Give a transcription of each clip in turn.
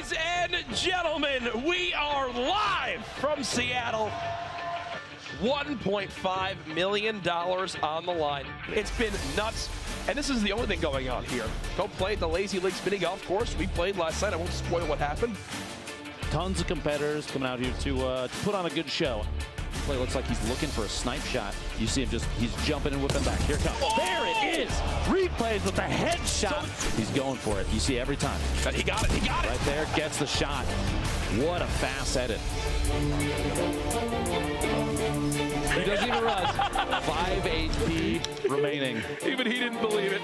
Ladies and gentlemen, we are live from Seattle. $1.5 million on the line. It's been nuts, and this is the only thing going on here. Go play at the Lazy Leagues mini golf course. We played last night. I won't spoil what happened. Tons of competitors coming out here to put on a good show. Play looks like he's looking for a snipe shot. You see him he's jumping and whipping back. Here it comes. Oh! There it is. Replays with the headshot. He's going for it. You see every time. He got it. He got it. Right there, gets the shot. What a fast edit. He doesn't even realize 5 HP remaining. Even he didn't believe it.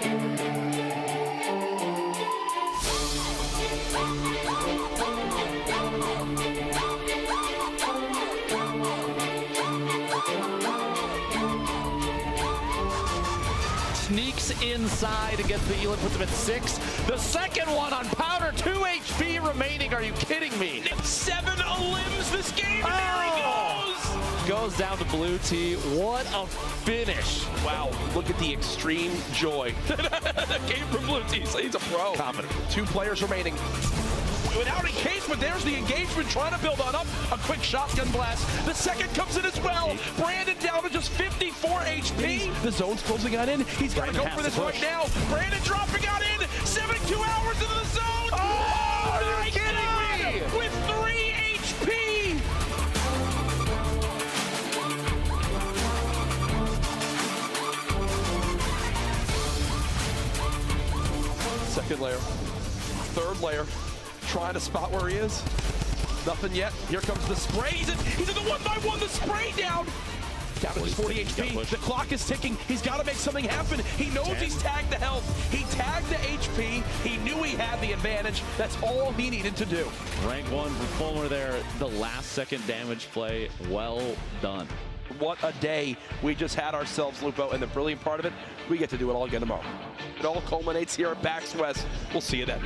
Sneaks inside against the Elon, puts him at 6. The second one on Powder, 2 HP remaining. Are you kidding me? 7 limbs this game, and there he goes! Goes down to blue tee. What a finish. Wow, look at the extreme joy that came from blue tee. He's a pro. Confident. 2 players remaining. Without engagement, there's the engagement trying to build on up. A quick shotgun blast. The second comes in as well. Brandon down to just 54 HP. The zone's closing on in. He's got to go for this right now. Brandon dropping on in. 72 hours into the zone. Oh, are you kidding me? With 3 HP. Second layer. Third layer. Trying to spot where he is. Nothing yet. Here comes the spray. He's in the 1x1. The spray down. Down to just 40 HP. The clock is ticking. He's got to make something happen. He knows he's tagged the health. He tagged the HP. He knew he had the advantage. That's all he needed to do. Rank 1 for Fulmer there. The last second damage play. Well done. What a day we just had ourselves, Lupo. And the brilliant part of it, we get to do it all again tomorrow. It all culminates here at PAX West. We'll see you then.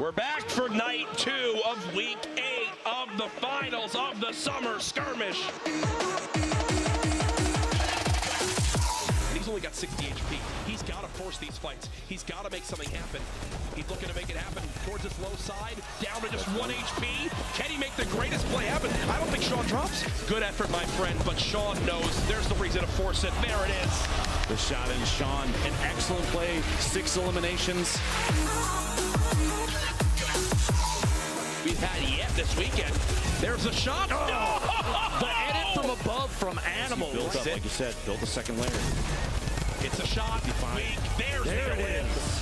We're back for night 2 of week 8 of the finals of the summer skirmish. He's only got 60 HP. He's got to force these fights. He's got to make something happen. He's looking to make it happen towards his low side, down to just 1 HP. Can he make the greatest play happen? I don't think Sean drops. Good effort, my friend, but Sean knows there's the reason to force it. There it is. The shot in Sean, an excellent play, 6 eliminations. We've had yet this weekend. There's a shot. Oh! The edit from above from Animal. Built up, like you said, build a second layer. It's a shot. Weak. There it is.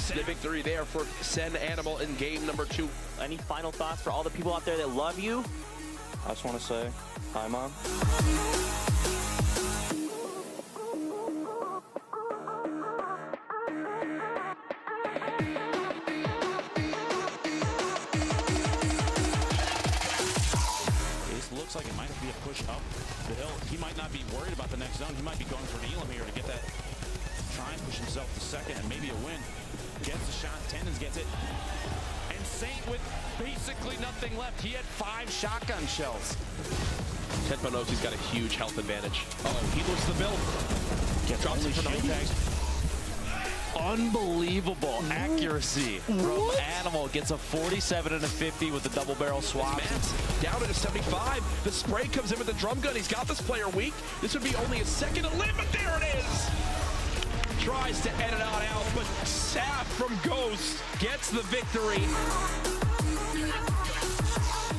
The victory there for Sen Animal in game number 2. Any final thoughts for all the people out there that love you? I just want to say, hi, Mom. Looks like it might be a push up the hill. He might not be worried about the next zone. He might be going for an Elam here to get that, try and push himself to second and maybe a win. Gets the shot, Tendons gets it. And Saint with basically nothing left. He had 5 shotgun shells. Tenpo knows he's got a huge health advantage. Oh, he loses the build. Drops it for 90. Unbelievable accuracy from Animal. Gets a 47 and a 50 with the double barrel swap. Down at a 75. The spray comes in with the drum gun. He's got this player weak. This would be only a second to live, but there it is. Tries to edit it out, but Saf from Ghost gets the victory.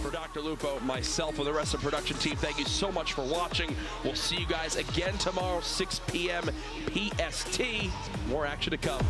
For Dr. Lupo, myself, and the rest of the production team, thank you so much for watching. We'll see you guys again tomorrow, 6 p.m. PST. More action to come.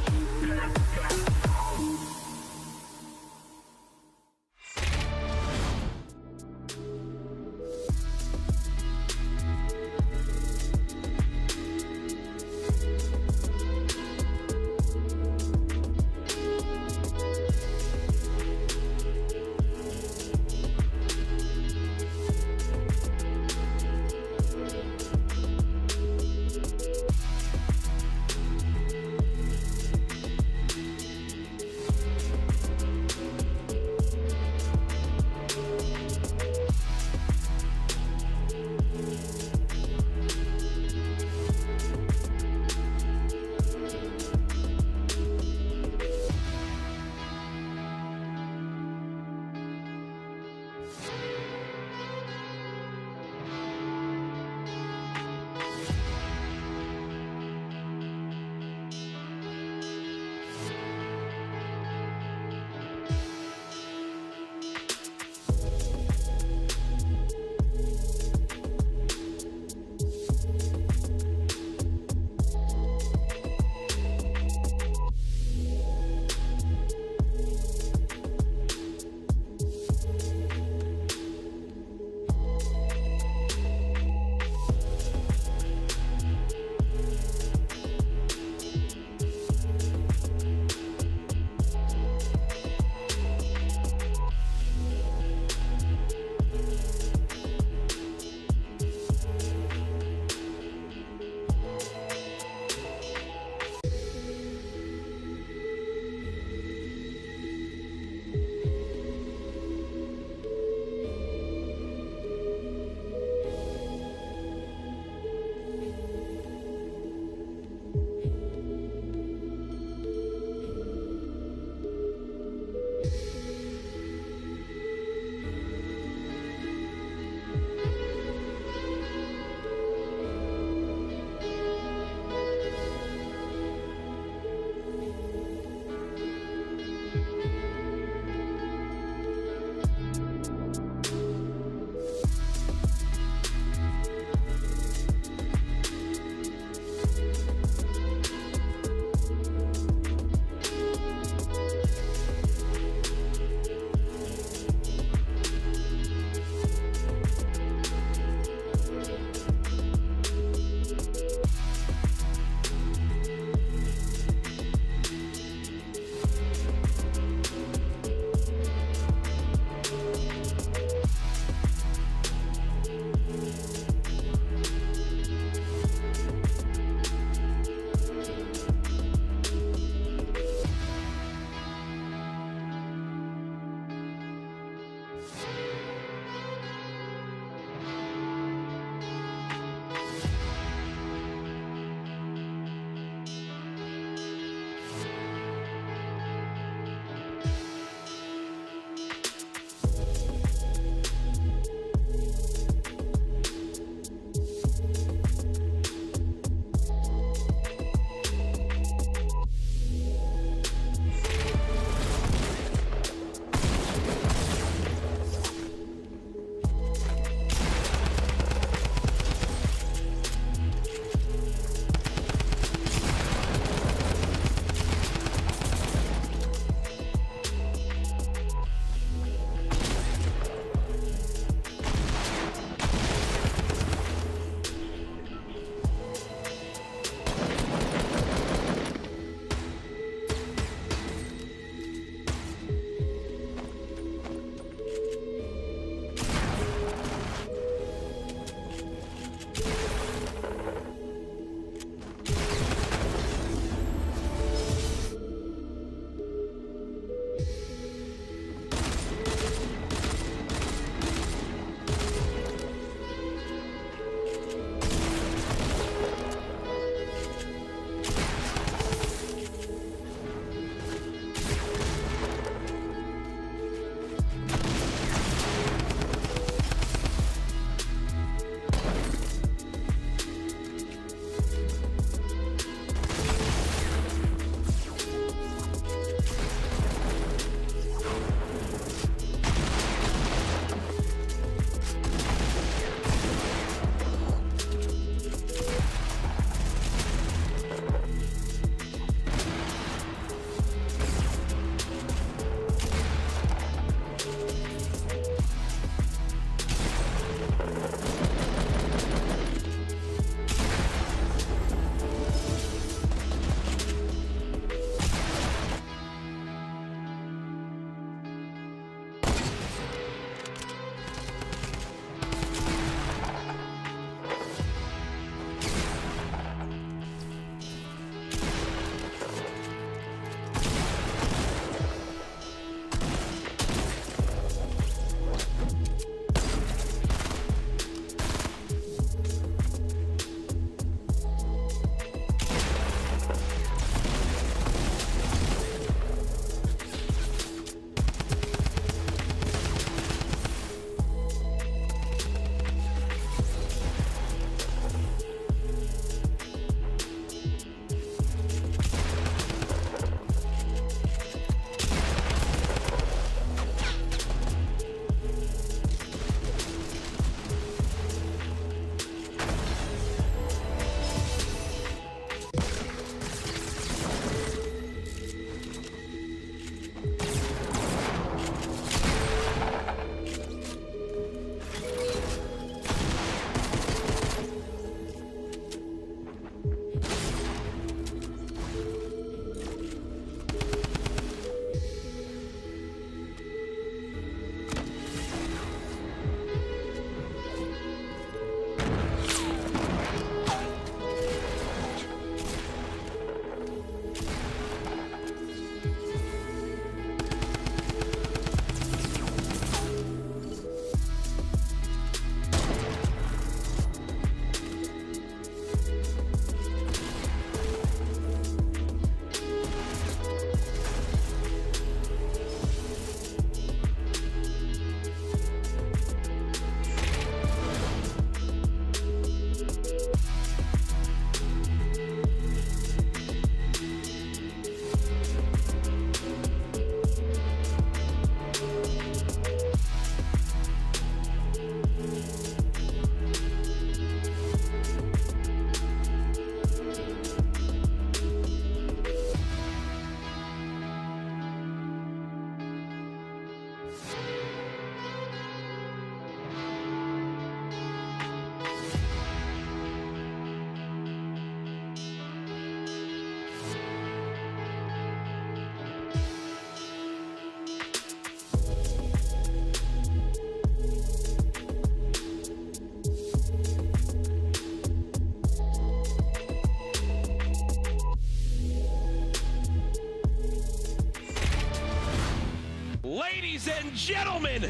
gentlemen,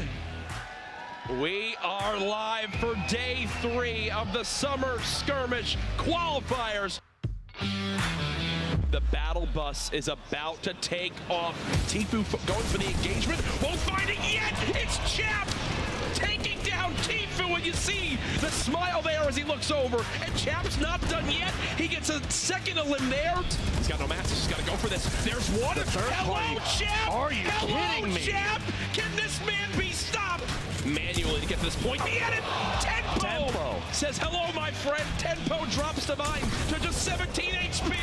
we are live for day 3 of the Summer Skirmish qualifiers. The battle bus is about to take off. Tfue going for the engagement. Won't find it yet. It's Chap taking down Tfue, and you see the smile there as he looks over. And Chap's not done yet. He gets a second elim there. He's got no matches. He's got to go for this. There's one. Hello, Chap. Are you kidding me? Chap. Can this man be stopped? Manually to get to this point. The edit. Tempo says hello, my friend. Tempo drops the mine to just 17 HP.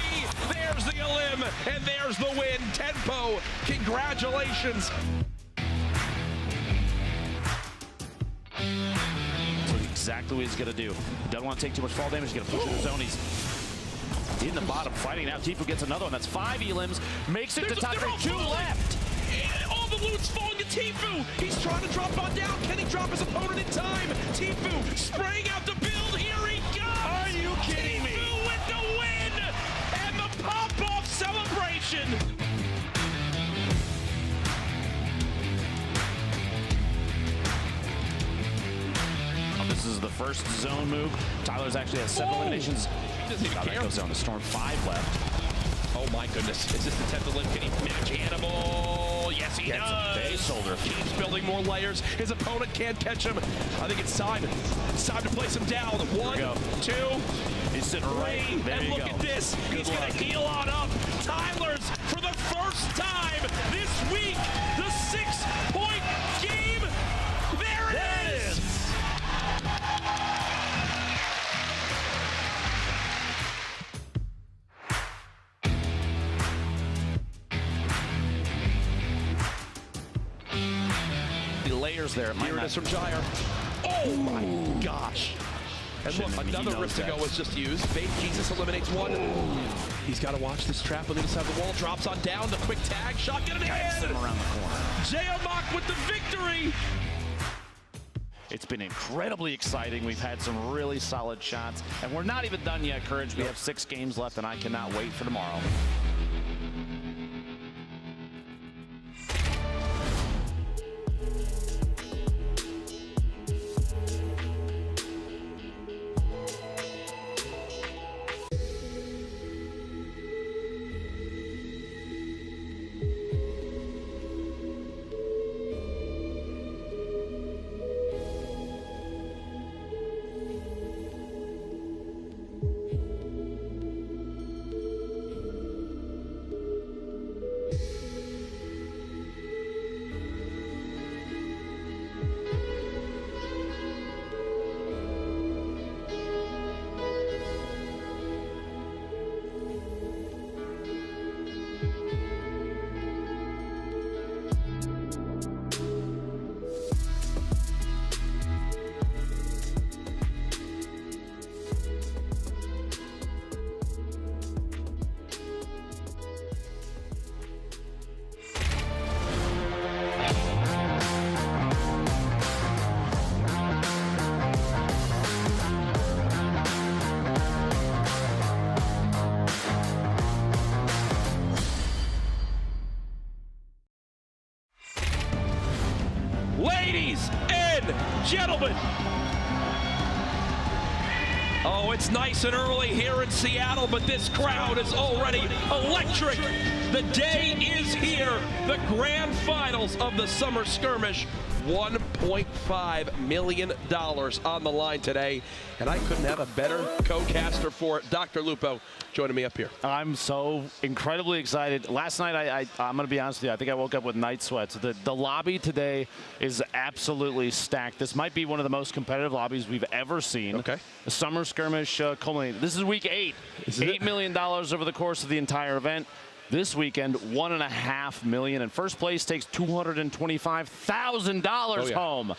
There's the elim, and there's the win. Tempo, congratulations. That's exactly what he's going to do. Doesn't want to take too much fall damage. He's going to push in the zone. He's in the bottom fighting now. Tfue gets another one. That's 5 elims. Makes it to top 3. 2 left. All the loot's falling to Tfue. He's trying to drop on down. Can he drop his opponent in time? Tfue spraying out the build. Here he goes. Are you kidding me? Tfue with the win and the pop-off celebration. This is the first zone move. Tyler's actually has 7 eliminations. He doesn't even care. Goes down to Storm. 5 left. Oh my goodness. Is this the 10th elim? Can he match Hannibal? Yes, he does. Base holder. Keeps building more layers. His opponent can't catch him. I think it's time. It's time to place him down. 1, 2, He's sitting right there. And look at this. He's going to heal on up. Tyler's, for the first time this week, the 6-point game. There it is. Layers there. Here it is from Gyre. Oh my gosh. And look, another rift to go was just used. Babe Jesus eliminates one. He's got to watch this trap on the other side of the wall. Drops on down. The quick tag. Shotgun in the hand. Him around the corner. J-Amok with the victory. It's been incredibly exciting. We've had some really solid shots. And we're not even done yet, Courage. We have 6 games left, and I cannot wait for tomorrow. Ladies and gentlemen. Oh, it's nice and early here in Seattle, but this crowd is already electric. The day is here. The grand finals of the Summer Skirmish. $1.5 million on the line today, and I couldn't have a better co-caster for it. Dr. Lupo joining me up here. I'm so incredibly excited. Last night, I'm going to be honest with you, I think I woke up with night sweats. The lobby today is absolutely stacked. This might be one of the most competitive lobbies we've ever seen. Okay. The Summer Skirmish culminated. This is week 8. $8 million over the course of the entire event. This weekend, $1.5 million, and first place takes $225,000 home.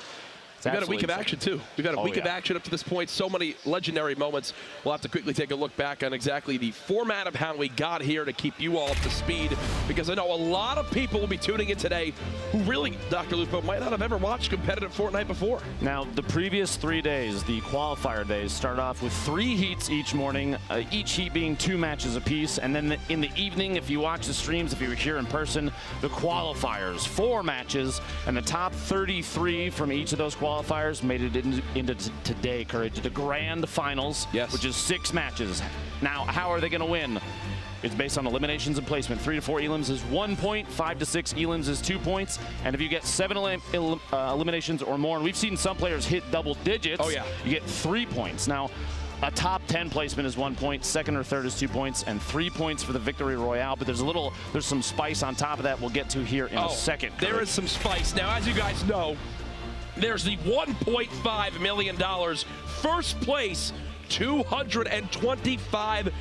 It's We've got a week of action, too. We've got a week of action up to this point. So many legendary moments. We'll have to quickly take a look back on exactly the format of how we got here to keep you all up to speed, because I know a lot of people will be tuning in today who really, Dr. Lupo, might not have ever watched competitive Fortnite before. Now, the previous 3 days, the qualifier days, start off with 3 heats each morning, each heat being 2 matches apiece, and then in the evening, if you watch the streams, if you were here in person, the qualifiers, 4 matches, and the top 33 from each of those qualifiers made it into today, Courage, the grand finals, which is 6 matches. Now, how are they going to win? It's based on eliminations and placement. 3 to 4 elims is 1 point, 5 to 6 elims is 2 points, and if you get 7 eliminations or more, and we've seen some players hit double digits, you get 3 points. Now, a top 10 placement is 1 point, second or third is 2 points, and 3 points for the Victory Royale. But there's some spice on top of that we'll get to here in a second. There is some spice. Now, as you guys know, there's the $1.5 million first place, $225,000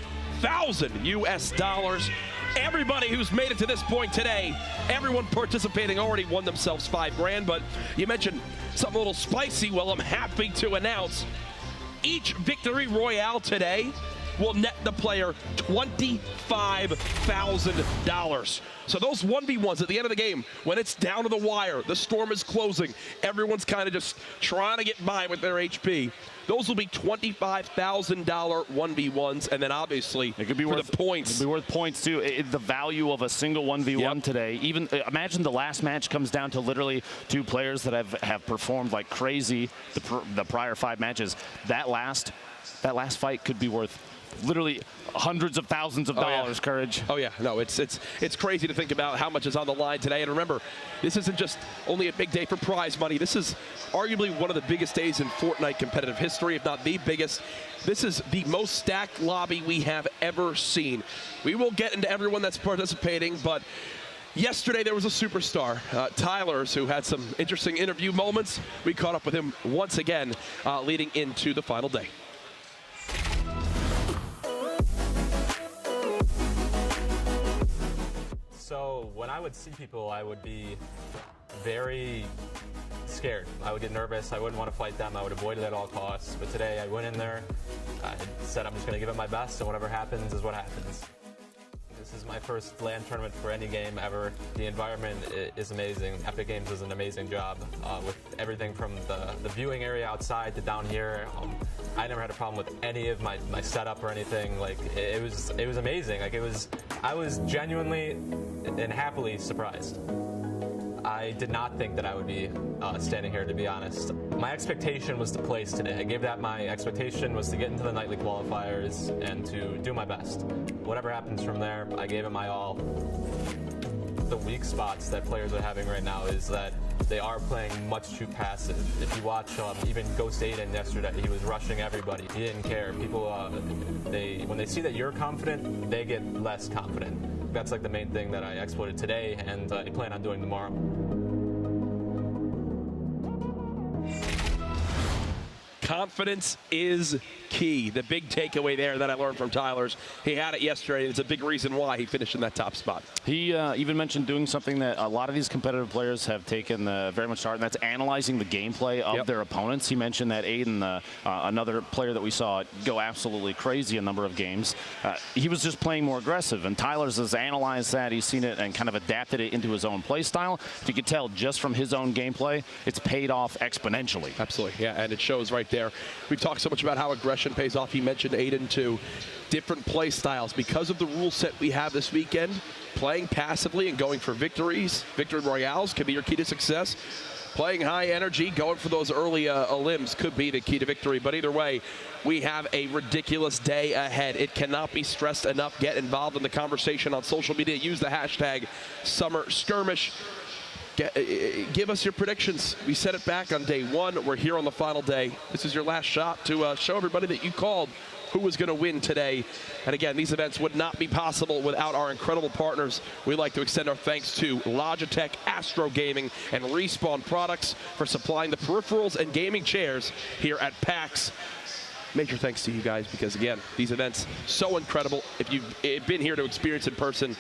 US. Everybody who's made it to this point today, everyone participating already won themselves $5 grand. But you mentioned something a little spicy. Well, I'm happy to announce each Victory Royale today will net the player $25,000. So those 1v1s at the end of the game, when it's down to the wire, the storm is closing, everyone's kind of just trying to get by with their HP. Those will be $25,000 1v1s, and then obviously it could be worth the points. It could be worth points too. The value of a single 1v1 today. Even imagine the last match comes down to literally 2 players that have performed like crazy the prior 5 matches. That last fight could be worth literally hundreds of thousands of dollars, Courage. Oh yeah, no, it's crazy to think about how much is on the line today. And remember, this isn't just only a big day for prize money. This is arguably one of the biggest days in Fortnite competitive history, if not the biggest. This is the most stacked lobby we have ever seen. We will get into everyone that's participating, but yesterday there was a superstar, Tyler's, who had some interesting interview moments. We caught up with him once again leading into the final day. So when I would see people, I would be very scared. I would get nervous. I wouldn't want to fight them. I would avoid it at all costs. But today I went in there. I said I'm just going to give it my best, and whatever happens is what happens. This is my first LAN tournament for any game ever. The environment is amazing. Epic Games does an amazing job with everything from the viewing area outside to down here. I never had a problem with any of my setup or anything. Like it was amazing. Like I was genuinely and happily surprised. I did not think that I would be standing here, to be honest. My expectation was to place today. I gave that my expectation was to get into the nightly qualifiers and to do my best. Whatever happens from there, I gave it my all. The weak spots that players are having right now is that they are playing much too passive. If you watch even Ghost Aiden yesterday, he was rushing everybody. He didn't care. People, when they see that you're confident, they get less confident. That's like the main thing that I exploited today, and I plan on doing tomorrow. Confidence is key. The big takeaway there that I learned from Tyler's, he had it yesterday. It's a big reason why he finished in that top spot. He even mentioned doing something that a lot of these competitive players have taken very much to heart, and that's analyzing the gameplay of their opponents. He mentioned that Aiden, another player that we saw go absolutely crazy a number of games, he was just playing more aggressive, and Tyler's has analyzed that. He's seen it and kind of adapted it into his own play style. You can tell just from his own gameplay, it's paid off exponentially. Absolutely, yeah, and it shows right there. We've talked so much about how aggression pays off. He mentioned Aiden too. Different play styles. Because of the rule set we have this weekend, playing passively and going for victories, victory royales can be your key to success. Playing high energy, going for those early elims could be the key to victory. But either way, we have a ridiculous day ahead. It cannot be stressed enough. Get involved in the conversation on social media. Use the hashtag #SummerSkirmish. Give us your predictions. We set it back on day 1. We're here on the final day. This is your last shot to show everybody that you called who was going to win today. And again, these events would not be possible without our incredible partners. We'd like to extend our thanks to Logitech, Astro Gaming, and Respawn Products for supplying the peripherals and gaming chairs here at PAX. Major thanks to you guys because, again, these events so incredible. If you've been here to experience in person,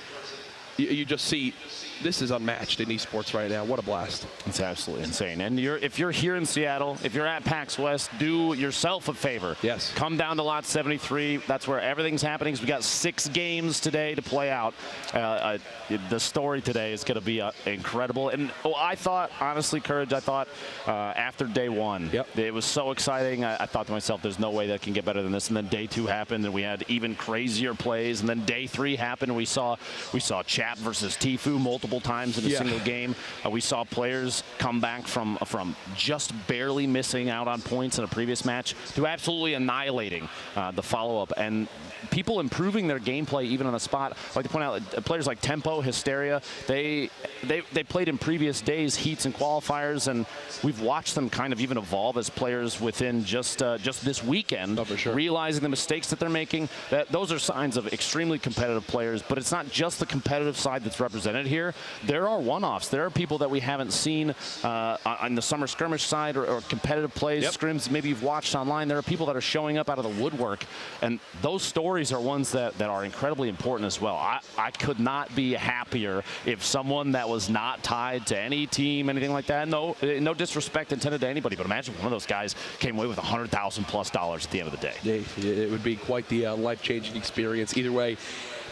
you just see this is unmatched in esports right now. What a blast. It's absolutely insane. And if you're here in Seattle, if you're at PAX West, do yourself a favor. Yes. Come down to Lot 73. That's where everything's happening. So we got 6 games today to play out. The story today is going to be incredible. And I thought, honestly, Courage, I thought after day 1, it was so exciting. I thought to myself, there's no way that can get better than this. And then day 2 happened, and we had even crazier plays. And then day 3 happened, and we saw Chap versus Tfue multiple times in a single game. We saw players come back from just barely missing out on points in a previous match to absolutely annihilating the follow-up, and people improving their gameplay even on the spot. I'd like to point out players like Tempo, Hysteria, they played in previous days, heats and qualifiers, and we've watched them kind of even evolve as players within just this weekend, realizing the mistakes that they're making. Those are signs of extremely competitive players, but it's not just the competitive side that's represented here. There are one-offs. There are people that we haven't seen on the summer skirmish side or competitive plays, scrims maybe you've watched online. There are people that are showing up out of the woodwork, and those stories are ones that are incredibly important as well. I could not be happier if someone that was not tied to any team, anything like that, no disrespect intended to anybody, but imagine one of those guys came away with $100,000+ at the end of the day. It would be quite the life-changing experience. Either way,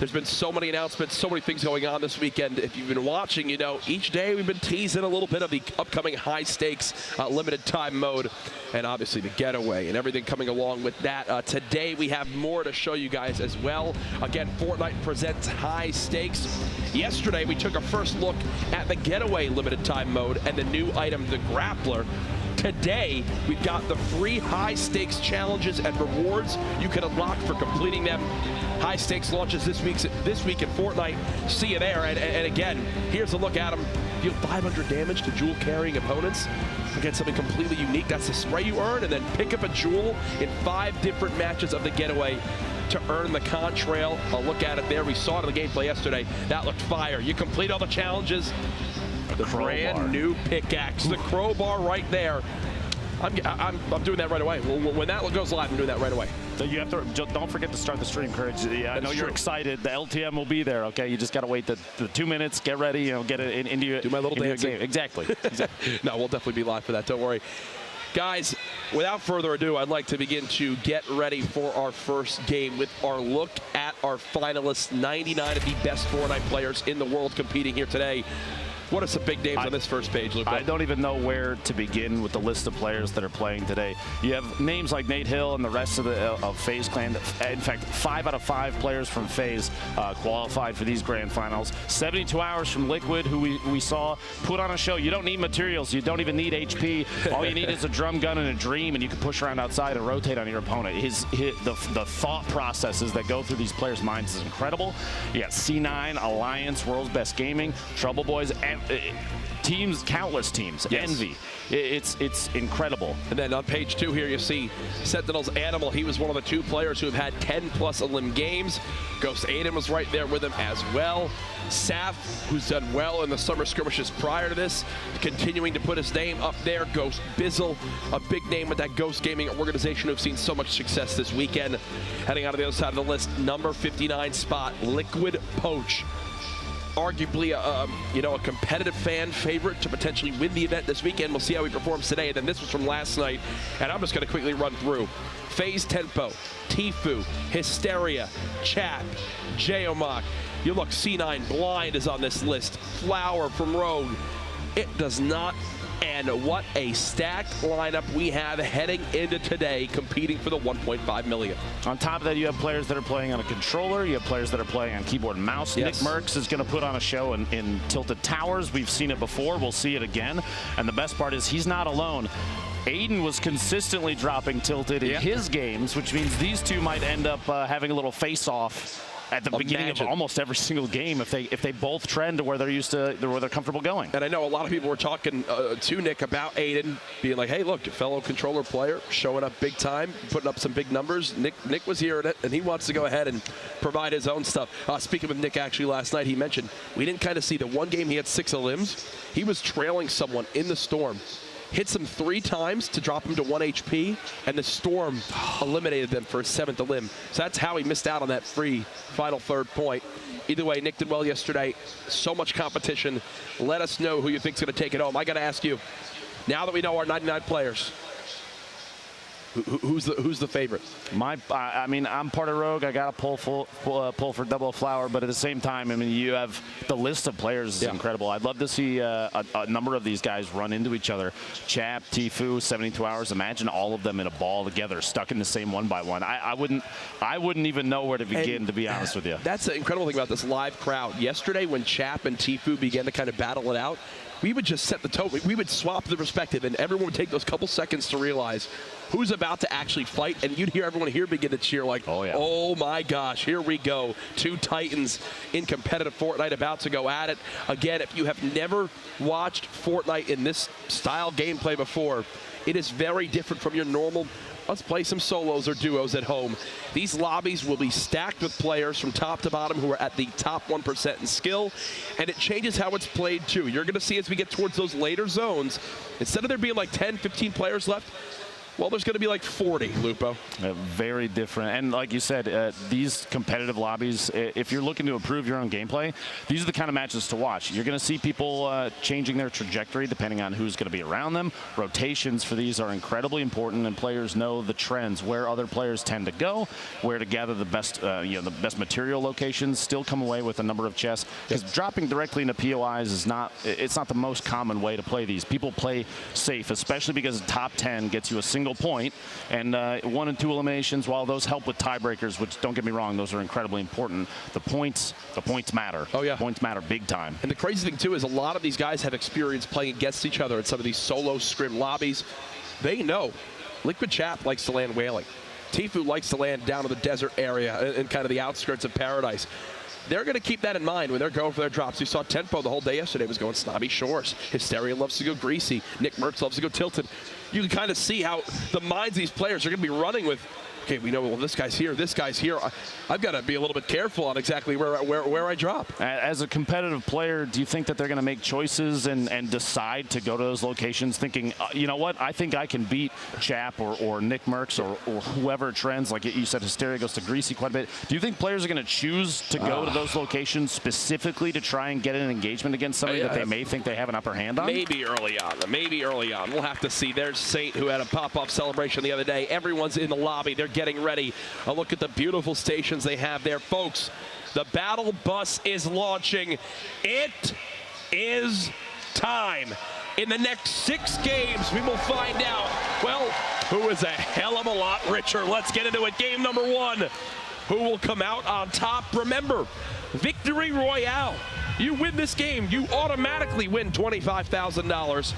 there's been so many announcements, so many things going on this weekend. If you've been watching, you know, each day we've been teasing a little bit of the upcoming high-stakes limited time mode, and obviously the getaway and everything coming along with that. Today we have more to show you guys as well. Again, Fortnite presents high stakes. Yesterday we took a first look at the getaway limited time mode and the new item, the grappler. Today, we've got the free high-stakes challenges and rewards you can unlock for completing them. High-stakes launches this week in Fortnite. See you there. And again, here's a look at them. Deal 500 damage to jewel-carrying opponents. Again, something completely unique. That's the spray you earn, and then pick up a jewel in 5 different matches of the getaway to earn the contrail. A look at it there. We saw it in the gameplay yesterday. That looked fire. You complete all the challenges. The brand new pickaxe, the crowbar right there. I'm doing that right away. When that goes live, I'm doing that right away. So you have to don't forget to start the stream, Courage. I know you're excited. The LTM will be there. Okay, you just got to wait the 2 minutes. Get ready. You know, get it into your do my little dance game. Exactly. No, we'll definitely be live for that. Don't worry. Guys, without further ado, I'd like to begin to get ready for our first game with our look at our finalists, 99 of the best Fortnite players in the world competing here today. What are some big names on this first page, Luke? I don't even know where to begin with the list of players that are playing today. You have names like Nate Hill and the rest of FaZe Clan. In fact, 5 out of 5 players from FaZe qualified for these grand finals. 72 Hours from Liquid, who we saw put on a show. You don't need materials. You don't even need HP. All you need is a drum gun and a dream, and you can push around outside and rotate on your opponent. The thought processes that go through these players' minds is incredible. You got C9, Alliance, World's Best Gaming, Trouble Boys, and teams, countless teams. Envy. It's incredible. And then on page 2 here, you see Sentinel's Animal. He was one of the 2 players who have had 10+ elim games. Ghost Aiden was right there with him as well. Saf, who's done well in the summer skirmishes prior to this, continuing to put his name up there. Ghost Bizzle, a big name with that Ghost Gaming organization who've seen so much success this weekend. Heading out of the other side of the list, number 59 spot, Liquid Poach. Arguably a competitive fan favorite to potentially win the event this weekend. We'll see how he performs today. And then this was from last night, and I'm just going to quickly run through. FaZe Tempo, Tfue, Hysteria, Chap, J-Omok. You look, C9 Blind is on this list. Flower from Rogue. It does not. And what a stacked lineup we have heading into today, competing for the $1.5 million. On top of that, you have players that are playing on a controller. You have players that are playing on keyboard and mouse. Nick Merckx is going to put on a show in Tilted Towers. We've seen it before. We'll see it again. And the best part is he's not alone. Aiden was consistently dropping Tilted in his games, which means these two might end up having a little face-off at the beginning of almost every single game if they both trend to where they're used to, where they're comfortable going. And I know a lot of people were talking to Nick about Aiden, being like, hey, look, a fellow controller player showing up big time, putting up some big numbers. Nick was hearing it, and he wants to go ahead and provide his own stuff. Speaking with Nick, actually, last night, he mentioned we didn't kind of see the one game he had 6 elims. He was trailing someone in the Storm. Hits him 3 times to drop him to 1 HP, and the Storm eliminated them for his 7th elim. So that's how he missed out on that free final 3rd point. Either way, Nick did well yesterday. So much competition. Let us know who you think's going to take it home. I got to ask you, now that we know our 99 players, who's the favorite? I mean, I'm part of Rogue. I got to pull for Double Flower, but at the same time, I mean, you have the list of players is incredible. I'd love to see a number of these guys run into each other. Chap, Tfue, 72 Hours. Imagine all of them in a ball together, stuck in the same 1-by-1. I wouldn't even know where to begin, to be honest with you. That's the incredible thing about this live crowd. Yesterday, when Chap and Tfue began to kind of battle it out, we would just set the tone. We would swap the perspective, and everyone would take those couple seconds to realize who's about to actually fight, and you'd hear everyone here begin to cheer like, oh my gosh, here we go. Two Titans in competitive Fortnite about to go at it. Again, if you have never watched Fortnite in this style gameplay before, it is very different from your normal, let's play some solos or duos at home. These lobbies will be stacked with players from top to bottom who are at the top 1% in skill, and it changes how it's played too. You're going to see as we get towards those later zones, instead of there being like 10, 15 players left, well, there's going to be like 40, Lupo. Very different. And like you said, these competitive lobbies, if you're looking to improve your own gameplay, these are the kind of matches to watch. You're going to see people changing their trajectory depending on who's going to be around them. Rotations for these are incredibly important, and players know the trends, where other players tend to go, where to gather the best, the best material locations, still come away with a number of chests. Because dropping directly into POIs is not the most common way to play these. People play safe, especially because the top 10 gets you a single point, and 1 and 2 eliminations, while those help with tiebreakers, which don't get me wrong, those are incredibly important. The points matter. Oh yeah, points matter big time. And the crazy thing too is a lot of these guys have experience playing against each other in some of these solo scrim lobbies. They know Liquid Chap likes to land whaling. Tfue likes to land down to the desert area and kind of the outskirts of paradise. They're going to keep that in mind when they're going for their drops. You saw Tempo the whole day yesterday was going Snobby Shores. Hysteria loves to go Greasy. Nick Merckx loves to go Tilted. You can kind of see how the minds of these players are going to be running with, okay, we know, well, this guy's here, this guy's here. I've got to be a little bit careful on exactly where I drop. As a competitive player, do you think that they're going to make choices and decide to go to those locations thinking, you know what, I think I can beat Chap or Nick Merckx or whoever trends, like you said, Hysteria goes to Greasy quite a bit. Do you think players are going to choose to go to those locations specifically to try and get an engagement against somebody that they may think they have an upper hand on? Maybe early on. We'll have to see. There's Saint, who had a pop-up celebration the other day. Everyone's in the lobby. They're getting ready. A look at the beautiful stations they have there. Folks, the battle bus is launching. It is time. In the next 6 games, we will find out, well, who is a hell of a lot richer. Let's get into it. Game number 1. Who will come out on top? Remember, Victory Royale. You win this game, you automatically win $25,000.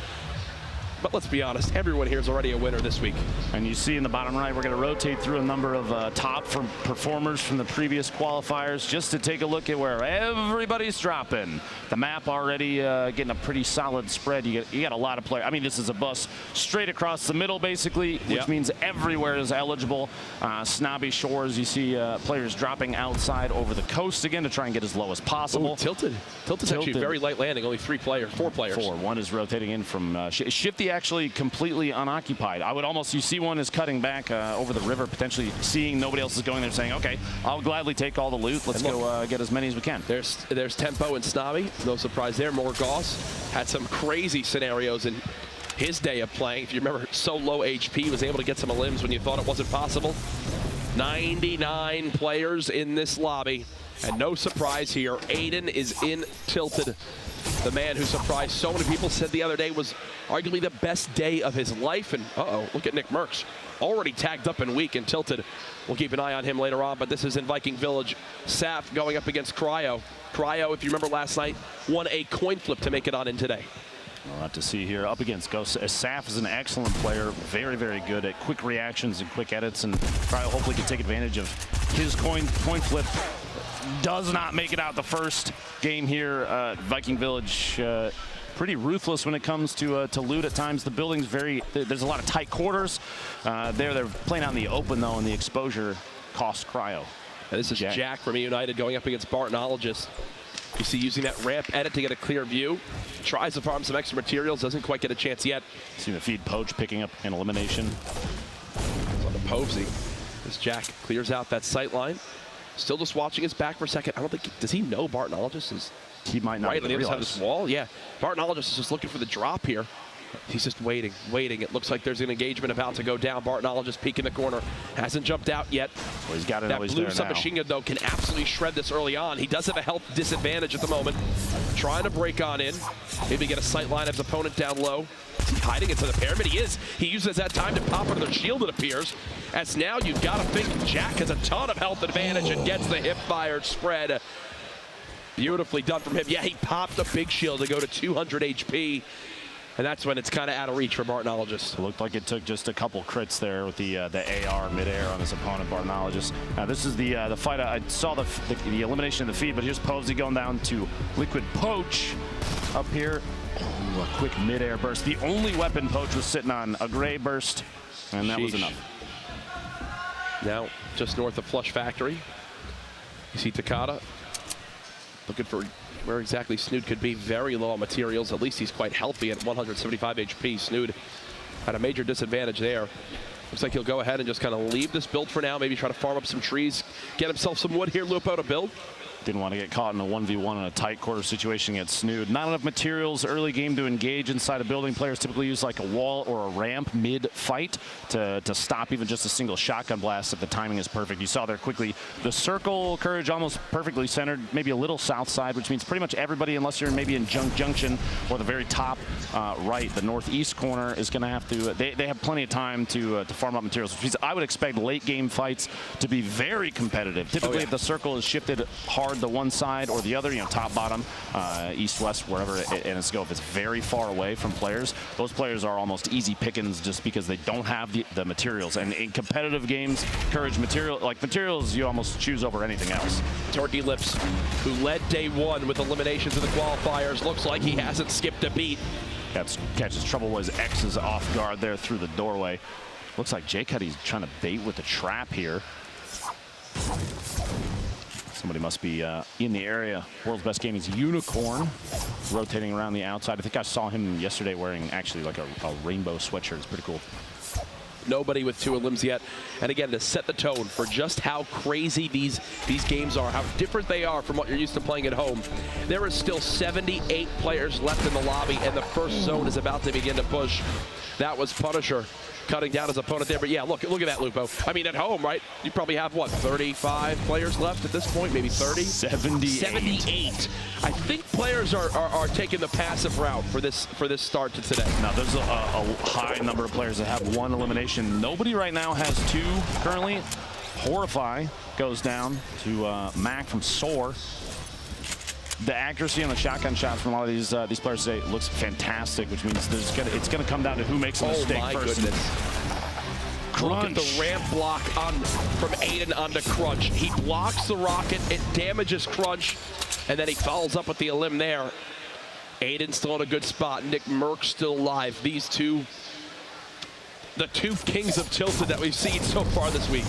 But let's be honest, everyone here is already a winner this week. And you see in the bottom right, we're going to rotate through a number of top performers from the previous qualifiers just to take a look at where everybody's dropping. The map already getting a pretty solid spread. You got a lot of players. I mean, this is a bus straight across the middle, basically, which means everywhere is eligible. Snobby Shores, you see players dropping outside over the coast again to try and get as low as possible. Ooh, Tilted. Tilted's actually very light landing, only 4 players. 4. One is rotating in from Shifty, actually completely unoccupied. I would almost, you see one is cutting back over the river, potentially seeing nobody else is going there, saying, okay, I'll gladly take all the loot. Let's go get as many as we can. There's Tempo and Snobby. No surprise there. Morgoss had some crazy scenarios in his day of playing. If you remember, so low HP, was able to get some limbs when you thought it wasn't possible. 99 players in this lobby. And no surprise here, Aiden is in Tilted. The man who surprised so many people, said the other day was arguably the best day of his life. And look at Nick Merckx, already tagged up and weak and Tilted. We'll keep an eye on him later on, but this is in Viking Village. Saf going up against Cryo. Cryo, if you remember last night, won a coin flip to make it on in today. A lot to see here up against Ghost. Saf is an excellent player, very, very good at quick reactions and quick edits, and Cryo hopefully can take advantage of his coin flip. Does not make it out the first game here. Viking Village pretty ruthless when it comes to loot at times. The building's there's a lot of tight quarters. They're playing out in the open though, and the exposure costs Cryo. This is Jack from United going up against Bartonologist. You see using that ramp edit to get a clear view. Tries to farm some extra materials, doesn't quite get a chance yet. See the feed Poach picking up an elimination. On the Povesy. This Jack clears out that sight line. Still just watching his back for a second. I don't think, does he know Bartologist is He might not right on the other side of realize. this wall? Yeah, Bartologist is just looking for the drop here. He's just waiting. It looks like there's an engagement about to go down. Bartologist peek in the corner. Hasn't jumped out yet. Well, he's got to know That he's blue there now. submachine gun, though, can absolutely shred this early on. He does have a health disadvantage at the moment. Trying to break on in. Maybe get a sight line of his opponent down low. Is he hiding into the pyramid? He is. He uses that time to pop into the shield, it appears. As now you've got to think Jack has a ton of health advantage and gets the hip-fired spread. Beautifully done from him. Yeah, he popped a big shield to go to 200 HP. And that's when it's kind of out of reach for Bartologist. It looked like it took just a couple crits there with the AR midair on his opponent, Bartologist. Now this is the fight. I saw the elimination of the feed, but here's Posey going down to Liquid Poach up here. Ooh, a quick midair burst. The only weapon Poach was sitting on, a gray burst, and that was enough. Now just north of Flush Factory, you see Takada looking for where exactly Snood could be. Very low on materials. At least he's quite healthy at 175 HP. Snood had a major disadvantage there. Looks like he'll go ahead and just kind of leave this build for now. Maybe try to farm up some trees, get himself some wood here, Lupo, to build. Didn't want to get caught in a 1v1 in a tight quarter situation against Snood. Not enough materials early game to engage inside a building. Players typically use like a wall or a ramp mid-fight to stop even just a single shotgun blast if the timing is perfect. You saw there quickly the circle Courage almost perfectly centered, maybe a little south side, which means pretty much everybody, unless you're maybe in Junction or the very top right, the northeast corner is going to have to, they have plenty of time to farm up materials, which means I would expect late game fights to be very competitive. Typically if the circle is shifted hard the one side or the other, you know, top, bottom, east, west, wherever it is go. If it's very far away from players, those players are almost easy pickings just because they don't have the materials. And in competitive games, Courage materials you almost choose over anything else. Turkey Lips, who led day one with eliminations in the qualifiers, looks like he hasn't skipped a beat. Catches Trouble was X's off guard there through the doorway. Looks like Jay Cuddy's trying to bait with the trap here. Somebody must be in the area. World's Best Gaming's Unicorn rotating around the outside. I think I saw him yesterday wearing actually like a rainbow sweatshirt. It's pretty cool. Nobody with 2 elims yet. And again, to set the tone for just how crazy these games are, how different they are from what you're used to playing at home. There is still 78 players left in the lobby, and the first zone is about to begin to push. That was Punisher cutting down his opponent there. But yeah, look at that, Lupo. I mean, at home, right? You probably have, what, 35 players left at this point? Maybe 30? 78. I think players are taking the passive route for this start to today. Now, there's a high number of players that have 1 elimination. Nobody right now has 2 currently. Horrify goes down to Mac from Soar. The accuracy on the shotgun shots from a lot of these players today looks fantastic, which means it's gonna come down to who makes a mistake first. Goodness. Look at the ramp block from Aiden onto Crunch. He blocks the rocket, it damages Crunch, and then he follows up with the elim there. Aiden still in a good spot. Nick Merck still alive. These two, the 2 kings of Tilted that we've seen so far this week.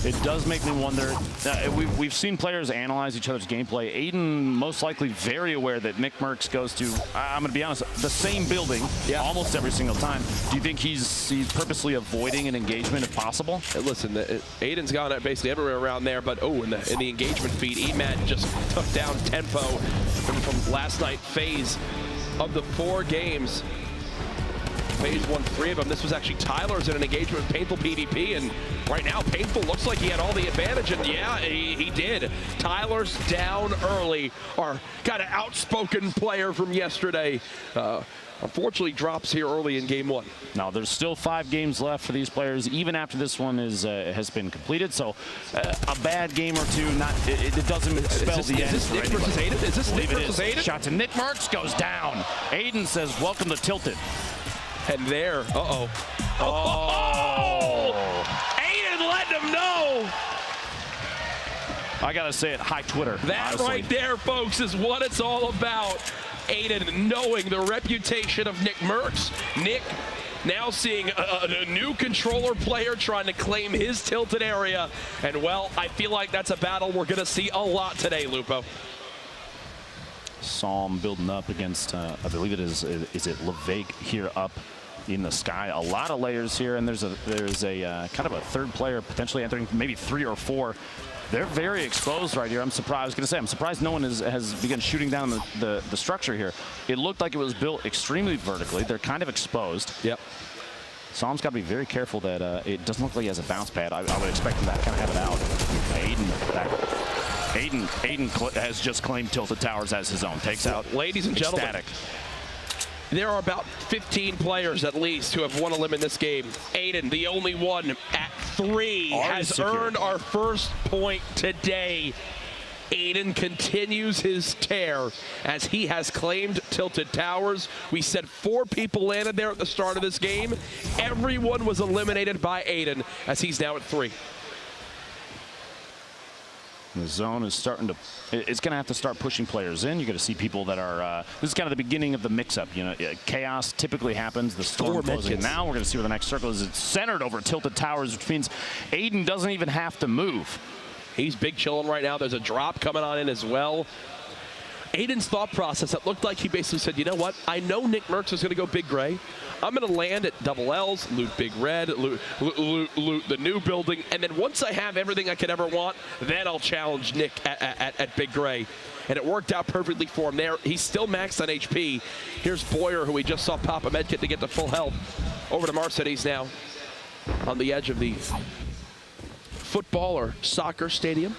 It does make me wonder. We've seen players analyze each other's gameplay. Aiden most likely very aware that Nick Merckx goes to, I'm going to be honest, the same building almost every single time. Do you think he's purposely avoiding an engagement if possible? Listen, Aiden's gone at basically everywhere around there, but in the engagement feed, Emad just took down Tempo from last night. Phase of the 4 games. Phase won 3 of them. This was actually Tyler's in an engagement with Painful PvP, and right now Painful looks like he had all the advantage, and yeah, he did. Tyler's down early. Our kind of outspoken player from yesterday unfortunately drops here early in game 1. Now, there's still 5 games left for these players, even after this one has been completed. So a bad game or 2, it doesn't spell the end. Is this Nick versus Aiden? Is this Nick versus Aiden? Shot to Nick Merckx goes down. Aiden says, "Welcome to Tilted." And there, oh, Aiden letting him know. I gotta say it, hi Twitter. That honestly. Right there, folks, is what it's all about. Aiden knowing the reputation of Nick Merckx. Nick now seeing a new controller player trying to claim his Tilted area. And well, I feel like that's a battle we're gonna see a lot today, Lupo. Psalm building up against, I believe it is it Levake here up in the sky. A lot of layers here, and there's a kind of a third player potentially entering, maybe 3 or 4. They're very exposed right here. I'm surprised. I was going to say, I'm surprised no one has begun shooting down the structure here. It looked like it was built extremely vertically. They're kind of exposed. Yep. Psalm's got to be very careful that it doesn't look like he has a bounce pad. I would expect him to kind of have it out. Aiden has just claimed Tilted Towers as his own. Takes out. Ladies and gentlemen. Ecstatic. There are about 15 players at least who have won a limb in this game. Aiden, the only one at 3, has earned our first point today. Aiden continues his tear as he has claimed Tilted Towers. We said 4 people landed there at the start of this game. Everyone was eliminated by Aiden as he's now at 3. The zone is starting to, it's going to have to start pushing players in. You're going to see people that are, this is kind of the beginning of the mix-up. You know, chaos typically happens. The storm closing. Now we're going to see where the next circle is. It's centered over Tilted Towers, which means Aiden doesn't even have to move. He's big chilling right now. There's a drop coming on in as well. Aiden's thought process, it looked like he basically said, you know what? I know Nick Merckx is going to go big gray. I'm going to land at double L's, loot big red, loot the new building, and then once I have everything I could ever want, then I'll challenge Nick at big gray. And it worked out perfectly for him there. He's still maxed on HP. Here's Boyer, who we just saw pop a medkit to get to full health. Over to Marcides now on the edge of the football or soccer stadium.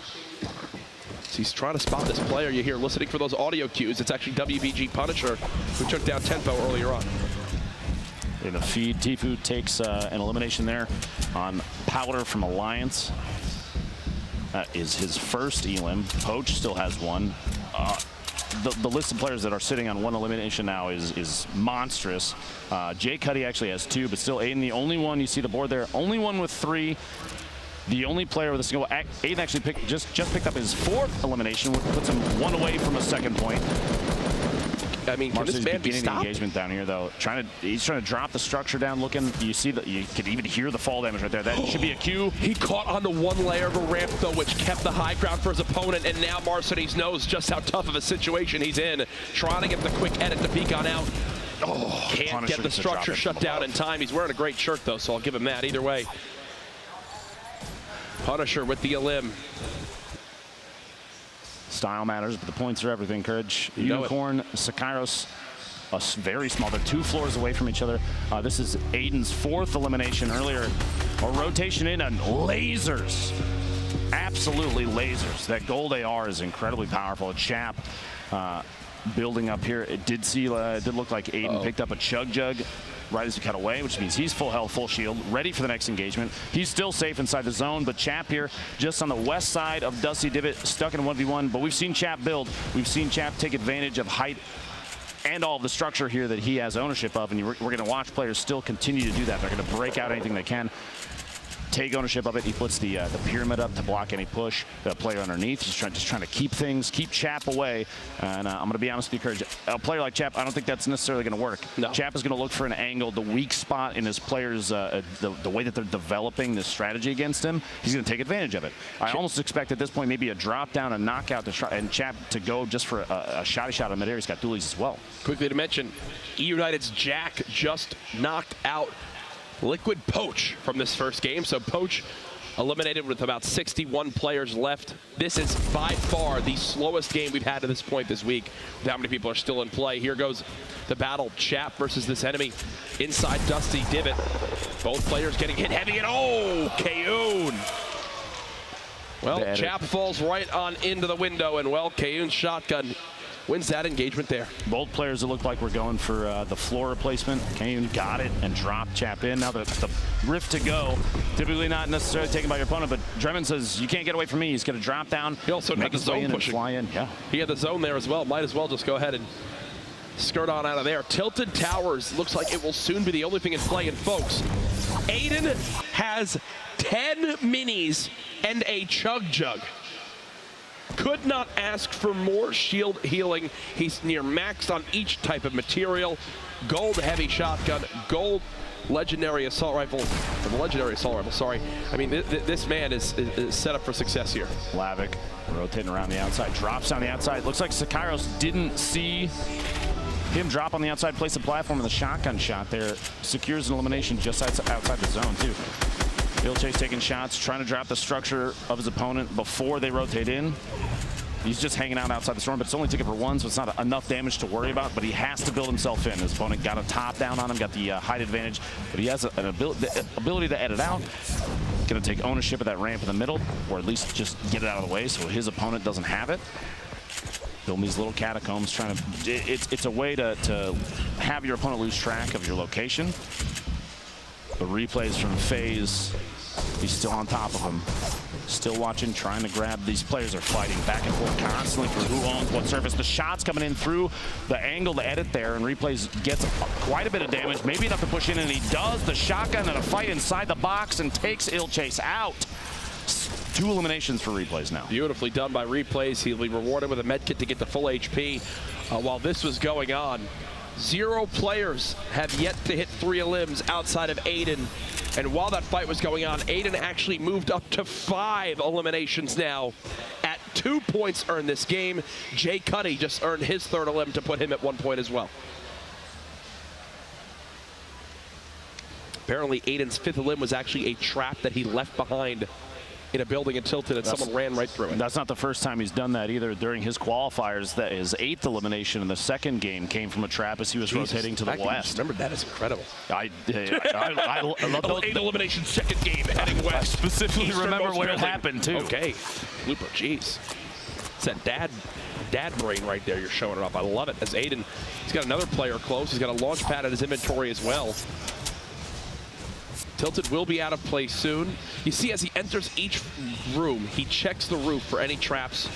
So he's trying to spot this player. You hear listening for those audio cues. It's actually WBG Punisher who took down Tempo earlier on. In the feed, Tfue takes an elimination there on Powder from Alliance. That is his first elim. Poach still has 1. The list of players that are sitting on 1 elimination now is monstrous. Jay Cuddy actually has 2, but still Aiden, the only one, you see the board there, only one with 3. The only player with a single. Aiden actually just picked up his 4th elimination, which puts him 1 away from a 2nd point. I mean, can this man be stopped? The engagement down here, though. He's trying to drop the structure down. Looking, you see that you could even hear the fall damage right there. That should be a cue. He caught onto 1 layer of a ramp, though, which kept the high ground for his opponent. And now Marcides knows just how tough of a situation he's in. Trying to get the quick edit to peek on out. Can't get the structure shut down in time. He's wearing a great shirt, though, so I'll give him that either way. Punisher with the elim. Style matters, but the points are everything, Courage. Unicorn, Sakairos, very small. They're 2 floors away from each other. This is Aiden's 4th elimination earlier. A rotation in and lasers. Absolutely lasers. That gold AR is incredibly powerful. Chap building up here. It did look like Aiden picked up a Chug Jug right as he cut away, which means he's full health, full shield, ready for the next engagement. He's still safe inside the zone, but Chap here just on the west side of Dusty Divot, stuck in 1v1, but we've seen Chap build. We've seen Chap take advantage of height and all of the structure here that he has ownership of, and we're going to watch players still continue to do that. They're going to break out anything they can, take ownership of it. He puts the pyramid up to block any push. The player underneath, just trying to keep Chap away. And I'm going to be honest with you, Courage. A player like Chap, I don't think that's necessarily going to work. No. Chap is going to look for an angle, the weak spot in his players, the way that they're developing this strategy against him. He's going to take advantage of it. I almost expect at this point maybe a drop down, a knockout, and Chap to go just for a shotty shot on mid-air. He's got dualies as well. Quickly to mention, E-United's Jack just knocked out Liquid Poach from this first game. So Poach eliminated with about 61 players left. This is by far the slowest game we've had to this point this week. How many people are still in play? Here goes the battle. Chap versus this enemy inside Dusty Divot. Both players getting hit heavy, and Kayun. Well, Chap falls right on into the window, and well, Kayun's shotgun wins that engagement there. Both players, it looked like we're going for the floor replacement. Kayun got it and dropped Chap in. Now the rift to go, typically not necessarily taken by your opponent, but Drummond says, you can't get away from me. He's going to drop down. He also had the zone pushing. Fly in. Yeah. He had the zone there as well. Might as well just go ahead and skirt on out of there. Tilted Towers looks like it will soon be the only thing in play. And folks, Aiden has 10 minis and a Chug Jug. Could not ask for more shield healing. He's near maxed on each type of material. Gold heavy shotgun, gold legendary assault rifle, or the legendary assault rifle, sorry. I mean, this man is set up for success here. Lavic rotating around the outside, drops on the outside. Looks like Sakairos didn't see him drop on the outside, place the platform, and the shotgun shot there secures an elimination just outside the zone, too. Ilchase taking shots, trying to drop the structure of his opponent before they rotate in. He's just hanging out outside the storm, but it's only ticket for one, so it's not enough damage to worry about, but he has to build himself in. His opponent got a top down on him, got the height advantage, but he has an ability to edit out. Going to take ownership of that ramp in the middle, or at least just get it out of the way so his opponent doesn't have it. Building these little catacombs, trying to, it's a way to have your opponent lose track of your location. The replays from FaZe, he's still on top of him. Still watching, trying to grab. These players are fighting back and forth constantly for who owns what surface. The shots coming in through the angle to edit there, and Replays gets quite a bit of damage, maybe enough to push in, and he does. The shotgun and a fight inside the box and takes Ilchase out. 2 eliminations for Replays now. Beautifully done by Replays. He'll be rewarded with a med kit to get the full HP. While this was going on, 0 players have yet to hit 3 elims outside of Aiden. And while that fight was going on, Aiden actually moved up to 5 eliminations now at 2 points earned this game. Jay Cuddy just earned his 3rd elim to put him at 1 point as well. Apparently Aiden's 5th elim was actually a trap that he left behind in a building in Tilted, and someone ran right through it. That's not the first time he's done that either. During his qualifiers, that his 8th elimination in the 2nd game came from a trap as he was rotating to the west. Remember, that is incredible. I love those. 8 elimination 2nd game heading west. I specifically Eastern remember where building. it happened too. Okay, Looper, jeez. It's that dad brain right there. You're showing it off. I love it. As Aiden, he's got another player close. He's got a launch pad in his inventory as well. Tilted will be out of play soon. You see, as he enters each room, he checks the roof for any traps.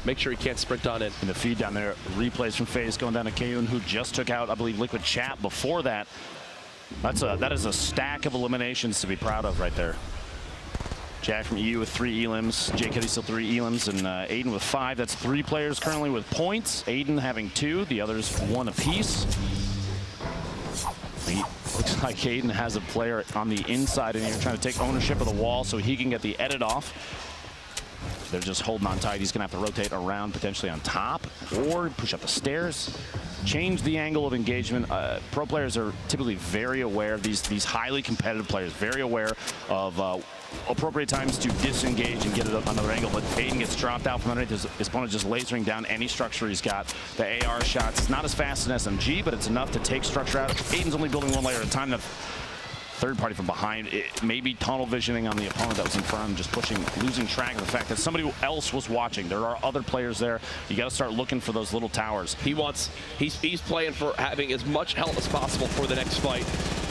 Make sure he can't sprint on in. In the feed down there, replays from FaZe going down to Kayun, who just took out, I believe, Liquid Chat before that. That is a stack of eliminations to be proud of right there. Jack from EU with 3 elims, Jay Cuddy still 3 elims, and Aiden with 5. That's 3 players currently with points. Aiden having 2, the others 1 apiece. Looks like Aiden has a player on the inside in here trying to take ownership of the wall so he can get the edit off. They're just holding on tight. He's going to have to rotate around potentially on top or push up the stairs, change the angle of engagement. Pro players are typically very aware, these highly competitive players, very aware of appropriate times to disengage and get it up another angle, but Aiden gets dropped out from underneath. His opponent just lasering down any structure he's got. The AR shots, it's not as fast as an SMG, but it's enough to take structure out. Aiden's only building 1 layer at a time. The third party from behind, it may be tunnel visioning on the opponent that was in front of him, just pushing, losing track of the fact that somebody else was watching. There are other players there. You got to start looking for those little towers. He's playing for having as much health as possible for the next fight.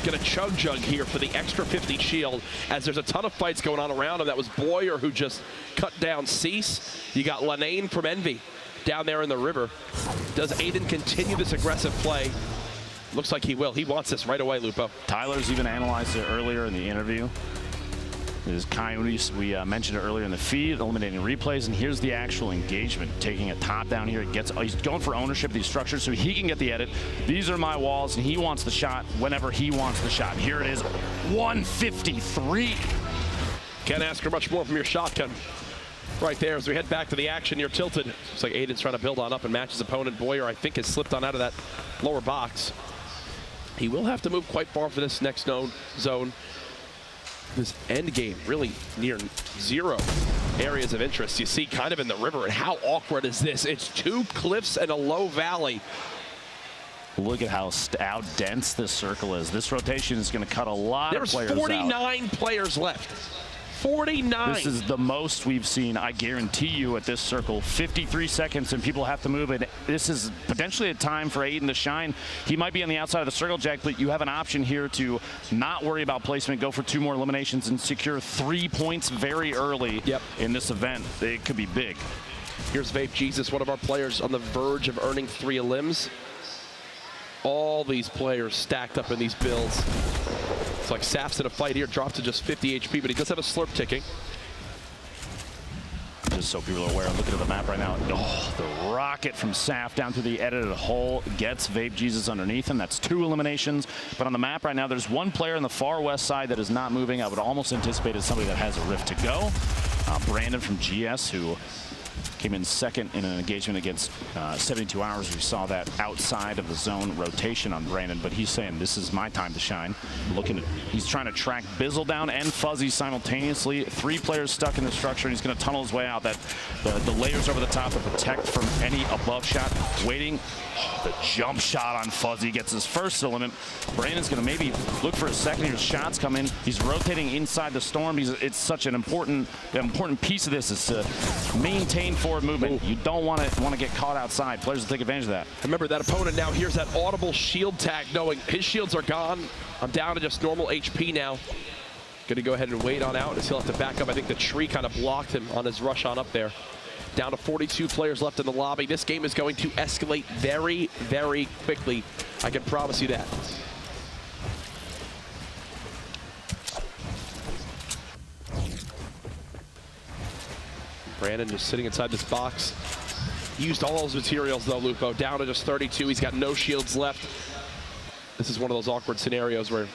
Gonna chug jug here for the extra 50 shield, as there's a ton of fights going on around him. That was Boyer who just cut down Cease. You got Lanane from Envy down there in the river. Does Aiden continue this aggressive play? Looks like he will. He wants this right away, Lupo. Tyler's even analyzed it earlier in the interview. This is Coyotes, we mentioned it earlier in the feed, eliminating replays, and here's the actual engagement. Taking a top down here, he's going for ownership of these structures so he can get the edit. These are my walls, and he wants the shot whenever he wants the shot. Here it is, 153. Can't ask for much more from your shotgun. Right there, as we head back to the action, you're Tilted. Looks like Aiden's trying to build on up and match his opponent. Boyer, I think, has slipped on out of that lower box. He will have to move quite far for this next zone. This end game really near 0 areas of interest. You see kind of in the river, and how awkward is this? It's 2 cliffs and a low valley. Look at how dense this circle is. This rotation is going to cut a lot of players out. There's 49 players left. 49. This is the most we've seen, I guarantee you, at this circle. 53 seconds and people have to move it. This is potentially a time for Aiden to shine. He might be on the outside of the circle, Jack, but you have an option here to not worry about placement, go for 2 more eliminations and secure 3 points very early in this event. It could be big. Here's Vape Jesus, one of our players on the verge of earning 3 elims. All these players stacked up in these builds. It's like Saf's in a fight here, dropped to just 50 HP, but he does have a slurp ticking. Just so people are aware, looking at the map right now. Oh, the rocket from Saf down through the edited hole gets Vape Jesus underneath him. That's 2 eliminations. But on the map right now, there's 1 player on the far west side that is not moving. I would almost anticipate it's somebody that has a rift to go. Brandon from GS, who Came in second in an engagement against 72 Hours. We saw that outside of the zone rotation on Brandon, but he's saying this is my time to shine. He's trying to track Bizzle down and Fuzzy simultaneously. 3 players stuck in the structure, and he's going to tunnel his way out. The layers over the top to protect from any above shot. Waiting, the jump shot on Fuzzy gets his first element. Brandon's going to maybe look for a second. His shots come in. He's rotating inside the storm. It's such an important piece of this is to maintain forward movement. Ooh. You don't want to get caught outside. Players will take advantage of that. Remember, that opponent now hears that audible shield tag, knowing his shields are gone. I'm down to just normal HP now. Going to go ahead and wait on out as he'll have to back up. I think the tree kind of blocked him on his rush on up there. Down to 42 players left in the lobby. This game is going to escalate very, very quickly. I can promise you that. Brandon just sitting inside this box. Used all his materials though, Lupo. Down to just 32. He's got no shields left. This is one of those awkward scenarios where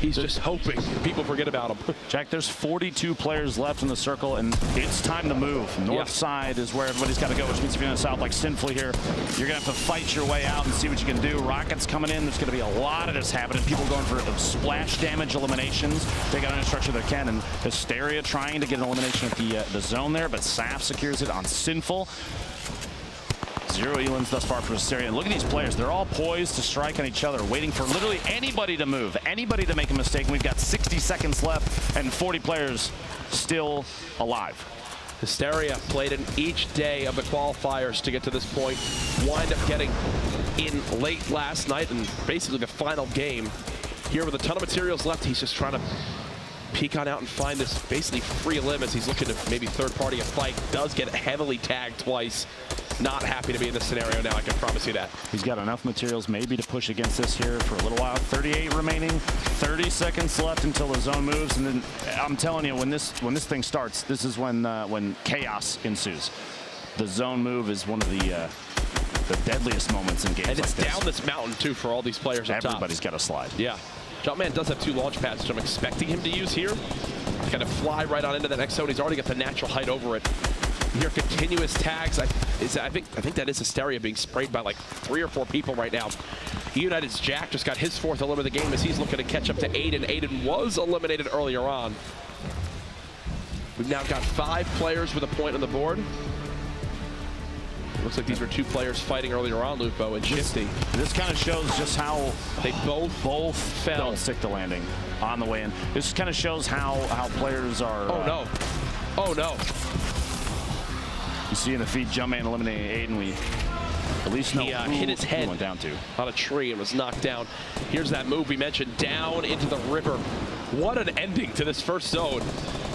he's just hoping people forget about him. Jack, there's 42 players left in the circle, and it's time to move. North side is where everybody's got to go, which means if you're in the south, like Sinfully here, you're going to have to fight your way out and see what you can do. Rockets coming in. There's going to be a lot of this happening. People going for splash damage eliminations. They got any structure they can, and Hysteria trying to get an elimination at the zone there, but Saf secures it on Sinful. 0 Elans thus far for Hysteria. And look at these players. They're all poised to strike on each other, waiting for literally anybody to move, anybody to make a mistake. And we've got 60 seconds left and 40 players still alive. Hysteria played in each day of the qualifiers to get to this point. Wind up getting in late last night and basically the final game. Here with a ton of materials left, he's just trying to peek on out and find this basically free elim as he's looking to maybe third-party a fight. Does get heavily tagged twice. Not happy to be in this scenario now, I can promise you that. He's got enough materials maybe to push against this here for a little while. 38 remaining, 30 seconds left until the zone moves, and then I'm telling you, when this thing starts, this is when chaos ensues. The zone move is one of the deadliest moments in games. And it's like this. Down this mountain too for all these players up top. Everybody's got to slide. Yeah. Jumpman does have 2 launch pads, which I'm expecting him to use here. He's going to fly right on into the next zone. He's already got the natural height over it. Here, continuous tags. I think that is Hysteria being sprayed by like 3 or 4 people right now. United's Jack just got his 4th elim of the game as he's looking to catch up to Aiden. Aiden was eliminated earlier on. We've now got 5 players with a point on the board. Looks like these were 2 players fighting earlier on, Lupo and Shifty. This kind of shows just how they both fell. Don't stick the landing on the way in. This kind of shows how players are. Oh no! Oh no! You see in the feed, Jumpman eliminating Aiden. We at least know he hit his head went down to on a tree and was knocked down. Here's that move we mentioned, down into the river. What an ending to this first zone.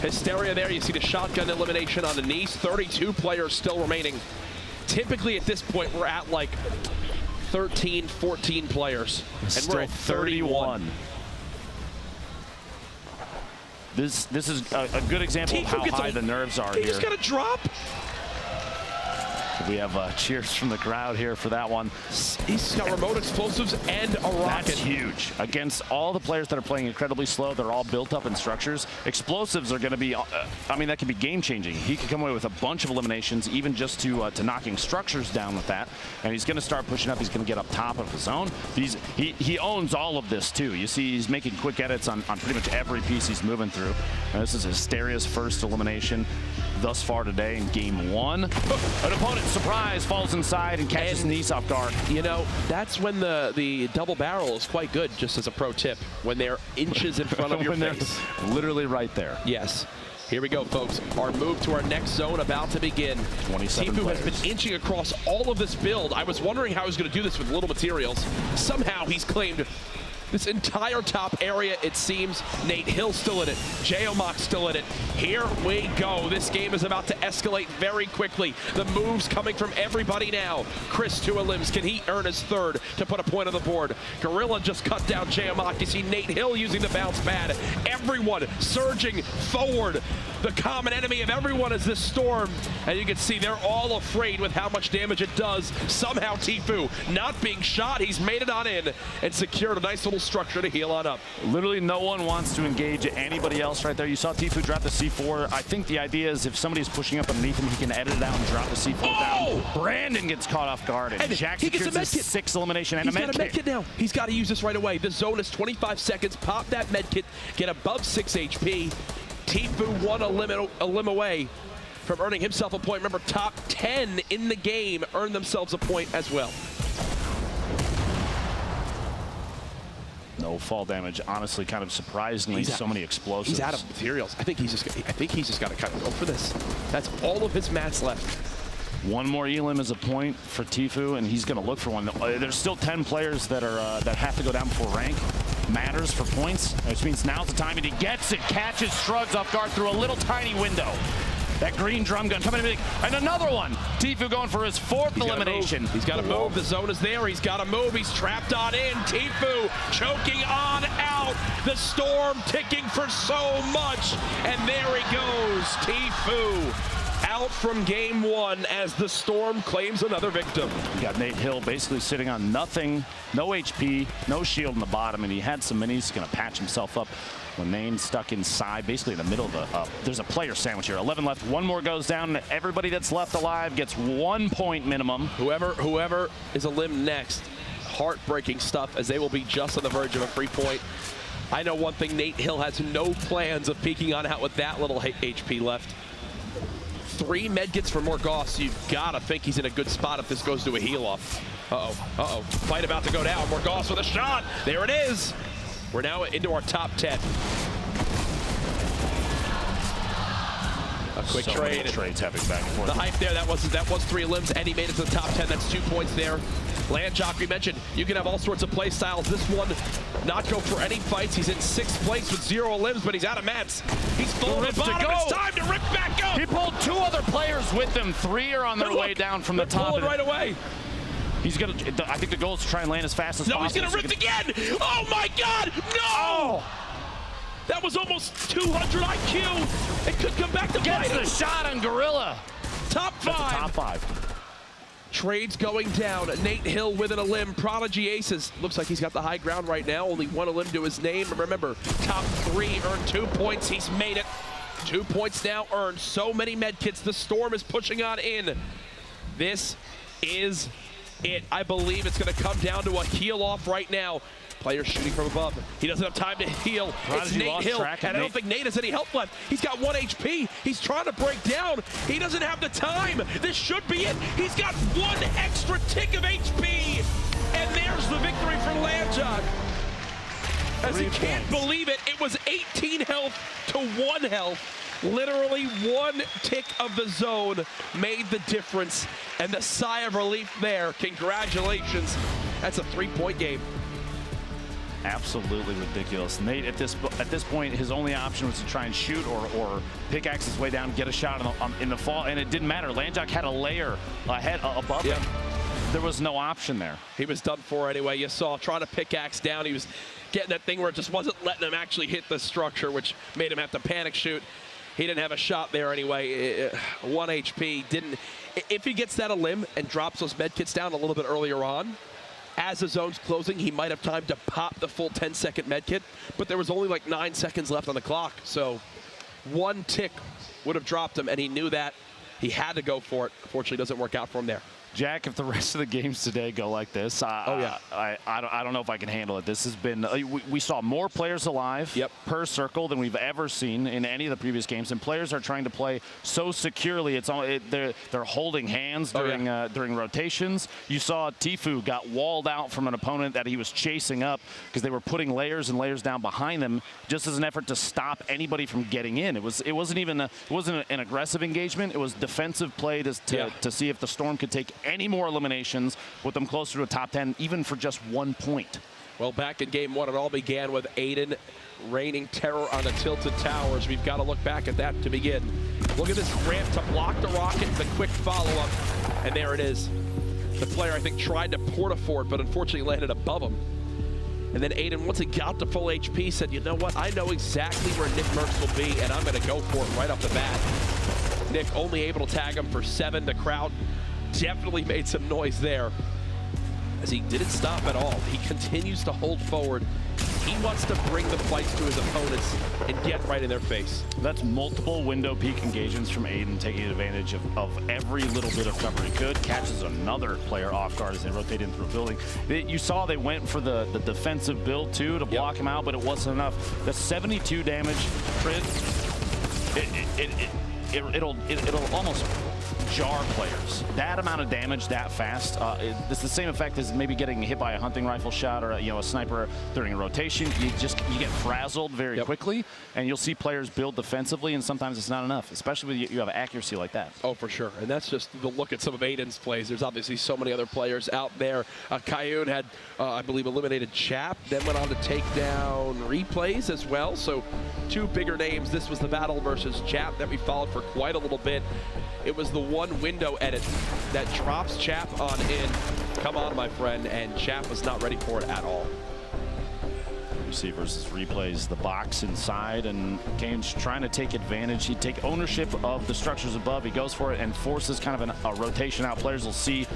Hysteria there. You see the shotgun elimination on the knees. 32 players still remaining. Typically at this point, we're at like 13, 14 players. And we're at 31. This is a good example of how high the nerves are here. He just got a drop. We have cheers from the crowd here for that one. He's got remote explosives and a rocket. That's huge. Against all the players that are playing incredibly slow, they're all built up in structures. Explosives are going to be, I mean, that can be game-changing. He could come away with a bunch of eliminations, even just to knocking structures down with that. And he's going to start pushing up. He's going to get up top of the zone. He owns all of this, too. You see he's making quick edits on pretty much every piece he's moving through. And this is Hysteria's first elimination thus far today in game 1. An opponent, surprise, falls inside and catches Nice off guard. You know, that's when the double barrel is quite good, just as a pro tip, when they're inches in front of your face. Literally right there. Yes. Here we go, folks. Our move to our next zone about to begin. 27 Tifu players. has been inching across all of this build. I was wondering how he was going to do this with little materials. Somehow he's claimed this entire top area, it seems. Nate Hill still in it. J-Omok still in it. Here we go. This game is about to escalate very quickly. The moves coming from everybody now. Chris 2 elims. Can he earn his 3rd to put a point on the board? Gorilla just cut down J-Omok. You see Nate Hill using the bounce pad. Everyone surging forward. The common enemy of everyone is this storm. And you can see they're all afraid with how much damage it does. Somehow Tifu not being shot. He's made it on in and secured a nice little structure to heal on up. Literally no one wants to engage anybody else right there. You saw Tfue drop the C4. I think the idea is if somebody's pushing up underneath him, he can edit it out and drop the C4 down. Brandon gets caught off guard, and Jack secures his 6th elimination and a med kit. He's got a med kit now. He's got to use this right away. The zone is 25 seconds. Pop that med kit. Get above 6 HP. Tfue one elim away from earning himself a point. Remember, top 10 in the game earn themselves a point as well. No fall damage. Honestly, kind of surprisingly, so many explosives. He's out of materials. I think he's just got to kind of go for this. That's all of his mats left. One more elim is a point for Tfue, and he's going to look for one. There's still 10 players that are that have to go down before rank matters for points, which means now's the time, and he gets it, catches Shrugs off guard through a little tiny window. That green drum gun coming in, and another one. Tfue going for his 4th elimination. He's got to move. The zone is there. He's got to move. He's trapped on in. Tfue choking on out. The storm ticking for so much. And there he goes. Tfue out from game 1 as the storm claims another victim. You got Nate Hill basically sitting on nothing, no HP, no shield in the bottom, and he had some minis. He's going to patch himself up. When Nane's stuck inside, basically in the middle of the, there's a player sandwich here. 11 left, one more goes down. Everybody that's left alive gets 1 point minimum. Whoever is a limb next, heartbreaking stuff, as they will be just on the verge of a free point. I know one thing, Nate Hill has no plans of peeking on out with that little HP left. 3 medkits for Morgoth, so you've got to think he's in a good spot if this goes to a heal off. Uh-oh. Fight about to go down. Morgoth with a shot. There it is. We're now into our top 10. A quick trade. Trades happening back and forth. The hype there, that was 3 limbs, and he made it to the top 10. That's 2 points there. Landjock, we mentioned, you can have all sorts of play styles. This one, not go for any fights. He's in 6th place with 0 limbs, but he's out of mats. He's full of the bottom. It's time to rip back up. He pulled 2 other players with him. 3 are on their way down from the top. Pulling right away. He's gonna. I think the goal is to try and land as fast as possible. No, he's gonna rip again. Oh my God! No! Oh. That was almost 200 IQ. It could come back to bite him. Gets the shot on Gorilla. Top 5. Top 5. Trades going down. Nate Hill with an elim. Prodigy Aces. Looks like he's got the high ground right now. Only 1 elim to his name. Remember, top 3 earned 2 points. He's made it. 2 points now earned. So many medkits. The storm is pushing on in. This is it. I believe it's going to come down to a heal off right now. Player shooting from above. He doesn't have time to heal. It's Nate Hill, and I don't think Nate has any health left. He's got 1 HP. He's trying to break down. He doesn't have the time. This should be it. He's got 1 extra tick of HP. And there's the victory for Landjock. As he can't believe it, it was 18 health to 1 health. Literally 1 tick of the zone made the difference. And the sigh of relief there. Congratulations. That's a 3-point game. Absolutely ridiculous. Nate, at this point, his only option was to try and shoot or pickaxe his way down, get a shot in the fall, and it didn't matter. Landjock had a layer ahead above him. There was no option there. He was done for anyway. You saw trying to pickaxe down. He was getting that thing where it just wasn't letting him actually hit the structure, which made him have to panic shoot. He didn't have a shot there anyway. 1 HP. If he gets that elim and drops those medkits down a little bit earlier on, as the zone's closing, he might have time to pop the full 10-second medkit, but there was only like 9 seconds left on the clock. So 1 tick would have dropped him, and he knew that. He had to go for it. Unfortunately, it doesn't work out for him there. Jack, if the rest of the games today go like this, I don't know if I can handle it. This has been, we saw more players alive per circle than we've ever seen in any of the previous games, and players are trying to play so securely. They're holding hands during rotations. You saw Tfue got walled out from an opponent that he was chasing up because they were putting layers and layers down behind them just as an effort to stop anybody from getting in. It wasn't an aggressive engagement. It was defensive play to see if the Storm could take any more eliminations, with them closer to a top 10, even for just 1 point. Well, back in game 1, it all began with Aiden raining terror on the tilted towers. We've got to look back at that to begin. Look at this ramp to block the rocket, the quick follow-up, and there it is. The player, I think, tried to porta-fort, but unfortunately landed above him. And then Aiden, once he got to full HP, said, you know what, I know exactly where Nick Merckx will be, and I'm going to go for it right off the bat. Nick only able to tag him for 7. The crowd definitely made some noise there, as he didn't stop at all. He continues to hold forward. He wants to bring the fights to his opponents and get right in their face. That's multiple window peak engagements from Aiden, taking advantage of every little bit of cover he could. Catches another player off guard as they rotate in through a building. You saw they went for the defensive build too to block him out, but it wasn't enough. The 72 damage crit, it'll almost jar players. That amount of damage that fast, it's the same effect as maybe getting hit by a hunting rifle shot or a sniper during a rotation. You get frazzled very quickly, and you'll see players build defensively, and sometimes it's not enough, especially when you have accuracy like that. Oh, for sure. And that's just the look at some of Aiden's plays. There's obviously so many other players out there. Kayun had, I believe, eliminated Chap, then went on to take down Replays as well. So 2 bigger names. This was the battle versus Chap that we followed for quite a little bit. It was the one window edit that drops Chap on in. Come on, my friend, and Chap was not ready for it at all. You see versus Replays the box inside, and Kane's trying to take advantage. He'd take ownership of the structures above. He goes for it and forces kind of a rotation out. Players will see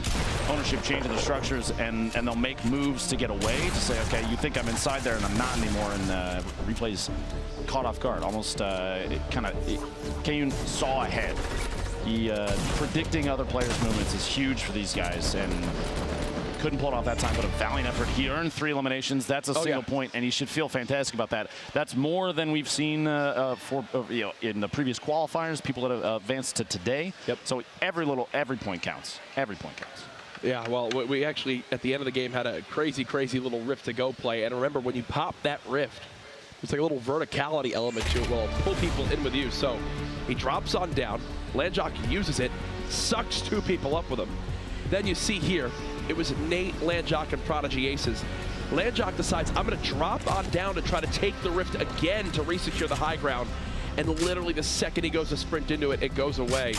ownership change in the structures, and they'll make moves to get away, to say, okay, you think I'm inside there, and I'm not anymore. And Replays caught off guard. Almost Kane saw ahead. He predicting other players' movements is huge for these guys, and couldn't pull it off that time, but a valiant effort. He earned 3 eliminations. That's a single point, and he should feel fantastic about that. That's more than we've seen in the previous qualifiers, people that have advanced to today. So every point counts. Every point counts. Yeah, well, we actually, at the end of the game, had a crazy, crazy little rift to go play. And remember, when you pop that rift, there's like a little verticality element to it. Well, it'll pull people in with you. So he drops on down. Landjock uses it, sucks 2 people up with him. Then you see here, it was Nate, Landjock, and Prodigy Aces. Landjock decides, I'm going to drop on down to try to take the rift again to resecure the high ground. And literally the second he goes to sprint into it, it goes away.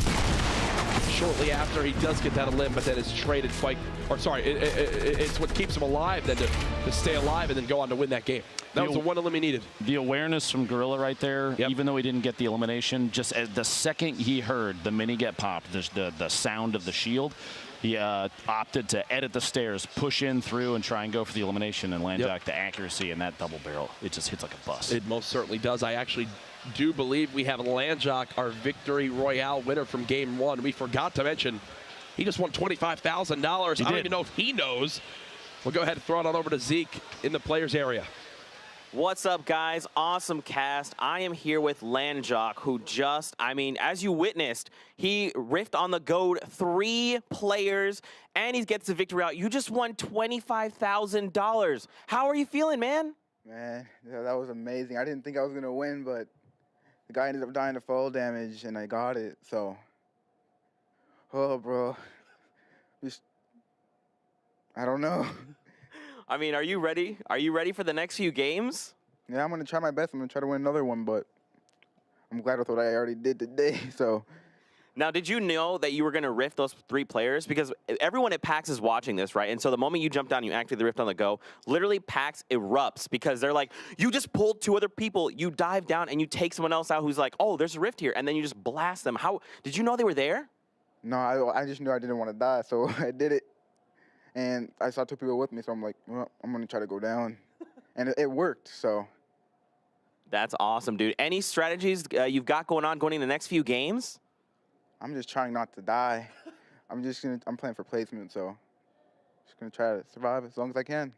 Shortly after, he does get that elim, but then is traded quite, or sorry, it's what keeps him alive then to stay alive and then go on to win that game. That was the one elim he needed. The awareness from Gorilla right there, even though he didn't get the elimination, just as the second he heard the mini get popped, the sound of the shield, he opted to edit the stairs, push in through, and try and go for the elimination, and Landjock, the accuracy in that double barrel, it just hits like a bus. It most certainly does. I actually do believe we have Landjock, our Victory Royale winner from Game 1. We forgot to mention, he just won $25,000. I don't even know if he knows. We'll go ahead and throw it on over to Zeke in the players area. What's up, guys? Awesome cast. I am here with Landjock, who just, as you witnessed, he riffed on the goat 3 players, and he gets the victory out. You just won $25,000. How are you feeling, man? Man, that was amazing. I didn't think I was going to win, but the guy ended up dying to fall damage, and I got it, so. Oh, bro. I don't know. Are you ready? Are you ready for the next few games? Yeah, I'm going to try my best. I'm going to try to win another one, but I'm glad with what I already did today, so. Now, did you know that you were going to rift those 3 players? Because everyone at PAX is watching this, right? And so the moment you jump down, you activate the rift on the go, literally PAX erupts because they're like, you just pulled 2 other people. You dive down and you take someone else out who's like, oh, there's a rift here. And then you just blast them. How did you know they were there? No, I just knew I didn't want to die, so I did it. And I saw 2 people with me, so I'm like, well, I'm going to try to go down. And it worked, so. That's awesome, dude. Any strategies you've got going into the next few games? I'm just trying not to die. I'm playing for placement, so just going to try to survive as long as I can.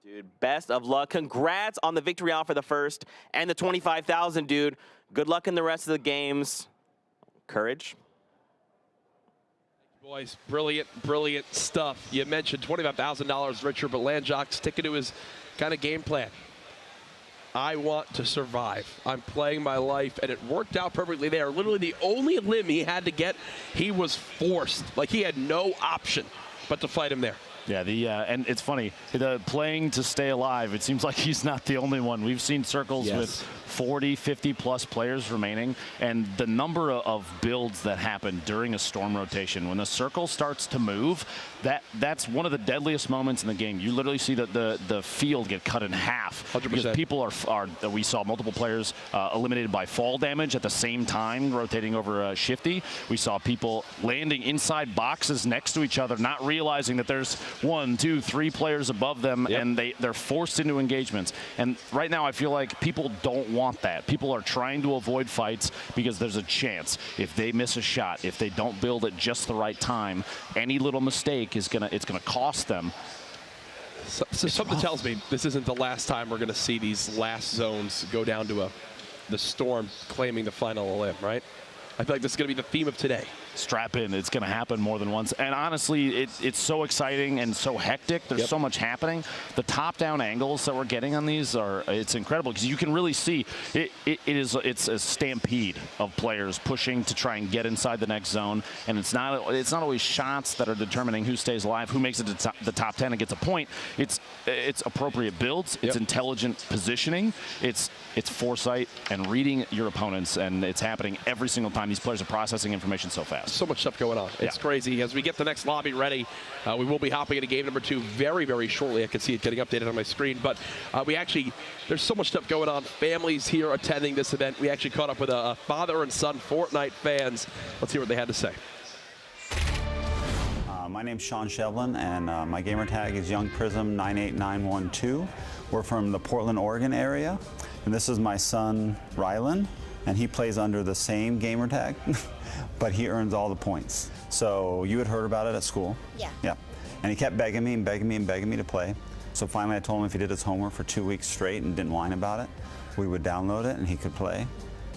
Dude, best of luck. Congrats on the victory out for the first and the $25,000, dude. Good luck in the rest of the games. Courage. Boys, brilliant, brilliant stuff. You mentioned $25,000 richer, but Landjock sticking to his kind of game plan. I want to survive. I'm playing my life, and it worked out perfectly there. Literally the only limb he had to get, he was forced. Like, he had no option but to fight him there. Yeah, and it's funny, the playing to stay alive, it seems like he's not the only one. We've seen circles with 40, 50-plus players remaining, and the number of builds that happen during a storm rotation, when the circle starts to move, that's one of the deadliest moments in the game. You literally see the field get cut in half. 100%. Because people we saw multiple players eliminated by fall damage at the same time, rotating over Shifty. We saw people landing inside boxes next to each other, not realizing that there's 1, 2, 3 players above them, and they're forced into engagements. And right now I feel like people don't want that. People are trying to avoid fights because there's a chance if they miss a shot, if they don't build at just the right time, any little mistake is gonna cost them. So something tells me this isn't the last time we're going to see these last zones go down to the Storm claiming the final limb, right? I feel like this is going to be the theme of today. Strap in. It's going to happen more than once. And honestly, it's so exciting and so hectic. There's so much happening. The top-down angles that we're getting on these it's incredible because you can really see it's a stampede of players pushing to try and get inside the next zone. And it's not always shots that are determining who stays alive, who makes it to the top 10 and gets a point. It's appropriate builds. It's intelligent positioning. It's foresight and reading your opponents, and it's happening every single time. These players are processing information so fast. So much stuff going on. It's crazy. As we get the next lobby ready, we will be hopping into game number 2 very, very shortly. I can see it getting updated on my screen. But there's so much stuff going on. Families here attending this event. We actually caught up with a father and son Fortnite fans. Let's hear what they had to say. My name's Sean Shevlin, and my gamer tag is YoungPrism98912. We're from the Portland, Oregon area, and this is my son Rylan, and he plays under the same gamer tag, but he earns all the points. So you had heard about it at school? Yeah. Yeah. And he kept begging me and begging me and begging me to play. So finally I told him if he did his homework for 2 weeks straight and didn't whine about it, we would download it and he could play.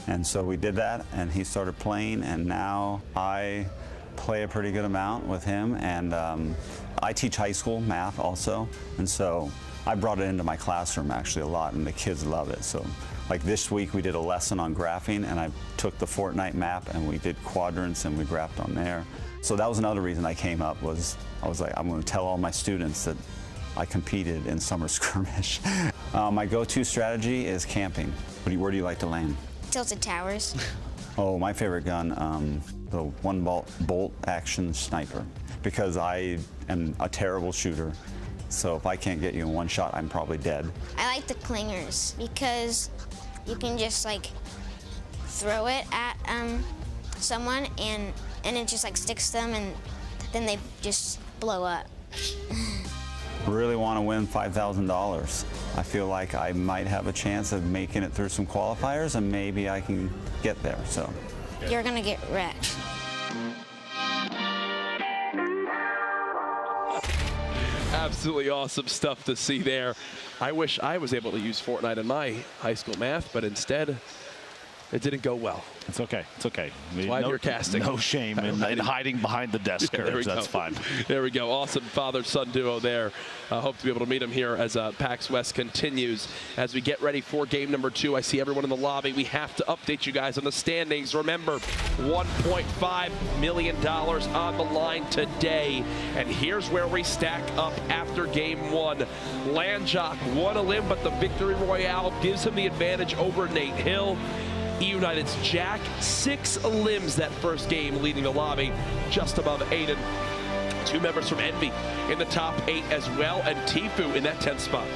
And so we did that, and he started playing, and now I play a pretty good amount with him. And I teach high school math also, and so I brought it into my classroom actually a lot, and the kids love it. So like this week we did a lesson on graphing, and I took the Fortnite map and we did quadrants and we graphed on there. So that was another reason I came up, was I was like, I'm going to tell all my students that I competed in summer skirmish. My go-to strategy is camping. Where do you like to land? Tilted towers. Oh, my favorite gun, the bolt action sniper, because I am a terrible shooter. So if I can't get you in one shot, I'm probably dead. I like the clingers because you can just like throw it at someone and it just like sticks them, and then they just blow up. Really want to win $5,000. I feel like I might have a chance of making it through some qualifiers, and maybe I can get there. So You're gonna get wrecked. Absolutely awesome stuff to see there. I wish I was able to use Fortnite in my high school math, but instead it didn't go well. It's okay. It's okay. Why you're casting. No shame in hiding behind the desk curves. That's fine. There we go. Awesome father-son duo there. Hope to be able to meet them here as PAX West continues. As we get ready for game number 2, I see everyone in the lobby. We have to update you guys on the standings. Remember, $1.5 million on the line today. And here's where we stack up after game 1. Landjock won a limb, but the victory royale gives him the advantage over Nate Hill. United's Jack, 6 limbs that first game, leading the lobby just above Aiden. 2 members from Envy in the top 8 as well, and Tifu in that 10th spot.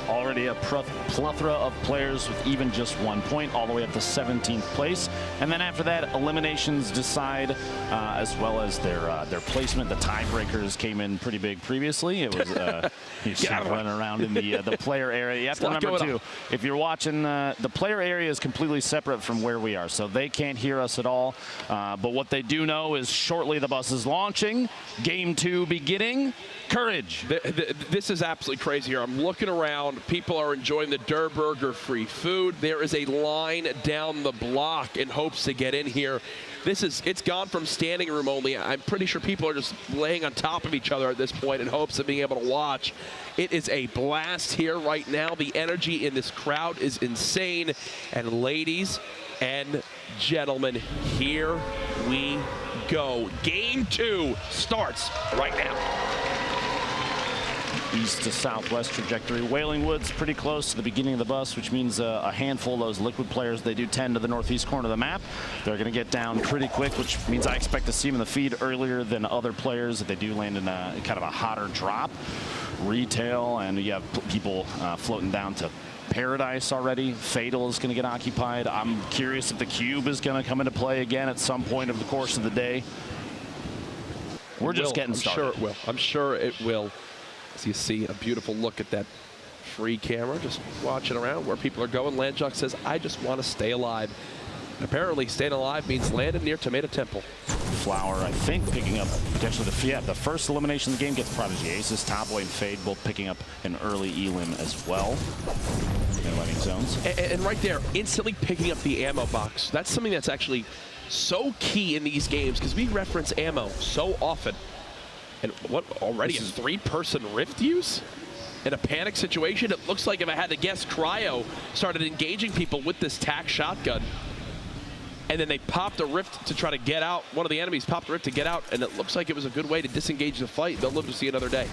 Already a plethora of players with even just 1 point, all the way up to 17th place. And then after that, eliminations decide, as well as their placement. The tiebreakers came in pretty big previously. It was running around in the player area. You have to remember, too, if you're watching, the player area is completely separate from where we are, so they can't hear us at all. But what they do know is shortly the bus is launching. Game 2 beginning. Courage. This is absolutely crazy here. I'm looking around. People are enjoying the Der Burger free food. There is a line down the block in hopes to get in here. It's gone from standing room only. I'm pretty sure people are just laying on top of each other at this point in hopes of being able to watch. It is a blast here right now. The energy in this crowd is insane. And ladies and gentlemen, here we go. Game 2 starts right now. East to southwest trajectory. Wailing Woods pretty close to the beginning of the bus, which means a handful of those liquid players, they do tend to the northeast corner of the map. They're going to get down pretty quick, which means I expect to see them in the feed earlier than other players if they do land in a kind of a hotter drop. Retail, and you have people floating down to Paradise already. Fatal is going to get occupied. I'm curious if the Cube is going to come into play again at some point of the course of the day. We're just getting started. I'm sure it will. I'm sure it will. As you see a beautiful look at that free camera, just watching around where people are going. Landjuck says, I just want to stay alive. And apparently staying alive means landing near Tomato Temple. Flower, I think, picking up potentially the first elimination of the game gets Prodigy Aces. Topboy and Fade both picking up an early elim as well in landing zones. And right there, instantly picking up the ammo box. That's something that's actually so key in these games because we reference ammo so often. And what, already a 3-person Rift use? In a panic situation, it looks like, if I had to guess, Cryo started engaging people with this TAC shotgun. And then they popped a Rift to try to get out. One of the enemies popped a Rift to get out, and it looks like it was a good way to disengage the fight. They'll live to see another day.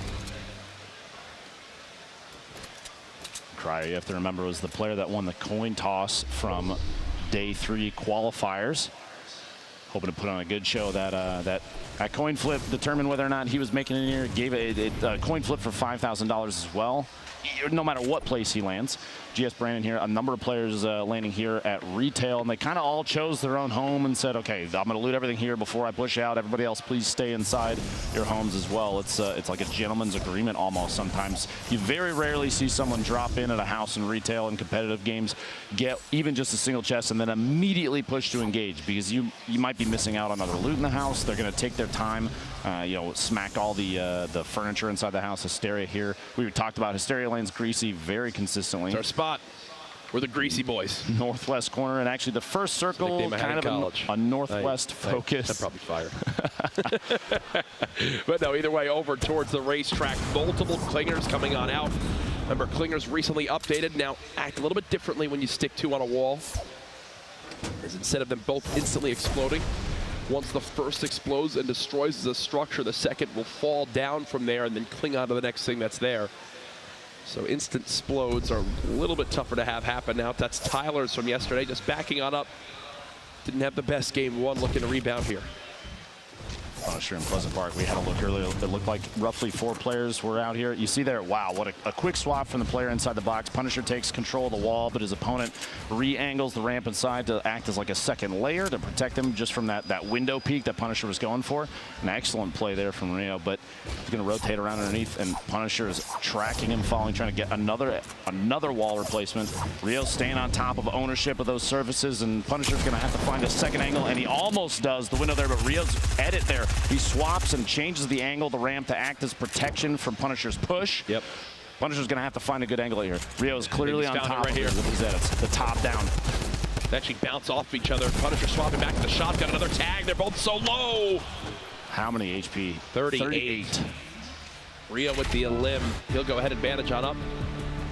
Cryo, you have to remember, was the player that won the coin toss from day 3 qualifiers. Hoping to put on a good show. That coin flip determined whether or not he was making it in here. Gave a coin flip for $5,000 as well, no matter what place he lands. GS Brandon here, a number of players landing here at retail, and they kind of all chose their own home and said, okay, I'm going to loot everything here before I push out. Everybody else, please stay inside your homes as well. It's like a gentleman's agreement almost sometimes. You very rarely see someone drop in at a house in retail and competitive games, get even just a single chest, and then immediately push to engage, because you might be missing out on other loot in the house. They're going to take their time, you know, smack all the furniture inside the house. Hysteria here. We talked about Hysteria lanes greasy very consistently. It's our spot. We're the greasy boys. Northwest corner, and actually the first circle, kind of a northwest focus. I'm probably fired. But no, either way, over towards the racetrack. Multiple clingers coming on out. Remember, clingers recently updated. Now act a little bit differently when you stick 2 on a wall. As instead of them both instantly exploding, once the first explodes and destroys the structure, the second will fall down from there and then cling on to the next thing that's there. So instant explodes are a little bit tougher to have happen now. That's Tyler's from yesterday, just backing on up. Didn't have the best game 1, looking to rebound here. Punisher in Pleasant Park, we had a look earlier. It looked like roughly 4 players were out here. You see there, wow, what a quick swap from the player inside the box. Punisher takes control of the wall, but his opponent re-angles the ramp inside to act as like a second layer to protect him just from that window peek that Punisher was going for. An excellent play there from Rio, but he's going to rotate around underneath, and Punisher is tracking him, following, trying to get another wall replacement. Rio staying on top of ownership of those surfaces, and Punisher's going to have to find a second angle, and he almost does the window there, but Rio's edit there. He swaps and changes the angle of the ramp to act as protection from Punisher's push. Yep. Punisher's going to have to find a good angle here. Rio's clearly on top right here with his edits. The top down. They actually bounce off each other. Punisher swapping back to the shotgun. Another tag. They're both so low. How many HP? 38. Rio with the elim. He'll go ahead and bandage on up.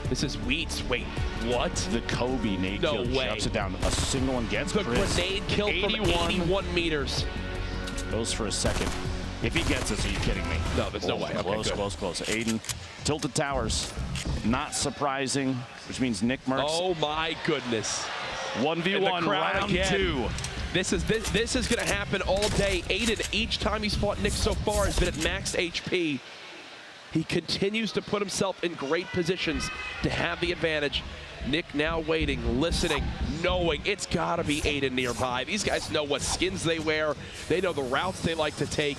This is Wheats. Wait, what? The Kobe nade kill shuts it down. A single one gets the Chris. Grenade kill from 81 meters. Goes for a second. If he gets this, are you kidding me? No, there's no way. Close, close, close. Aiden, tilted towers. Not surprising, which means Nick Merckx. Oh my goodness. 1v1 round again. 2. This is going to happen all day. Aiden, each time he's fought Nick so far, has been at max HP. He continues to put himself in great positions to have the advantage. Nick now waiting, listening, knowing it's got to be Aiden nearby. These guys know what skins they wear. They know the routes they like to take.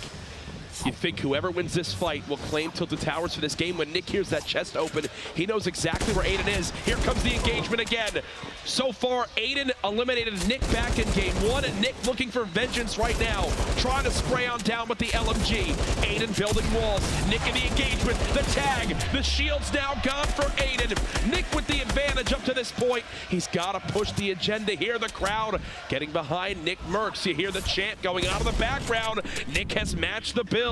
You think whoever wins this fight will claim Tilted Towers for this game. When Nick hears that chest open, he knows exactly where Aiden is. Here comes the engagement again. So far, Aiden eliminated Nick back in game 1, and Nick looking for vengeance right now, trying to spray on down with the LMG. Aiden building walls. Nick in the engagement. The tag. The shield's now gone for Aiden. Nick with the advantage up to this point. He's got to push the agenda here. The crowd getting behind Nick Merckx. You hear the chant going on in the background. Nick has matched the build.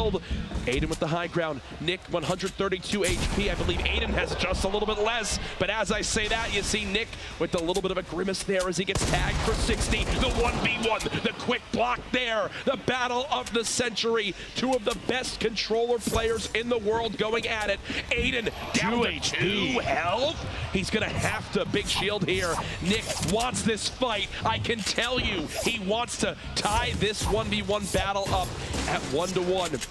Aiden with the high ground. Nick 132 HP. I believe Aiden has just a little bit less. But as I say that, you see Nick with a little bit of a grimace there as he gets tagged for 60. The 1v1, the quick block there. The battle of the century. 2 of the best controller players in the world going at it. Aiden down to 2 health. He's going to have to big shield here. Nick wants this fight. I can tell you he wants to tie this 1v1 battle up at 1-1.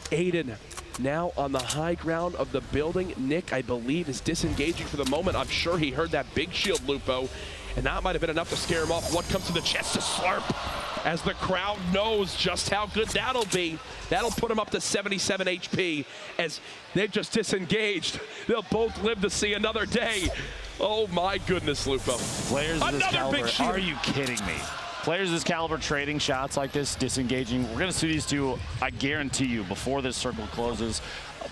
Aiden now on the high ground of the building. Nick, I believe, is disengaging for the moment. I'm sure he heard that big shield, Lupo. And that might have been enough to scare him off. What comes to the chest to slurp? As the crowd knows just how good that'll be. That'll put him up to 77 HP as they've just disengaged. They'll both live to see another day. Oh my goodness, Lupo. Players of this caliber, are you kidding me? Players of this caliber trading shots like this, disengaging. We're going to see these two, I guarantee you, before this circle closes,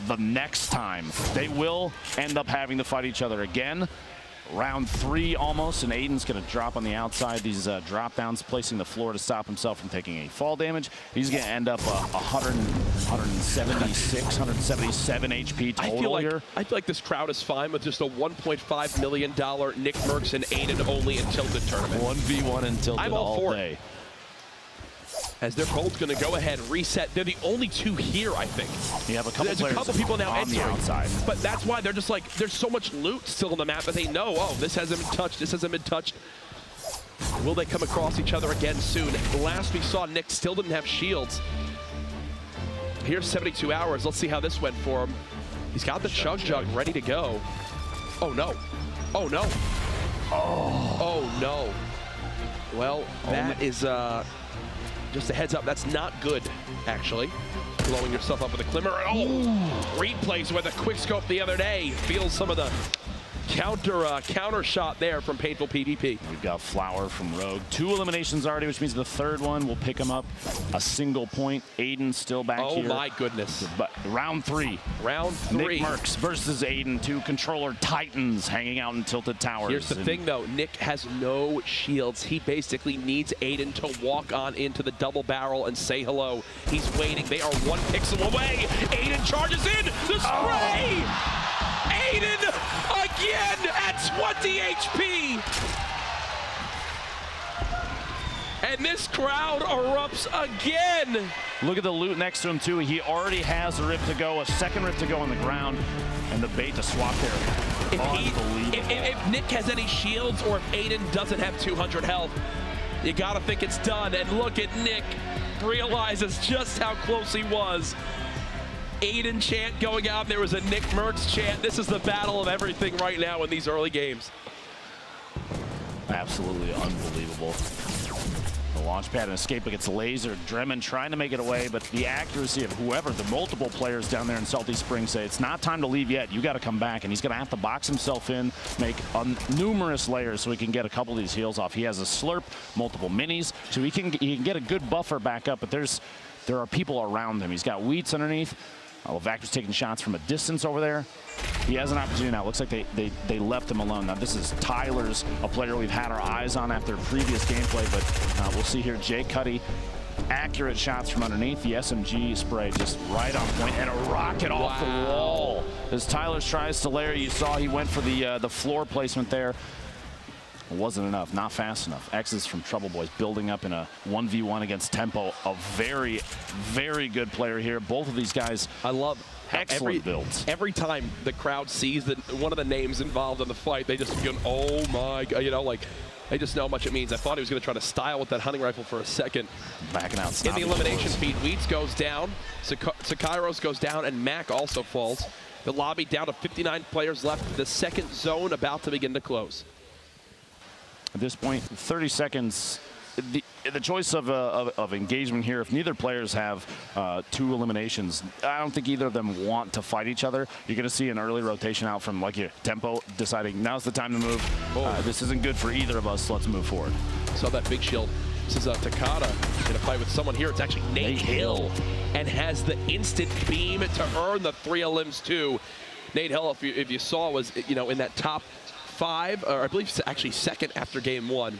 the next time. They will end up having to fight each other again. Round 3 almost, and Aiden's going to drop on the outside. These drop downs, placing the floor to stop himself from taking any fall damage. He's going to end up 176, 177 HP total here. I feel like this crowd is fine with just a $1.5 million Nick Merckx and Aiden only in Tilted tournament. 1v1 in Tilted all day. As they're both going to go ahead, reset. They're the only two here, I think. You have a couple There's players a couple people now on the outside. But that's why they're just like, there's so much loot still on the map that they know, oh, this hasn't been touched, this hasn't been touched. Will they come across each other again soon? Last we saw, Nick still didn't have shields. Here's 72 hours. Let's see how this went for him. He's got the Chug Jug ready to go. Oh, no. Oh, no. Oh, no. Well, that is... just a heads up, that's not good, actually. Blowing yourself up with a Glimmer. Oh, replays with a quick scope the other day. Feels some of the counter shot there from Painful PvP. We've got Flower from Rogue. 2 eliminations already, which means the third one will pick him up a single point. Aiden still back here. Oh my goodness. But round 3. Round 3. Nick Merckx versus Aiden. 2 controller titans hanging out in Tilted Towers. Here's the thing though, Nick has no shields. He basically needs Aiden to walk on into the double barrel and say hello. He's waiting. They are 1 pixel away. Aiden charges in. The spray! Aiden again at 20 HP. And this crowd erupts again. Look at the loot next to him too. He already has a rift to go, a second rift to go on the ground, and the bait to swap there. If Nick has any shields or if Aiden doesn't have 200 health, you gotta think it's done. And look at Nick, realizes just how close he was. Aiden chant going out. There was a Nick Merckx chant. This is the battle of everything right now in these early games. Absolutely unbelievable. The launch pad and escape against Laser. Dremen trying to make it away, but the accuracy of whoever, the multiple players down there in Salty Springs say it's not time to leave yet. You got to come back, and he's going to have to box himself in, make numerous layers so he can get a couple of these heals off. He has a slurp, multiple minis, so he can get a good buffer back up, but there are people around him. He's got Wheats underneath. Vactor's taking shots from a distance over there. He has an opportunity now. Looks like they left him alone. Now, this is Tyler's, a player we've had our eyes on after previous gameplay, but we'll see here Jay Cuddy. Accurate shots from underneath. The SMG spray just right on point, and a rocket off the wall. As Tyler tries to layer, you saw he went for the floor placement there. It wasn't enough, not fast enough. X's from Trouble Boys building up in a 1v1 against Tempo. A very, very good player here. Both of these guys, I love excellent builds. Every time the crowd sees that one of the names involved in the fight, they just go, oh my God, you know, like, they just know how much it means. I thought he was going to try to style with that hunting rifle for a second. Backing out. In the elimination feed, Wheats goes down, Sakairos goes down, and Mac also falls. The lobby down to 59 players left. The second zone about to begin to close. At this point, 30 seconds. The choice of engagement here, if neither players have 2 eliminations, I don't think either of them want to fight each other. You're going to see an early rotation out from like your Tempo deciding now's the time to move. This isn't good for either of us, so let's move forward. So that big shield. This is Takada in a fight with someone here. It's actually Nate Hill, and has the instant beam to earn the 3 elims too. Nate Hill, if you saw, was in that top 5, or I believe actually second after game 1.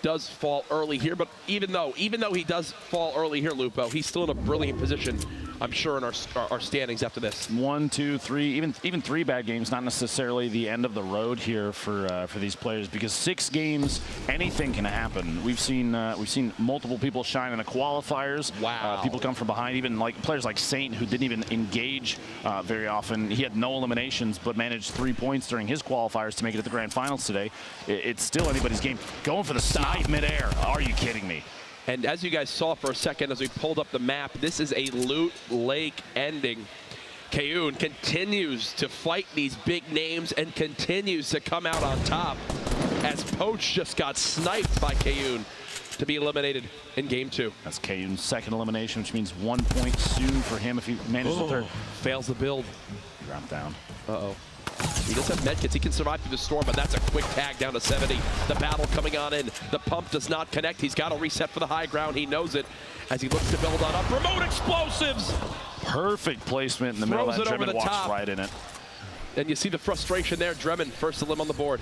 Does fall early here, but even though he does fall early here, Lupo, he's still in a brilliant position, I'm sure, in our standings after this. 1, 2, 3, even 3 bad games, not necessarily the end of the road here for these players, because 6 games, anything can happen. We've seen multiple people shine in the qualifiers. Wow. People come from behind, even like players like Saint, who didn't even engage very often. He had no eliminations, but managed 3 points during his qualifiers to make it to the grand finals today. It's still anybody's game. Going for the snipe midair. Are you kidding me? And as you guys saw for a second as we pulled up the map, this is a loot lake ending. Kayun continues to fight these big names and continues to come out on top. as Poach just got sniped by Kayun to be eliminated in game 2. That's Kayun's second elimination, which means 1 point soon for him if he manages the third. Fails the build. Drop down. Uh-oh. He does have medkits. He can survive through the storm, but that's a quick tag down to 70. The battle coming on in. The pump does not connect. He's got to reset for the high ground. He knows it as he looks to build on up. Remote explosives! Perfect placement in the middle of that. Dremen walks right in it. And you see the frustration there. Dremen, first elim on the board.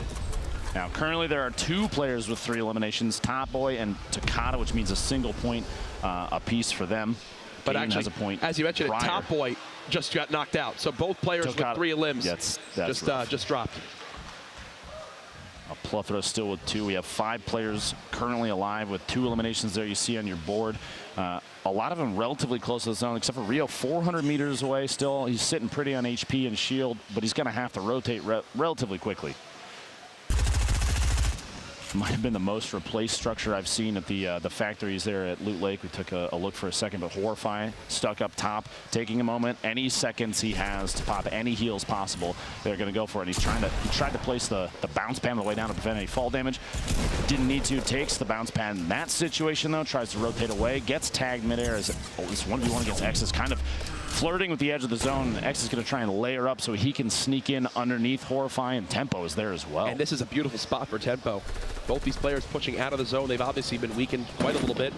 Now, currently there are 2 players with 3 eliminations, Top Boy and Takata, which means a single point apiece for them. But Kane actually, has a point as you mentioned, prior. Top Boy just got knocked out. So both players Takata, with 3 elims just dropped. A plethora still with 2. We have 5 players currently alive with 2 eliminations there you see on your board. A lot of them relatively close to the zone, except for Rio, 400 meters away still. He's sitting pretty on HP and shield, but he's going to have to rotate relatively quickly. Might have been the most replaced structure I've seen at the factories there at Loot Lake. We took a look for a second, but Horrify stuck up top, taking a moment. Any seconds he has to pop any heals possible, they're going to go for it. And he tried to place the bounce pad on the way down to prevent any fall damage. Didn't need to. Takes the bounce pad in that situation though. Tries to rotate away. Gets tagged midair as this 1v1 against X is kind of flirting with the edge of the zone. X is going to try and layer up so he can sneak in underneath Horrify, and Tempo is there as well. And this is a beautiful spot for Tempo. Both these players pushing out of the zone. They've obviously been weakened quite a little bit.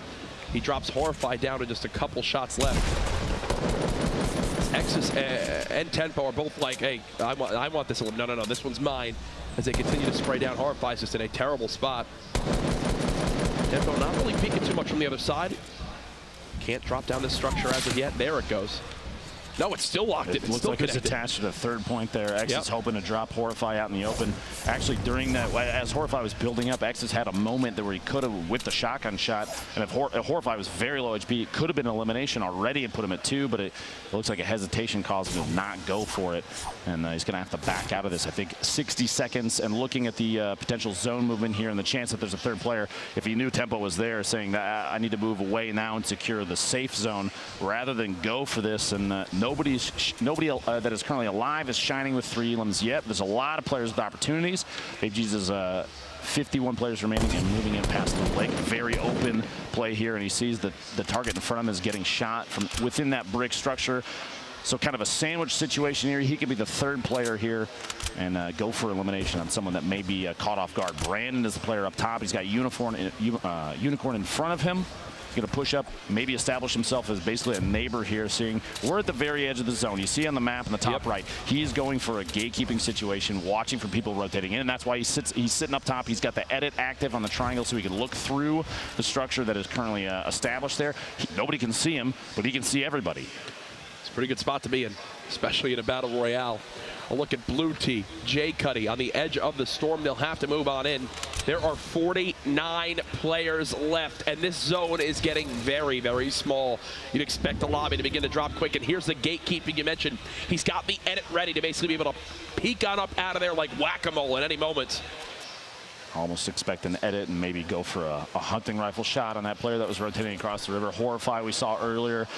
He drops Horrify down to just a couple shots left. X and Tempo are both like, hey, I want this. No, this one's mine. As they continue to spray down, Horrify is just in a terrible spot. Tempo not really peeking too much from the other side. Can't drop down this structure as of yet. There it goes. No, it's still locked. It looks like it's attached to the 3rd point there. X is hoping to drop Horrify out in the open. Actually, during that, as Horrify was building up, X has had a moment there where he could have, with the shotgun shot, and if Horrify was very low HP, it could have been an elimination already and put him at 2, but it looks like a hesitation caused him to not go for it. And he's going to have to back out of this, I think, 60 seconds. And looking at the potential zone movement here and the chance that there's a 3rd player, if he knew Tempo was there, saying that I need to move away now and secure the safe zone rather than go for this. And nobody that is currently alive is shining with 3 elims yet. There's a lot of players with opportunities. They've used 51 players remaining and moving in past the lake. Very open play here, and he sees the target in front of him is getting shot from within that brick structure. So kind of a sandwich situation here. He could be the 3rd player here and go for elimination on someone that may be caught off guard. Brandon is the player up top. He's got Unicorn in front of him. He's going to push up, maybe establish himself as basically a neighbor here, seeing we're at the very edge of the zone. You see on the map in the top right, he's going for a gatekeeping situation, watching for people rotating in, and that's why he's sitting up top. He's got the edit active on the triangle so he can look through the structure that is currently established there. Nobody can see him, but he can see everybody. It's a pretty good spot to be in, especially in a battle royale. A look at Blue T, J Cuddy on the edge of the storm. They'll have to move on in. There are 49 players left, and this zone is getting very, very small. You'd expect the lobby to begin to drop quick, and here's the gatekeeping you mentioned. He's got the edit ready to basically be able to peek on up out of there like whack-a-mole at any moment. Almost expect an edit and maybe go for a hunting rifle shot on that player that was rotating across the river. Horrify we saw earlier.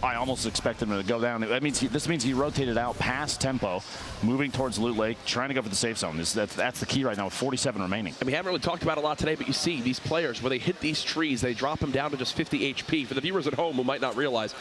I almost expected him to go down. This means he rotated out past Tempo, moving towards Loot Lake, trying to go for the safe zone. That's the key right now with 47 remaining. And we haven't really talked about it a lot today, but you see these players, where they hit these trees, they drop them down to just 50 HP. For the viewers at home who might not realize,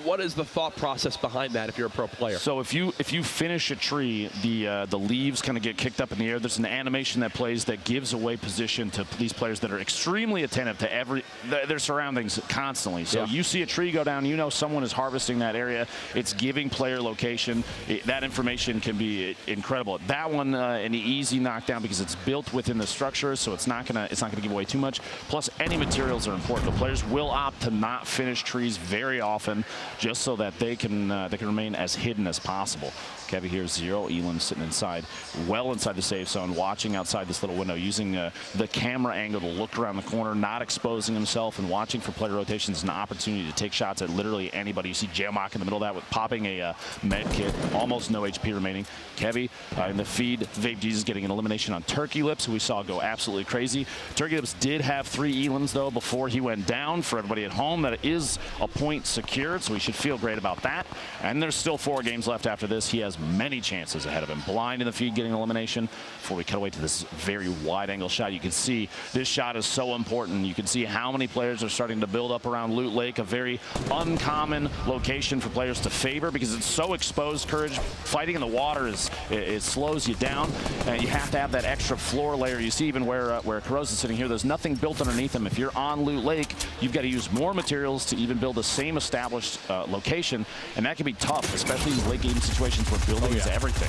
what is the thought process behind that if you're a pro player? So if you finish a tree, the leaves kind of get kicked up in the air. There's an animation that plays that gives away position to these players that are extremely attentive to their surroundings constantly. So you see a tree go down, you know someone is harvesting that area. It's giving player location. That information can be incredible. That one, an easy knockdown because it's built within the structure, so it's not gonna give away too much. Plus, any materials are important. The players will opt to not finish trees very often, just so that they can remain as hidden as possible. Kevy here, 0 Elam sitting inside, well inside the safe zone, watching outside this little window, using the camera angle to look around the corner, not exposing himself, and watching for player rotations, an opportunity to take shots at literally anybody. You see Jamok in the middle of that with popping a med kit, almost no HP remaining. Kevy in the feed, Vape Jesus getting an elimination on Turkey Lips, who we saw go absolutely crazy. Turkey Lips did have 3 Elams though before he went down. For everybody at home, that is a point secured, so we should feel great about that. And there's still 4 games left after this. He has has many chances ahead of him. Blind in the feed getting elimination. Before we cut away to this very wide angle shot, you can see this shot is so important. You can see how many players are starting to build up around Loot Lake, a very uncommon location for players to favor because it's so exposed. Courage fighting in the water it slows you down, and you have to have that extra floor layer. You see even where Caroz is sitting here, there's nothing built underneath him. If you're on Loot Lake, you've got to use more materials to even build the same established location, and that can be tough, especially in late game situations where building is everything.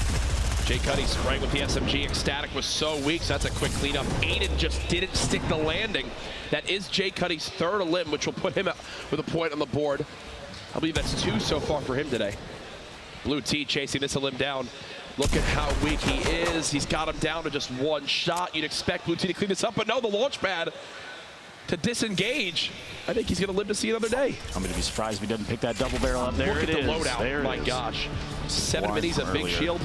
Jay Cuddy spraying with the SMG. Ecstatic was so weak, so that's a quick cleanup. Aiden just didn't stick the landing. That is Jay Cuddy's third elim, which will put him with a point on the board. I believe that's 2 so far for him today. Blue T chasing this elim down. Look at how weak he is. He's got him down to just 1 shot. You'd expect Blue T to clean this up, but no, the launch pad to disengage. I think he's going to live to see another day. I'm going to be surprised if he doesn't pick that double barrel up. There Look it at is. the loadout. There My gosh. 7 minis, a big shield,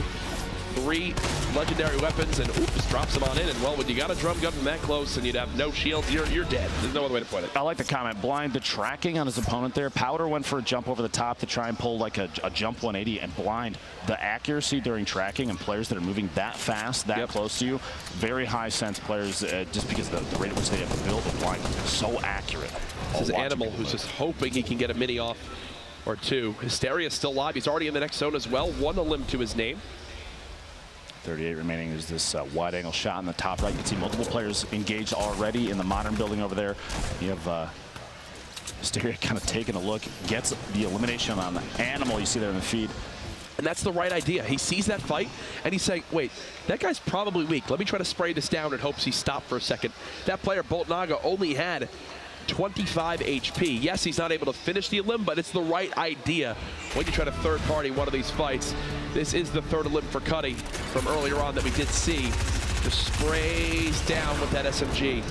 3 legendary weapons, and oops, drops them on in. And well, when you got a drum gun from that close and you'd have no shields, you're dead. There's no other way to put it. I like the comment. Blind, the tracking on his opponent there. Powder went for a jump over the top to try and pull like a jump 180, and Blind, the accuracy during tracking and players that are moving that fast, that close to you, very high sense players, just because the rate at which they have to build with Blind is so accurate. This is Animal, who's just hoping he can get a mini off or 2. Hysteria's still live. He's already in the next zone as well. 1 elim to his name. 38 remaining. There's this wide angle shot in the top right. You can see multiple players engaged already in the modern building over there. You have Hysteria kind of taking a look, gets the elimination on the Animal you see there in the feed. And that's the right idea. He sees that fight, and he's saying, wait, that guy's probably weak. Let me try to spray this down in hopes he stopped for a second. That player, Bolt Naga, only had 25 HP. Yes, he's not able to finish the elim, but it's the right idea when you try to third-party one of these fights. This is the 3rd elim for Cuddy from earlier on that we did see. Just sprays down with that SMG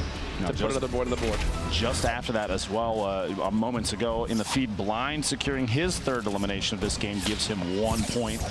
to put another point on the board. Just after that as well, moments ago in the feed, Blind securing his 3rd elimination of this game gives him 1 point.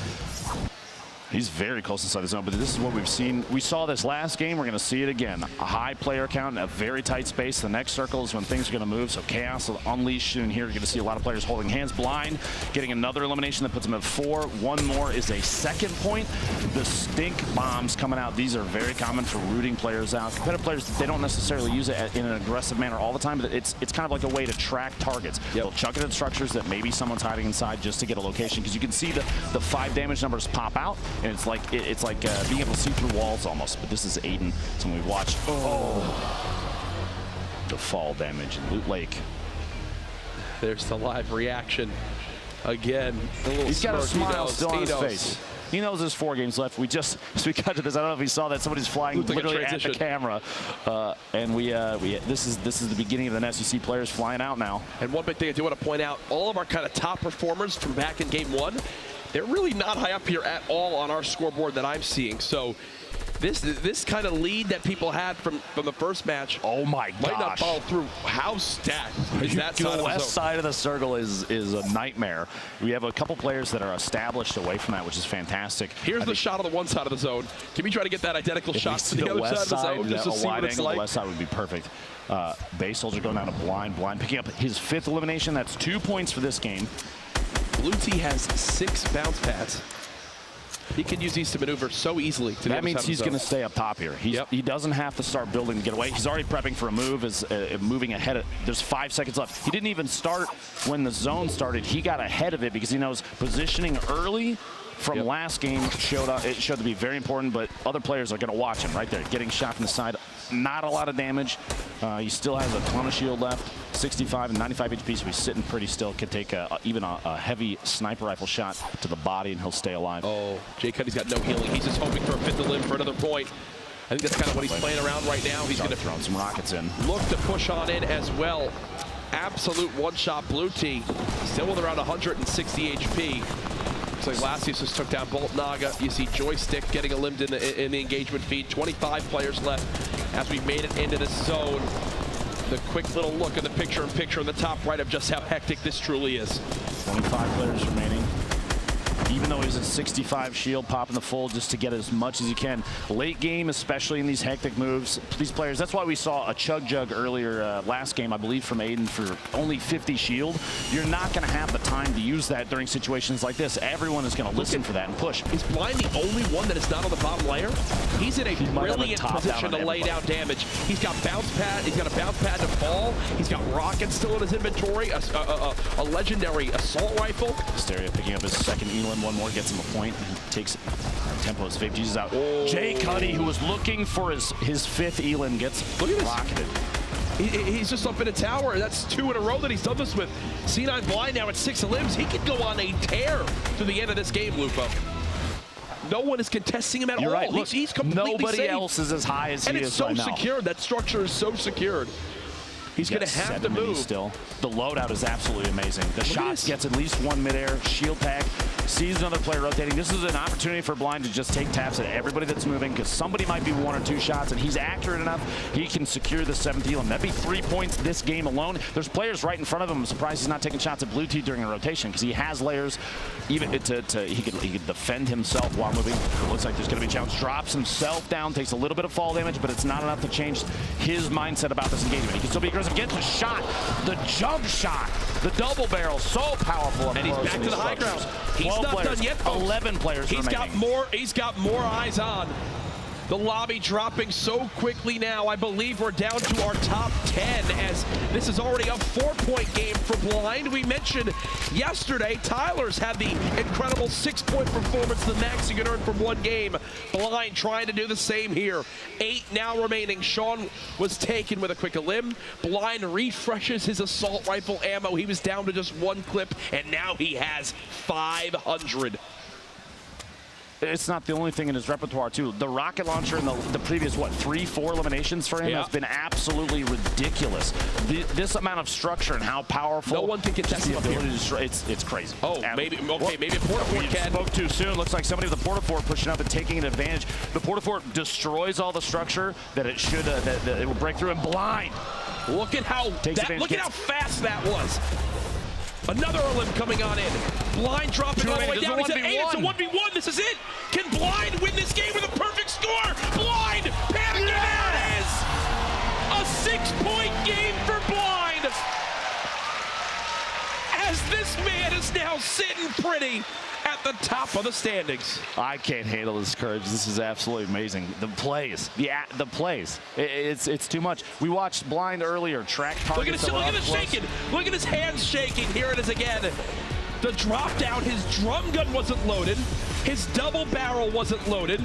He's very close inside the zone, but this is what we've seen. We saw this last game. We're going to see it again. A high player count in a very tight space. The next circle is when things are going to move, so chaos will unleash in here. You're going to see a lot of players holding hands. Blind getting another elimination that puts him at 4. 1 more is a 2nd point. The stink bombs coming out. These are very common for rooting players out. Competitive players, they don't necessarily use it in an aggressive manner all the time, but it's kind of like a way to track targets. They'll chuck it at structures that maybe someone's hiding inside just to get a location, because you can see the 5 damage numbers pop out, and it's like being able to see through walls almost. But this is Aiden. So when we watch the fall damage in Loot Lake. There's the live reaction again. He's got a smile still on his face. He knows there's 4 games left. As we cut to this, I don't know if you saw that somebody's flying literally at the camera, and this is the beginning of the nest. You see players flying out now. And one big thing I do want to point out: all of our kind of top performers from back in game 1, they're really not high up here at all on our scoreboard that I'm seeing. So this kind of lead that people had from the first match, oh my gosh, might not follow through. How stacked is that side of the zone? The west side of the circle is a nightmare. We have a couple players that are established away from that, which is fantastic. Here's the shot on the one side of the zone. Can we try to get that identical shot to the other side of the zone just to see what it's like? The west side would be perfect. Base Soldier going down to Blind. Blind picking up his 5th elimination. That's 2 points for this game. Blue T has 6 bounce pads. He can use these to maneuver so easily. That means he's going to stay up top here. He doesn't have to start building to get away. He's already prepping for a move, moving ahead. There's 5 seconds left. He didn't even start when the zone started. He got ahead of it because he knows positioning early from last game showed to be very important, but other players are going to watch him right there. Getting shot from the side. Not a lot of damage. He still has a ton of shield left. 65 and 95 HP, so he's sitting pretty still. Can take even a heavy sniper rifle shot to the body, and he'll stay alive. Oh, Jay Cuddy's got no healing. He's just hoping for a 5th elim for another point. I think that's kind of what he's playing around right now. He's going to throw some rockets in. Look to push on in as well. Absolute one-shot Blue T. Still with around 160 HP. Looks like Lasius just took down Bolt Naga. You see Joystick getting eliminated in the engagement feed. 25 players left as we made it into this zone. The quick little look at the picture-in-picture in the top right of just how hectic this truly is. 25 players remaining. even though he's a 65 shield, popping the full just to get as much as he can. Late game, especially in these hectic moves, these players, that's why we saw a chug jug earlier last game, I believe, from Aiden for only 50 shield. You're not going to have the time to use that during situations like this. Everyone is going to listen for that and push. Is Blind the only one that is not on the bottom layer? He's in a brilliant position to lay down damage. He's got bounce pad. He's got a bounce pad to fall. He's got rockets still in his inventory. A legendary assault rifle. Hysteria picking up his second Elam. One more gets him a point. And takes tempo as Fave Jesus out. Oh. Jay Cuddy, who was looking for his fifth Elam, gets rocketed. He's just up in a tower. That's 2 in a row that he's done this with. C9 Blind now at 6 limbs. He could go on a tear to the end of this game, Lupo. No one is contesting him at all. You're right. Look, he's completely nobody safe. else is as high as he is right now. And it's so secured. That structure is so secured. He's going to have to move. Still. The loadout is absolutely amazing. The shots gets at least one midair. Shield pack. Sees another player rotating. This is an opportunity for Blind to just take taps at everybody that's moving, because somebody might be 1 or 2 shots, and he's accurate enough. He can secure the 7th Elam. That'd be 3 points this game alone. There's players right in front of him. I'm surprised he's not taking shots at Blue T during a rotation, because he has layers. Even he could defend himself while moving. Looks like there's going to be a challenge. Drops himself down, takes a little bit of fall damage, but it's not enough to change his mindset about this engagement. He can still be aggressive. Gets a shot. The jump shot. The double barrel. So powerful. And he's back to the high ground. He's not done yet, folks. 11 players He's remaining. got more eyes on. The lobby dropping so quickly now. I believe we're down to our top 10, as this is already a 4-point game for Blind. We mentioned yesterday Tyler's had the incredible 6-point performance, the max you can earn from 1 game. Blind trying to do the same here. 8 now remaining. Sean was taken with a quick limb. Blind refreshes his assault rifle ammo. He was down to just 1 clip, and now he has 500. It's not the only thing in his repertoire, too. The rocket launcher in the previous, 3-4 eliminations for him has been absolutely ridiculous. This amount of structure and how powerful. No one can contest the ability here. to destroy. It's crazy. Oh, maybe a Portafort can. Spoke too soon. Looks like somebody with the Portafort pushing up and taking an advantage. The Portafort destroys all the structure that it should, that it will break through. And Blind. Look at how fast that was. Another Elam coming on in. Blind dropping all the way down. He's at 8. It's a 1v1. This is it. Can Blind win this game with a perfect score? Blind panicking. There it is. A 6-point game for Blind. As this man is now sitting pretty at the top of the standings. I can't handle this courage. This is absolutely amazing. The plays, the plays. It's too much. We watched Blind earlier. Track targets. Look at his shaking. Look at his hands shaking. Here it is again. The drop down. His drum gun wasn't loaded. His double barrel wasn't loaded.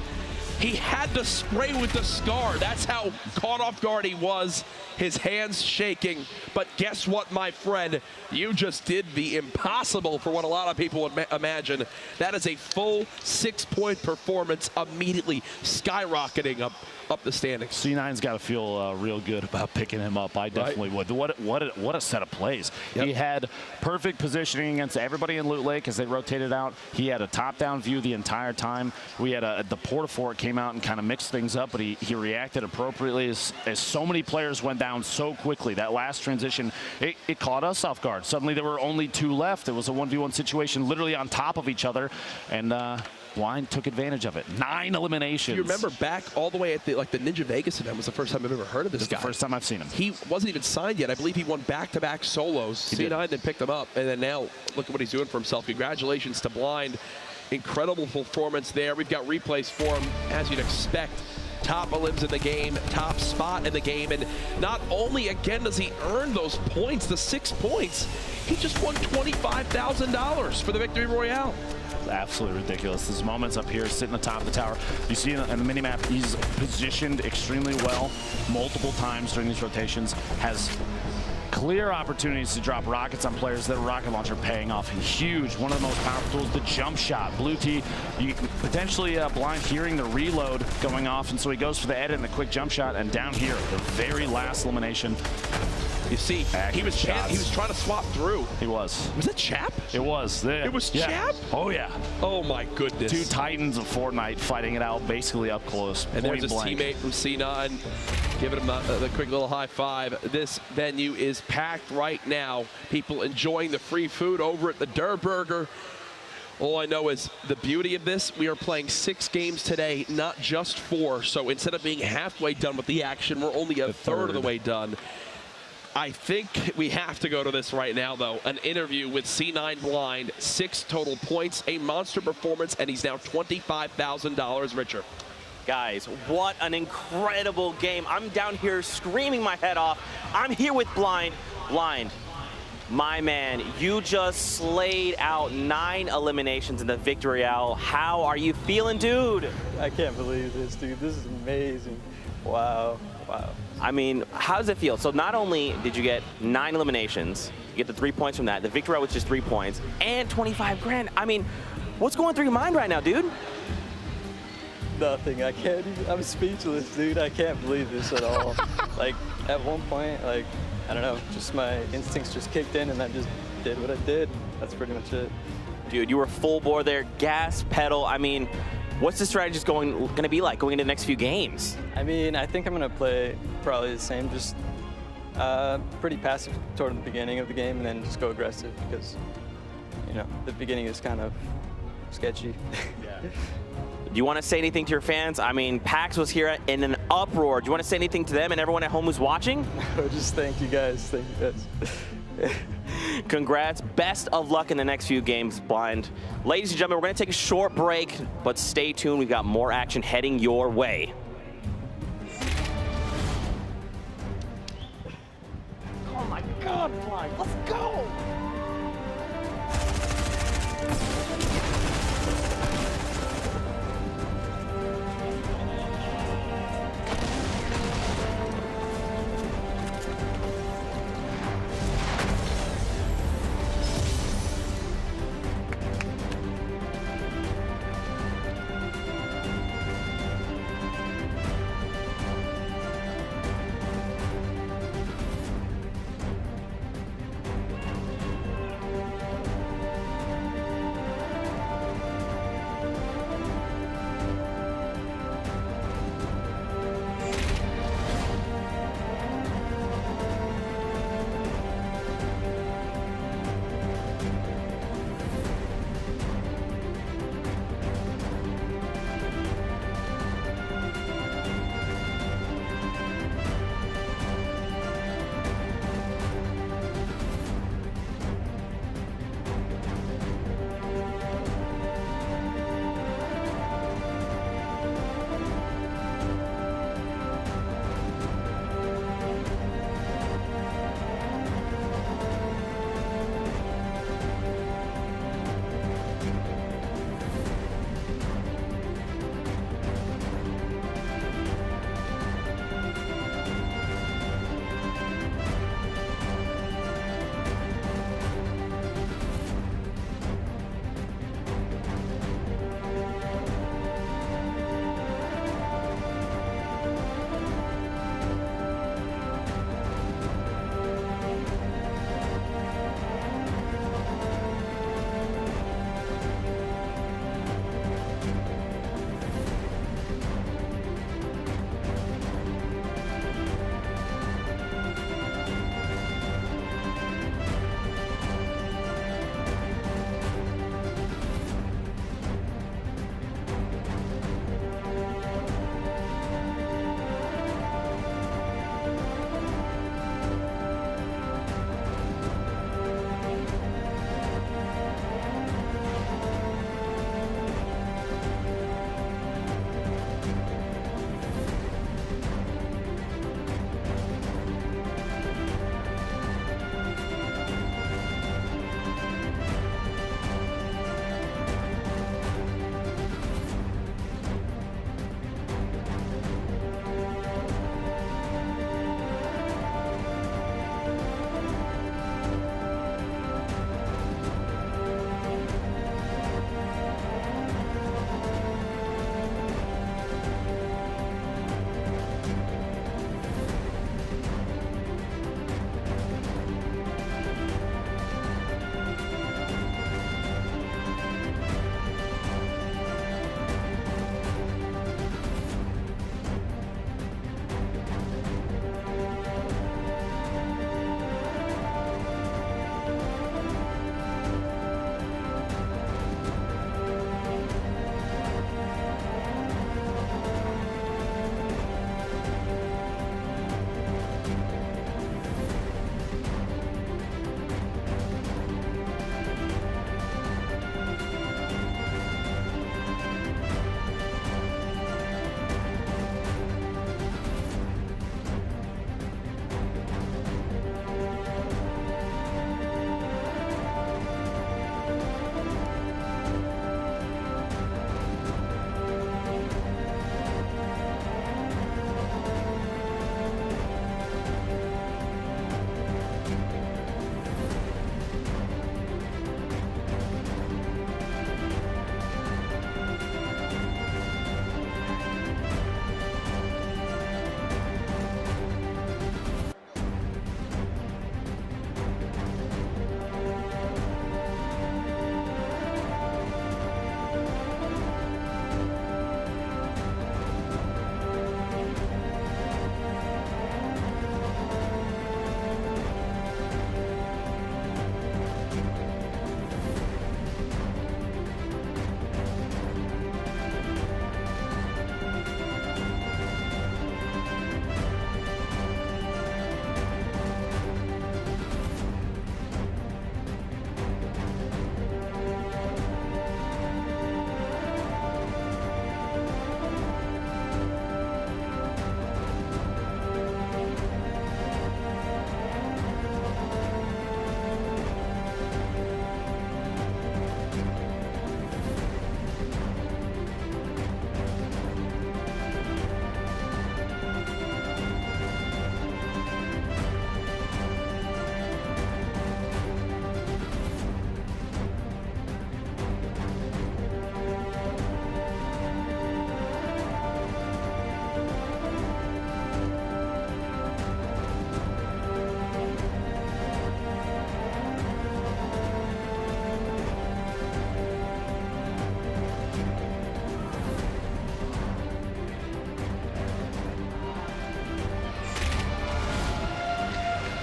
He had to spray with the Scar. That's how caught off guard he was. His hands shaking. But guess what, my friend? You just did the impossible for what a lot of people would imagine. That is a full 6-point performance, immediately skyrocketing up the standings. C9's got to feel real good about picking him up. I definitely would. What a set of plays. Yep. He had perfect positioning against everybody in Loot Lake as they rotated out. He had a top-down view the entire time. We had the Portafort came out and kind of mixed things up, but he reacted appropriately as so many players went down so quickly. That last transition, it caught us off guard. Suddenly there were only 2 left. It was a 1v1 situation literally on top of each other, and Blind took advantage of it. 9 eliminations. You remember back all the way at the Ninja Vegas event was the first time I've ever heard of this guy. The first time I've seen him. He wasn't even signed yet. I believe he won back-to-back solos. C9 then picked him up, and then now look at what he's doing for himself. Congratulations to Blind. Incredible performance there. We've got replays for him, as you'd expect. Top limbs in the game, top spot in the game, and not only again does he earn those points, the 6 points, he just won $25,000 for the Victory Royale. Absolutely ridiculous. There's moments up here sitting atop the tower. You see in the mini-map, he's positioned extremely well multiple times during these rotations, has clear opportunities to drop rockets on players. That rocket launcher paying off huge. One of the most powerful tools, the jump shot. Blue T, you potentially Blind hearing the reload going off, and so he goes for the edit and the quick jump shot, and down here, the very last elimination. You see, he was trying to swap through. He was. Was it Chap? It was. It was Chap? Oh, yeah. Oh, my goodness. 2 titans of Fortnite fighting it out basically up close. And there's his teammate from C9 giving him the quick little high five. This venue is packed right now. People enjoying the free food over at the Der Burger. All I know is the beauty of this, we are playing 6 games today, not just 4. So instead of being halfway done with the action, we're only a third of the way done. I think we have to go to this right now, though. An interview with C9 Blind, 6 total points, a monster performance, and he's now $25,000 richer. Guys, what an incredible game. I'm down here screaming my head off. I'm here with Blind. Blind, my man, you just slayed out 9 eliminations in the Victory Royale. How are you feeling, dude? I can't believe this, dude. This is amazing. Wow, wow. I mean, how does it feel? So not only did you get 9 eliminations, you get the 3 points from that, the Victory Royale was just 3 points, and 25 grand. I mean, what's going through your mind right now, dude? Nothing. I can't even, I'm speechless, dude. I can't believe this at all. Like, at one point, like, I don't know, just my instincts just kicked in and I just did what I did. That's pretty much it. Dude, you were full bore there, gas pedal. I mean, what's the strategy going to be like going into the next few games? I mean, I think I'm going to play probably the same, just pretty passive toward the beginning of the game and then just go aggressive because, you know, the beginning is kind of sketchy. Yeah. Do you want to say anything to your fans? I mean, PAX was here in an uproar. Do you want to say anything to them and everyone at home who's watching? Just thank you guys. Thank you guys. Congrats. Best of luck in the next few games, Blind. Ladies and gentlemen, we're going to take a short break, but stay tuned. We've got more action heading your way. Oh my God, Blind. Let's go.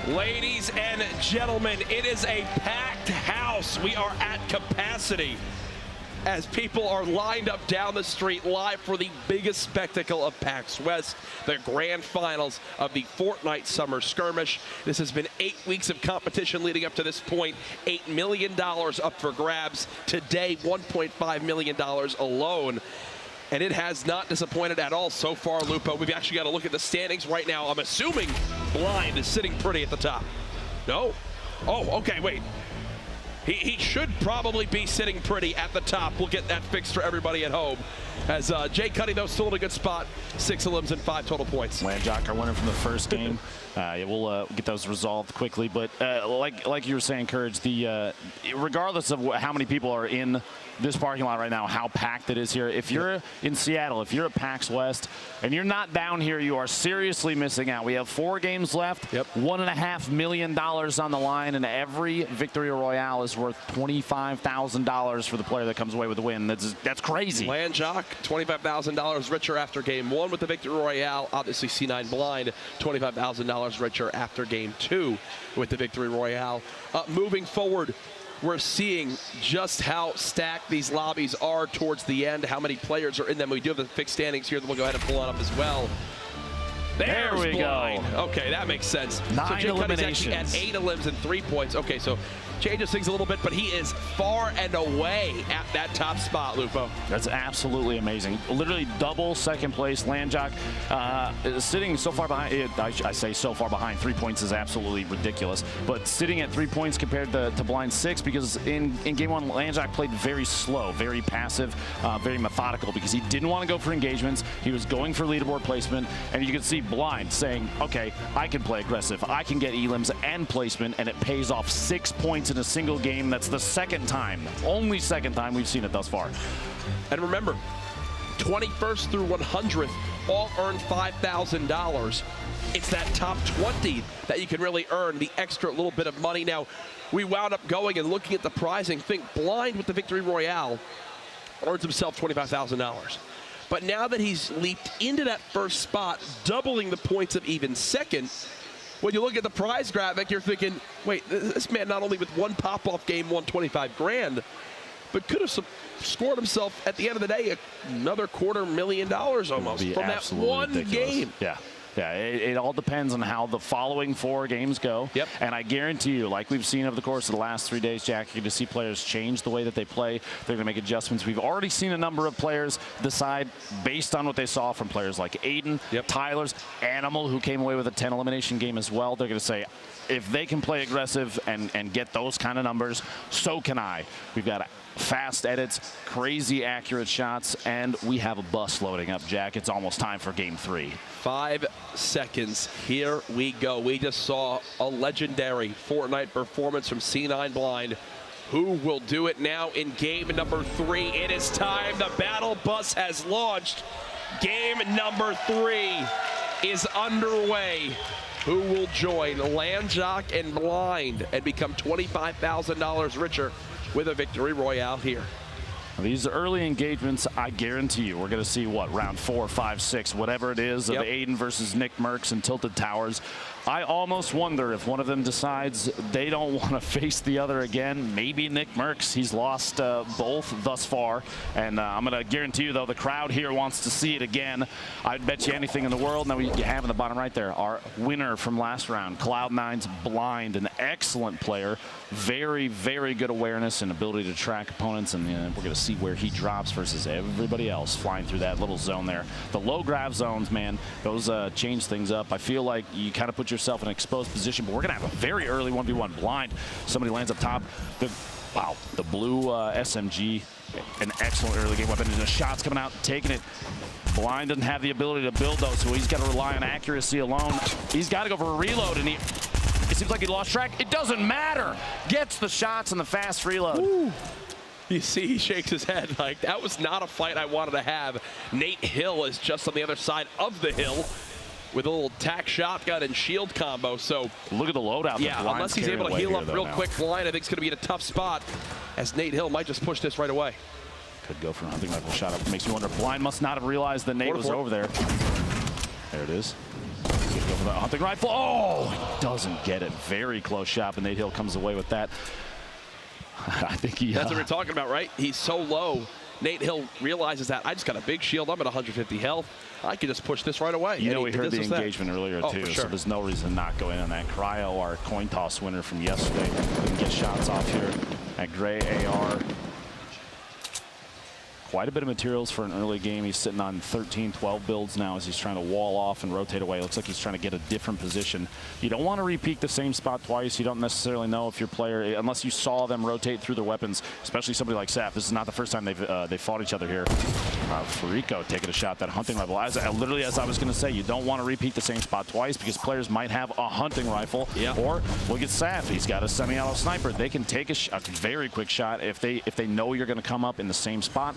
Ladies and gentlemen, it is a packed house. We are at capacity as people are lined up down the street live for the biggest spectacle of PAX West, the grand finals of the Fortnite Summer Skirmish. This has been 8 weeks of competition leading up to this point. $8 million up for grabs. Today, $1.5 million alone. And it has not disappointed at all so far, Lupo. We've actually got to look at the standings right now. I'm assuming Blind is sitting pretty at the top. No? Oh, okay, wait. He should probably be sitting pretty at the top. We'll get that fixed for everybody at home. As Jay Cuddy, though, still in a good spot. 6 elims and 5 total points. Landjock, our winner from the first game. Yeah, we'll get those resolved quickly. But like you were saying, Courage, regardless of how many people are in this parking lot right now, how packed it is here. If you're in Seattle, if you're at PAX West, and you're not down here, you are seriously missing out. We have 4 games left, $1.5 million on the line, and every Victory Royale is worth $25,000 for the player that comes away with the win. That's crazy. Landjock, $25,000 richer after game 1 with the Victory Royale. Obviously, C9 Blind, $25,000 richer after game 2 with the Victory Royale. Moving forward, we're seeing just how stacked these lobbies are towards the end, how many players are in them. We do have the fixed standings here that we'll go ahead and pull on up as well. There we Blind. go. Okay, that makes sense. 9 so Jay eliminations. Cuddy's actually at 8 elims and 3 points. Okay, so changes things a little bit, but he is far and away at that top spot, Lupo. That's absolutely amazing. Literally double second place. Landjock sitting so far behind. I say so far behind. 3 points is absolutely ridiculous. But sitting at 3 points compared to Blind 6, because in game 1, Landjock played very slow, very passive, very methodical, because he didn't want to go for engagements. He was going for leaderboard placement, and you could see Blind saying, okay, I can play aggressive. I can get elims and placement, and it pays off 6 points in a single game. That's the second time, only second time we've seen it thus far. And remember, 21st through 100th all earn $5,000. It's that top 20 that you can really earn the extra little bit of money. Now, we wound up going and looking at the pricing. Think Blind with the Victory Royale earns himself $25,000. But now that he's leaped into that first spot, doubling the points of even second, when you look at the prize graphic, you're thinking, wait, this man not only with one pop-off game won 25 grand, but could have scored himself at the end of the day another $250,000 almost from that one game. Yeah. Yeah, it all depends on how the following 4 games go. Yep. And I guarantee you, like we've seen over the course of the last 3 days, Jack, you're going to see players change the way that they play. They're going to make adjustments. We've already seen a number of players decide based on what they saw from players like Aiden, Tyler's, Animal, who came away with a 10 elimination game as well. They're going to say, if they can play aggressive and get those kind of numbers, so can I. We've got fast edits, crazy accurate shots, and we have a bus loading up, Jack. It's almost time for game 3. 5 seconds. Here we go. We just saw a legendary Fortnite performance from C9 Blind. Who will do it now in game number 3? It is time. The battle bus has launched. Game number 3 is underway. Who will join Landjock and Blind and become $25,000 richer with a Victory Royale here? These early engagements, I guarantee you, we're going to see, what, round 4, 5, 6, whatever it is, of Aiden versus Nick Merckx and Tilted Towers. I almost wonder if one of them decides they don't want to face the other again. Maybe Nick Merckx. He's lost both thus far. And I'm going to guarantee you, though, the crowd here wants to see it again. I'd bet you anything in the world. Now we have in the bottom right there our winner from last round, Cloud9's Blind, an excellent player. Very, very good awareness and ability to track opponents. And we're going to see where he drops versus everybody else flying through that little zone there. The low grab zones, man, those change things up. I feel like you kind of put yourself in an exposed position, but we're going to have a very early 1v1 Blind. Somebody lands up top. Wow, the blue SMG, an excellent early game weapon. And the shots coming out, taking it. Blind doesn't have the ability to build those, so he's got to rely on accuracy alone. He's got to go for a reload, and it seems like he lost track. It doesn't matter. Gets the shots and the fast reload. Ooh. You see, he shakes his head like, that was not a fight I wanted to have. Nate Hill is just on the other side of the hill with a little tack shotgun and shield combo. So look at the loadout. Yeah, unless he's able to heal up real quick, Blind, I think it's going to be in a tough spot, as Nate Hill might just push this right away. Could go for a hunting rifle shot up. Makes me wonder, Blind must not have realized that Nate was over there. There it is. Go for the hunting rifle. Oh, he doesn't get it. Very close shot, but Nate Hill comes away with that. I think he... That's what we're talking about, right? He's so low. Nate Hill realizes that I just got a big shield. I'm at 150 health. I can just push this right away. You know, we heard the engagement earlier, too, sure. so there's no reason to not go in on that. Cryo, our coin toss winner from yesterday, can get shots off here at Gray AR. Quite a bit of materials for an early game. He's sitting on 13, 12 builds now as he's trying to wall off and rotate away. Looks like he's trying to get a different position. You don't want to repeat the same spot twice. You don't necessarily know if your player, unless you saw them rotate through their weapons, especially somebody like Saf. This is not the first time they fought each other here. Farico taking a shot, that hunting rifle. Literally, as I was going to say, you don't want to repeat the same spot twice because players might have a hunting rifle. Yeah. Or look at Saf. He's got a semi-auto sniper. They can take a very quick shot if they know you're going to come up in the same spot.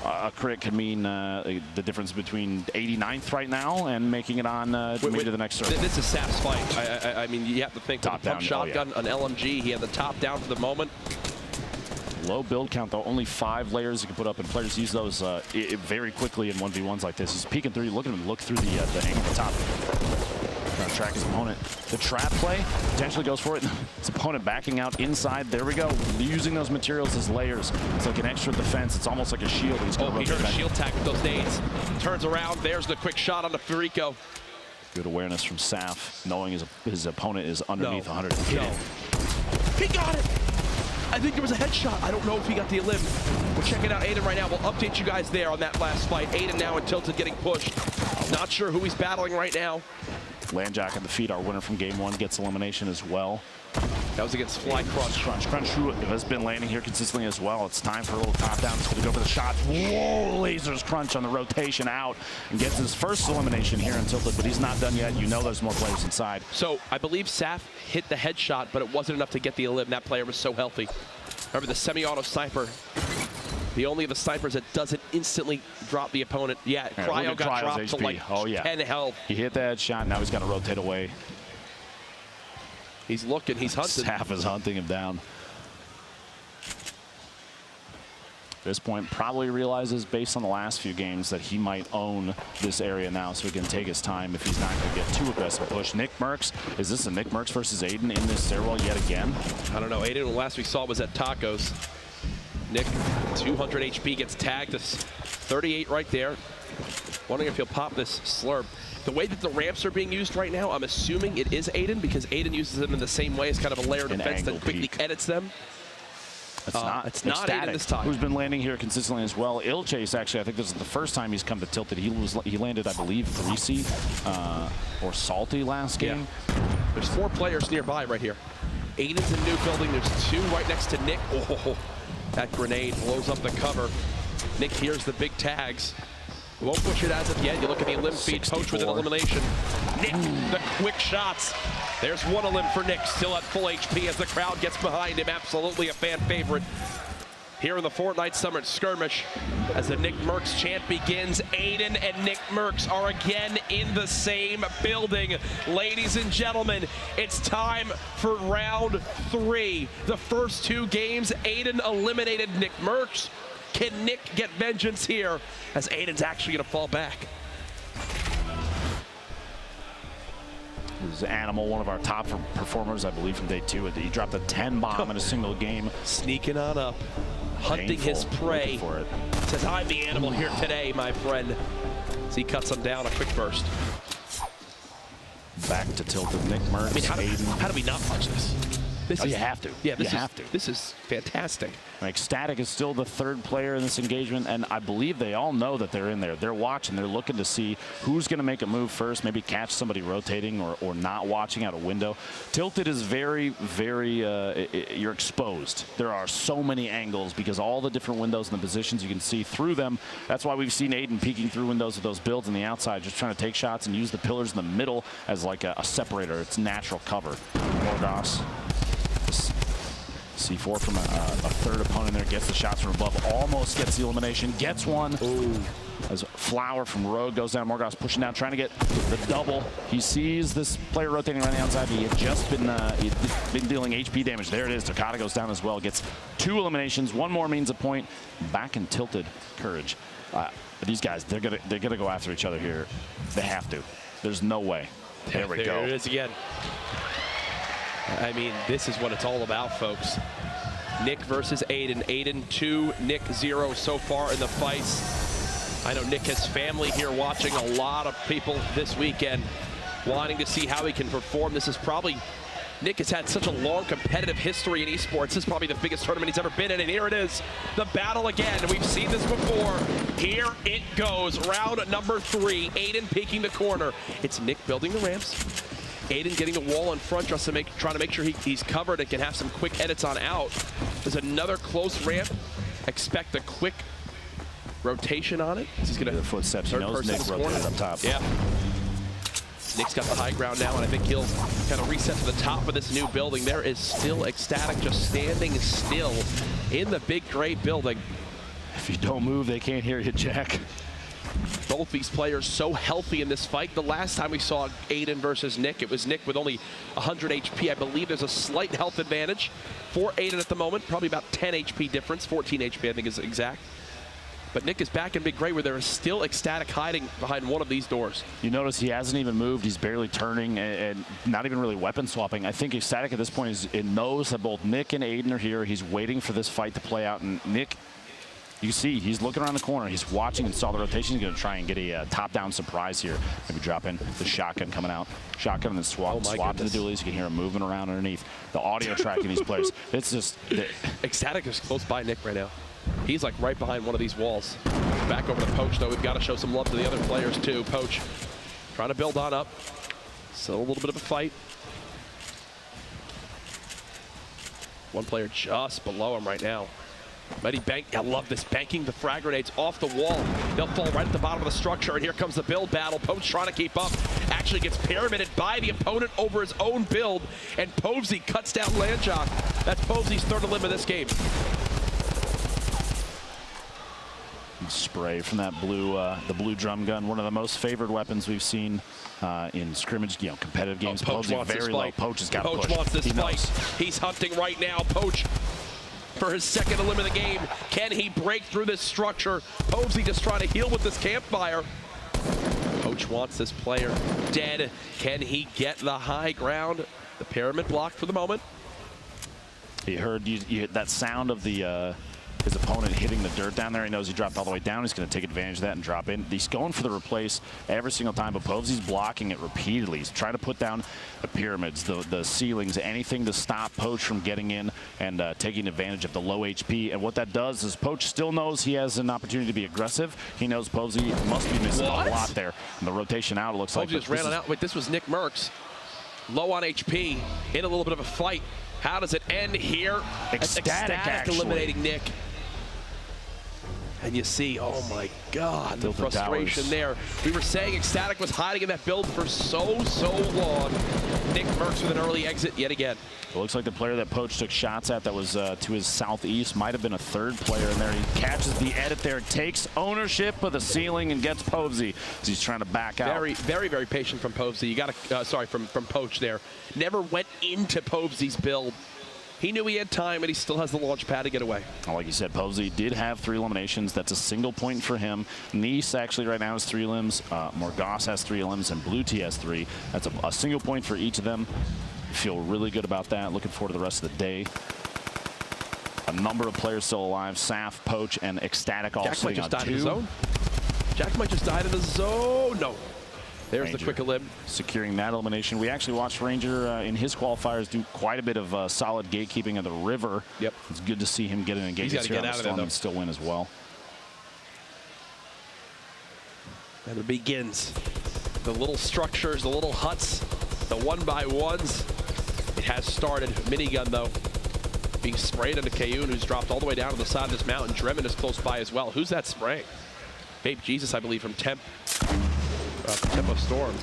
A crit could mean the difference between 89th right now and making it on maybe to the next circle. This is Saf's fight. I mean, you have to think top down shotgun, an LMG. He had the top down for the moment. Low build count, though. Only 5 layers you can put up, and players use those very quickly in 1v1s like this. He's peeking through. Look at him look through the angle at the top. Trying to track his opponent. The trap play potentially goes for it. His opponent backing out inside. There we go. Using those materials as layers. It's like an extra defense. It's almost like a shield. He's he heard a shield tack with those nades. Turns around. There's the quick shot on the Farico. Good awareness from Saf, knowing his opponent is underneath 100. He got it. I think there was a headshot. I don't know if he got the elim. We're checking out Aiden right now. We'll update you guys there on that last fight. Aiden now and Tilted getting pushed. Not sure who he's battling right now. Landjack on the feet, our winner from game 1, gets elimination as well. That was against Fly Crunch. Crunch, who has been landing here consistently as well. It's time for a little top down. He's going to go for the shot. Whoa, lasers Crunch on the rotation out and gets his first elimination here in Tilted, but he's not done yet. You know there's more players inside. So I believe Saf hit the headshot, but it wasn't enough to get the elim. That player was so healthy. Remember the semi-auto sniper. The only of the snipers that doesn't instantly drop the opponent. Yeah, Cryo got dropped HP. To like 10 health. He hit that shot. Now he's got to rotate away. He's looking. He's hunting. Saf is hunting him down. At this point, probably realizes based on the last few games that he might own this area now, so he can take his time if he's not going to get too aggressive push. Nick Merckx, is this a Nick Merckx versus Aiden in this stairwell yet again? I don't know. Aiden, the last we saw was at Tacos. Nick, 200 HP, gets tagged to 38 right there. Wondering if he'll pop this slurp. The way that the ramps are being used right now, I'm assuming it is Aiden because Aiden uses them in the same way as kind of a layered defense that quickly edits them. It's not Aiden this time. Who's been landing here consistently as well. Illchase, actually, I think this is the first time he's come to Tilted. He landed, I believe, Greasy or Salty last game. Yeah. There's 4 players nearby right here. Aiden's in new building. There's 2 right next to Nick. Oh, that grenade blows up the cover. Nick hears the big tags. Won't push it as of yet. You look at the elim feed, Poach with an elimination. Nick, the quick shots. There's 1 elim for Nick, still at full HP as the crowd gets behind him. Absolutely a fan favorite here in the Fortnite Summer Skirmish. As the Nick Merckx chant begins, Aiden and Nick Merckx are again in the same building. Ladies and gentlemen, it's time for round 3. The first 2 games, Aiden eliminated Nick Merckx. Can Nick get vengeance here as Aiden's actually going to fall back? This is Animal, one of our top performers, I believe, from day 2. He dropped a 10 bomb in a single game. Sneaking on up, hunting his prey. For it. Says, I'm the animal here today, my friend. As he cuts him down, a quick burst. Back to Tilted, Nick Merckx. I mean, how do we not watch this? You have to. Yeah, you have to. This is fantastic. Like, Static is still the 3rd player in this engagement, and I believe they all know that they're in there. They're watching. They're looking to see who's going to make a move first, maybe catch somebody rotating or not watching out a window. Tilted is very, very, you're exposed. There are so many angles because all the different windows and the positions you can see through them. That's why we've seen Aiden peeking through windows with those builds on the outside, just trying to take shots and use the pillars in the middle as like a separator. It's natural cover. Morgoss. C4 from a 3rd opponent there, gets the shots from above, almost gets the elimination, gets one. Ooh. As Flower from Rogue goes down, Morgoss pushing down, trying to get the double. He sees this player rotating around the outside. He had just been dealing HP damage. There it is. Takata goes down as well, gets 2 eliminations. 1 more means a point. Back in Tilted, Courage. But these guys, they're gonna go after each other here. They have to. There's no way. There we go. There it is again. I mean, this is what it's all about, folks. Nick versus Aiden. Aiden 2, Nick 0 so far in the fights. I know Nick has family here watching, a lot of people this weekend wanting to see how he can perform. This is probably, Nick has had such a long competitive history in esports. This is probably the biggest tournament he's ever been in, and here it is, the battle again. We've seen this before. Here it goes, round number 3. Aiden peeking the corner. It's Nick building the ramps. Aiden getting the wall in front, just to trying to make sure he's covered and can have some quick edits on out. There's another close ramp. Expect a quick rotation on it. He's going to the footsteps. He knows Nick rotated up top. Yeah. Nick's got the high ground now, and I think he'll kind of reset to the top of this new building. There is still Ecstatic just standing still in the big gray building. If you don't move, they can't hear you, Jack. Both these players so healthy in this fight. The last time we saw Aiden versus Nick, it was Nick with only 100 HP. I believe there's a slight health advantage for Aiden at the moment. Probably about 10 HP difference. 14 HP, I think is exact. But Nick is back in big gray where there is still Ecstatic hiding behind one of these doors. You notice he hasn't even moved. He's barely turning and not even really weapon swapping. I think Ecstatic at this point knows that both Nick and Aiden are here. He's waiting for this fight to play out. And Nick, you see, he's looking around the corner. He's watching and saw the rotation. He's going to try and get a top-down surprise here. Maybe drop in the shotgun coming out. Shotgun and then swap to the dualies. You can hear him moving around underneath. The audio tracking these players. It's just... Ecstatic is close by Nick right now. He's like right behind one of these walls. Back over to Poach, though. We've got to show some love to the other players, too. Poach trying to build on up. Still a little bit of a fight. One player just below him right now. Mighty bank. I love this. Banking the frag grenades off the wall. They'll fall right at the bottom of the structure, and here comes the build battle. Poach trying to keep up. Actually gets pyramided by the opponent over his own build, and Povsey cuts down Landjock. That's Povsey's third elim of this game. Spray from that the blue drum gun, one of the most favored weapons we've seen in scrimmage, competitive games. Poach wants very this low. fight. Poach has got to push. Poach wants this fight. Knows. He's hunting right now. Poach for his second elim of the game. Can he break through this structure? Povsey just trying to heal with this campfire. Poach wants this player dead. Can he get the high ground? The pyramid blocked for the moment. He heard that sound of his opponent hitting the dirt down there. He knows he dropped all the way down. He's going to take advantage of that and drop in. He's going for the replace every single time, but Povsey's blocking it repeatedly. He's trying to put down the pyramids, the ceilings, anything to stop Poach from getting in and taking advantage of the low HP. And what that does is Poach still knows he has an opportunity to be aggressive. He knows Povsey must be missing a lot there. And the rotation out, it looks like. Povsey just ran it out. Wait, this was Nick Merckx. Low on HP, in a little bit of a fight. How does it end here? Ecstatic eliminating Nick. And you see, oh my God, the frustration there. We were saying Ecstatic was hiding in that build for so long. Nick Merckx with an early exit yet again. It looks like the player that Poach took shots at that was to his southeast might have been a third player in there. He catches the edit there, takes ownership of the ceiling and gets Povsey as he's trying to back out. Very, very patient from Povsey. You got to, sorry, from Poach there. Never went into Povsey's build. He knew he had time, and he still has the launch pad to get away. Like you said, Povsey did have 3 eliminations. That's a single point for him. Nice actually right now has 3 elims. Morgas has 3 elims, and Blue T has 3. That's a single point for each of them. Feel really good about that. Looking forward to the rest of the day. A number of players still alive. Saf, Poach, and Ecstatic all sitting on 2. Jack might just die in the zone. Jack might just die in the zone. No. There's Ranger the quick elim. Securing that elimination. We actually watched Ranger in his qualifiers do quite a bit of solid gatekeeping of the river. Yep. It's good to see him get an engagement He's got to get out of there, though. And still win as well. And it begins. The little structures, the little huts, the 1x1s. It has started. Minigun, though, being sprayed into Kayun, who's dropped all the way down to the side of this mountain. Dremin is close by as well. Who's that spraying? Babe Jesus, I believe, from Tempo Storm.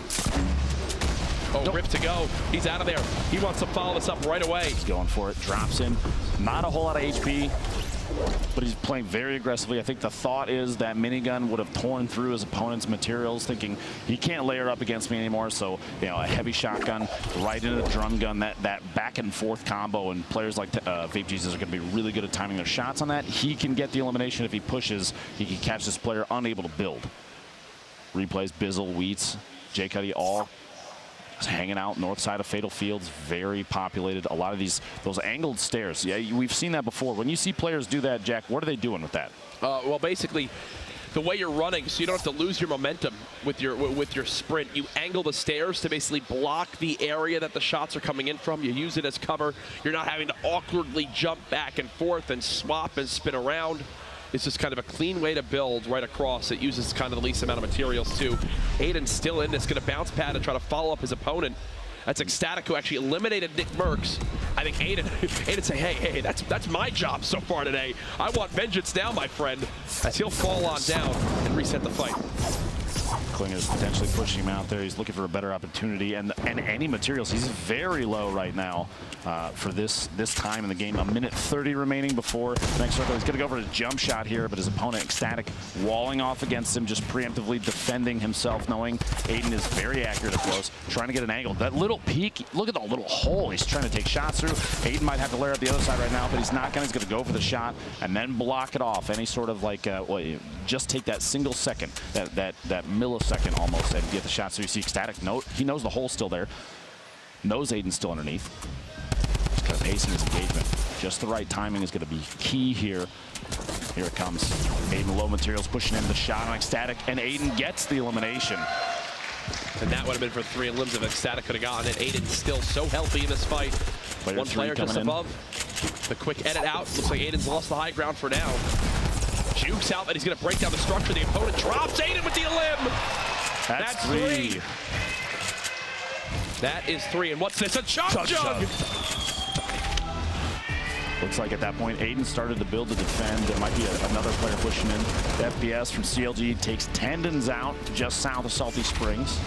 Oh, Rip to go. He's out of there. He wants to follow this up right away. He's going for it. Drops in. Not a whole lot of HP, but he's playing very aggressively. I think the thought is that minigun would have torn through his opponent's materials, thinking he can't layer up against me anymore. So, a heavy shotgun right into the drum gun, that back and forth combo, and players like Vape Jesus are going to be really good at timing their shots on that. He can get the elimination if he pushes. He can catch this player unable to build. Replays, Bizzle, Wheats, J. Cuddy all hanging out north side of Fatal Fields, very populated. A lot of those angled stairs. Yeah, we've seen that before. When you see players do that, Jack, what are they doing with that? Well, basically, the way you're running, so you don't have to lose your momentum with your sprint. You angle the stairs to basically block the area that the shots are coming in from. You use it as cover. You're not having to awkwardly jump back and forth and swap and spin around. It's just kind of a clean way to build right across. It uses kind of the least amount of materials too. Aiden's still in this, going to bounce pad and try to follow up his opponent. That's Ecstatic, who actually eliminated Nick Merckx. I think Aiden say, hey, that's my job so far today. I want vengeance now, my friend, as he'll fall on down and reset the fight. Klinger's potentially pushing him out there. He's looking for a better opportunity and any materials. He's very low right now for this time in the game. 1:30 remaining before the next circle. He's going to go for his jump shot here, but his opponent, Ecstatic, walling off against him, just preemptively defending himself, knowing Aiden is very accurate at close, trying to get an angle. That little peek, look at the little hole he's trying to take shots through. Aiden might have to layer up the other side right now, but he's not going to. He's going to go for the shot and then block it off. Any sort of like, just take that single second, that millisecond almost, and get the shot. So you see Ecstatic, he knows the hole's still there, knows Aiden's still underneath. Just kind of pacing his engagement. Just the right timing is going to be key here. Here it comes. Aiden low materials pushing in the shot on Ecstatic, and Aiden gets the elimination. And that would have been for 3 limbs if Ecstatic could have gotten it. Aiden's still so healthy in this fight. One player just above. The quick edit out. Looks like Aiden's lost the high ground for now. Jukes out, and he's going to break down the structure. The opponent drops Aiden with the elim. That's 3. That is 3. And what's this? A chug jug! Looks like at that point, Aiden started to build to defend. There might be another player pushing in. The FPS from CLG takes Tendons out just south of Salty Springs.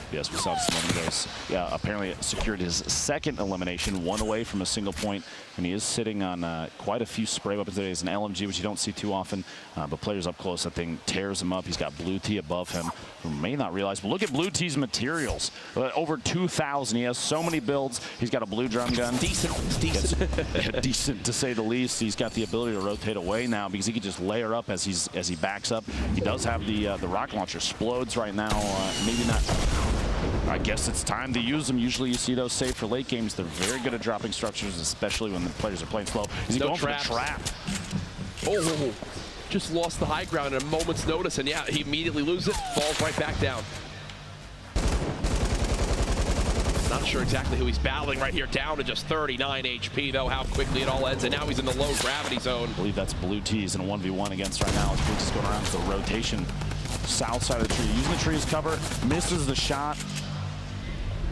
Yes, we saw this a moment ago. Yeah, apparently secured his second elimination, 1 away from a single point, and he is sitting on quite a few spray weapons today. It's an LMG, which you don't see too often, but players up close, that thing tears him up. He's got Blue T above him, who may not realize, but look at Blue T's materials. Over 2,000. He has so many builds. He's got a blue drum gun. Decent. Decent, to say the least. He's got the ability to rotate away now because he can just layer up as he backs up. He does have the rocket launcher. Splodes right now. Maybe not. I guess it's time to use them. Usually you see those saved for late games. They're very good at dropping structures, especially when the players are playing slow. Is he going for the trap? Oh, just lost the high ground at a moment's notice, and yeah, he immediately loses it, falls right back down. Not sure exactly who he's battling right here, down to just 39 HP, though, how quickly it all ends, and now he's in the low gravity zone. I believe that's Blue T's in a 1v1 against right now. Blue T's going around to the rotation. South side of the tree, using the tree as cover, misses the shot.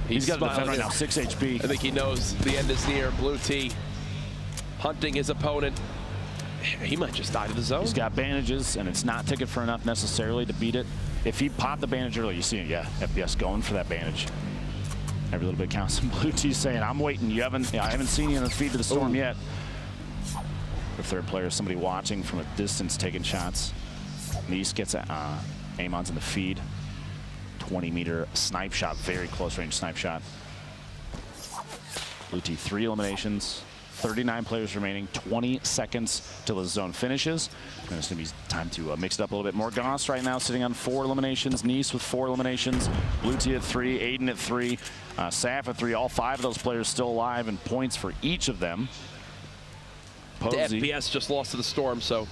He's got to defend right now, 6 HP. I think he knows the end is near. Blue T hunting his opponent. He might just die to the zone. He's got bandages, and it's not ticking for enough necessarily to beat it. If he popped the bandage early, you see it, yeah, FPS going for that bandage. Every little bit counts. And Blue T saying, I'm waiting. I haven't seen you in the feed to the storm yet. The third player, somebody watching from a distance, taking shots. Nice gets Amon's in the feed. 20-meter snipe shot, very close range snipe shot. Blue T 3 eliminations, 39 players remaining, 20 seconds till the zone finishes. And it's going to be time to mix it up a little bit more. Goss right now sitting on 4 eliminations, Nice with 4 eliminations, Blue T at 3, Aiden at 3, Saf at 3. All 5 of those players still alive, and points for each of them. Posey. The FPS just lost to the storm, so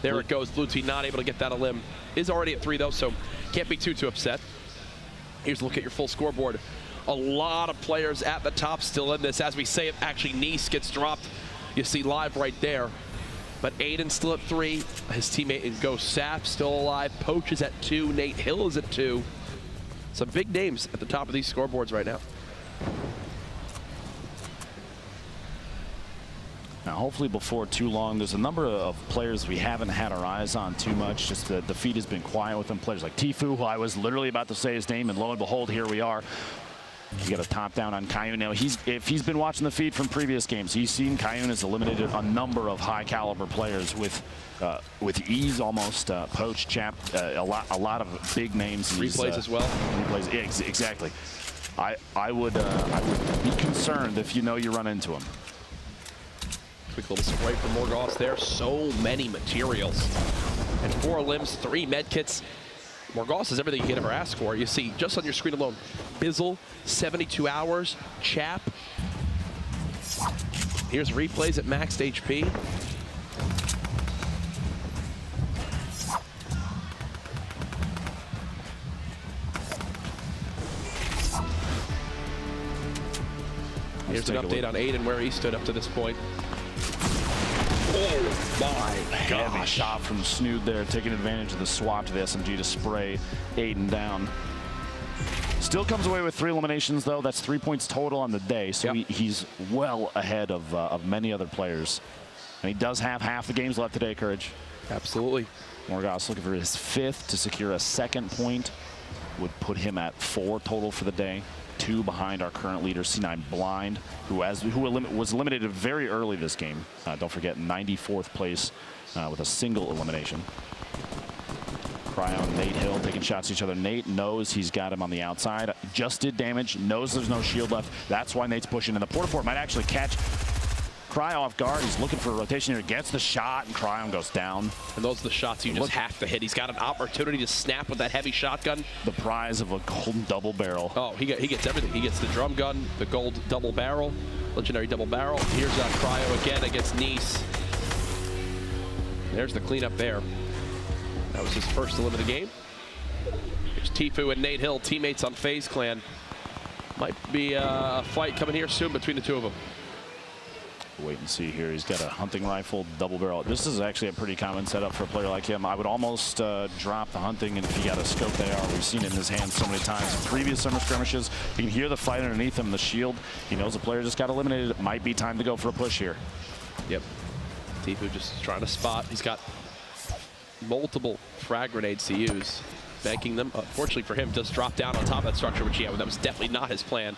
there it goes. Blue T not able to get that elim. Is already at 3 though, so can't be too upset. Here's a look at your full scoreboard. A lot of players at the top still in this. As we say it, actually Nice gets dropped. You see live right there. But Aiden still at 3. His teammate in Ghost Saf still alive. Poach is at 2. Nate Hill is at 2. Some big names at the top of these scoreboards right now. Now, hopefully before too long, there's a number of players we haven't had our eyes on too much. Just the feed has been quiet with them. Players like Tfue, who I was literally about to say his name, and lo and behold, here we are. You got a top down on Kayun. Now, if he's been watching the feed from previous games, he's seen Kayun has eliminated a number of high caliber players with ease almost. Poach, Chap, a lot of big names. Replays as well. Replays, yeah, exactly. I would be concerned if you know you run into him. Quick little spray for Morgoth there. So many materials. And 4 limbs, 3 medkits. Morgos is everything you could ever ask for. You see, just on your screen alone, Bizzle, 72 hours, Chap. Here's replays at maxed HP. Here's an update on Aiden where he stood up to this point. Oh my gosh. Heavy shot from Snood there, taking advantage of the swap to the SMG to spray Aiden down. Still comes away with 3 eliminations, though. That's 3 points total on the day, so he's well ahead of many other players. And he does have half the games left today, Courage. Absolutely. Morgos looking for his 5th to secure a 2nd point. Would put him at 4 total for the day. 2 behind our current leader, C9 Blind, who was eliminated very early this game. Don't forget, 94th place with a single elimination. Cryo and Nate Hill taking shots at each other. Nate knows he's got him on the outside. Just did damage, knows there's no shield left. That's why Nate's pushing. And the Porta-Fort might actually catch Cryo off guard. He's looking for a rotation here. Gets the shot, and Cryo goes down. And those are the shots you just have to hit. He's got an opportunity to snap with that heavy shotgun. The prize of a gold double barrel. Oh, he gets everything. He gets the drum gun, the gold double barrel, legendary double barrel. Here's Cryo again against Nice. There's the cleanup there. That was his first elim of the game. Here's Tfue and Nate Hill, teammates on FaZe Clan. Might be a fight coming here soon between the two of them. Wait and see here. He's got a hunting rifle, double barrel. This is actually a pretty common setup for a player like him. I would almost drop the hunting, and if you got a scope AR, we've seen it in his hands so many times in previous summer skirmishes. You can hear the fight underneath him, the shield. He knows the player just got eliminated. It might be time to go for a push here. Yep. Tfue just trying to spot. He's got multiple frag grenades to use. Banking them. Unfortunately for him, does drop down on top of that structure, which, yeah, that was definitely not his plan.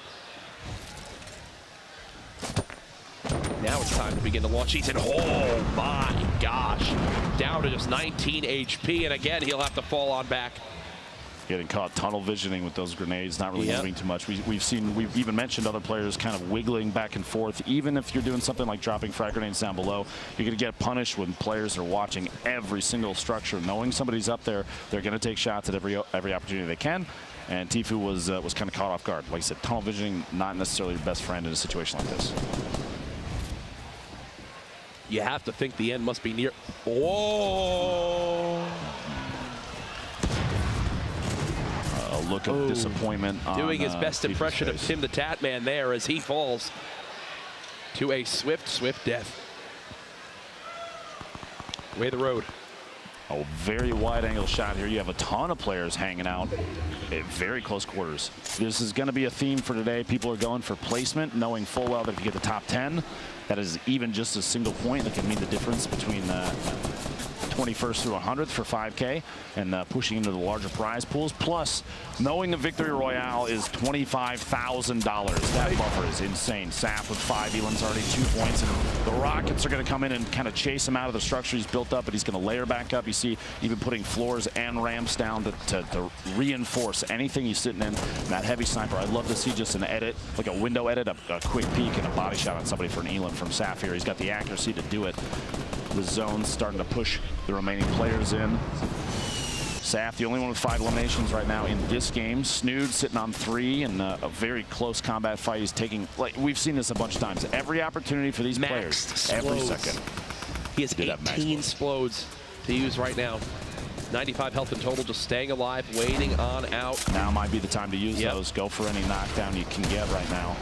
Now it's time to begin to launch. He's in. Oh my gosh. Down to just 19 HP, and again, he'll have to fall on back. Getting caught tunnel visioning with those grenades, not really moving too much. We've even mentioned other players kind of wiggling back and forth. Even if you're doing something like dropping frag grenades down below, you're going to get punished when players are watching every single structure. Knowing somebody's up there, they're going to take shots at every opportunity they can. And Tfue was kind of caught off guard. Like I said, tunnel visioning, not necessarily your best friend in a situation like this. You have to think the end must be near. Whoa! A look of disappointment on doing his best Tfue's impression face. of Tim the Tatman there as he falls to a swift death. Way the road. A very wide angle shot here. You have a ton of players hanging out at very close quarters. This is going to be a theme for today. People are going for placement, knowing full well that if you get the top 10, that is even just a single point that can mean the difference between 21st through 100th for 5K and pushing into the larger prize pools. Plus, knowing the Victory Royale is $25,000. That buffer is insane. Sap with 5 elims, already 2 points, and the Rockets are going to come in and kind of chase him out of the structure he's built up, but he's going to layer back up. You see even putting floors and ramps down to reinforce anything he's sitting in. That heavy sniper, I'd love to see just an edit, like a window edit, a quick peek and a body shot on somebody for an elim from Saf here. He's got the accuracy to do it. The zone's starting to push the remaining players in. Saf, the only one with 5 eliminations right now in this game. Snood sitting on 3 and a very close combat fight. He's taking, like we've seen this a bunch of times, every opportunity for these players, every second. He has 18 explodes to use right now. 95 health in total, just staying alive, waiting on out. Now might be the time to use those. Go for any knockdown you can get right now.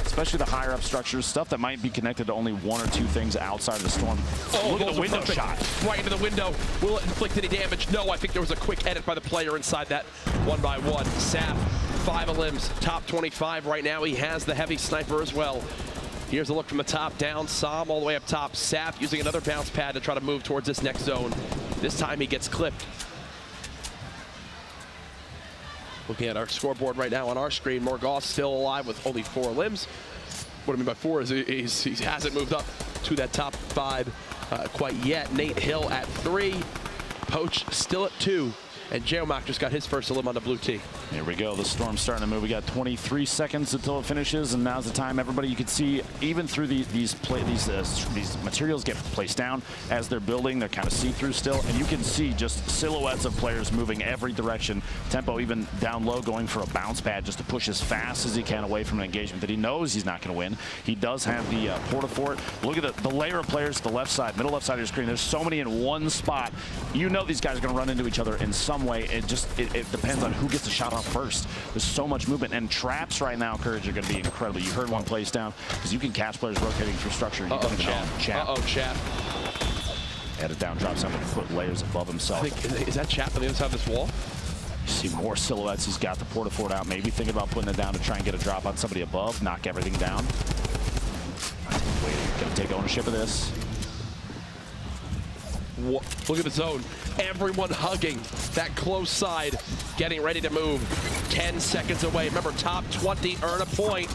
Especially the higher up structures, stuff that might be connected to only 1 or 2 things outside of the storm. Oh, look at the window shot. Right into the window. Will it inflict any damage? No, I think there was a quick edit by the player inside that 1x1. Sap, 5 elims, top 25 right now. He has the heavy sniper as well. Here's a look from the top down. Sam all the way up top. Sap using another bounce pad to try to move towards this next zone. This time he gets clipped. Looking at our scoreboard right now on our screen, Morgos still alive with only 4 limbs. What I mean by 4 is he hasn't moved up to that top 5 quite yet. Nate Hill at 3. Poach still at 2. And Geomac just got his first elim on the blue tee. Here we go. The storm's starting to move. We got 23 seconds until it finishes, and now's the time. Everybody, you can see even through these materials get placed down as they're building. They're kind of see-through still, and you can see just silhouettes of players moving every direction. Tempo even down low, going for a bounce pad just to push as fast as he can away from an engagement that he knows he's not going to win. He does have the Portafort. Look at the layer of players to the left side, middle left side of your screen. There's so many in one spot. You know these guys are going to run into each other in some way. It depends on who gets the shot off first. There's so much movement, and traps right now, Courage, are going to be incredible. You heard one place down because you can catch players rotating through structure. Chat. Chat. Had a down drop, somebody put layers above himself. Is that Chat on the other side of this wall? You see more silhouettes. He's got the Portafort out. Maybe thinking about putting it down to try and get a drop on somebody above, knock everything down. Gonna take ownership of this. Look at the zone. Everyone hugging that close side, getting ready to move. 10 seconds away. Remember, top 20 earn a point.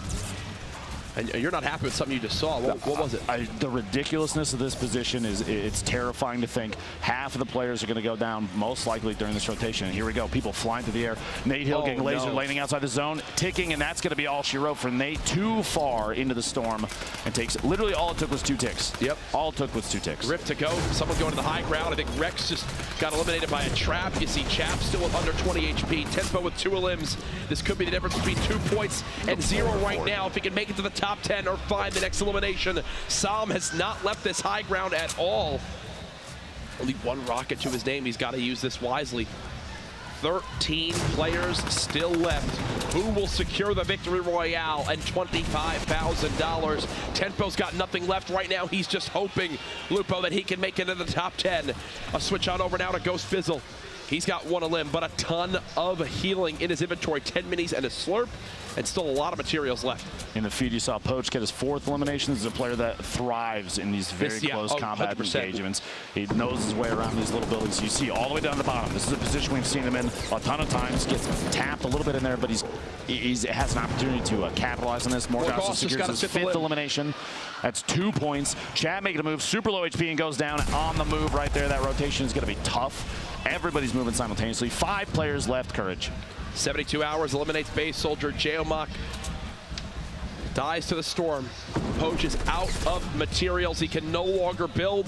And you're not happy with something you just saw. What was it? The ridiculousness of this position it's terrifying to think half of the players are going to go down most likely during this rotation. And here we go. People flying through the air. Nate Hill getting laser, landing outside the zone, ticking, and that's going to be all she wrote for Nate. Too far into the storm and takes literally all it took was 2 ticks. Yep. All it took was 2 ticks. Rift to go. Someone going to the high ground. I think Rex just got eliminated by a trap. You see Chap still with under 20 HP. Tempo with 2 elims. This could be the difference between 2 points and 0 right now. If he can make it to the top 10 or find the next elimination. Sam has not left this high ground at all. Only 1 rocket to his name. He's got to use this wisely. 13 players still left. Who will secure the victory royale and $25,000? Tempo's got nothing left right now. He's just hoping, Lupo, that he can make it in the top 10. A switch on over now to Ghost Fizzle. He's got 1 elim, but a ton of healing in his inventory. 10 minis and a slurp, and still a lot of materials left. In the feed, you saw Poach get his 4th elimination. This is a player that thrives in these very close combat 100%. Engagements. He knows his way around these little buildings. You see all the way down the bottom. This is a position we've seen him in a ton of times. Gets tapped a little bit in there, but he has an opportunity to capitalize on this. Morgoth secures his 5th elimination. That's 2 points. Chad making a move, super low HP, and goes down on the move right there. That rotation is going to be tough. Everybody's moving simultaneously. 5 players left, Courage. 72 hours, eliminates base soldier. Geomac dies to the storm. Poach is out of materials. He can no longer build.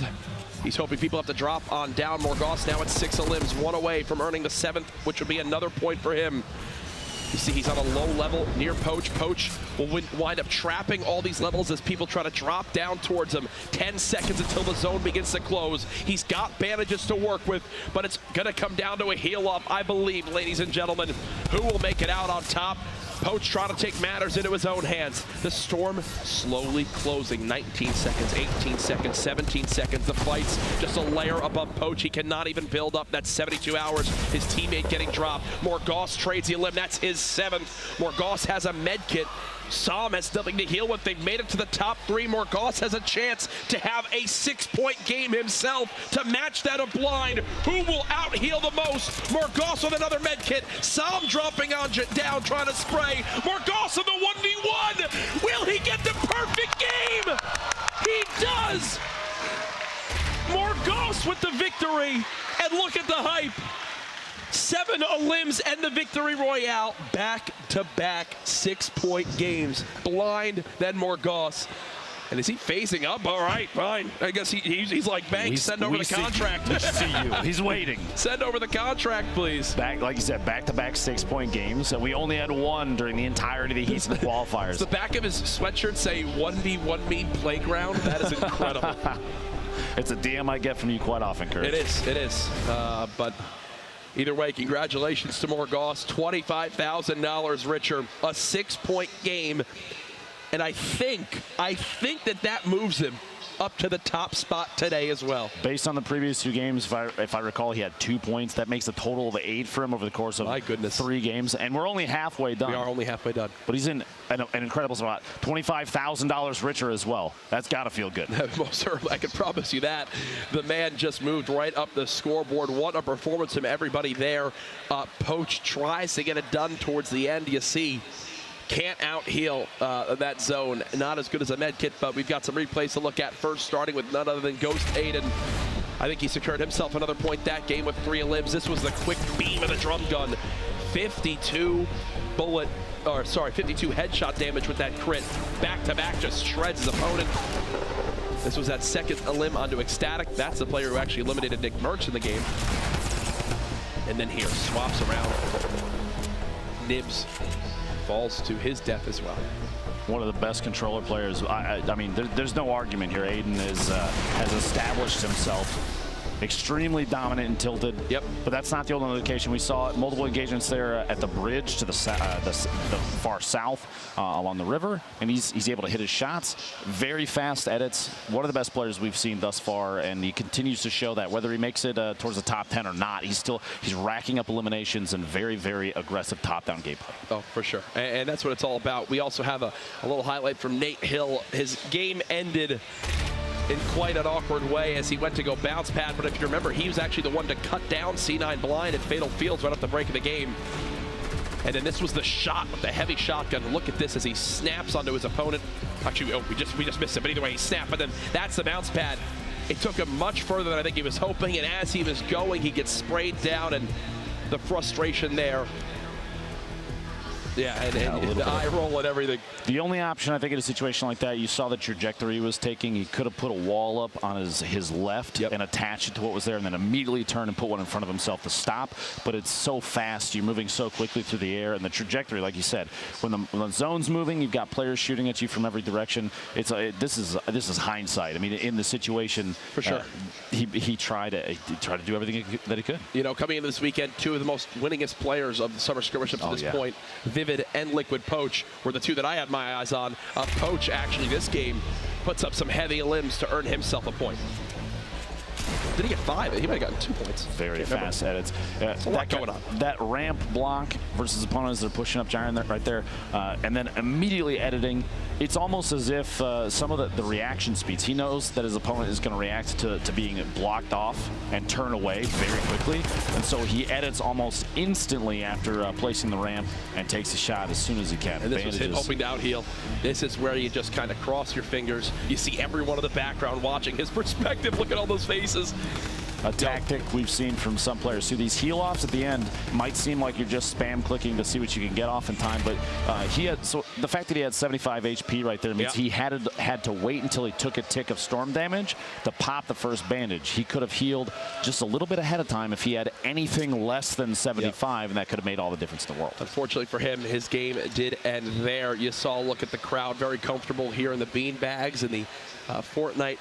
He's hoping people have to drop on down. Morgoth now at 6 elims, 1 away from earning the 7th, which would be another point for him. You see he's on a low level near Poach. Poach will wind up trapping all these levels as people try to drop down towards him. 10 seconds until the zone begins to close. He's got bandages to work with, but it's going to come down to a heal up, I believe, ladies and gentlemen. Who will make it out on top? Poach trying to take matters into his own hands. The storm slowly closing. 19 seconds, 18 seconds, 17 seconds. The fight's just a layer above Poach. He cannot even build up. That's 72 hours. His teammate getting dropped. Morgoth trades the elim. That's his 7th. Morgoth has a med kit. Sam has nothing to heal with. They've made it to the top 3. Morgoth has a chance to have a 6-point game himself to match that of Blind. Who will out-heal the most? Morgoth with another med kit. Sam dropping on down, trying to spray. Morgoth in the 1v1. Will he get the perfect game? He does. Morgoth with the victory. And look at the hype. 7 elims and the victory royale. Back-to-back 6-point games. Blind, then Morgoth. And is he phasing up? All right, fine. I guess he's like, Banks, send over the contract. We see you. He's waiting. Send over the contract, please. Like you said, back-to-back 6-point games. And we only had 1 during the entirety of the heats and the qualifiers. Does the back of his sweatshirt say 1v1 me playground? That is incredible. It's a DM I get from you quite often, Kurt. It is. But either way, congratulations to Morgoth. $25,000 richer. A 6-point game. And I think that moves him up to the top spot today as well. Based on the previous 2 games, if I recall, he had 2 points. That makes a total of 8 for him over the course of 3 games. And we're only halfway done. We are only halfway done. But he's in an incredible spot. $25,000 richer as well. That's got to feel good. Most certainly, I can promise you that. The man just moved right up the scoreboard. What a performance from everybody there. Poach tries to get it done towards the end. You see, can't out-heal that zone. Not as good as a med kit, but we've got some replays to look at first, starting with none other than Ghost Aiden. I think he secured himself another point that game with 3 limbs. This was the quick beam of the drum gun. 52 headshot damage with that crit. Back to back, just shreds his opponent. This was that second limb onto Ecstatic. That's the player who actually eliminated Nick Merckx in the game. And then here, swaps around. Nibs falls to his death as well. One of the best controller players. I mean, there's no argument here. Aiden has established himself. Extremely dominant and tilted. Yep. But that's not the only location. We saw multiple engagements there at the bridge to the far south along the river, and he's able to hit his shots. Very fast edits. One of the best players we've seen thus far, and he continues to show that whether he makes it towards the top 10 or not, he's racking up eliminations and very, very aggressive top-down gameplay. Oh, for sure. And that's what it's all about. We also have a little highlight from Nate Hill. His game ended in quite an awkward way as he went to go bounce pad, but if you remember, he was actually the one to cut down C9 Blind at Fatal Fields right off the break of the game. And then this was the shot with the heavy shotgun. Look at this as he snaps onto his opponent. Actually, oh, we just missed it, but either way, he snapped, but then that's the bounce pad. It took him much further than I think he was hoping, and as he was going, he gets sprayed down, and the frustration there. Yeah, and the eye roll and everything. The only option, I think, in a situation like that, you saw the trajectory he was taking. He could have put a wall up on his left and attached it to what was there, and then immediately turn and put one in front of himself to stop. But it's so fast. You're moving so quickly through the air, and the trajectory, like you said, when the zone's moving, you've got players shooting at you from every direction. It's this is hindsight. I mean, in the situation, for sure, he tried to do everything that he could. You know, coming into this weekend, 2 of the most winningest players of the summer skirmish up to this point, Vivid and Liquid Poach, were the 2 that I had my eyes on. Poach actually this game puts up some heavy limbs to earn himself a point. Did he get 5? He might have gotten 2 points. Very fast edits. There's a lot going on. That ramp block versus opponents, they're pushing up Giant right there, and then immediately editing. It's almost as if some of the reaction speeds, he knows that his opponent is going to react to being blocked off and turn away very quickly, and so he edits almost instantly after placing the ramp and takes a shot as soon as he can. And this was him hoping to out-heal. This is where you just kind of cross your fingers. You see everyone in the background watching his perspective. Look at all those faces. A tactic we've seen from some players. So these heal-offs at the end might seem like you're just spam clicking to see what you can get off in time, but the fact that he had 75 HP right there means he had to wait until he took a tick of storm damage to pop the first bandage. He could have healed just a little bit ahead of time if he had anything less than 75, and that could have made all the difference in the world. Unfortunately for him, his game did end there. You saw, look at the crowd, very comfortable here in the beanbags in the Fortnite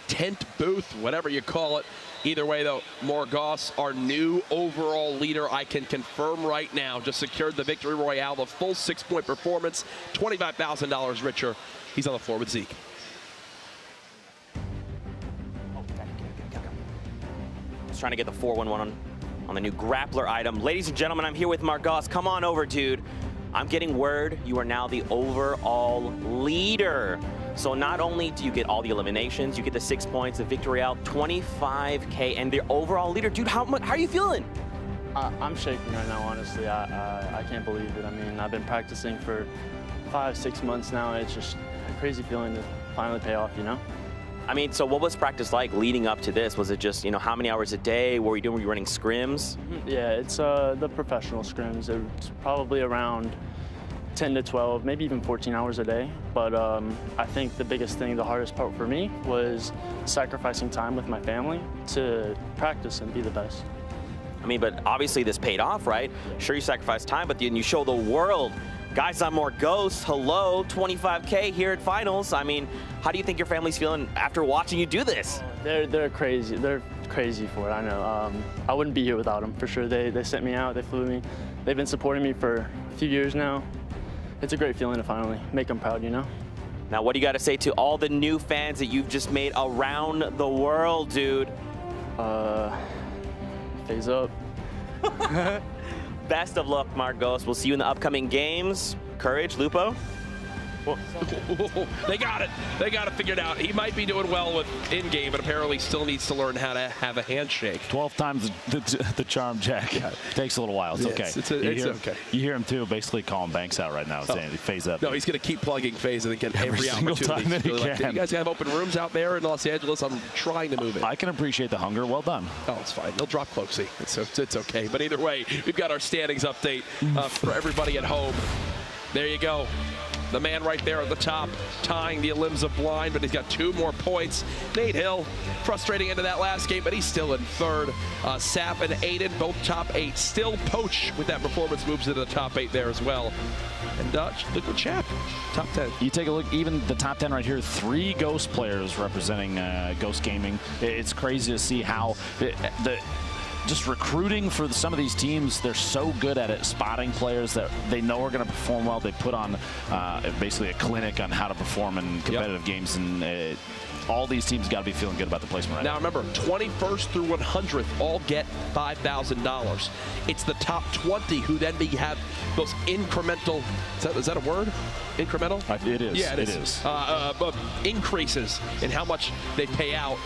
tent booth, whatever you call it. Either way, though, Morgoss, our new overall leader, I can confirm right now, just secured the Victory Royale, the full 6-point performance, $25,000 richer. He's on the floor with Zeke. Just trying to get the 4-1-1 on the new grappler item. Ladies and gentlemen, I'm here with Morgoss. Come on over, dude. I'm getting word you are now the overall leader. So not only do you get all the eliminations, you get the 6 points, the victory out, 25K, and the overall leader. Dude, how are you feeling? I'm shaking right now, honestly. I can't believe it. I mean, I've been practicing for 5-6 months now. It's just a crazy feeling to finally pay off, you know? I mean, so what was practice like leading up to this? Was it just, you know, how many hours a day? What were you doing? Were you running scrims? Yeah, it's the professional scrims. It's probably around 10 to 12, maybe even 14 hours a day. But I think the biggest thing, the hardest part for me was sacrificing time with my family to practice and be the best. I mean, but obviously this paid off, right? Sure, you sacrificed time, but then you show the world, guys, I'm Morgoss. Hello, 25K here at finals. I mean, how do you think your family's feeling after watching you do this? They're crazy. They're crazy for it, I know. I wouldn't be here without them, for sure. They sent me out, they flew me. They've been supporting me for a few years now. It's a great feeling to finally make them proud, you know? Now, what do you got to say to all the new fans that you've just made around the world, dude? Phase up. Best of luck, Morgoss. We'll see you in the upcoming games. Courage, Lupo. They got it. They got it figured out. He might be doing well with in-game, but apparently still needs to learn how to have a handshake. 12 times the charm, Jack. Yeah. Takes a little while. It's okay. It's okay. You hear him, too, basically calling Banks out right now, saying phase up. No, he's going to keep plugging phase and then get every single opportunity. time that he like, can. you guys have open rooms out there in Los Angeles. I'm trying to move it. I can appreciate the hunger. Well done. Oh, it's fine. They'll drop Cloaksy. It's okay. But either way, we've got our standings update for everybody at home. There you go. The man right there at the top, tying the Alimza blind, but he's got 2 more points. Nate Hill, frustrating into that last game, but he's still in third. Sap and Aiden, both top 8. Still Poach with that performance moves into the top 8 there as well. And Liquid Champ, top 10. You take a look, even the top 10 right here, 3 Ghost players representing Ghost Gaming. It's crazy to see how just recruiting for some of these teams, they're so good at it, spotting players that they know are going to perform well. They put on basically a clinic on how to perform in competitive games, and all these teams got to be feeling good about the placement right now. Now remember, 21st through 100th all get $5,000. It's the top 20 who then have those incremental, is that a word? Incremental? It is. Yeah, it is. Increases in how much they pay out.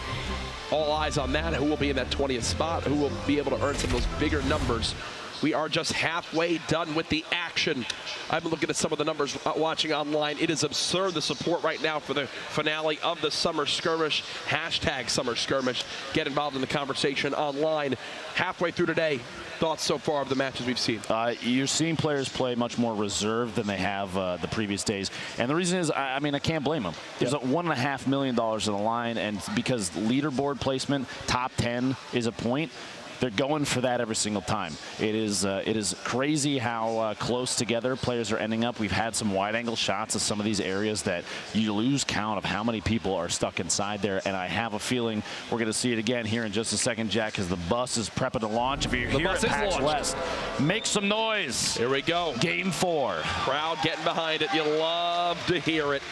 All eyes on that. Who will be in that 20th spot? Who will be able to earn some of those bigger numbers? We are just halfway done with the action. I've been looking at some of the numbers watching online. It is absurd, the support right now for the finale of the Summer Skirmish. Hashtag Summer Skirmish. Get involved in the conversation online. Halfway through today, thoughts so far of the matches we've seen? You're seeing players play much more reserved than they have the previous days. And the reason is, I mean, I can't blame them. There's $1.5 million in the line, and because leaderboard placement, top 10 is a point, they're going for that every single time. It is crazy how close together players are ending up. We've had some wide-angle shots of some of these areas that you lose count of how many people are stuck inside there, and I have a feeling we're going to see it again here in just a second, Jack, because the bus is prepping to launch. If you're here at PAX West, make some noise. Here we go. Game 4. Crowd getting behind it. You love to hear it.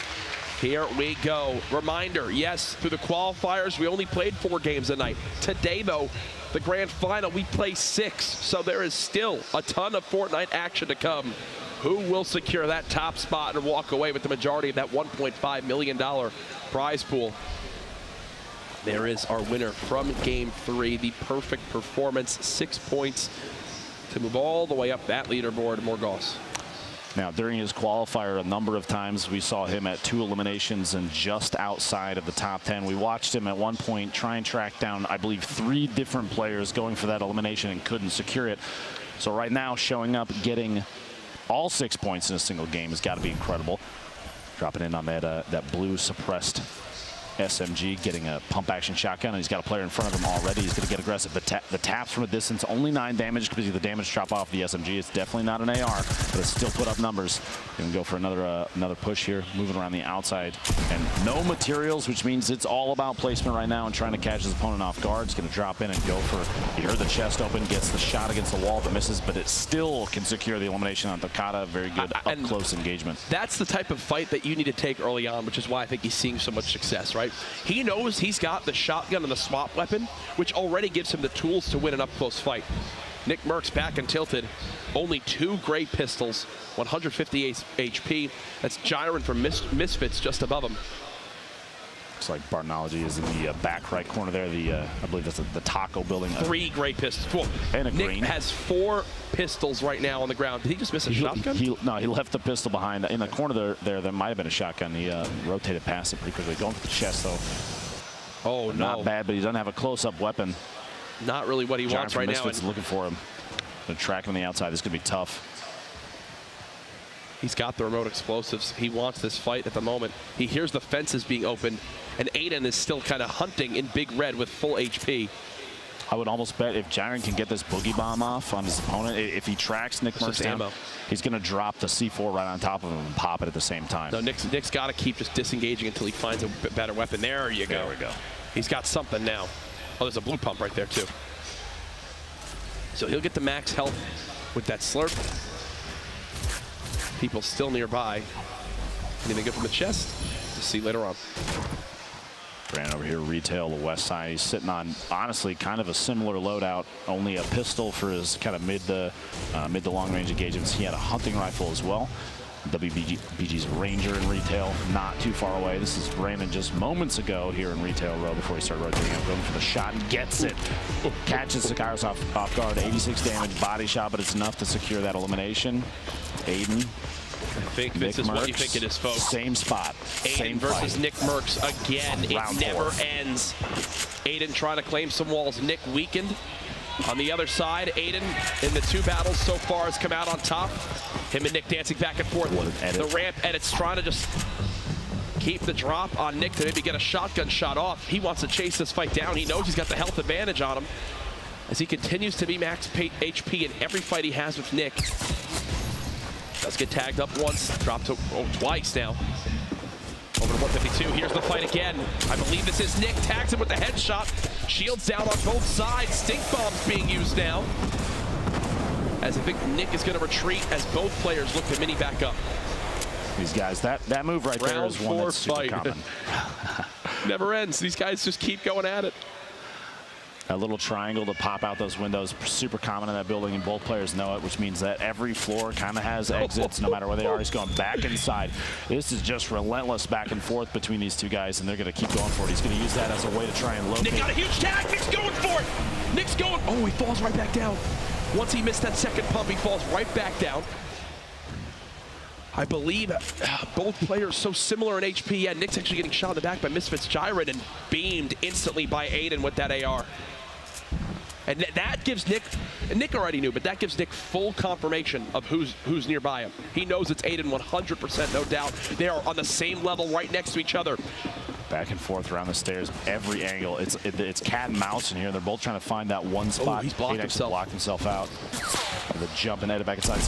Here we go. Reminder, yes, through the qualifiers, we only played 4 games a night. Today, though, the grand final, we play 6. So there is still a ton of Fortnite action to come. Who will secure that top spot and walk away with the majority of that $1.5 million prize pool? There is our winner from Game 3. The perfect performance, 6 points to move all the way up that leaderboard. Morgos. Now, during his qualifier, a number of times we saw him at 2 eliminations and just outside of the top 10. We watched him at one point try and track down, I believe, 3 different players going for that elimination and couldn't secure it. So right now, showing up, getting all 6 points in a single game has got to be incredible. Dropping in on that blue suppressed SMG, getting a pump action shotgun, and he's got a player in front of him already. He's going to get aggressive. The taps from a distance, only 9 damage because of the damage drop off the SMG. It's definitely not an AR, but it still put up numbers. Going to go for another push here, moving around the outside, and no materials, which means it's all about placement right now and trying to catch his opponent off guard. He's going to drop in and go for. You heard the chest open, gets the shot against the wall, but misses, but it still can secure the elimination on Takata. Very good up close engagement. That's the type of fight that you need to take early on, which is why I think he's seeing so much success, right? He knows he's got the shotgun and the swap weapon, which already gives him the tools to win an up-close fight. Nick Merckx back and tilted. Only 2 gray pistols, 158 HP. That's Gyron from Misfits just above him. Looks like Bartology is in the back right corner there. I believe that's the taco building. 3 gray pistols. Cool. And a Nick green. has 4 pistols right now on the ground. Did he just miss a shotgun? No, he left the pistol behind. In the corner there might have been a shotgun. He rotated past it pretty quickly. Going for the chest, though. Oh, no. Not bad, but he doesn't have a close-up weapon. Not really what he wants right now. Misfits looking for him. They're tracking on the outside. This is going to be tough. He's got the remote explosives. He wants this fight at the moment. He hears the fences being opened, and Aiden is still kind of hunting in Big Red with full HP. I would almost bet if Gyron can get this boogie bomb off on his opponent, if he tracks Nick Merckx down, he's going to drop the C4 right on top of him and pop it at the same time. No, Nick's got to keep just disengaging until he finds a better weapon. There you go. There we go. He's got something now. Oh, there's a blue pump right there, too. So he'll get the max health with that slurp. People still nearby. Anything good from the chest? We'll see later on. Ran over here, retail, the west side. He's sitting on, honestly, kind of a similar loadout. Only a pistol for his kind of mid to long range engagements. He had a hunting rifle as well. WBG's Ranger in retail, not too far away. This is Brandon just moments ago here in retail row before he started rotating up, going for the shot and gets it. Catches Sakaris off guard, 86 damage, body shot, but it's enough to secure that elimination. Aiden. I think this is what you think it is, folks. Same spot. Aiden versus Nick Merckx again. It never ends. Aiden trying to claim some walls. Nick weakened. On the other side, Aiden in the 2 battles so far has come out on top. Him and Nick dancing back and forth. The ramp edits trying to just keep the drop on Nick to maybe get a shotgun shot off. He wants to chase this fight down. He knows he's got the health advantage on him as he continues to be max HP in every fight he has with Nick. Does get tagged up once, dropped to twice now. Over to 152, here's the fight again. I believe this is Nick, tags him with the headshot. Shields down on both sides, stink bombs being used now. As I think Nick is gonna retreat as both players look to mini back up. These guys, that move right there is one that's super common. Never ends, these guys just keep going at it. A little triangle to pop out those windows, super common in that building, and both players know it, which means that every floor kind of has exits, no matter where they are. He's going back inside. This is just relentless back and forth between these two guys, and they're going to keep going for it. He's going to use that as a way to try and locate. Nick got a huge tag. Nick's going for it. Nick's going. Oh, he falls right back down. Once he missed that second pump, he falls right back down. I believe both players so similar in HP. Yeah, Nick's actually getting shot in the back by Misfits Gyron and beamed instantly by Aiden with that AR. And that gives Nick, and Nick already knew, but that gives Nick full confirmation of who's nearby him. He knows it's Aiden 100%, no doubt. They are on the same level right next to each other. Back and forth around the stairs, every angle. It's cat and mouse in here. They're both trying to find that one spot. Oh, he's blocked himself. Blocked himself out. The jump and headed back inside.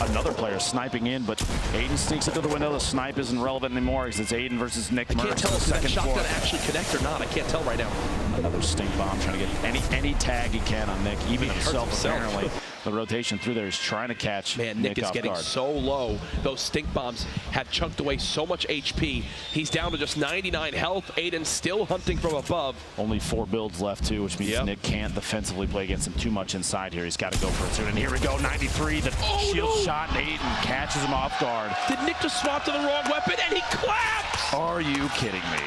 Another player sniping in, but Aiden sneaks into the window. The snipe isn't relevant anymore because it's Aiden versus Nick Merckx. I can't tell if that shotgun actually connect or not. I can't tell right now. Another stink bomb trying to get any tag he can on Nick, even himself apparently. The rotation through there is trying to catch Nick is getting so low. Those stink bombs have chunked away so much HP. He's down to just 99 health. Aiden still hunting from above. Only 4 builds left too, which means Nick can't defensively play against him too much inside here. He's got to go for it soon. And here we go, 93. The shield shot, and Aiden catches him off guard. Did Nick just swap to the wrong weapon and he claps? Are you kidding me?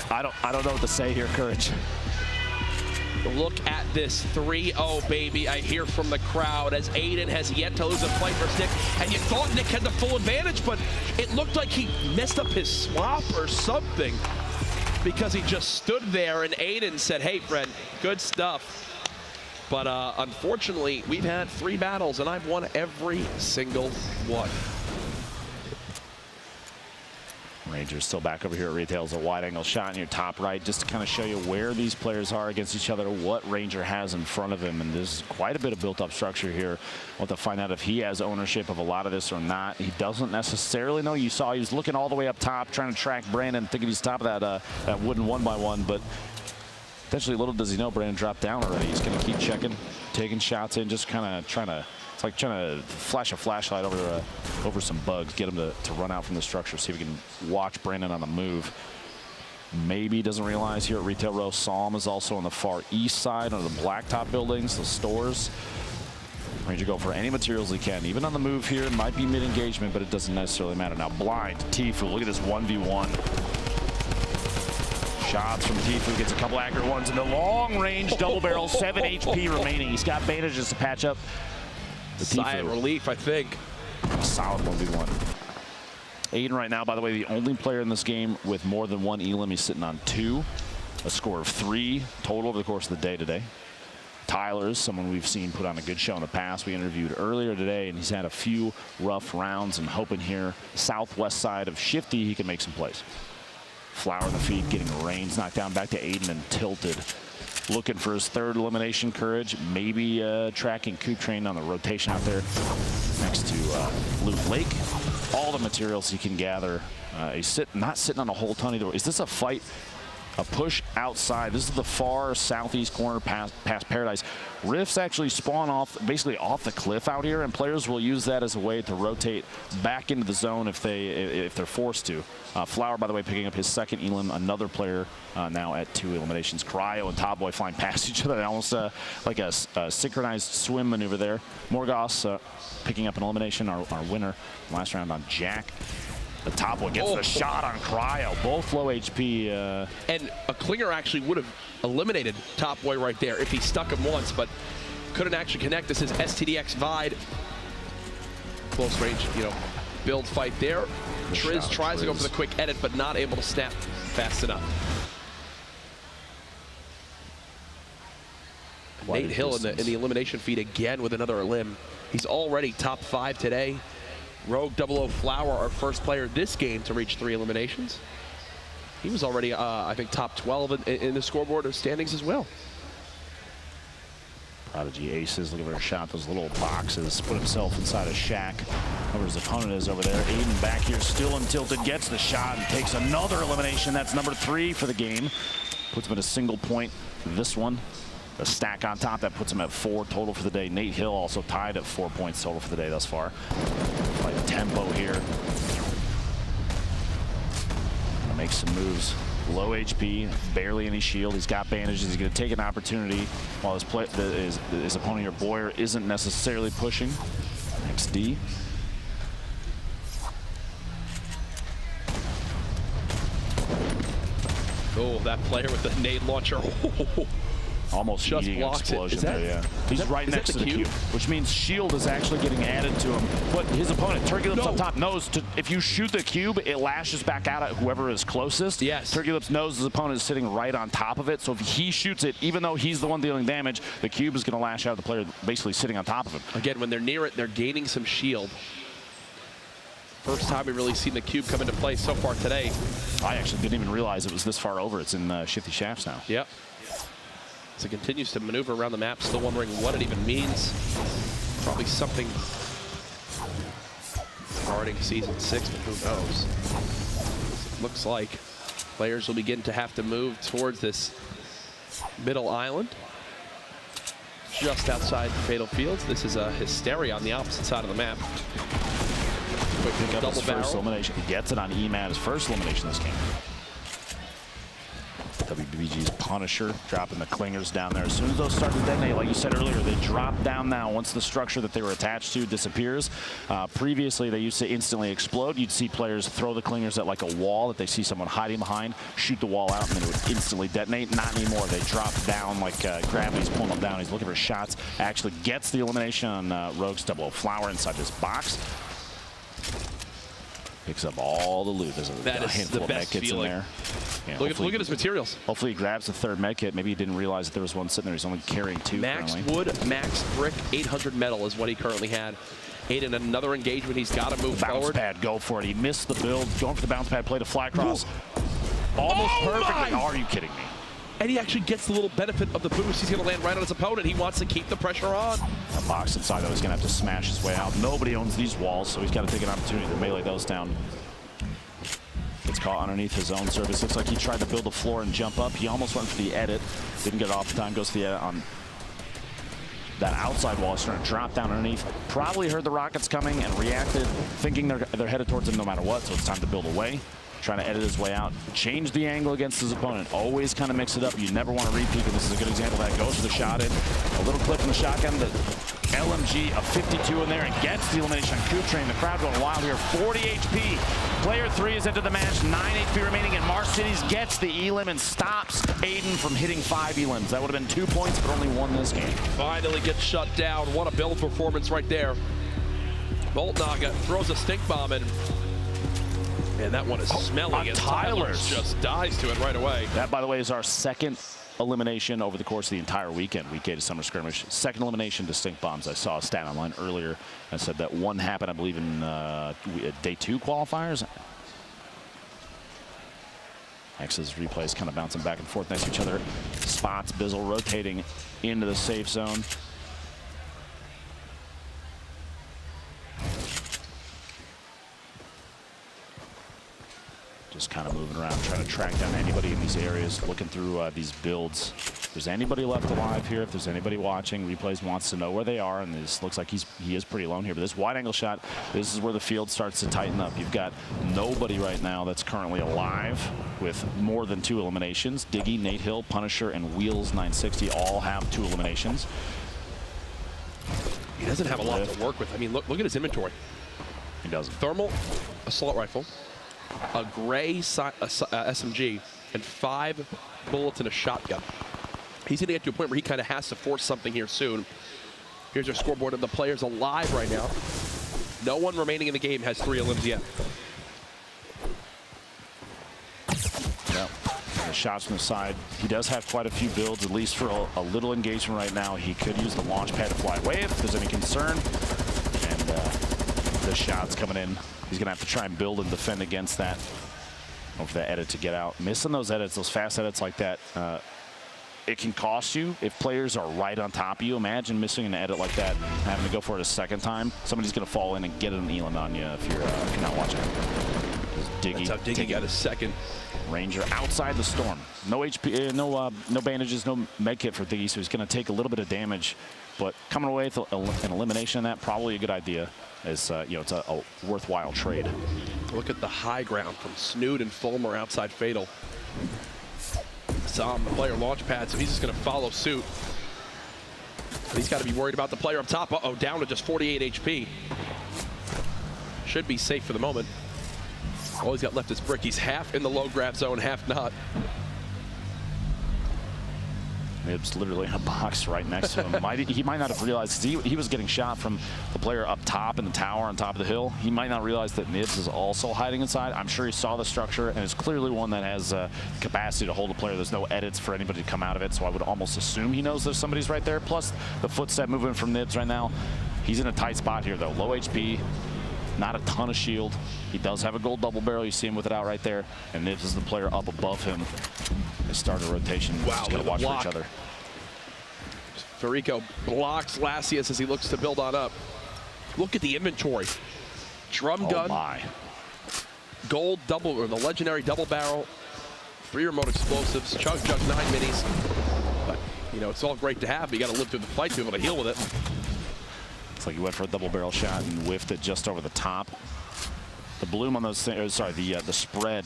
I don't know what to say here, Courage. Look at this 3-0, baby. I hear from the crowd as Aiden has yet to lose a fight versus Nick. And you thought Nick had the full advantage, but it looked like he messed up his swap or something because he just stood there and Aiden said, hey, friend, good stuff. But unfortunately, we've had 3 battles and I've won every single one. Rangers still back over here at retail. Is a wide angle shot in your top right just to kind of show you where these players are against each other, what Ranger has in front of him. And there's quite a bit of built up structure here. We'll have to find out if he has ownership of a lot of this or not. He doesn't necessarily know. You saw he was looking all the way up top trying to track Brandon, thinking he's top of that wooden 1x1, but potentially little does he know Brandon dropped down already. He's going to keep checking, taking shots in, just kind of trying to, it's like trying to flash a flashlight over some bugs, get him to run out from the structure, see if we can watch Brandon on the move. Maybe doesn't realize here at Retail Row, Psalm is also on the far east side of the blacktop buildings, the stores. Ranger go for any materials he can, even on the move here. It might be mid-engagement, but it doesn't necessarily matter. Now blind, Tfue, look at this 1v1. Shots from Tfue, gets a couple accurate ones in the long range double barrel, 7 HP remaining. He's got bandages to patch up. Sigh of relief, I think. Solid 1v1. Aiden right now, by the way, the only player in this game with more than 1 elim. He's sitting on 2. A score of 3 total over the course of the day today. Tyler's someone we've seen put on a good show in the past. We interviewed earlier today, and he's had a few rough rounds and hoping here southwest side of Shifty he can make some plays. Flower in the feed, getting Reigns knocked down back to Aiden and tilted. Looking for his 3rd elimination, Courage. Maybe tracking Coop Train on the rotation out there next to Loot Lake. All the materials he can gather. He's not sitting on a whole ton either. Is this a fight a push outside. This is the far southeast corner past Paradise. Rifts actually spawn off, basically off the cliff out here, and players will use that as a way to rotate back into the zone if they're forced to. Flower, by the way, picking up his second elim. Another player now at 2 eliminations. Cryo and Top Boy flying past each other, almost like a synchronized swim maneuver there. Morgos picking up an elimination, our winner last round on Jack. The Top Boy gets the shot on Cryo. Both low HP. And a Klinger actually would have eliminated Top Boy right there if he stuck him once, but couldn't actually connect. This is STDX Vide. Close range, build fight there. Triz tries to go for the quick edit, but not able to snap fast enough. Nate Hill in the elimination feed again with another elim. He's already top 5 today. Rogue 00 Flower, our first player this game to reach 3 eliminations. He was already, I think, top 12 in the scoreboard of standings as well. Prodigy Aces looking for a shot. Those little boxes. Put himself inside a shack. Whoever his opponent is over there. Aiden back here still untilted. Gets the shot and takes another elimination. That's number 3 for the game. Puts him at a single point. This one. A stack on top, that puts him at 4 total for the day. Nate Hill also tied at 4 points total for the day thus far. Like tempo here. Gonna make some moves. Low HP, barely any shield. He's got bandages. He's gonna take an opportunity while his opponent here, Boyer, isn't necessarily pushing. XD. Oh, that player with the nade launcher. Almost just eating an explosion there, yeah. He's right next to the cube, which means shield is actually getting added to him. But his opponent, Turkeylips up top, knows if you shoot the cube, it lashes back out at whoever is closest. Yes. Turkeylips knows his opponent is sitting right on top of it, so if he shoots it, even though he's the one dealing damage, the cube is going to lash out at the player basically sitting on top of him. Again, when they're near it, they're gaining some shield. First time we've really seen the cube come into play so far today. I actually didn't even realize it was this far over. It's in Shifty Shafts now. Yep. As it continues to maneuver around the map, still wondering what it even means. Probably something regarding Season 6, but who knows? It looks like players will begin to have to move towards this middle island. Just outside the Fatal Fields. This is a Hysteria on the opposite side of the map. Quick Pick up double his barrel. first elimination. He gets it on EMAT, his first elimination this game. WBG's Punisher dropping the clingers down there. As soon as those start to detonate, like you said earlier, they drop down now once the structure that they were attached to disappears. Previously, they used to instantly explode. You'd see players throw the clingers at like a wall that they see someone hiding behind, shoot the wall out, and then it would instantly detonate. Not anymore. They drop down like gravity's pulling them down. He's looking for shots. Actually gets the elimination on Rogue's 00 Flower inside this box. Picks up all the loot. There's a handful of med kits in there. Yeah, look at his materials. Hopefully he grabs the 3rd med kit. Maybe he didn't realize that there was one sitting there. He's only carrying 2 Max currently. wood, max brick, 800 metal is what he currently had. Aiden, another engagement. He's got to move forward. Bounce pad, go for it. He missed the build. Going for the bounce pad play to fly across. Ooh. Almost perfectly. Are you kidding me? And he actually gets the little benefit of the boost. He's going to land right on his opponent. He wants to keep the pressure on. A box inside, though, he's going to have to smash his way out. Nobody owns these walls, so he's got to take an opportunity to melee those down. Gets caught underneath his own surface. Looks like he tried to build a floor and jump up. He almost went for the edit. Didn't get it off the time. Goes for the edit on that outside wall. He's trying to drop down underneath. Probably heard the rockets coming and reacted, thinking they're headed towards him no matter what, so it's time to build away. Trying to edit his way out. Change the angle against his opponent. Always kind of mix it up. You never want to repeat, and this is a good example of that. Goes for the shot in. A little clip in the shotgun. The LMG, a 52 in there, and gets the elimination on Coop Train. The crowd going wild here. 40 HP. Player 3 is into the match. 9 HP remaining, and Mars Cities gets the elim and stops Aiden from hitting 5 elims. That would have been 2 points, but only 1 this game. Finally gets shut down. What a build performance right there. Boltnaga throws a stink bomb in. And that one is smelly. And Tyler's just dies to it right away. That, by the way, is our 2nd elimination over the course of the entire weekend. Week 8 of Summer Skirmish. 2nd elimination to stink bombs. I saw a stat online earlier and said that one happened, I believe, in day 2 qualifiers. X's replays kind of bouncing back and forth next to each other. Spots, Bizzle rotating into the safe zone. Just kind of moving around, trying to track down anybody in these areas, looking through these builds. If there's anybody left alive here, if there's anybody watching, Replays wants to know where they are, and this looks like he is pretty alone here. But this wide angle shot, this is where the field starts to tighten up. You've got nobody right now that's currently alive with more than 2 eliminations. Diggy, Nate Hill, Punisher, and Wheels 960 all have 2 eliminations. He doesn't have a lot to work with. I mean, look at his inventory. He doesn't. Thermal assault rifle, a gray SMG, and 5 bullets and a shotgun. He's going to get to a point where he kind of has to force something here soon. Here's our scoreboard of the players alive right now. No one remaining in the game has 3 elims yet. Yeah. The shots from the side. He does have quite a few builds, at least for a little engagement right now. He could use the launch pad to fly away if there's any concern. And the shots coming in. He's going to have to try and build and defend against that. Over that edit to get out. Missing those edits, those fast edits like that, it can cost you if players are right on top of you. Imagine missing an edit like that, having to go for it a second time. Somebody's going to fall in and get an Elan on you if you're not watching. That's how Diggy got a second. Ranger outside the storm. No HP, no bandages, no med kit for Diggy, so he's going to take a little bit of damage. But coming away with an elimination of that, probably a good idea. As it's a worthwhile trade. Look at the high ground from Snood and Fulmer outside Fatal. Saw him, the player launch pad, so he's just going to follow suit. But he's got to be worried about the player up top. Uh-oh, down to just 48 HP. Should be safe for the moment. All he's got left is Brick. He's half in the low grab zone, half not. Nibs literally in a box right next to him. He might not have realized, he was getting shot from the player up top in the tower on top of the hill. He might not realize that Nibs is also hiding inside. I'm sure he saw the structure, and it's clearly one that has capacity to hold a player. There's no edits for anybody to come out of it, so I would almost assume he knows there's somebody's right there. Plus the footstep movement from Nibs right now. He's in a tight spot here, though. Low HP, not a ton of shield. He does have a gold double barrel. You see him with it out right there, and Nibs is the player up above him. They start a rotation. Wow, just gotta watch for each other. Farico blocks Lassius as he looks to build on up. Look at the inventory. Drum gun. Oh my. Gold double, or the legendary double barrel. 3 remote explosives. Chug 9 minis. But, it's all great to have, but you got to live through the fight to be able to heal with it. Looks like he went for a double barrel shot and whiffed it just over the top. The bloom on those things, sorry, the spread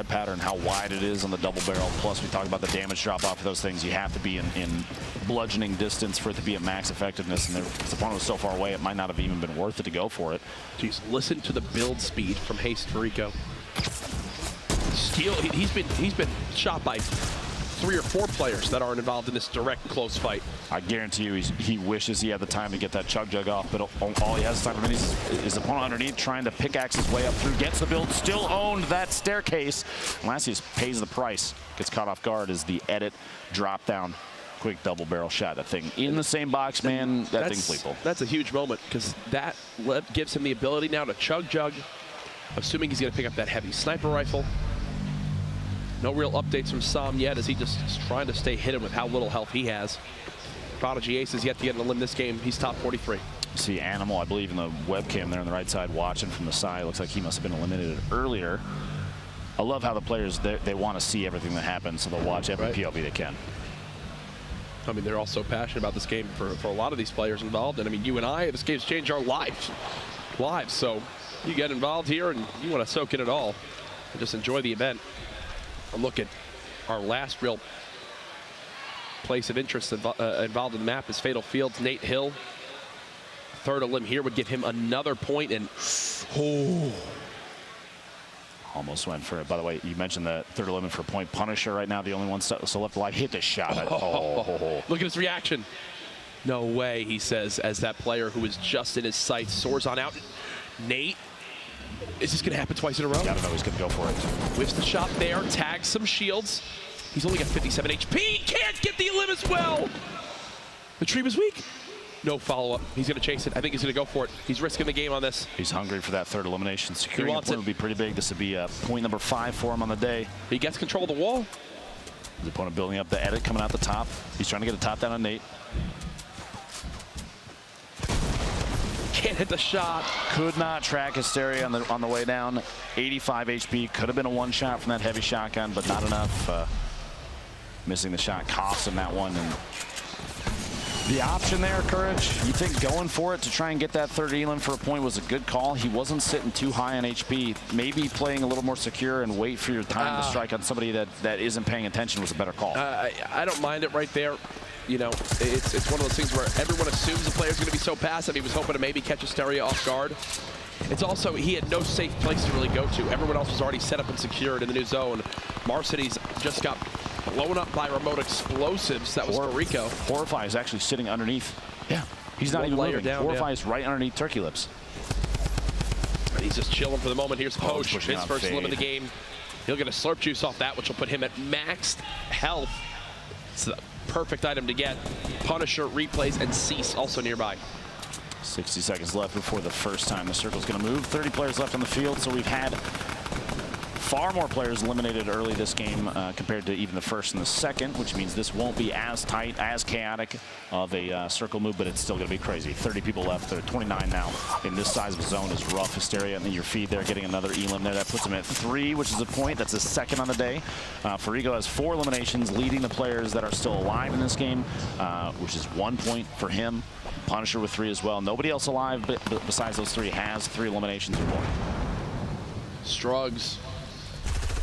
pattern, how wide it is on the double barrel. Plus, we talked about the damage drop off of those things. You have to be in bludgeoning distance for it to be at max effectiveness. And if the opponent was so far away, it might not have even been worth it to go for it. Jeez, listen to the build speed from Haste Farico. Steal. He's been shot by 3 or 4 players that aren't involved in this direct close fight. I guarantee you he wishes he had the time to get that chug jug off, but all he has time for is his opponent underneath trying to pickaxe his way up through, gets the build, still owned that staircase. Lassius pays the price, gets caught off guard as the edit drop down. Quick double barrel shot. That thing in the same box, man. That thing's lethal. That's a huge moment because that gives him the ability now to chug jug, assuming he's going to pick up that heavy sniper rifle. No real updates from Sam yet as he just is trying to stay hidden with how little health he has. Prodigy Ace is yet to get an elim this game. He's top 43. See Animal, I believe, in the webcam there on the right side watching from the side. Looks like he must have been eliminated earlier. I love how the players, they want to see everything that happens, so they'll watch every POV they can. I mean, they're all so passionate about this game for a lot of these players involved. And I mean, you and I, this game's changed our lives. So you get involved here and you want to soak in it all and just enjoy the event. And look at our last real place of interest involved in the map is Fatal Fields. Nate Hill, 3rd elim here would give him another point, and almost went for it. By the way, you mentioned the 3rd elim for point. Punisher right now, the only one still left alive. Hit the shot. Look at his reaction. No way, he says, as that player who was just in his sights soars on out. Nate, is this going to happen twice in a row? Gotta know he's going to go for it. Whiffs the shot there, tags some shields. He's only got 57 HP. Can't get the elim as well. The tree was weak. No follow-up. He's going to chase it. I think he's going to go for it. He's risking the game on this. He's hungry for that 3rd elimination. Securing the point would be pretty big. This would be point number 5 for him on the day. He gets control of the wall. His opponent building up the edit coming out the top. He's trying to get a top down on Nate. can't hit the shot. Could not track Hysteria on the way down. 85 HP. Could have been a one shot from that heavy shotgun, but not enough. Missing the shot cost him that one. And the option there, Courage, you think going for it to try and get that third elim for a point was a good call? He wasn't sitting too high on HP. Maybe playing a little more secure and wait for your time to strike on somebody that isn't paying attention was a better call. I don't mind it right there. You know, it's one of those things where everyone assumes the player's going to be so passive. He was hoping to maybe catch Hysteria off guard. It's also, he had no safe place to really go to. Everyone else was already set up and secured in the new zone. Marcity's just got blown up by remote explosives. That was Rico. Horrify is actually sitting underneath. Yeah, he's not even moving. Horrify is right underneath Turkey Lips. And he's just chilling for the moment. Here's Poach, his first fade. limb of the game. He'll get a slurp juice off that, which will put him at maxed health. It's the perfect item to get. Punisher, replays, and Cease also nearby. 60 seconds left before the first time the circle's going to move. 30 players left on the field, so we've had far more players eliminated early this game compared to even the first and the second, which means this won't be as tight, as chaotic of a circle move, but it's still going to be crazy. 30 people left. There are 29 now in this size of a zone is rough. Hysteria and then your feed there, getting another elim there. That puts him at 3, which is a point. That's his second on the day. Farigo has 4 eliminations, leading the players that are still alive in this game, which is 1 point for him. Punisher with 3 as well. Nobody else alive besides those 3 has 3 eliminations or more. Strugs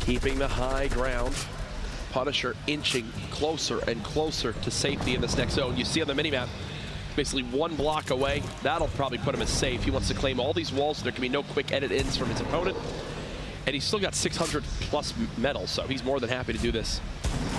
keeping the high ground. Punisher inching closer and closer to safety in this next zone. You see on the minimap, basically 1 block away. That'll probably put him as safe. He wants to claim all these walls so there can be no quick edit ins from his opponent. And he's still got 600 plus medals, so he's more than happy to do this.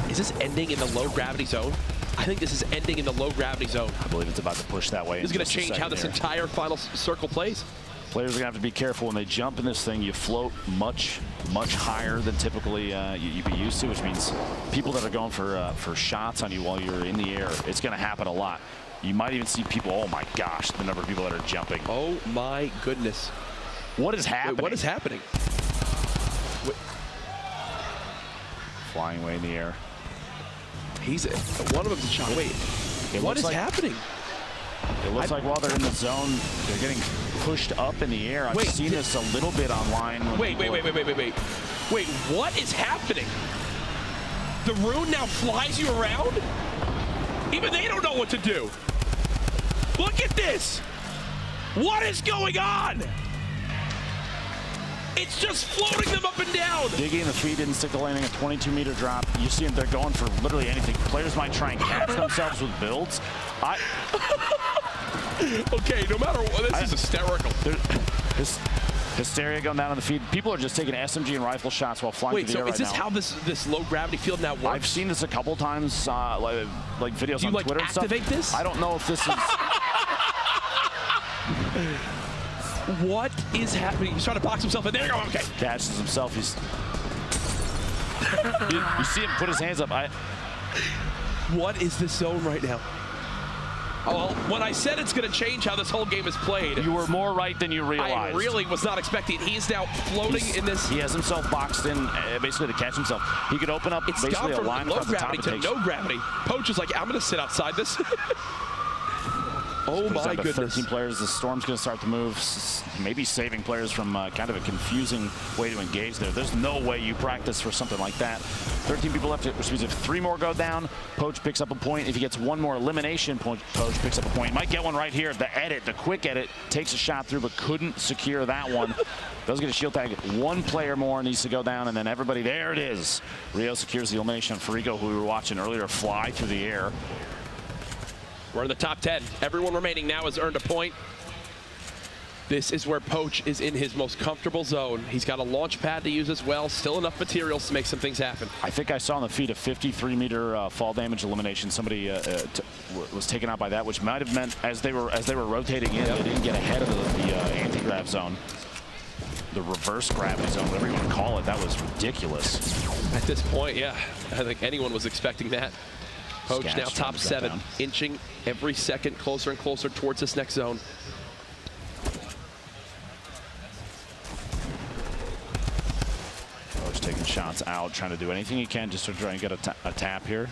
Is this ending in the low gravity zone? I think this is ending in the low gravity zone. I believe it's about to push that way. This is going to change how this entire final circle plays. Players are going to have to be careful when they jump in this thing. You float much higher than typically you'd be used to, which means people that are going for shots on you while you're in the air, it's going to happen a lot. You might even see people, oh my gosh, the number of people that are jumping. Oh my goodness. What is happening? Wait, what is happening? Wait. Flying away in the air. One of them's a shot. Wait, what is happening? It looks like while they're in the zone, they're getting pushed up in the air. I've seen this a little bit online. Wait, what is happening? The rune now flies you around? Even they don't know what to do. Look at this. What is going on? It's just floating them up and down. Diggy and the feed didn't stick the landing, a 22-meter drop. You see them, they're going for literally anything. Players might try and catch themselves with builds. Okay, no matter what, this is hysterical. Hysteria going down on the feed. People are just taking SMG and rifle shots while flying through the air right now. Is this how this low gravity field now works? I've seen this a couple times, like videos on Twitter and stuff. Do you activate this? I don't know if this is... What is happening? He's trying to box himself in. There you go. Okay. Catches himself. He's... you see him put his hands up. What is this zone right now? Oh, well, when I said it's going to change how this whole game is played. You were more right than you realized. I really was not expecting it. He is now floating in this. He has himself boxed in basically to catch himself. He could open up basically a line across the top. It's gone from low gravity to no gravity. Poach is like, I'm going to sit outside this. Oh my goodness. 13 players. The storm's going to start to move, maybe saving players from kind of a confusing way to engage there. There's no way you practice for something like that. 13 people left, which means if 3 more go down, Poach picks up a point. If he gets 1 more elimination, Poach picks up a point. Might get one right here. The quick edit, takes a shot through, but couldn't secure that one. Does get a shield tag. 1 player more needs to go down, and then everybody, there it is. Rio secures the elimination on Farigo, who we were watching earlier, fly through the air. We're in the top 10. Everyone remaining now has earned a point. This is where Poach is in his most comfortable zone. He's got a launch pad to use as well. Still enough materials to make some things happen. I think I saw on the feed a 53-meter fall damage elimination. Somebody was taken out by that, which might have meant as they were rotating in, they didn't get ahead of the anti-grav zone. The reverse gravity zone, whatever you want to call it. That was ridiculous. At this point, yeah. I think anyone was expecting that. Poach now top 7, inching every second closer and closer towards this next zone. Poach taking shots out, trying to do anything he can just to try and get a tap here.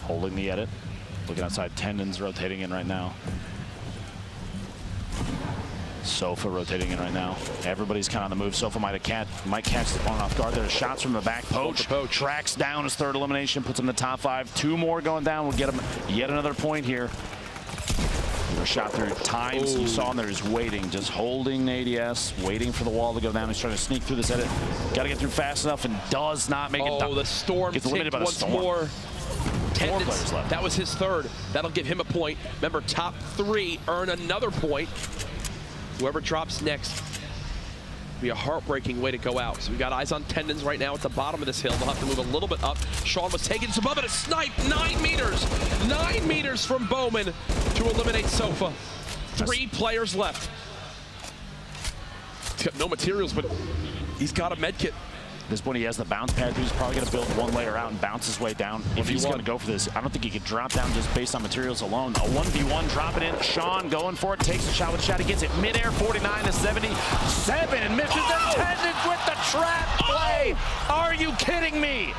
Holding the edit. Looking outside, Tendons rotating in right now. Sofa rotating in right now. Everybody's kind of on the move. Sofa might catch the opponent off guard. There's shots from the back. Poach tracks down his third elimination, puts him in the top 5. 2 more going down will get him yet another point here. A shot through times. You saw him there. He's waiting, just holding ADS, waiting for the wall to go down. He's trying to sneak through this edit. Got to get through fast enough and does not make it. Oh, the storm gets eliminated by the once storm. more. 4 players left. That was his third. That'll give him a point. Remember, top 3 earn another point. Whoever drops next be a heartbreaking way to go out. So we got eyes on Tendons right now at the bottom of this hill. They'll have to move a little bit up. Sean was taking some above it. A snipe, 9 meters. 9 meters from Bowman to eliminate Sofa. 3 players left. He's got no materials, but he's got a med kit. At this point, he has the bounce pad. He's probably going to build 1 layer out and bounce his way down. If he's going to go for this, I don't think he could drop down just based on materials alone. A 1v1, drop it in. Sean going for it, takes a shot with shot. He gets it midair, 49 to 77, and misses the Tendons with the trap play. Are you kidding me?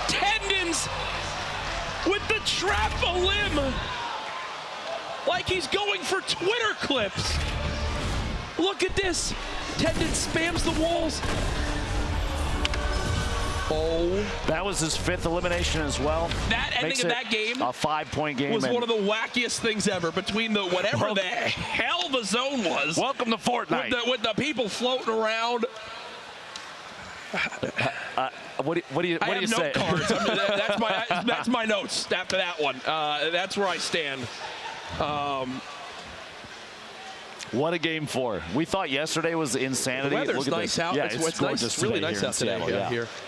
Tendons with the trap a limb. Like he's going for Twitter clips. Look at this. Tendons spams the walls. Oh. That was his 5th elimination as well. That ending of that game a 5-point game was one of the wackiest things ever between the whatever the hell the zone was. Welcome to Fortnite. With the people floating around. What do you I have say? note cards. That's my notes after that one. That's where I stand. What a game 4. We thought yesterday was insanity. The weather's Look at nice this. out. Yeah, it's gorgeous nice, really nice out today.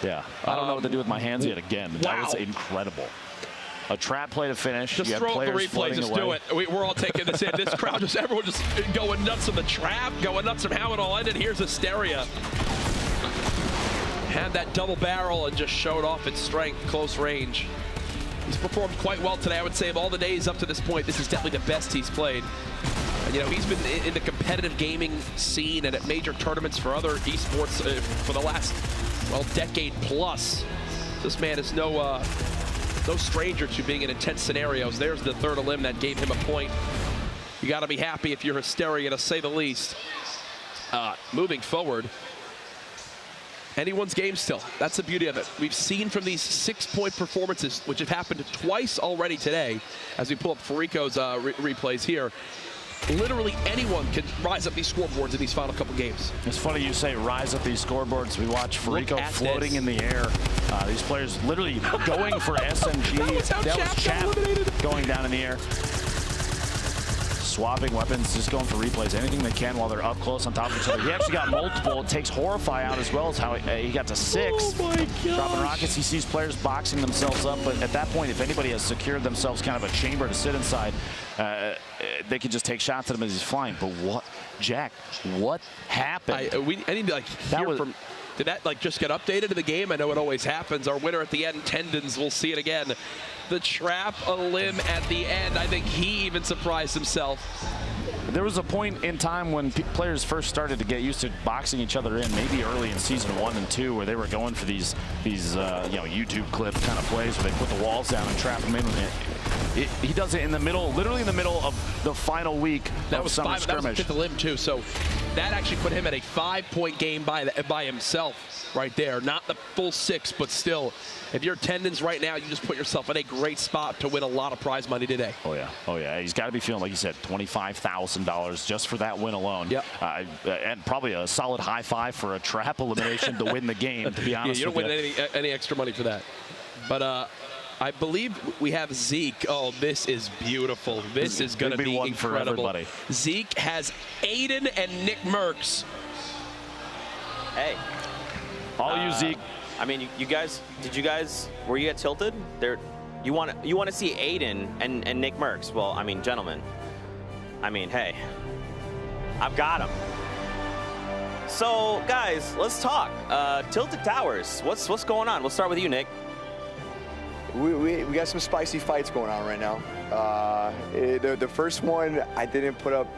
Yeah. I don't know what to do with my hands yet again. Wow. That was incredible. A trap play to finish. Just throw up the replay. Just do it. We're all taking this in. This crowd, everyone just going nuts on the trap, going nuts on how it all ended. Here's Hysteria. Had that double barrel and just showed off its strength, close range. He's performed quite well today. I would say of all the days up to this point, this is definitely the best he's played. And, you know, he's been in the competitive gaming scene and at major tournaments for other esports for the last, well, decade plus. This man is no stranger to being in intense scenarios. There's the 3rd elim that gave him a point. You got to be happy if you're Hysteria, to say the least. Moving forward, anyone's game still. That's the beauty of it. We've seen from these 6-point performances, which have happened twice already today, as we pull up Farico's replays here. Literally anyone can rise up these scoreboards in these final couple games. It's funny you say rise up these scoreboards. We watch Farico floating in the air. These players literally going for SMG. That was how Chap got eliminated. Going down in the air. Swapping weapons, just going for replays, anything they can while they're up close on top of each other. He actually got multiple. It takes Horrify out as well as how he got to 6. Oh my gosh. Dropping rockets, he sees players boxing themselves up, but at that point, if anybody has secured themselves kind of a chamber to sit inside, they can just take shots at him as he's flying. But what, Jack, what happened? I need to hear from... Did that just get updated to the game? I know it always happens. Our winner at the end, Tendons, we'll see it again. The trap a limb at the end. I think he even surprised himself. There was a point in time when players first started to get used to boxing each other in, maybe early in season 1 and 2, where they were going for these YouTube clip kind of plays where they put the walls down and trap them in. He does it in the middle, literally in the middle of the final week of summer scrimmage. That was 5th elim too, so that actually put him at a 5-point game by himself right there. Not the full 6, but still, if you're Tendons right now, you just put yourself in a great spot to win a lot of prize money today. Oh yeah, oh yeah. He's got to be feeling, like you said, $25,000 just for that win alone. Yep. And probably a solid high 5 for a trap elimination to win the game, to be honest. Yeah, you don't win any extra money for that. But I believe we have Zeke. Oh, this is beautiful. This is going to be one incredible. For everybody. Zeke has Aiden and Nick Merckx. Hey. All you, Zeke. I mean, you guys, were you get tilted? You want to see Aiden and Nick Merckx? Well, I mean, gentlemen. I mean, hey, I've got him. So, guys, let's talk. Tilted Towers. What's going on? We'll start with you, Nick. We got some spicy fights going on right now. The first one, I didn't put up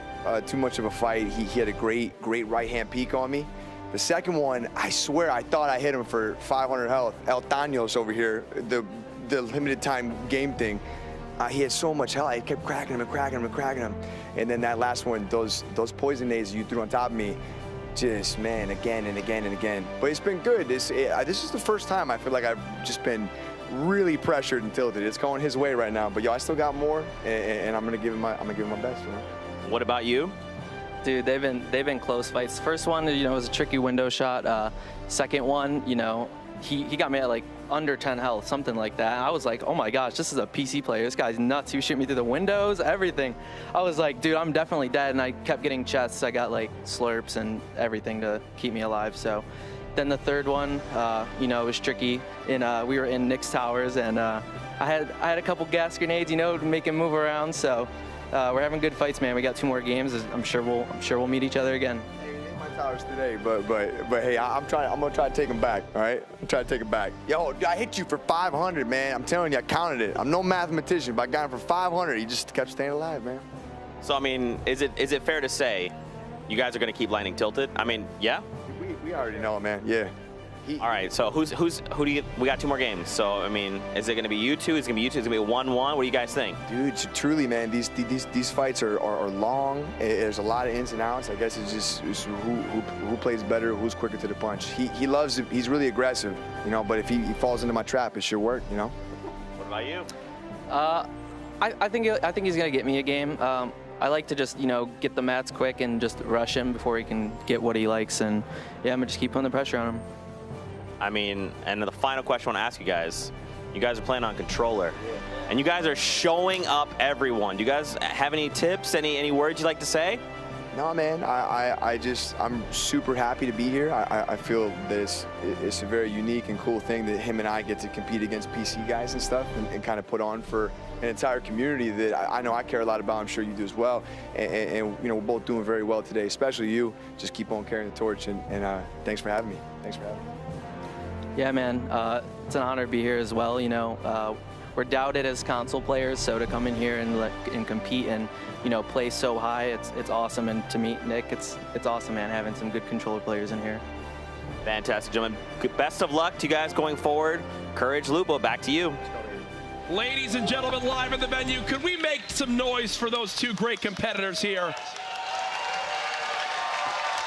too much of a fight. He had a great right-hand peek on me. The second one, I swear I thought I hit him for 500 health. El Taños over here, the limited time game thing. he had so much health. I kept cracking him and cracking him and cracking him. And then that last one, those poison nades you threw on top of me, just, man, again and again and again. But it's been good. This is the first time I feel like I've just been really pressured and tilted. It's going his way right now. But yo, I still got more, and I'm gonna give him my best. You know? What about you? Dude, they've been close fights. First one, you know, was a tricky window shot. Second one, you know, he got me at like under 10 health, something like that. I was like, oh my gosh, this is a PC player. This guy's nuts. He was shooting me through the windows, everything. I was like, dude, I'm definitely dead. And I kept getting chests. I got like slurps and everything to keep me alive. So then the third one, you know, it was tricky. We were in Nick's towers, and I had a couple gas grenades, you know, to make him move around. So we're having good fights, man. We got 2 more games. I'm sure we'll meet each other again. Towers today, but hey, I'm gonna try to take him back. All right, I'm trying to take him back. Yo, I hit you for 500, man. I'm telling you, I counted it. I'm no mathematician, but I got him for 500. You just kept staying alive, man. So I mean, is it fair to say you guys are gonna keep Lightning tilted? I mean, yeah. We already know, man. Yeah. All right, so who do you? We got 2 more games. So I mean, is it going to be you two? Is it going to be you two? Is it going to be 1-1? What do you guys think? Dude, truly, man, these fights are long. There's a lot of ins and outs. I guess it's just who plays better, who's quicker to the punch. He loves it. He's really aggressive, you know. But if he falls into my trap, it should work, you know. What about you? I think he's going to get me a game. I like to just, you know, get the mats quick and just rush him before he can get what he likes. And yeah, I'm gonna just keep putting the pressure on him. I mean, and the final question I want to ask you guys are playing on controller, and you guys are showing up everyone. Do you guys have any tips, any words you'd like to say? No, man, I'm super happy to be here. I feel that it's a very unique and cool thing that him and I get to compete against PC guys and stuff and kind of put on for an entire community that I know I care a lot about. I'm sure you do as well. And you know, we're both doing very well today, especially you. Just keep on carrying the torch, and thanks for having me. Thanks for having me. Yeah, man, it's an honor to be here as well. You know, we're doubted as console players, so to come in here and compete and, you know, play so high, it's awesome. And to meet Nick, it's awesome, man, having some good controller players in here. Fantastic, gentlemen. Best of luck to you guys going forward. Courage, Lupo, back to you. Ladies and gentlemen, live in the venue, could we make some noise for those 2 great competitors here?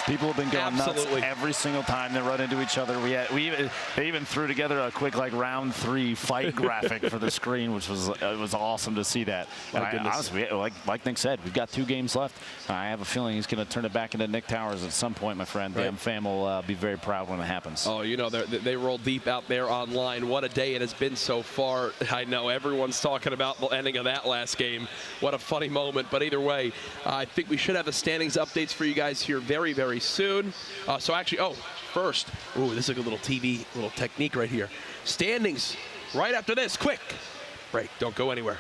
People have been going Absolutely. nuts every single time they run into each other. They even threw together a quick like round 3 fight graphic for the screen, which was awesome to see that. And honestly, like Nick said, we've got 2 games left. I have a feeling he's going to turn it back into Nick Towers at some point, my friend. Right. Damn fam will be very proud when it happens. Oh, you know, they roll deep out there online. What a day it has been so far. I know everyone's talking about the ending of that last game. What a funny moment. But either way, I think we should have the standings updates for you guys here very, very soon. So actually, first, this is a good little TV, little technique right here. Standings right after this. Quick break. Don't go anywhere.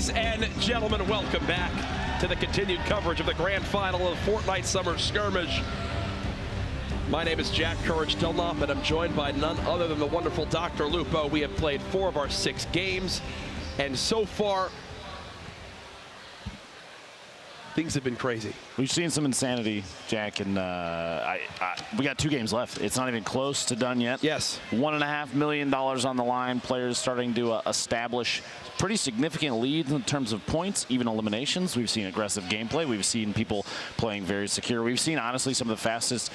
Ladies and gentlemen, welcome back to the continued coverage of the grand final of Fortnite Summer Skirmish. My name is Jack Courage Dunlop, and I'm joined by none other than the wonderful Dr. Lupo. We have played 4 of our 6 games, and so far, things have been crazy. We've seen some insanity, Jack, and we got 2 games left. It's not even close to done yet. Yes. $1.5 million on the line. Players starting to establish pretty significant leads in terms of points, even eliminations. We've seen aggressive gameplay. We've seen people playing very secure. We've seen, honestly, some of the fastest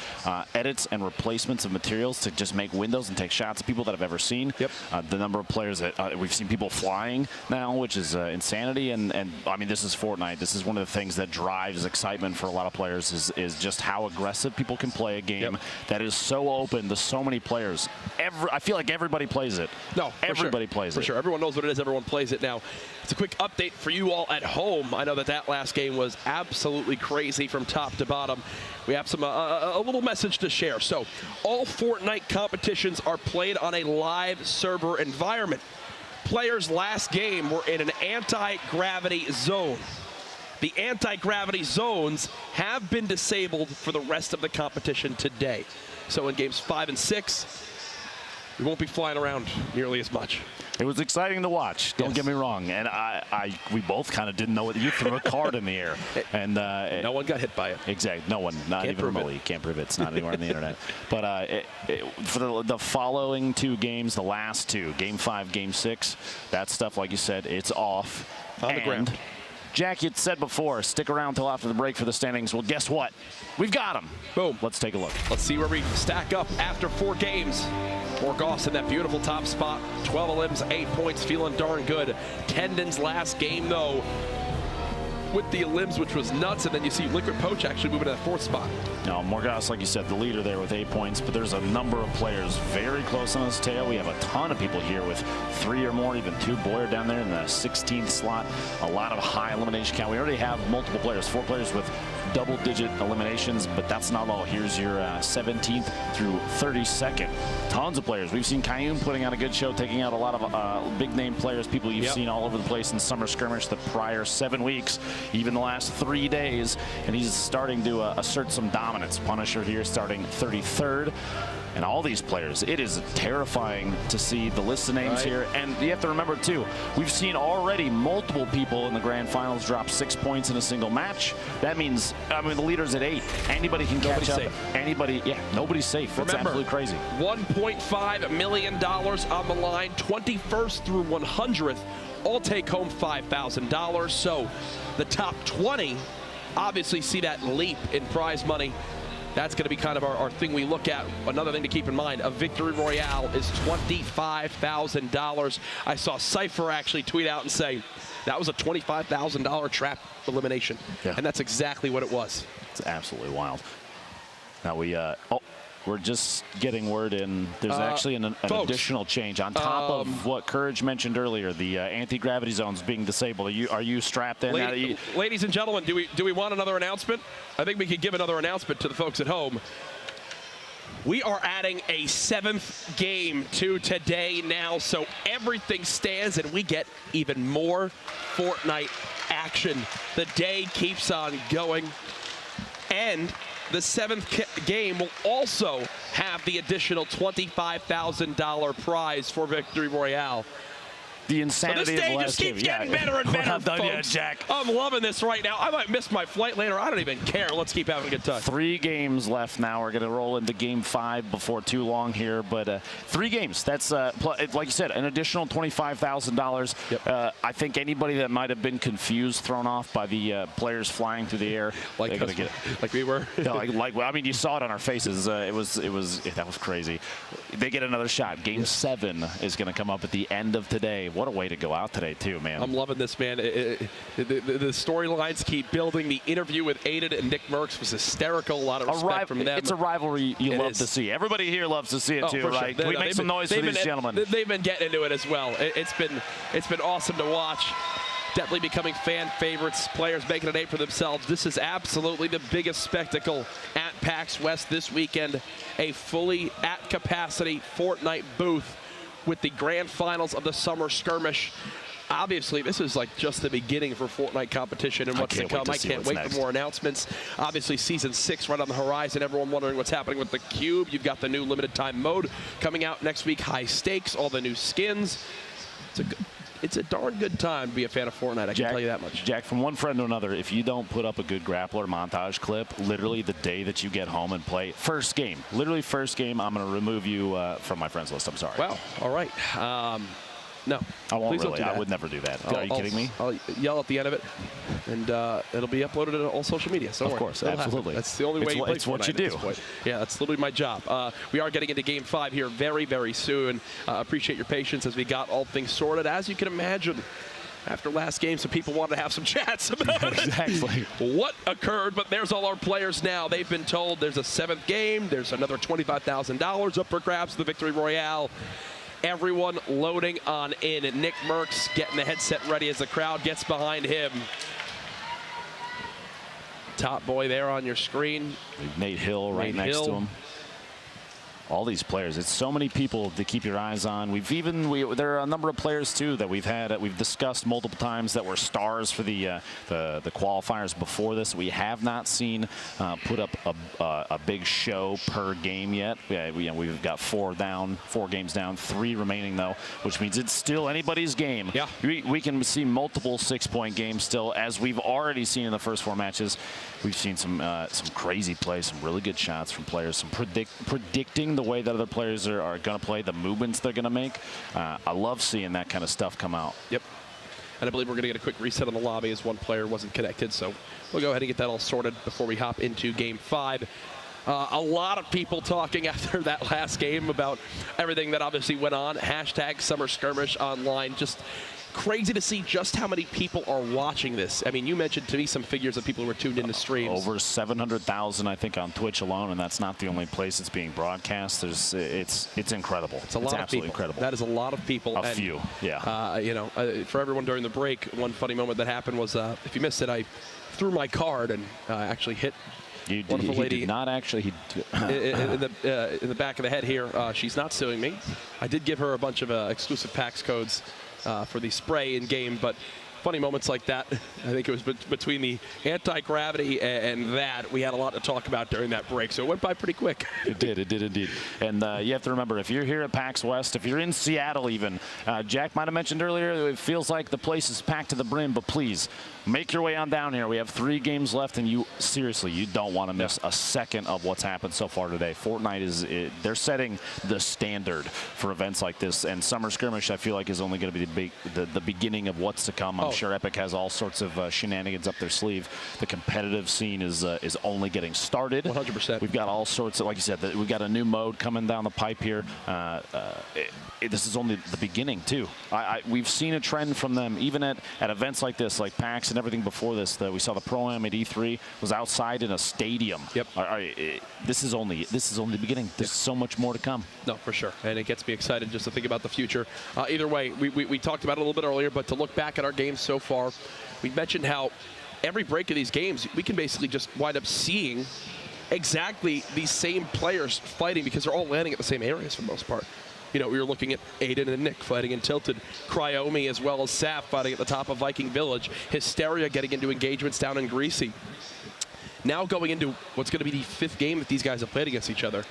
edits and replacements of materials to just make windows and take shots at people that I've ever seen. Yep. The number of players that we've seen people flying now, which is insanity. And I mean, this is Fortnite. This is one of the things that drives excitement for a lot of players is just how aggressive people can play a game that is so open to so many players. I feel like everybody plays it. No, everybody plays it. For sure. Everyone knows what it is. Everyone plays it now. It's a quick update for you all at home. I know that last game was absolutely crazy from top to bottom. We have some a little message to share. So all Fortnite competitions are played on a live server environment. Players last game were in an anti-gravity zone. The anti-gravity zones have been disabled for the rest of the competition today. So in games 5 and 6, we won't be flying around nearly as much. It was exciting to watch. Don't get me wrong. And we both kind of didn't know it. You threw a card in the air, and no one got hit by it. Exactly. No one. Not even remotely. You can't prove it. It's not anywhere on the internet. But for the following 2 games, the last 2, Game 5, Game 6, that stuff, like you said, it's off. On the ground. Jack, you said before, stick around till after the break for the standings. Well, guess what? We've got them. Boom. Let's take a look. Let's see where we stack up after 4 games. Morgoss in that beautiful top spot. 12 elims, 8 points, feeling darn good. Tendon's last game, though, with the elims, which was nuts. And then you see Liquid Poach actually moving to that 4th spot. No, Morgoss, like you said, the leader there with 8 points, but there's a number of players very close on his tail. We have a ton of people here with 3 or more, even 2. Boyer down there in the 16th slot. A lot of high elimination count. We already have multiple players, 4 players with double-digit eliminations, but that's not all. Here's your 17th through 32nd. Tons of players. We've seen Kayun putting on a good show, taking out a lot of big-name players, people you've seen all over the place in Summer Skirmish the prior 7 weeks, even the last 3 days, and he's starting to assert some dominance. Punisher here starting 33rd. And all these players, it is terrifying to see the list of names here. And you have to remember, too, we've seen already multiple people in the grand finals drop 6 points in a single match. That means, I mean, the leader's at 8. Anybody can catch up. Anybody, nobody's safe. It's absolutely crazy. $1.5 million on the line, 21st through 100th. All take home $5,000. So the top 20 obviously see that leap in prize money. That's going to be kind of our thing we look at. Another thing to keep in mind, a victory royale is $25,000. I saw Cypher actually tweet out and say, that was a $25,000 trap elimination. And that's exactly what it was. It's absolutely wild. Now we're just getting word in. There's actually an additional change on top of what Courage mentioned earlier. The anti-gravity zones being disabled. Are you strapped in? Ladies and gentlemen, do we want another announcement? I think we could give another announcement to the folks at home. We are adding a 7th game to today now, so everything stands and we get even more Fortnite action. The day keeps on going, and the 7th game will also have the additional $25,000 prize for Victory Royale. The insanity this day of the just last keeps game. getting better and better, We're not done folks. yet, Jack. I'm loving this right now. I might miss my flight later. I don't even care. Let's keep having a good time. 3 games left now. We're going to roll into game 5 before too long here. But 3 games. That's, like you said, an additional $25,000. I think anybody that might have been confused, thrown off by the players flying through the air, like we were. I mean, you saw it on our faces. That was crazy. They get another shot. Game 7 is going to come up at the end of today. What a way to go out today, too, man. I'm loving this, man. The storylines keep building. The interview with Aiden and Nick Merckx was hysterical. A lot of respect from them. It's a rivalry you love to see. Everybody here loves to see it, too, right? Can we make some noise for these gentlemen? They've been getting into it as well. It's been awesome to watch. Definitely becoming fan favorites, players making a name for themselves. This is absolutely the biggest spectacle at PAX West this weekend. A fully at capacity Fortnite booth with the grand finals of the Summer Skirmish. obviously, this is like just the beginning for Fortnite competition and what's to come. I can't wait for more announcements. Obviously, Season 6 right on the horizon. Everyone wondering what's happening with the Cube. You've got the new limited time mode coming out next week. High stakes, all the new skins. It's a darn good time to be a fan of Fortnite, I can tell you that much. Jack, from one friend to another, if you don't put up a good grappler montage clip, literally the day that you get home and play, first game, literally first game, I'm going to remove you from my friends list. I'm sorry. Well, all right. No. I won't Please really. don't do I would never do that. Are you kidding me? I'll yell at the end of it, and it'll be uploaded to all social media. So of course, absolutely. That's the only way you play It's what you do. Yeah, that's literally my job. We are getting into Game 5 here very, very soon. Appreciate your patience as we got all things sorted. As you can imagine, after last game, some people wanted to have some chats about what occurred, but there's all our players now. They've been told there's a 7th game. There's another $25,000 up for grabs for the Victory Royale. Everyone loading on in. Nick Merckx getting the headset ready as the crowd gets behind him. Top boy there on your screen. Nate Hill right next to him. All these players, it's so many people to keep your eyes on. There are a number of players too that we've discussed multiple times that were stars for the qualifiers before this. We have not seen put up a big show per game yet. We've got 4 games down, 3 remaining though, which means it's still anybody's game. Yeah, we can see multiple 6-point games still, as we've already seen in the first 4 matches. We've seen some crazy plays, some really good shots from players, some predicting the way that other players are going to play, the movements they're going to make. I love seeing that kind of stuff come out. Yep. And I believe we're going to get a quick reset on the lobby as one player wasn't connected. So we'll go ahead and get that all sorted before we hop into Game 5. A lot of people talking after that last game about everything that obviously went on. Hashtag Summer Skirmish online. Just crazy to see just how many people are watching this. I mean, you mentioned to me some figures of people who were tuned into streams. Over 700,000, I think, on Twitch alone, and that's not the only place it's being broadcast. It's incredible. It's a lot of people. Incredible. That is a lot of people. A few, yeah. You know, for everyone during the break, one funny moment that happened was, if you missed it, I threw my card and actually hit wonderful lady. Did not actually. In the back of the head here. She's not suing me. I did give her a bunch of exclusive PAX codes for the spray in game, but funny moments like that. I think it was between the anti-gravity and that, we had a lot to talk about during that break, so it went by pretty quick. It did indeed. And you have to remember, if you're here at PAX West, if you're in Seattle even, Jack might have mentioned earlier, it feels like the place is packed to the brim, but please, make your way on down here. We have 3 games left, and you don't want to miss a second of what's happened so far today. Fortnite they're setting the standard for events like this, and Summer Skirmish, I feel like, is only going to be the beginning of what's to come. I'm sure Epic has all sorts of shenanigans up their sleeve. The competitive scene is only getting started. 100%. We've got all sorts of, like you said, we've got a new mode coming down the pipe here. This is only the beginning too. We've seen a trend from them even at events like this, like PAX and everything before this. We saw the Pro-Am at E3 was outside in a stadium. Yep. This is only the beginning. There's so much more to come. No, for sure, and it gets me excited just to think about the future. Either way, we talked about it a little bit earlier, but to look back at our games so far, we mentioned how every break of these games, we can basically just wind up seeing exactly these same players fighting because they're all landing at the same areas for the most part. You know, we were looking at Aiden and Nick fighting in Tilted, Cryomi as well as Saf fighting at the top of Viking Village, Hysteria getting into engagements down in Greasy. Now going into what's going to be the 5th game that these guys have played against each other,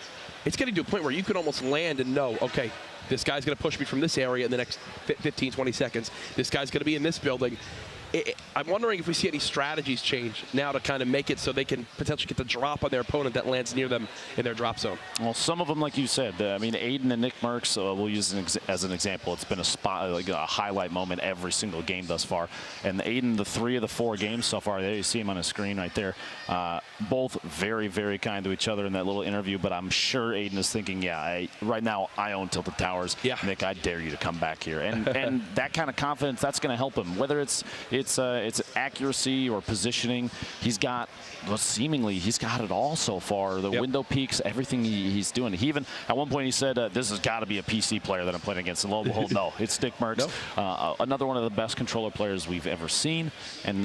it's getting to a point where you can almost land and know, okay, this guy's going to push me from this area in the next 15, 20 seconds. This guy's going to be in this building. I'm wondering if we see any strategies change now to kind of make it so they can potentially get the drop on their opponent that lands near them in their drop zone. Well, some of them, like you said, I mean, Aiden and Nick Merckx, we'll use as an example. It's been a highlight moment every single game thus far. And Aiden, the 3 of the 4 games so far, there you see him on the screen right there. Both very, very kind to each other in that little interview. But I'm sure Aiden is thinking, yeah, right now I own Tilted Towers. Yeah. Nick, I dare you to come back here. And that kind of confidence, that's going to help him. Whether it's accuracy or positioning, he's got, well, seemingly he's got it all so far. The window peaks, everything he's doing. He even at one point he said, "This has got to be a PC player that I'm playing against." And lo and behold, no, it's Nick Merckx, another one of the best controller players we've ever seen. And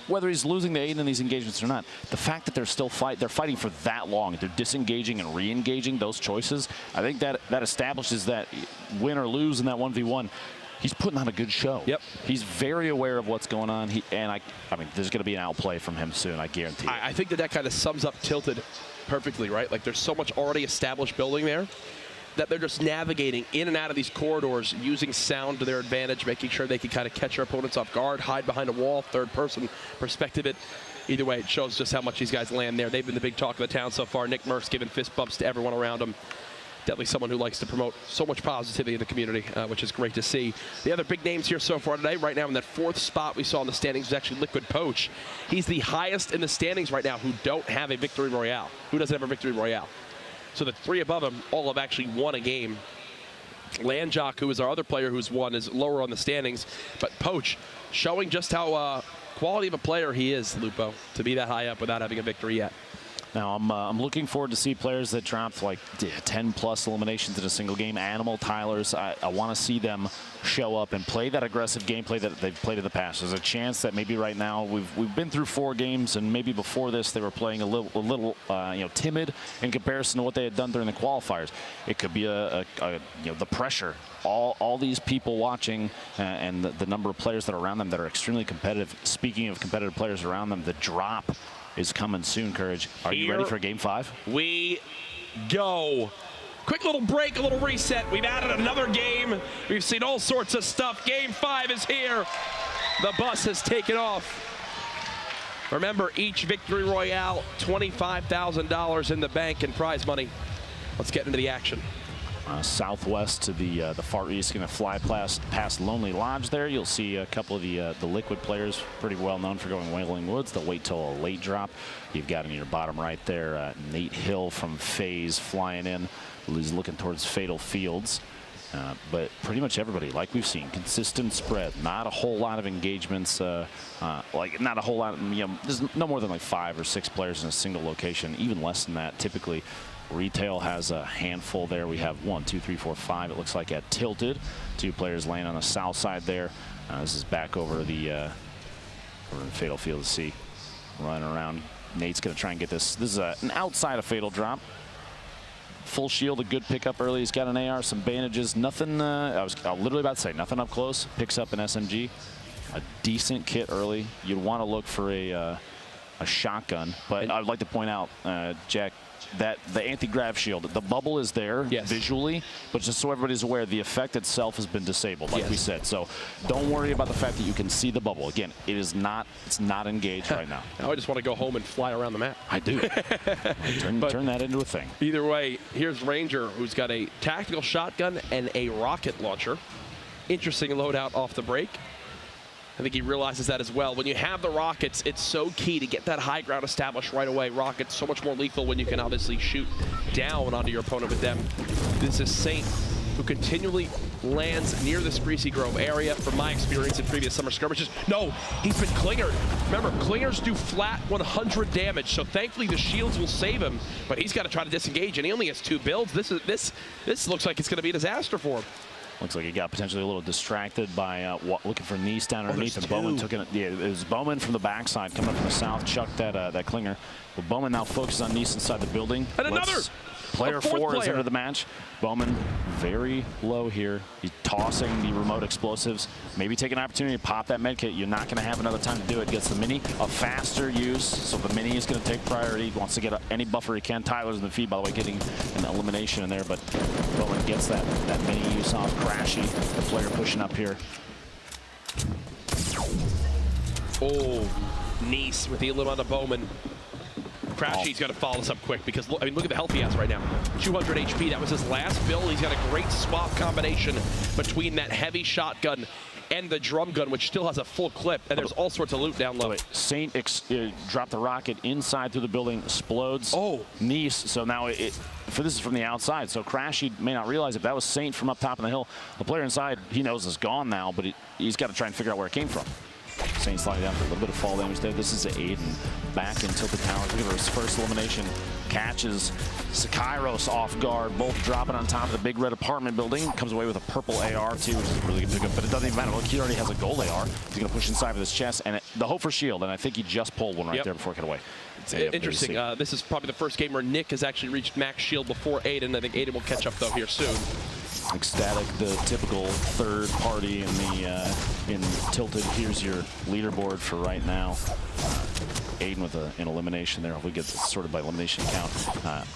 whether he's losing the Aiden in these engagements or not, the fact that they're fighting for that long, they're disengaging and re-engaging those choices. I think that establishes that win or lose in that 1v1. He's putting on a good show. Yep. He's very aware of what's going on. I mean, there's going to be an outplay from him soon, I guarantee it. I think that kind of sums up Tilted perfectly, right? Like, there's so much already established building there that they're just navigating in and out of these corridors, using sound to their advantage, making sure they can kind of catch their opponents off guard, hide behind a wall, third-person perspective it. Either way, it shows just how much these guys land there. They've been the big talk of the town so far. Nick Murph's giving fist bumps to everyone around him. Definitely someone who likes to promote so much positivity in the community, which is great to see. The other big names here so far today, right now in that 4th spot we saw in the standings, was actually Liquid Poach. He's the highest in the standings right now who don't have a Victory Royale. Who doesn't have a Victory Royale? So the 3 above him all have actually won a game. Landjock, who is our other player who's won, is lower on the standings. But Poach showing just how quality of a player he is, Lupo, to be that high up without having a victory yet. Now, I'm looking forward to see players that dropped like 10+ eliminations in a single game. Animal Tylers, I want to see them show up and play that aggressive gameplay that they've played in the past. There's a chance that maybe right now we've been through 4 games, and maybe before this they were playing a little timid in comparison to what they had done during the qualifiers. It could be the pressure. All these people watching and the number of players that are around them that are extremely competitive. Speaking of competitive players around them, the drop is coming soon, Courage. Are you ready for Game 5? We go. Quick little break, a little reset. We've added another game. We've seen all sorts of stuff. Game 5 is here. The bus has taken off. Remember, each Victory Royale, $25,000 in the bank in prize money. Let's get into the action. Southwest to the far east, going to fly past Lonely Lodge there. You'll see a couple of the Liquid players, pretty well known for going Wailing Woods. They'll wait till a late drop. You've got in your bottom right there Nate Hill from FaZe flying in. He's looking towards Fatal Fields. But pretty much everybody, like we've seen, consistent spread. Not a whole lot of engagements. Not a whole lot. There's no more than like 5 or 6 players in a single location. Even less than that, typically. Retail has a handful there. We have 1, 2, 3, 4, 5. It looks like at Tilted. 2 players laying on the south side there. This is back over the Fatal Field to see. Running around. Nate's going to try and get this. This is an outside of Fatal drop. Full shield, a good pickup early. He's got an AR, some bandages. Nothing. I was literally about to say nothing up close. Picks up an SMG. A decent kit early. You'd want to look for a shotgun. But I'd like to point out, Jack, that the anti-grav shield, the bubble is there visually, but just so everybody's aware, the effect itself has been disabled, like we said. So don't worry about the fact that you can see the bubble. Again, it's not engaged right now. Now I just want to go home and fly around the map. I do. turn that into a thing. Either way, here's Ranger, who's got a tactical shotgun and a rocket launcher. Interesting loadout off the break. I think he realizes that as well. When you have the rockets, it's so key to get that high ground established right away. Rockets so much more lethal when you can obviously shoot down onto your opponent with them. This is Saint, who continually lands near this Greasy Grove area. From my experience in previous summer skirmishes, no, he's been clingered. Remember, clingers do flat 100 damage, so thankfully the shields will save him, but he's got to try to disengage, and he only has 2 builds. This looks like it's going to be a disaster for him. Looks like he got potentially a little distracted by looking for Nice down underneath, and Bowman took it. Yeah, it was Bowman from the backside coming from the south, chucked that clinger. But Bowman now focuses on Nice inside the building. And another! Player 4 is into the match. Bowman very low here. He's tossing the remote explosives. Maybe take an opportunity to pop that med kit. You're not going to have another time to do it. Gets the mini, a faster use, so the mini is going to take priority. Wants to get any buffer he can. Tyler's in the feed, by the way, getting an elimination in there, but Bowman gets that mini use off. Crashy, the player pushing up here. Oh, Nice with the eliminate of Bowman. Crashy's got to follow this up quick because, I mean, look at the health he has right now. 200 HP. That was his last build. He's got a great swap combination between that heavy shotgun and the drum gun, which still has a full clip, and there's all sorts of loot down low. Saint dropped the rocket inside through the building, explodes. Oh, Nice. So now this is from the outside. So Crashy may not realize if that was Saint from up top of the hill. The player inside, he knows is gone now, but he's got to try and figure out where it came from. Saint sliding down for a little bit of fall damage there. This is Aiden back in Tilted Towers. Look at his first elimination. Catches Kairos off guard, both dropping on top of the big red apartment building. Comes away with a purple AR too, which is really good pickup, but it doesn't even matter. Look, he already has a gold AR. He's going to push inside with his chest, and the hope for shield, and I think he just pulled one right there before it got away. It's interesting. This is probably the first game where Nick has actually reached max shield before Aiden. I think Aiden will catch up, though, here soon. Ecstatic, the typical third party in the in Tilted. Here's your leaderboard for right now. Aiden with an elimination there. We get sorted by elimination count.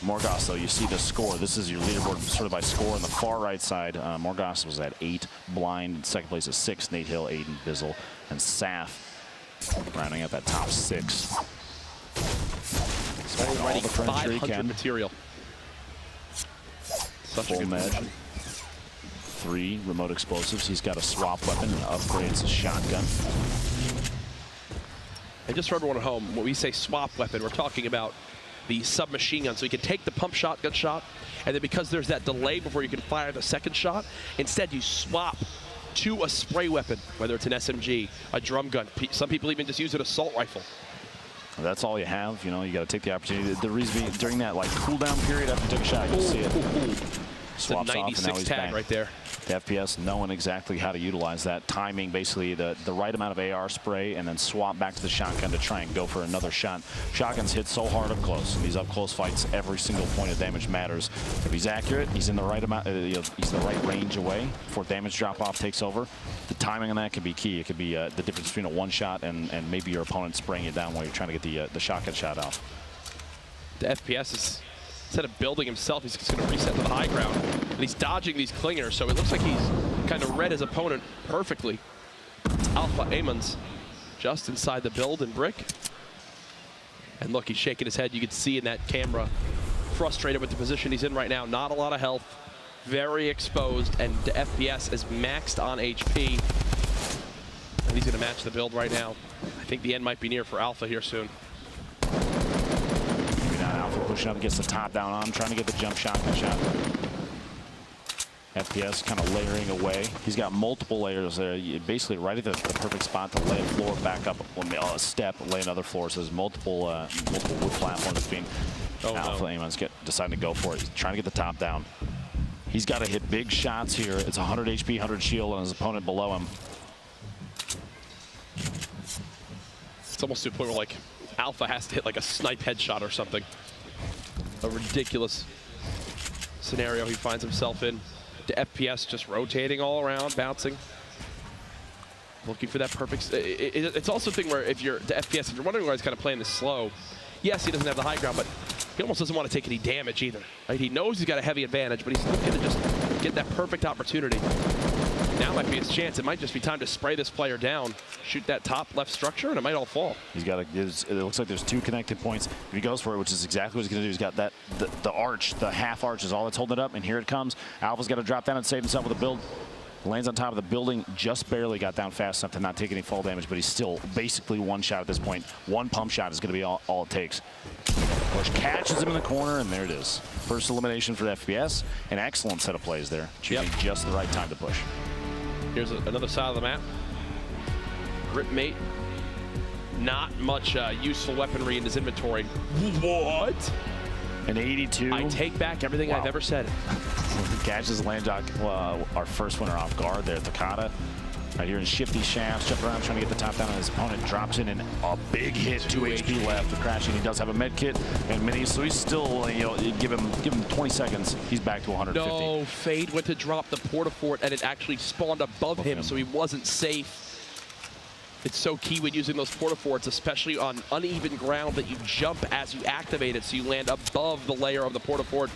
Morgas, though, you see the score. This is your leaderboard sorted by score on the far right side. Morgas was at 8, Blind in second place is 6, Nate Hill, Aiden, Bizzle, and Saf rounding up that top 6. Already the French 500 material. Such a good med. 3 remote explosives. He's got a swap weapon and upgrades his shotgun. And just for everyone at home, when we say swap weapon, we're talking about the submachine gun. So you can take the pump shotgun shot, and then because there's that delay before you can fire the second shot, instead you swap to a spray weapon, whether it's an SMG, a drum gun. Some people even just use an assault rifle. That's all you have. You know, you got to take the opportunity. The reason being, during that like cooldown period after you take a shot, you see it. Swaps off, and now he's tag right there. The FPS knowing exactly how to utilize that. Timing basically the right amount of AR spray and then swap back to the shotgun to try and go for another shot. Shotguns hit so hard up close. In these up close fights, every single point of damage matters. If he's accurate, he's in the right amount, he's the right range away before damage drop off takes over. The timing on that can be key. It could be the difference between a one shot and maybe your opponent spraying you down while you're trying to get the shotgun shot off. The FPS is, instead of building himself, he's just going to reset to the high ground. And he's dodging these clingers, so it looks like he's kind of read his opponent perfectly. It's Alpha Amons just inside the build and brick. And look, he's shaking his head. You can see in that camera, frustrated with the position he's in right now. Not a lot of health, very exposed, and the FPS is maxed on HP. And he's going to match the build right now. I think the end might be near for Alpha here soon. Alpha pushing up against the top down on, trying to get the jump shotgun shot. FPS kind of layering away. He's got multiple layers there, basically right at the perfect spot to lay a floor back up a step, lay another floor. So there's multiple wood platforms being Alpha Amon's deciding to go for it. He's trying to get the top down. He's got to hit big shots here. It's 100 HP, 100 shield on his opponent below him. It's almost to a point where like Alpha has to hit like a snipe headshot or something. A ridiculous scenario he finds himself in. The FPS just rotating all around, bouncing. Looking for that perfect... It's also a thing where if you're the FPS, if you're wondering why he's kind of playing this slow, yes, he doesn't have the high ground, but he almost doesn't want to take any damage either. Right? He knows he's got a heavy advantage, but he's looking to just get that perfect opportunity. Now might be his chance. It might just be time to spray this player down, shoot that top left structure, and it might all fall. He's got it looks like there's 2 connected points. If he goes for it, which is exactly what he's going to do, he's got that the arch, the half arch is all that's holding it up, and here it comes. Alpha's got to drop down and save himself with a build. Lands on top of the building, just barely got down fast enough to not take any fall damage, but he's still basically one shot at this point. One pump shot is going to be all it takes. Bush catches him in the corner, and there it is. First elimination for the FPS. An excellent set of plays there. Choosing just the right time to push. Here's another side of the map. Gripmate. Not much useful weaponry in his inventory. What? An 82. I take back everything I've ever said. Catches Landjock, our first winner off guard there, Takata. Right here in shifty shafts, jumping around trying to get the top down on his opponent, drops in and a big hit, 2 HP left. The crashing, he does have a med kit and minis, so he's still, you know, give him 20 seconds, he's back to 150. No, Fade went to drop the porta-fort and it actually spawned above him, so he wasn't safe. It's so key when using those porta-forts, especially on uneven ground, that you jump as you activate it, so you land above the layer of the porta-fort.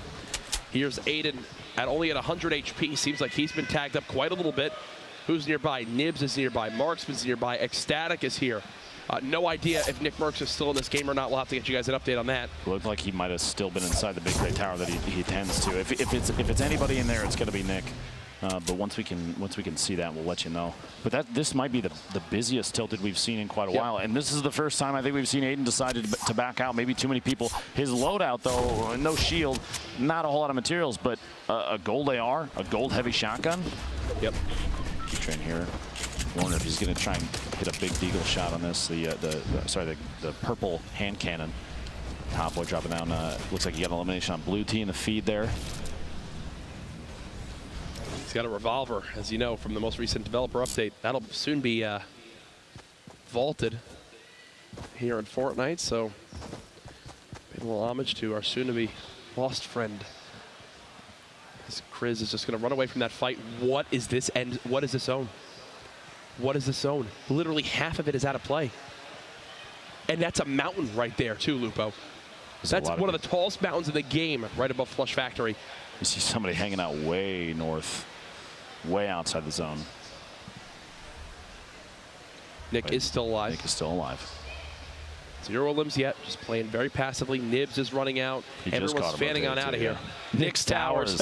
Here's Aiden at only 100 HP. Seems like he's been tagged up quite a little bit. Who's nearby? Nibs is nearby. Marksman's nearby. Ecstatic is here. No idea if Nick Merckx is still in this game or not. We'll have to get you guys an update on that. Looked like he might have still been inside the big gray tower that he tends to. If it's anybody in there, it's going to be Nick. But once we can see that, we'll let you know. But this might be the busiest Tilted we've seen in quite a while. And this is the first time I think we've seen Aiden decided to back out. Maybe too many people. His loadout, though, no shield, not a whole lot of materials, but a gold AR, a gold heavy shotgun. Yep. Train here. Wonder if he's going to try and hit a big deagle shot on this. The purple hand cannon. Top boy dropping down. Looks like he got an elimination on blue tee in the feed there. He's got a revolver, as you know, from the most recent developer update. That'll soon be vaulted here in Fortnite, so pay a little homage to our soon-to-be lost friend. His Chris is just going to run away from that fight. What is this end? What is this zone? What is this zone? Literally half of it is out of play. And that's a mountain right there too, Lupo. That's one of the tallest mountains in the game, right above Flush Factory. You see somebody hanging out way north, way outside the zone. Nick is still alive. Nick is still alive. 0 limbs yet, just playing very passively. Nibs is running out. Everyone's fanning on out of here. Nick's towers.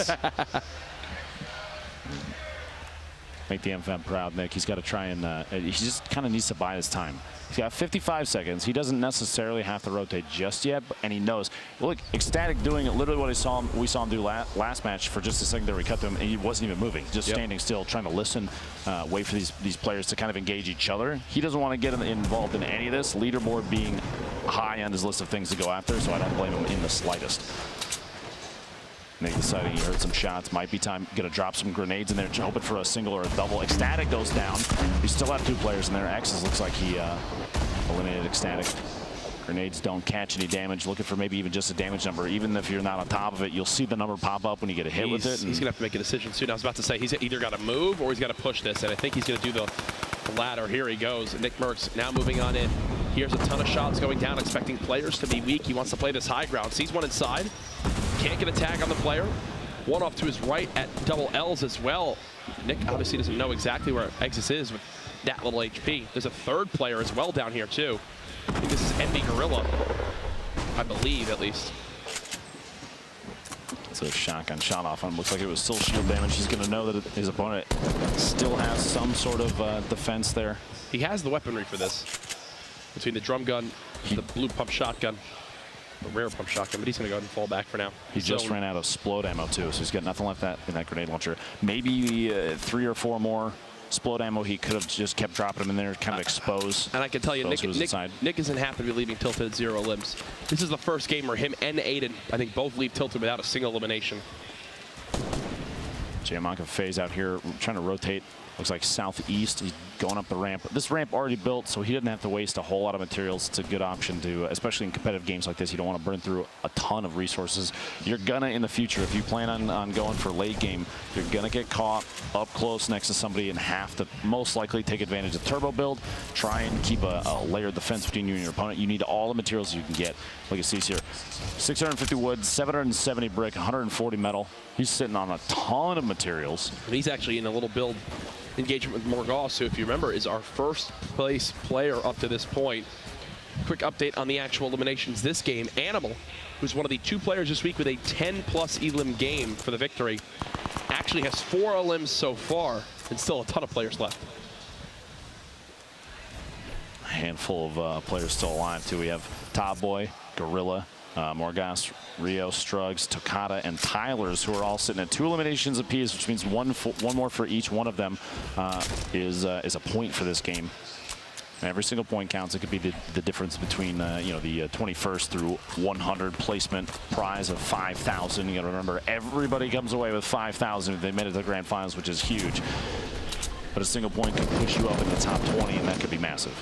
Make the MFM proud, Nick. He's got to try and he just kind of needs to buy his time. He's got 55 seconds. He doesn't necessarily have to rotate just yet, and he knows. Look, Ecstatic doing it, literally what we saw him do last match for just a second there. We cut to him, and he wasn't even moving, just standing still, trying to listen, wait for these players to kind of engage each other. He doesn't want to get involved in any of this. Leaderboard being high on his list of things to go after, so I don't blame him in the slightest. Nick deciding he heard some shots. Might be time. Gonna drop some grenades in there, hoping for a single or a double. Ecstatic goes down. We still have 2 players in there. X's looks like he eliminated Ecstatic. Grenades don't catch any damage. Looking for maybe even just a damage number. Even if you're not on top of it, you'll see the number pop up when you get a hit with it. He's gonna have to make a decision soon. I was about to say he's either got to move or he's got to push this, and I think he's gonna do the latter. Here he goes. Nick Merckx now moving on in. Here's a ton of shots going down, expecting players to be weak. He wants to play this high ground. Sees one inside. Can't get a tag on the player. One off to his right at double L's as well. Nick obviously doesn't know exactly where Exis is with that little HP. There's a third player as well down here too. I think this is Envy Gorilla, I believe at least. It's a shotgun shot off on him. Looks like it was still shield damage. He's going to know that his opponent still has some sort of defense there. He has the weaponry for this. Between the drum gun, the blue pump shotgun, the rare pump shotgun, but he's going to go ahead and fall back for now. He just ran out of explode ammo too, so he's got nothing left in that grenade launcher. Maybe 3 or 4 more explode ammo. He could have just kept dropping them in there, kind of expose. And I can tell you, Nick isn't happy to be leaving Tilted at 0 limbs. This is the first game where him and Aiden, I think, both leave Tilted without a single elimination. Jamonka phase out here, trying to rotate. Looks like southeast. He's going up the ramp. This ramp already built, so he didn't have to waste a whole lot of materials. It's a good option to, especially in competitive games like this. You don't want to burn through a ton of resources. You're gonna, in the future, if you plan on going for late game, you're gonna get caught up close next to somebody and have to most likely take advantage of turbo build. Try and keep a layered defense between you and your opponent. You need all the materials you can get. Look at Cease here. 650 wood, 770 brick, 140 metal. He's sitting on a ton of materials. And he's actually in a little build engagement with Morgoth, who, if you remember, is our first place player up to this point. Quick update on the actual eliminations this game. Animal, who's one of the 2 players this week with a 10+ elim game for the victory, actually has 4 elims so far and still a ton of players left. A handful of players still alive too. We have Top Boy, Gorilla, Morgas, Rio, Struggs, Tokata, and Tylers, who are all sitting at 2 eliminations apiece, which means one more for each one of them is a point for this game. And every single point counts. It could be the difference between you know, the 21st through 100 placement prize of 5,000. You got to remember, everybody comes away with 5,000 if they made it to the grand finals, which is huge. But a single point can push you up in the top 20, and that could be massive.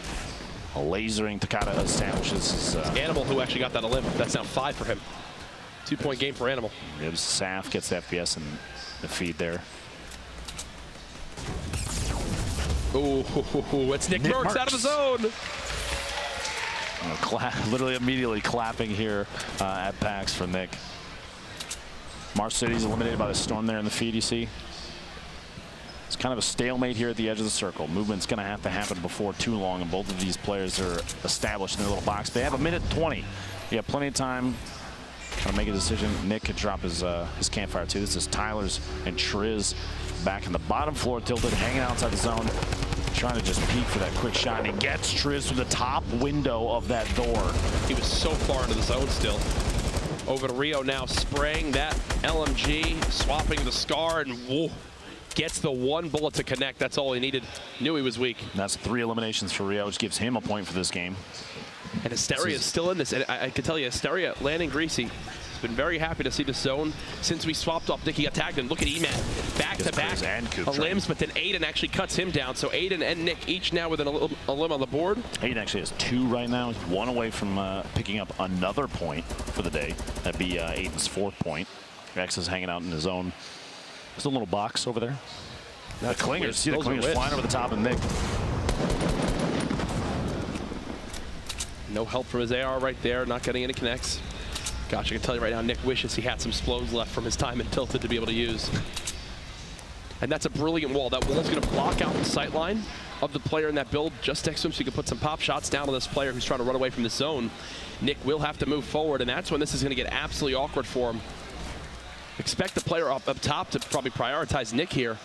A lasering Takata establishes his Animal, who actually got that elim. That's now 5 for him. 2-point game for Animal. Ribs, Saf gets the FPS and the feed there. Oh, it's Nick Merckx out of the zone. Literally immediately clapping here at PAX for Nick. Mars City's eliminated by the storm there in the feed, you see. It's kind of a stalemate here at the edge of the circle. Movement's going to have to happen before too long, and both of these players are established in their little box. They have a minute 20. You have plenty of time. Kind of make a decision. Nick could drop his campfire too. This is Tyler's and Triz back in the bottom floor, tilted, hanging outside the zone, trying to just peek for that quick shot. And he gets Triz through the top window of that door. He was so far into the zone still. Over to Rio now, spraying that LMG, swapping the Scar, and whoa, gets the 1 bullet to connect. That's all he needed. Knew he was weak. And that's 3 eliminations for Rio, which gives him a point for this game. And Asteria is still in this. And I can tell you, Asteria landing greasy. He's been very happy to see the zone since we swapped off Nick. He got tagged him. Look at Emat. Back-to-back limbs, but then Aiden actually cuts him down. So Aiden and Nick each now with a limb on the board. Aiden actually has 2 right now. He's 1 away from picking up another point for the day. That'd be Aiden's 4th point. Rex is hanging out in his own There's a little box over there. That's the clingers. See the clingers flying over the top of Nick. No help from his AR right there, not getting any connects. Gosh, I can tell you right now, Nick wishes he had some explodes left from his time in Tilted to be able to use. And that's a brilliant wall. That wall's going to block out the sight line of the player in that build just next to him, so you can put some pop shots down to this player who's trying to run away from the zone. Nick will have to move forward, and that's when this is going to get absolutely awkward for him. Expect the player up top to probably prioritize Nick here.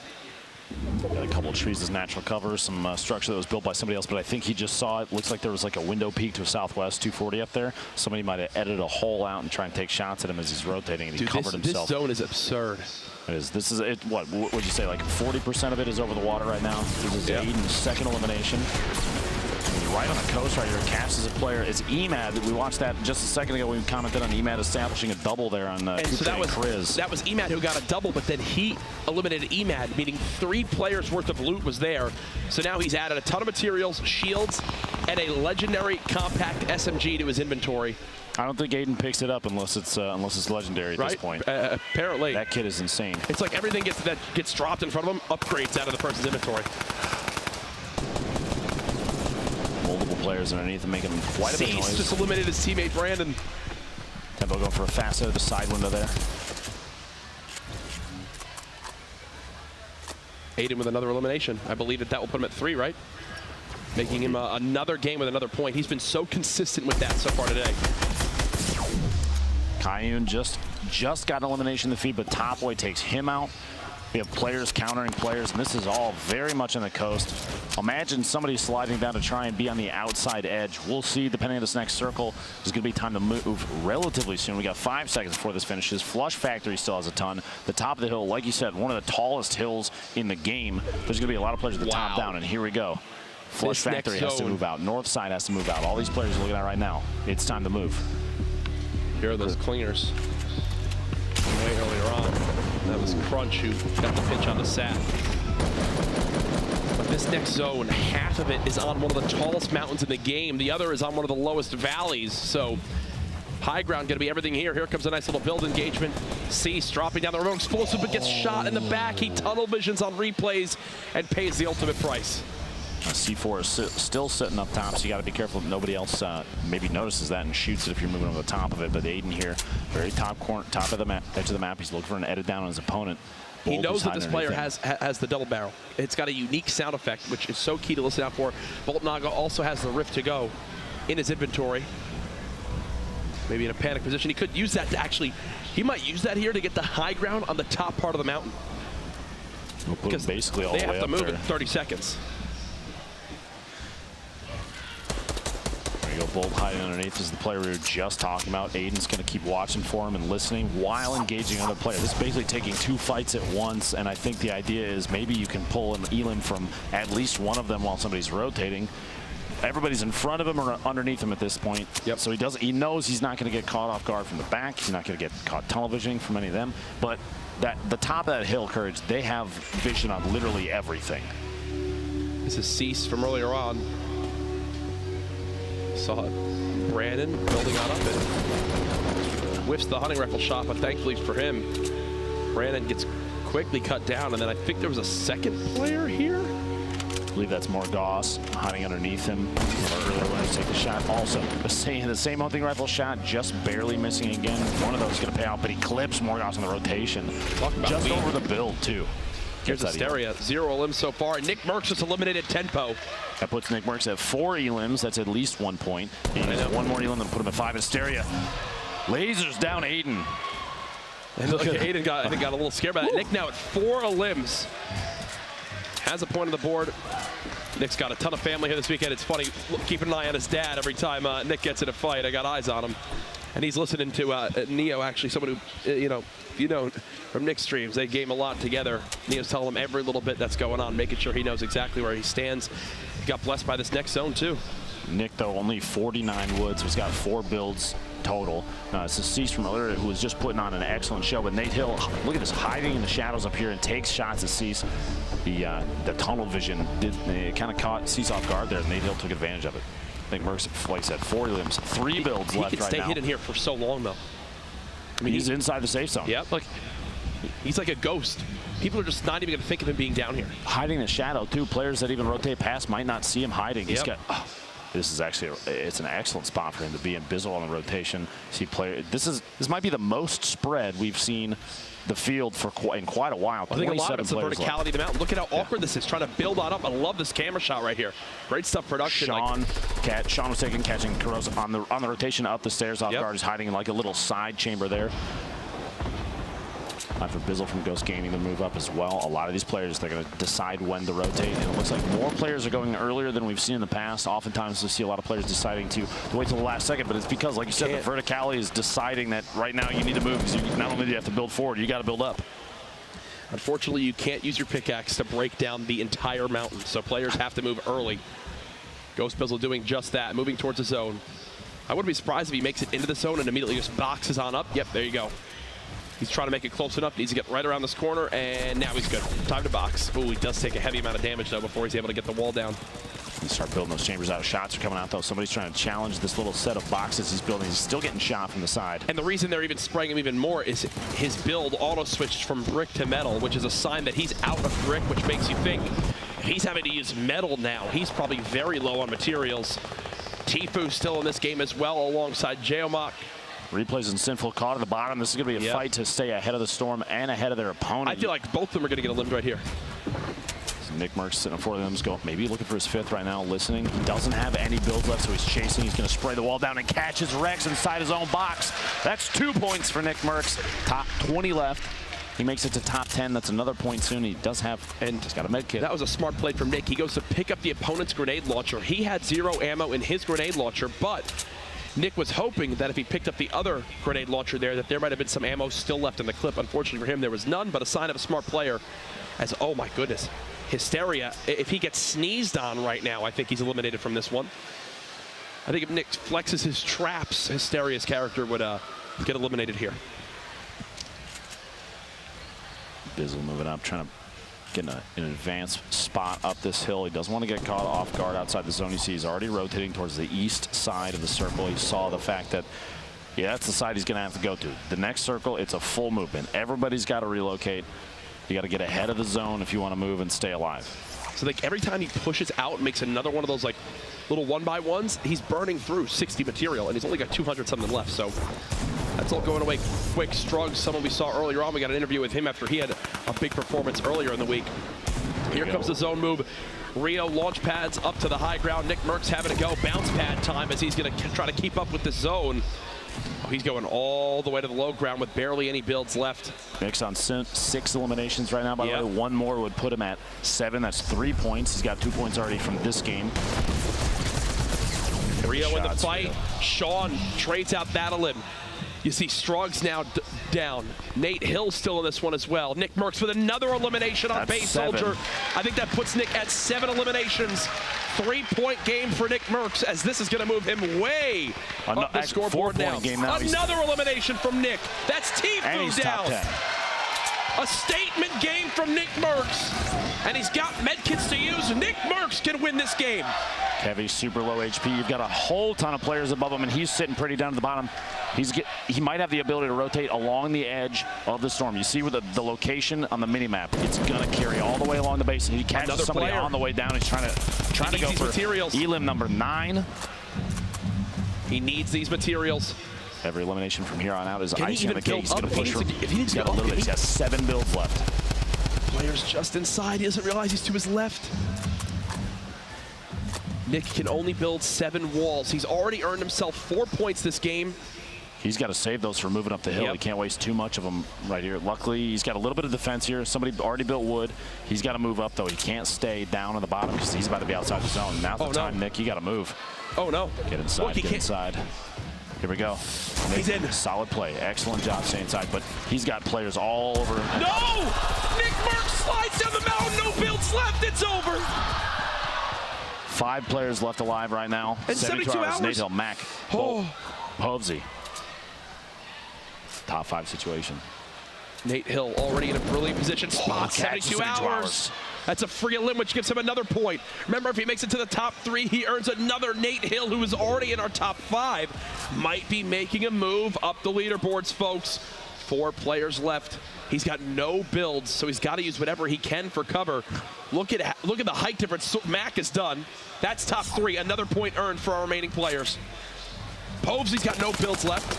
Got a couple of trees as natural cover, some structure that was built by somebody else, but I think he just saw it. Looks like there was like a window peak to a southwest 240 up there. Somebody might have edited a hole out and try and take shots at him as he's rotating, and he covered himself. This zone is absurd. It is. This is it. What would you say? Like 40% of it is over the water right now. This is Aiden's second elimination. Right on the coast right here, catches a player. It's Emad. We watched that just a second ago. We commented on Emad establishing a double there on and so that was Emad who got a double, but then he eliminated Emad, meaning 3 players worth of loot was there. So now he's added a ton of materials, shields, and a legendary compact SMG to his inventory. I don't think Aiden picks it up unless it's legendary at this point. Apparently. That kid is insane. It's like everything that gets dropped in front of him upgrades out of the person's inventory. Multiple players underneath and making quite a bit of noise. Just eliminated his teammate Brandon. Tempo going for a fast out of the side window there. Aiden with another elimination. I believe that will put him at 3, right? Making him another game with another point. He's been so consistent with that so far today. Kayun just got an elimination in the feed, but Top Boy takes him out. We have players countering players, and this is all very much on the coast. Imagine somebody sliding down to try and be on the outside edge. We'll see, depending on this next circle, there's going to be time to move relatively soon. We got 5 seconds before this finishes. Flush Factory still has a ton. The top of the hill, like you said, one of the tallest hills in the game. There's going to be a lot of players at the top down, and here we go. Flush Factory has to move out. North side has to move out. All these players are looking at right now. It's time to move. Here are those clingers. Way earlier on, that was Crunch who got the pitch on the sat. But this next zone, half of it is on one of the tallest mountains in the game. The other is on one of the lowest valleys. So high ground going to be everything here. Here comes a nice little build engagement. Cease dropping down the remote explosive, but gets shot in the back. He tunnel visions on replays and pays the ultimate price. C4 is still sitting up top, so you got to be careful that nobody else maybe notices that and shoots it if you're moving over the top of it. But Aiden here, very top corner, top of the map, edge of the map. He's looking for an edit down on his opponent. He knows that this player has the double barrel. It's got a unique sound effect, which is so key to listen out for. Bolt Naga also has the Rift to go in his inventory. Maybe in a panic position. He could use that to actually, he might use that here to get the high ground on the top part of the mountain. We'll put him basically all the way up there. They have to move in 30 seconds. There you go, Bolt hiding underneath is the player we were just talking about. Aiden's going to keep watching for him and listening while engaging other players. This is basically taking 2 fights at once, and I think the idea is maybe you can pull an Elim from at least one of them while somebody's rotating. Everybody's in front of him or underneath him at this point. Yep. So he knows he's not going to get caught off guard from the back. He's not going to get caught tunnel visioning from any of them. But the top of that hill, Courage, they have vision on literally everything. This is Cease from earlier on. Saw it. Brandon building on up and whiffs the hunting rifle shot, but thankfully for him, Brandon gets quickly cut down, and then I think there was a second player here. I believe that's Morgoss hiding underneath him. Earlier when he take the shot. Also, the same hunting rifle shot, just barely missing again. One of those is going to pay out, but he clips Morgoss on the rotation. Just over the build, too. Here's Asteria, 0 elims so far. Nick Merckx just eliminated Tempo. That puts Nick Merckx at 4 elims. That's at least 1 point. He needs one more elim to put him at 5. Asteria lasers down Aiden. And look, Aiden got a little scared by that. Nick now at 4 elims. Has a point on the board. Nick's got a ton of family here this weekend. It's funny, keeping an eye on his dad every time Nick gets in a fight. I got eyes on him. And he's listening to Neo, actually, someone who, you know, from Nick's streams. They game a lot together. Neo's telling him every little bit that's going on, making sure he knows exactly where he stands. He got blessed by this next zone, too. Nick, though, only 49 woods. He's got 4 builds total. It's a Cease from earlier who was just putting on an excellent show. But Nate Hill, look at this, hiding in the shadows up here and takes shots at Cease. The tunnel vision kind of caught Cease off guard there. Nate Hill took advantage of it. I think Merckx, like I said, 4 limbs, 3 builds left right now. He can stay hidden here for so long, though. I mean, he's inside the safe zone. Yep. Look, He's like a ghost. People are just not even going to think of him being down here. Hiding in the shadow, too. Players that even rotate past might not see him hiding. He's got... This is actually it's an excellent spot for him to be in. Bizzle on the rotation. See player. This might be the most spread we've seen the field for in quite a while. I think a lot of it's the verticality of the mountain. Look at how awkward this is. Trying to build on up. I love this camera shot right here. Great stuff production. Sean was catching Caruso on the rotation up the stairs off guard. He's hiding in like a little side chamber there. Time for Bizzle from Ghost Gaming to move up as well. A lot of these players, they're going to decide when to rotate, and it looks like more players are going earlier than we've seen in the past. Oftentimes we see a lot of players deciding to wait till the last second, but it's because, like you said, the verticality is deciding that right now you need to move, because you not only do you have to build forward, you got to build up. Unfortunately, you can't use your pickaxe to break down the entire mountain, so players have to move early. Ghost Bizzle doing just that, moving towards the zone. I wouldn't be surprised if he makes it into the zone and immediately just boxes on up. Yep, there you go. He's trying to make it close enough. Needs to get right around this corner, and now he's good. Time to box. Oh, he does take a heavy amount of damage, though, before he's able to get the wall down. You start building those chambers out. Shots are coming out, though. Somebody's trying to challenge this little set of boxes he's building. He's still getting shot from the side. And the reason they're even spraying him even more is his build auto-switched from brick to metal, which is a sign that he's out of brick, which makes you think if he's having to use metal now, he's probably very low on materials. Tfue still in this game as well, alongside Geomach. Replays and Sinful caught at the bottom. This is going to be a fight to stay ahead of the Storm and ahead of their opponent. I feel like both of them are going to get eliminated right here. So Nick Merckx sitting for them. Maybe looking for his fifth right now, listening. He doesn't have any builds left, so he's chasing. He's going to spray the wall down and catches Rex inside his own box. That's 2 points for Nick Merckx. Top 20 left. He makes it to top 10. That's another point soon. He does have, and just got a med kit. That was a smart play from Nick. He goes to pick up the opponent's grenade launcher. He had 0 ammo in his grenade launcher, but Nick was hoping that if he picked up the other grenade launcher there, that there might have been some ammo still left in the clip. Unfortunately for him, there was none, but a sign of a smart player. As, oh my goodness, Hysteria, if he gets sneezed on right now, I think he's eliminated from this one. I think if Nick flexes his traps, Hysteria's character would get eliminated here. Bizzle moving up, trying to get an advanced spot up this hill. He doesn't want to get caught off guard outside the zone. You see he's already rotating towards the east side of the circle. He saw the fact that, that's the side he's going to have to go to. The next circle, it's a full movement. Everybody's got to relocate. You got to get ahead of the zone if you want to move and stay alive. So like every time he pushes out and makes another one of those like little 1x1s, he's burning through 60 material, and he's only got 200 something left. So that's all going away quick. Struggs, someone we saw earlier on. We got an interview with him after he had a big performance earlier in the week. Here comes the zone move. Rio launch pads up to the high ground. Nick Merckx having to go bounce pad time as he's going to try to keep up with this zone. Oh, he's going all the way to the low ground with barely any builds left. Nick's on 6 eliminations right now, by the way. One more would put him at 7. That's 3 points. He's got 2 points already from this game. Rio in the fight. Sean trades out Battle Him. You see Struggs now down. Nate Hill still in this one as well. Nick Merckx with another elimination on Base Soldier. I think that puts Nick at 7 eliminations. 3-point game for Nick Merckx, as this is going to move him way up the scoreboard now. Another elimination from Nick. That's Tfue down. A statement game from Nick Merckx, and he's got medkits to use. Nick Merckx can win this game. Kevy's super low HP. You've got a whole ton of players above him, and he's sitting pretty down at the bottom. He might have the ability to rotate along the edge of the Storm. You see where the location on the minimap, it's going to carry all the way along the base, and he catches somebody on the way down. He's trying to go for materials. Elim number 9. He needs these materials. Every elimination from here on out is icing on the cake. He's going to push for. He's got a little bit. He's got 7 builds left. Player's just inside. He doesn't realize he's to his left. Nick can only build 7 walls. He's already earned himself 4 points this game. He's got to save those for moving up the hill. He can't waste too much of them right here. Luckily, he's got a little bit of defense here. Somebody already built wood. He's got to move up, though. He can't stay down on the bottom because he's about to be outside the zone. Now's the time, Nick. You got to move. Oh, no. Get inside. Get inside. Here we go. He's in. Solid play. Excellent job staying inside, but he's got players all over. No! Nick Merckx slides down the mountain. No builds left. It's over. 5 players left alive right now. In 72 hours. Nate Hill, Mac, Povsey. Top 5 situation. Nate Hill already in a brilliant position. Spot 72 hours. That's a free elim, which gives him another point. Remember, if he makes it to the top 3, he earns another. Nate Hill, who is already in our top 5, might be making a move up the leaderboards, folks. 4 players left. He's got no builds, so he's got to use whatever he can for cover. Look at the height difference Mac has done. That's top 3. Another point earned for our remaining players. Povesy's got no builds left,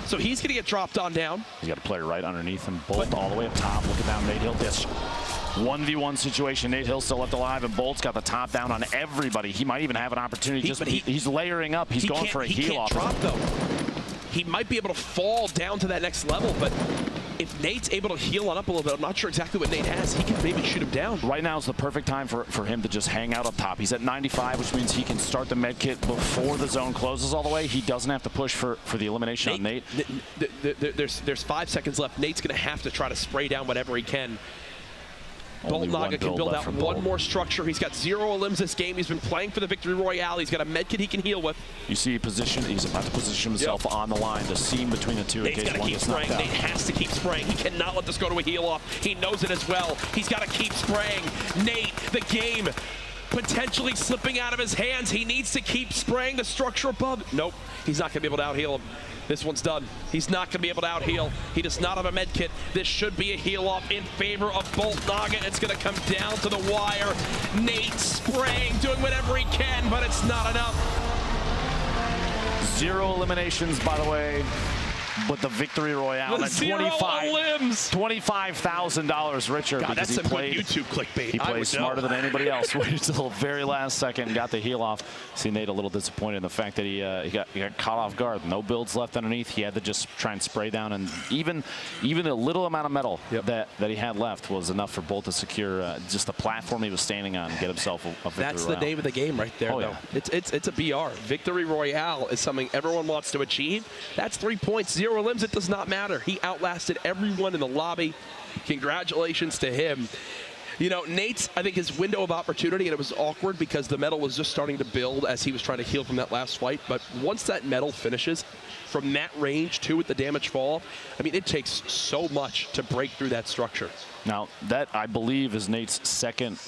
so he's going to get dropped on down. He's got a player right underneath him. Bolt all the way up top. Looking down Nate Hill. This 1v1 situation. Nate Hill still left alive, and Bolt's got the top down on everybody. He might even have an opportunity. He's layering up. He's going for a heal off. He can't drop, though. He might be able to fall down to that next level, but if Nate's able to heal on up a little bit, I'm not sure exactly what Nate has. He can maybe shoot him down. Right now is the perfect time for him to just hang out up top. He's at 95, which means he can start the med kit before the zone closes all the way. He doesn't have to push for the elimination on Nate. There's 5 seconds left. Nate's going to have to try to spray down whatever he can. Bolt Naga can build out one more structure. He's got 0 elims this game. He's been playing for the Victory Royale. He's got a med kit he can heal with. You see he's about to position himself on the line to seam between the two. Nate's got to keep spraying. Nate has to keep spraying. He cannot let this go to a heal off. He knows it as well. He's got to keep spraying. Nate, the game potentially slipping out of his hands. He needs to keep spraying the structure above. Nope, he's not going to be able to out-heal him. This one's done. He's not going to be able to out-heal. He does not have a med kit. This should be a heal-off in favor of Bolt Naga. It's going to come down to the wire. Nate spraying, doing whatever he can, but it's not enough. 0 eliminations, by the way. But the Victory Royale, the $25,000 richer. God, because that's some good YouTube clickbait. He plays smarter than anybody else. Waited till the very last second and got the heal off. See Nate a little disappointed in the fact that he got caught off guard. No builds left underneath. He had to just try and spray down, and even a little amount of metal that he had left was enough for Bolt to secure just the platform he was standing on and get himself a Victory That's Royale. the name of the game right there, though. It's a BR. Victory Royale is something everyone wants to achieve. That's 3 points. 0 limbs, it does not matter. He outlasted everyone in the lobby. Congratulations to him. You know, Nate's, I think, his window of opportunity, and it was awkward because the metal was just starting to build as he was trying to heal from that last fight. But once that metal finishes, from that range too with the damage fall, I mean, it takes so much to break through that structure. Now, that, I believe, is Nate's second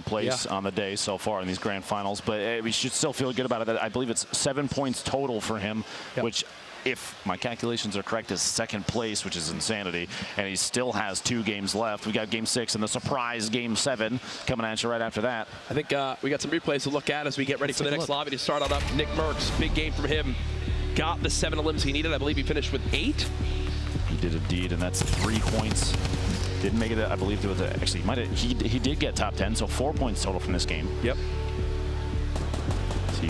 place on the day so far in these grand finals. But we should still feel good about it. I believe it's 7 points total for him, which, if my calculations are correct, is second place, which is insanity. And he still has 2 games left. We got game 6 and the surprise game 7 coming at you right after that. I think we got some replays to look at as we get ready for the next lobby to start on up. Nick Merckx, big game from him. Got the 7 elims he needed. I believe he finished with 8. He did indeed, and that's 3 points. Didn't make it, I believe, to actually, he did get top 10, so 4 points total from this game. Yep. See,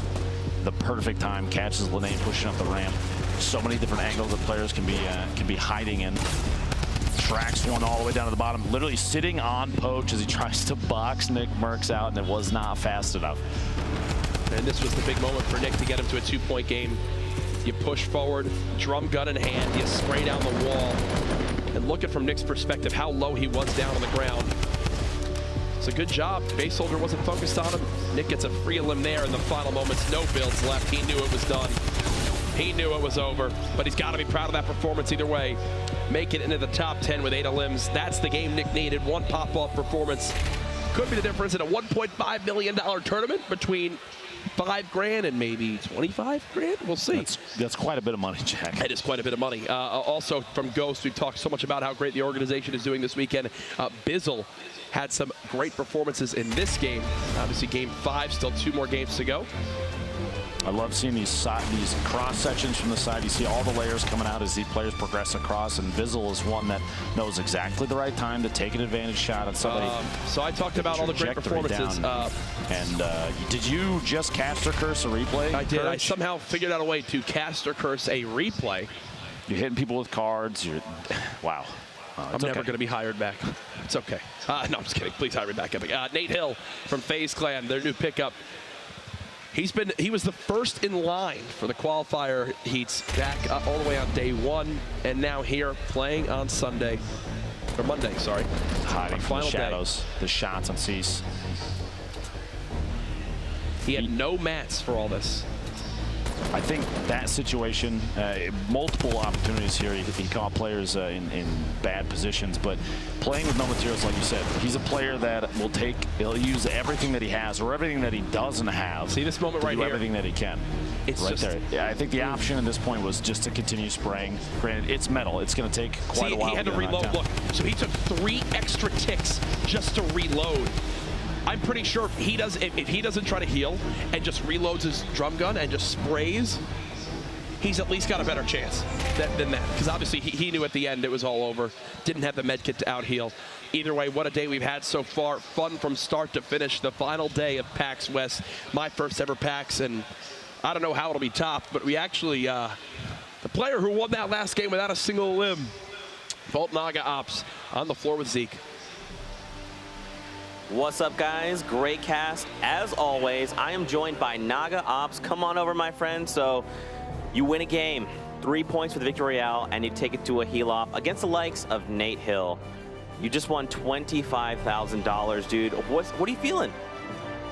the perfect time, catches Lene pushing up the ramp. So many different angles that players can be hiding in. Tracks one all the way down to the bottom, literally sitting on Poach as he tries to box Nick Merckx out, and it was not fast enough. And this was the big moment for Nick to get him to a 2-point game. You push forward, drum gun in hand, you spray down the wall. And look at, from Nick's perspective, how low he was down on the ground. It's a good job. Base Soldier wasn't focused on him. Nick gets a free elim there in the final moments. No builds left. He knew it was done. He knew it was over, but he's got to be proud of that performance either way. Make it into the top 10 with 8 elims. That's the game Nick needed. 1 pop-off performance. Could be the difference in a $1.5 million tournament between $5 grand and maybe 25 grand. We'll see. That's quite a bit of money, Jack. It is quite a bit of money. Also from Ghost, we've talked so much about how great the organization is doing this weekend. Bizzle had some great performances in this game. Obviously, game 5, still 2 more games to go. I love seeing these cross sections from the side. You see all the layers coming out as these players progress across, and Bizzle is one that knows exactly the right time to take an advantage shot on somebody. So I talked about all the great performances. Did you just cast or curse a replay? I did. Courage? I somehow figured out a way to cast or curse a replay. You're hitting people with cards. Wow. I'm never going to be hired back. It's okay. No, I'm just kidding. Please hire me back. Nate Hill from FaZe Clan, their new pickup. He was the first in line for the qualifier heats back all the way on day 1, and now here playing on Sunday, or Monday, sorry. Hiding from the shadows, the shots on Cease. He had no mats for all this. I think that situation, multiple opportunities here. He caught players in bad positions, but playing with no materials, like you said, he's a player that he'll use everything that he has or everything that he doesn't have. See this moment right here? Everything that he can. It's right just there. Yeah, I think the option at this point was just to continue spraying. Granted, it's metal. It's going to take quite a while. He had to get knocked reload. down. Look, so he took 3 extra ticks just to reload. I'm pretty sure if he doesn't try to heal and just reloads his drum gun and just sprays, he's at least got a better chance than that. Because obviously he knew at the end it was all over. Didn't have the med kit to out heal. Either way, what a day we've had so far. Fun from start to finish. The final day of PAX West. My first ever PAX, and I don't know how it'll be topped, but we actually, the player who won that last game without a single limb, Volt Naga Ops, on the floor with Zeke. What's up, guys? Great cast. As always, I am joined by Naga Ops. Come on over, my friend. So you win a game, 3 points for the Victory Royale, and you take it to a heal-off against the likes of Nate Hill. You just won $25,000, dude. What are you feeling?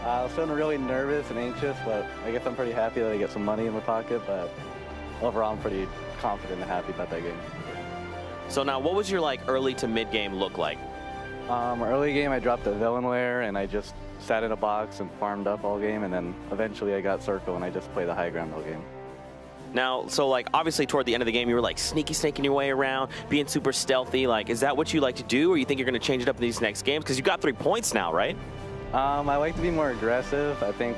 I was feeling really nervous and anxious, but I guess I'm pretty happy that I get some money in my pocket, but overall I'm pretty confident and happy about that game. So now, what was your early to mid game look like? Early game I dropped the villain lair and I just sat in a box and farmed up all game, and then eventually I got circle and I just played the high ground all game. Now, so obviously toward the end of the game, you were sneaky snaking your way around, being super stealthy. Is that what you like to do, or you think you're going to change it up in these next games? Because you got 3 points now, right? I like to be more aggressive. I think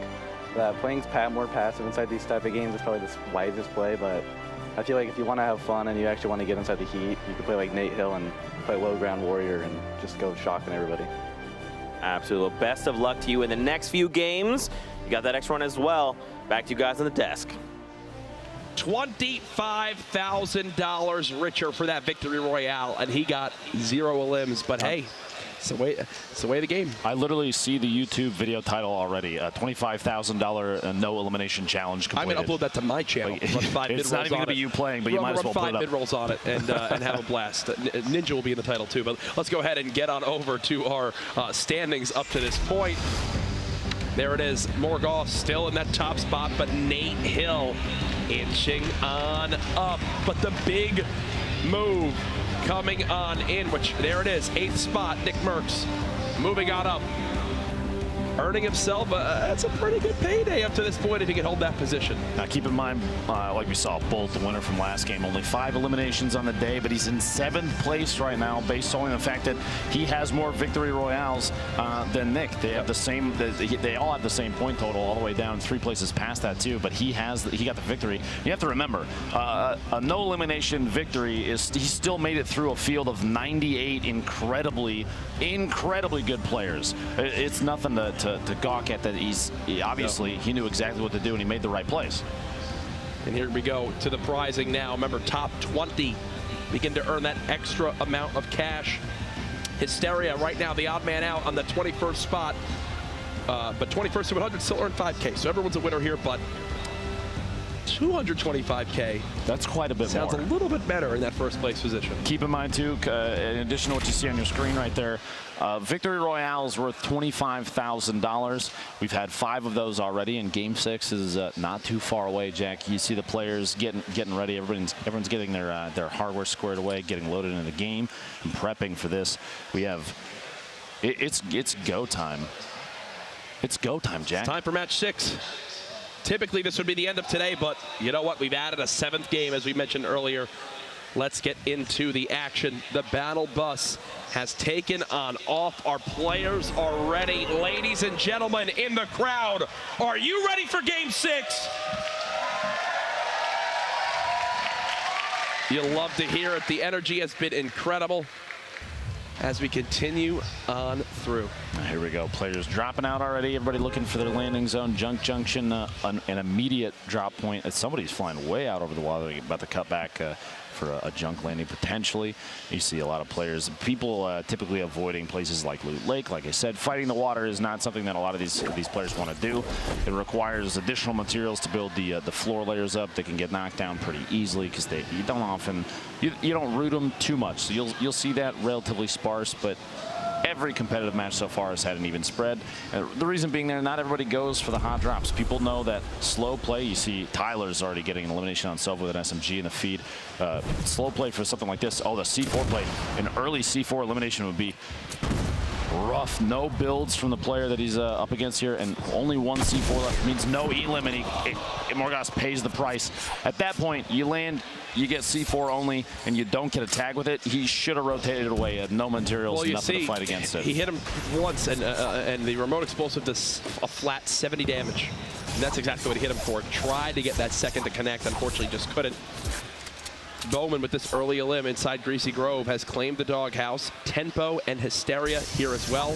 that playing more passive inside these type of games is probably the wisest play, but I feel like if you want to have fun and you actually want to get inside the heat, you can play like Nate Hill and play low ground warrior and just go shocking everybody. Absolutely. Best of luck to you in the next few games. You got that extra one as well. Back to you guys on the desk. $25,000 richer for that Victory Royale, and he got 0 limbs, but hey, it's the way of the game. I literally see the YouTube video title already. $25,000 no elimination challenge completed. I'm going to upload that to my channel. It's not even going to be you playing, but you might as well put it up. 5 mid-rolls on it and have a blast. Ninja will be in the title too, but let's go ahead and get on over to our standings up to this point. There it is. Morgoth still in that top spot, but Nate Hill inching on up. But the big move coming on in, which there it is, 8th spot, Nick Merckx moving on up. Earning himself, that's a pretty good payday up to this point if he can hold that position. Now keep in mind, like we saw, Bolt, the winner from last game, only 5 eliminations on the day, but he's in 7th place right now based on the fact that he has more Victory Royales than Nick. They have the same, they all have the same point total all the way down, 3 places past that too, but he got the victory. You have to remember, a no elimination victory he still made it through a field of 98 incredibly good players. It's nothing to gawk at that. Obviously he knew exactly what to do and he made the right plays. And here we go to the prizing now. Remember, top 20 begin to earn that extra amount of cash. Hysteria right now the odd man out on the 21st spot, but 21st to 100 still earn 5K, so everyone's a winner here, but 225K. That's quite a bit Sounds more. a little bit better in that first place position. Keep in mind too, in addition to what you see on your screen right there, Victory Royale is worth $25,000. We've had 5 of those already, and Game 6 is not too far away, Jack. You see the players getting ready. Everyone's getting their hardware squared away, getting loaded into the game, and prepping for this. We have it's go time. It's go time, Jack. It's time for match 6. Typically, this would be the end of today, but you know what? We've added a 7th game, as we mentioned earlier. Let's get into the action. The battle bus has taken on off. Our players are ready. Ladies and gentlemen in the crowd, are you ready for Game 6? You'll love to hear it. The energy has been incredible as we continue on through. Here we go. Players dropping out already. Everybody looking for their landing zone. Junk Junction, an immediate drop point. Somebody's flying way out over the water, about to cut back for a junk landing potentially. You see a lot of players. People typically avoiding places like Loot Lake. Like I said, fighting the water is not something that a lot of these players want to do. It requires additional materials to build the floor layers up. They can get knocked down pretty easily because you don't often you don't root them too much. So you'll see that relatively sparse, but every competitive match so far has had an even spread. The reason being there, not everybody goes for the hot drops. People know that slow play. You see Tyler's already getting an elimination on Silva with an SMG in the feed. Slow play for something like this. Oh, the C4 play. An early C4 elimination would be rough. No builds from the player that he's up against here, and only one C4 left. Means no elim, and Morgas pays the price. At that point, you land, you get C4 only, and you don't get a tag with it. He should have rotated it away. Had no materials, nothing to fight against it. He hit him once, and the remote explosive does a flat 70 damage. And that's exactly what he hit him for. Tried to get that second to connect, unfortunately just couldn't. Bowman with this early elim inside Greasy Grove has claimed the doghouse. Tempo and Hysteria here as well.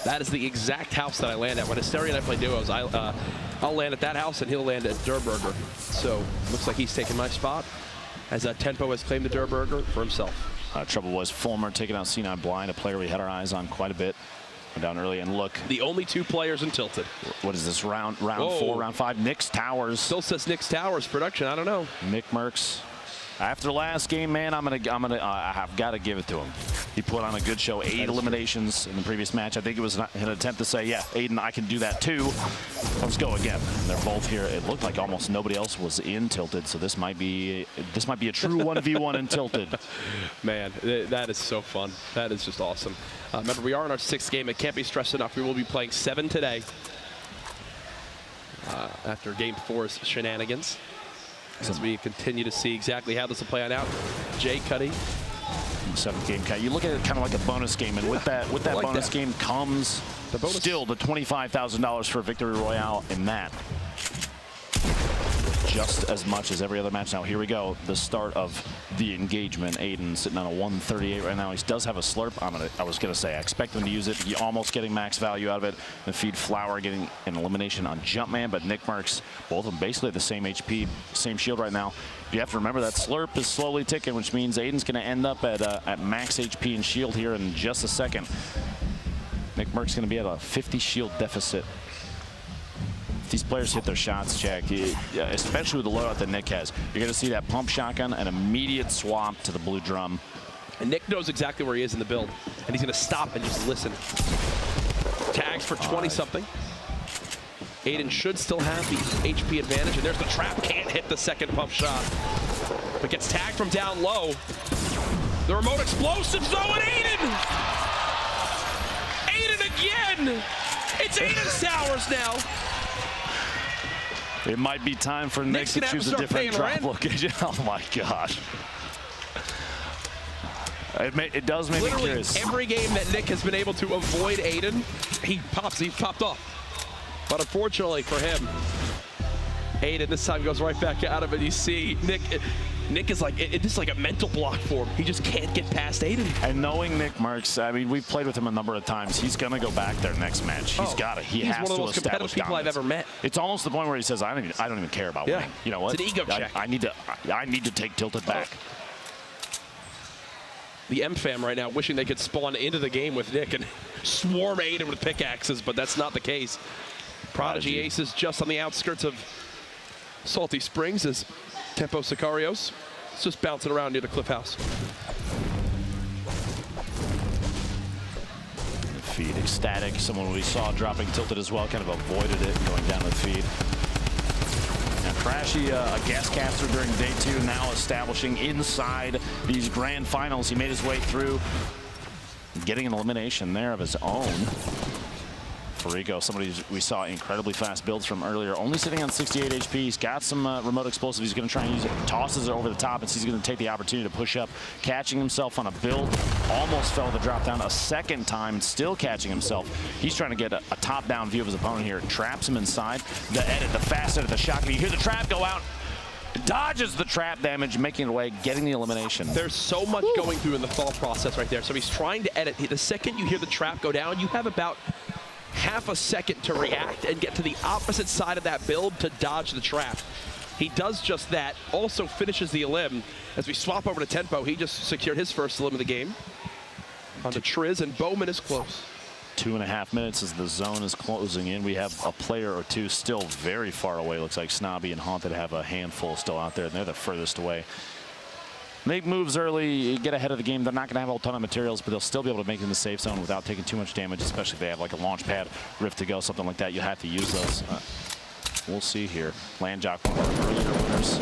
That is the exact house that I land at. When Hysteria and I play duos, I'll land at that house and he'll land at Durburger. So looks like he's taking my spot as Tempo has claimed the Durburger for himself. Trouble was Fulmer taking out C9 Blind, a player we had our eyes on quite a bit. Went down early, and look. The only 2 players in Tilted. What is this, round 4, round 5? Nix Towers. Still says Nix Towers production, I don't know. Nick Merckx. After last game, man, I've got to give it to him. He put on a good show. 8 eliminations in the previous match. I think it was an attempt to say, yeah, Aiden, I can do that too. Let's go again. And they're both here. It looked like almost nobody else was in Tilted, so this might be a true 1v1 in Tilted. Man, that is so fun. That is just awesome. Remember, we are in our 6th game. It can't be stressed enough. We will be playing 7 today after Game 4's shenanigans. As we continue to see exactly how this will play on out. Jay Cuddy. 7th game cut. You look at it kind of like a bonus game, and with that like bonus game comes still the $25,000 for a victory royale in that. Just as much as every other match. Now here we go, the start of the engagement. Aiden sitting on a 138 right now. He does have a slurp. I was gonna say I expect him to use it. He almost getting max value out of it. The feed Flower getting an elimination on Jumpman, but Nick Merckx, both of them basically the same HP, same shield right now. You have to remember that slurp is slowly ticking, which means Aiden's gonna end up at max HP and shield here in just a second. Nick Merckx gonna be at a 50 shield deficit. These players hit their shots, Jack, especially with the loadout that Nick has. You're going to see that pump shotgun, an immediate swap to the blue drum. And Nick knows exactly where he is in the build, and he's going to stop and just listen. Tags for 20-something. Aiden should still have the HP advantage, and there's the trap. Can't hit the second pump shot, but gets tagged from down low. The remote explosives, though, and Aiden! Aiden again! It's Aiden's Towers now. It might be time for Nick to choose a different drop location. Oh my gosh. It does make me curious. Every game that Nick has been able to avoid Aiden, he's popped off. But unfortunately for him, Aiden this time goes right back out of it. You see Nick is like, it's like a mental block for him. He just can't get past Aiden. And knowing Nick Merckx, I mean, we've played with him a number of times. He's going to go back there next match. He's got it. He's one of the most competitive people I've ever met. It's almost the point where he says, I don't even care about winning. You know what? It's an ego check. I need to take Tilted back. The M-Fam right now wishing they could spawn into the game with Nick and swarm Aiden with pickaxes, but that's not the case. Prodigy Aces just on the outskirts of Salty Springs as Tempo Sicarios. It's just bouncing around near the cliff house. Feed ecstatic. Someone we saw dropping Tilted as well, kind of avoided it going down the feed. Now Crashy, a gas caster during day 2, now establishing inside these grand finals. He made his way through, getting an elimination there of his own. Farico, somebody we saw incredibly fast builds from earlier, only sitting on 68 HP. He's got some remote explosive. He's going to try and use it. Tosses it over the top, and he's going to take the opportunity to push up, catching himself on a build. Almost fell the drop down a second time, still catching himself. He's trying to get a top-down view of his opponent here. Traps him inside. The edit, the fast edit, the shotgun. You hear the trap go out. Dodges the trap damage, making it away, getting the elimination. There's so much going through in the thought process right there. So he's trying to edit. The second you hear the trap go down, you have about half a second to react and get to the opposite side of that build to dodge the trap. He does just that, also finishes the elim. As we swap over to Tempo, he just secured his first elim of the game. On to Triz, and Bowman is close. 2.5 minutes as the zone is closing in. We have a player or two still very far away. Looks like Snobby and Haunted have a handful still out there, and they're the furthest away. Make moves early, get ahead of the game. They're not going to have a ton of materials, but they'll still be able to make it in the safe zone without taking too much damage, especially if they have like a launch pad, rift to go, something like that. You have to use those. We'll see here. Landjock, one of our earlier winners.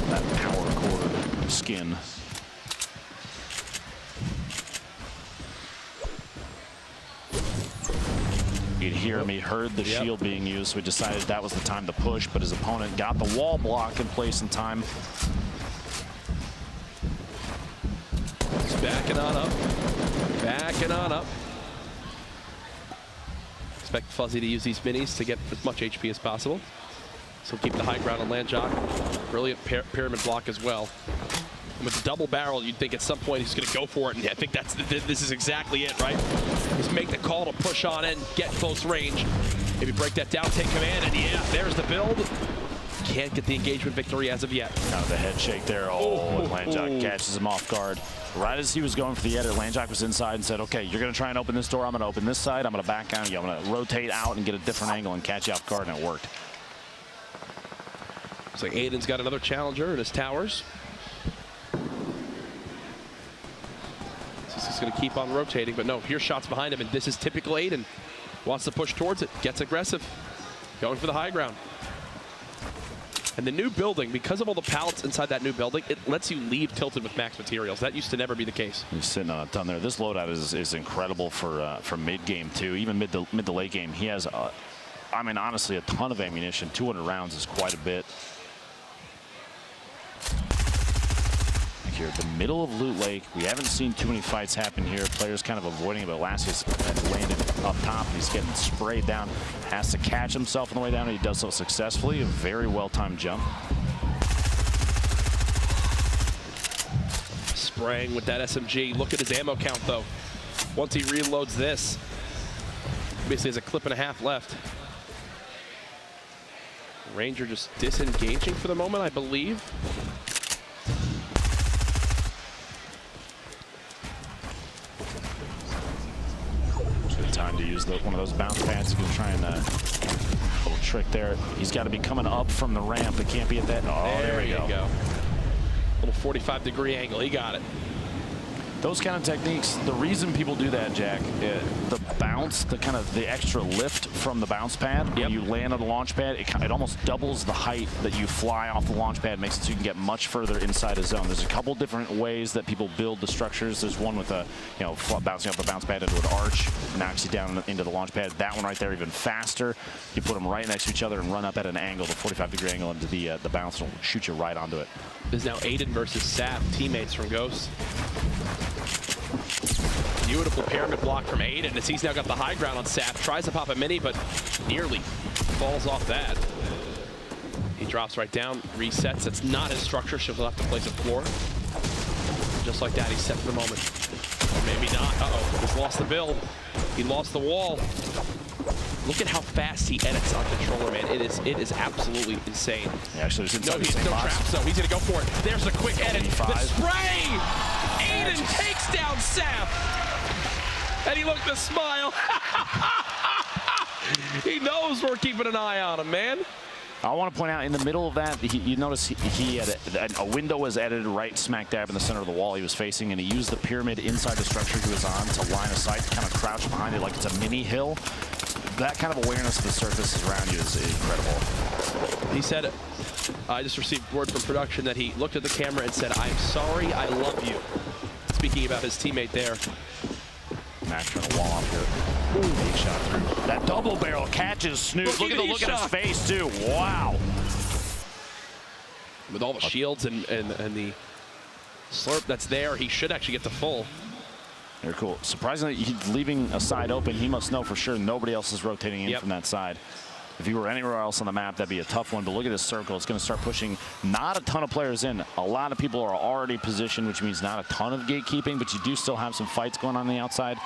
That power cord skin. hear him. He heard the shield being used, so he decided that was the time to push, but his opponent got the wall block in place in time. He's backing on up. Backing on up. Expect Fuzzy to use these minis to get as much HP as possible. So keep the high ground on Landjock. Brilliant pyramid block as well. And with the double barrel, you'd think at some point he's going to go for it, and I think this is exactly it, right? Just make the call to push on in, get close range. Maybe break that down, take command, and yeah, there's the build. Can't get the engagement victory as of yet. Kind of the head shake there. Oh, Landjock catches him off guard. Right as he was going for the edit, Landjock was inside and said, okay, you're going to try and open this door. I'm going to open this side. I'm going to back down you. I'm going to rotate out and get a different angle and catch you off guard, and it worked. Looks like Aiden's got another challenger in his towers. He's going to keep on rotating, but no, here's shots behind him, and this is typical Aiden. Wants to push towards it, gets aggressive, going for the high ground. And the new building, because of all the pallets inside that new building, it lets you leave tilted with max materials. That used to never be the case. He's sitting on a ton there. This loadout is incredible for mid game too. Even mid to late game, he has, I mean, honestly, a ton of ammunition. 200 rounds is quite a bit. Here, the middle of Loot Lake. We haven't seen too many fights happen here. Players kind of avoiding it, but Laskus has landed up top. He's getting sprayed down. Has to catch himself on the way down, and he does so successfully. A very well-timed jump. Spraying with that SMG. Look at his ammo count, though. Once he reloads this, basically has a clip and a half left. Ranger just disengaging for the moment, I believe. Time to use one of those bounce pads. He's going to try and little trick there. He's got to be coming up from the ramp. It can't be at that. Oh, there we go. Little 45-degree angle. He got it. Those kind of techniques, the reason people do that, Jack, the bounce, the extra lift from the bounce pad, when you land on the launch pad, it almost doubles the height that you fly off the launch pad, makes it so you can get much further inside a zone. There's a couple different ways that people build the structures. There's one with bouncing off the bounce pad into an arch, knocks you down into the launch pad. That one right there, even faster. You put them right next to each other and run up at an angle, the 45-degree angle into the bounce, and it'll shoot you right onto it. This is now Aiden versus Sap, teammates from Ghost. Beautiful pyramid block from Aiden as he's now got the high ground on Sap. Tries to pop a mini, but nearly falls off that. He drops right down, resets. It's not his structure. She'll have to place a floor. Just like that, he's set for the moment. Or maybe not. Uh-oh, he's lost the build. He lost the wall. Look at how fast he edits on controller, man. It is absolutely insane. Yeah, actually, there's no, he's still trapped, so he's gonna go for it. There's a quick edit. The spray! Aiden takes down Sap. And he looked to smile. He knows we're keeping an eye on him, man. I want to point out in the middle of that, you notice he had a window was edited right smack dab in the center of the wall he was facing, and he used the pyramid inside the structure he was on to line of sight, kind of crouch behind it like it's a mini hill. That kind of awareness of the surfaces around you is incredible. He said, I just received word from production that he looked at the camera and said, I'm sorry, I love you. Speaking about his teammate there. Matt trying to wall off here. Ooh, big shot through. That double barrel catches Snoop. Look at the look at his face, too. Wow. With all the shields and the slurp that's there, he should actually get the full. Very cool. Surprisingly, he's leaving a side open. He must know for sure nobody else is rotating in from that side. If he were anywhere else on the map, that'd be a tough one. But look at this circle. It's going to start pushing not a ton of players in. A lot of people are already positioned, which means not a ton of gatekeeping, but you do still have some fights going on the outside.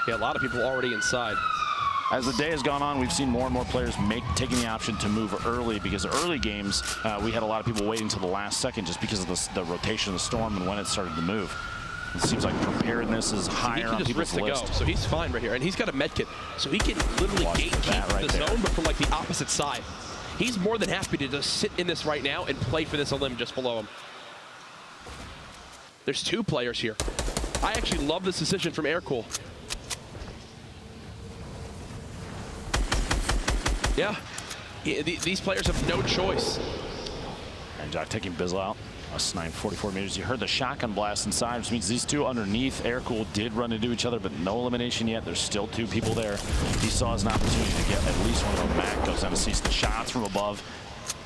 Yeah, a lot of people already inside. As the day has gone on, we've seen more and more players taking the option to move early, because early games, we had a lot of people waiting until the last second just because of the rotation of the storm and when it started to move. It seems like preparedness is higher on people's list. Go, so he's fine right here, and he's got a med kit, so he can literally gatekeep the zone, but from like the opposite side. He's more than happy to just sit in this right now and play for this limb just below him. There's two players here. I actually love this decision from Aircool. Yeah, these players have no choice. And Jock taking Bizzle out. a snipe 44 meters. You heard the shotgun blast inside, which means these two underneath air-cooled did run into each other, but no elimination yet. There's still two people there. He saw his opportunity to get at least one of them. Mac goes down and sees the shots from above.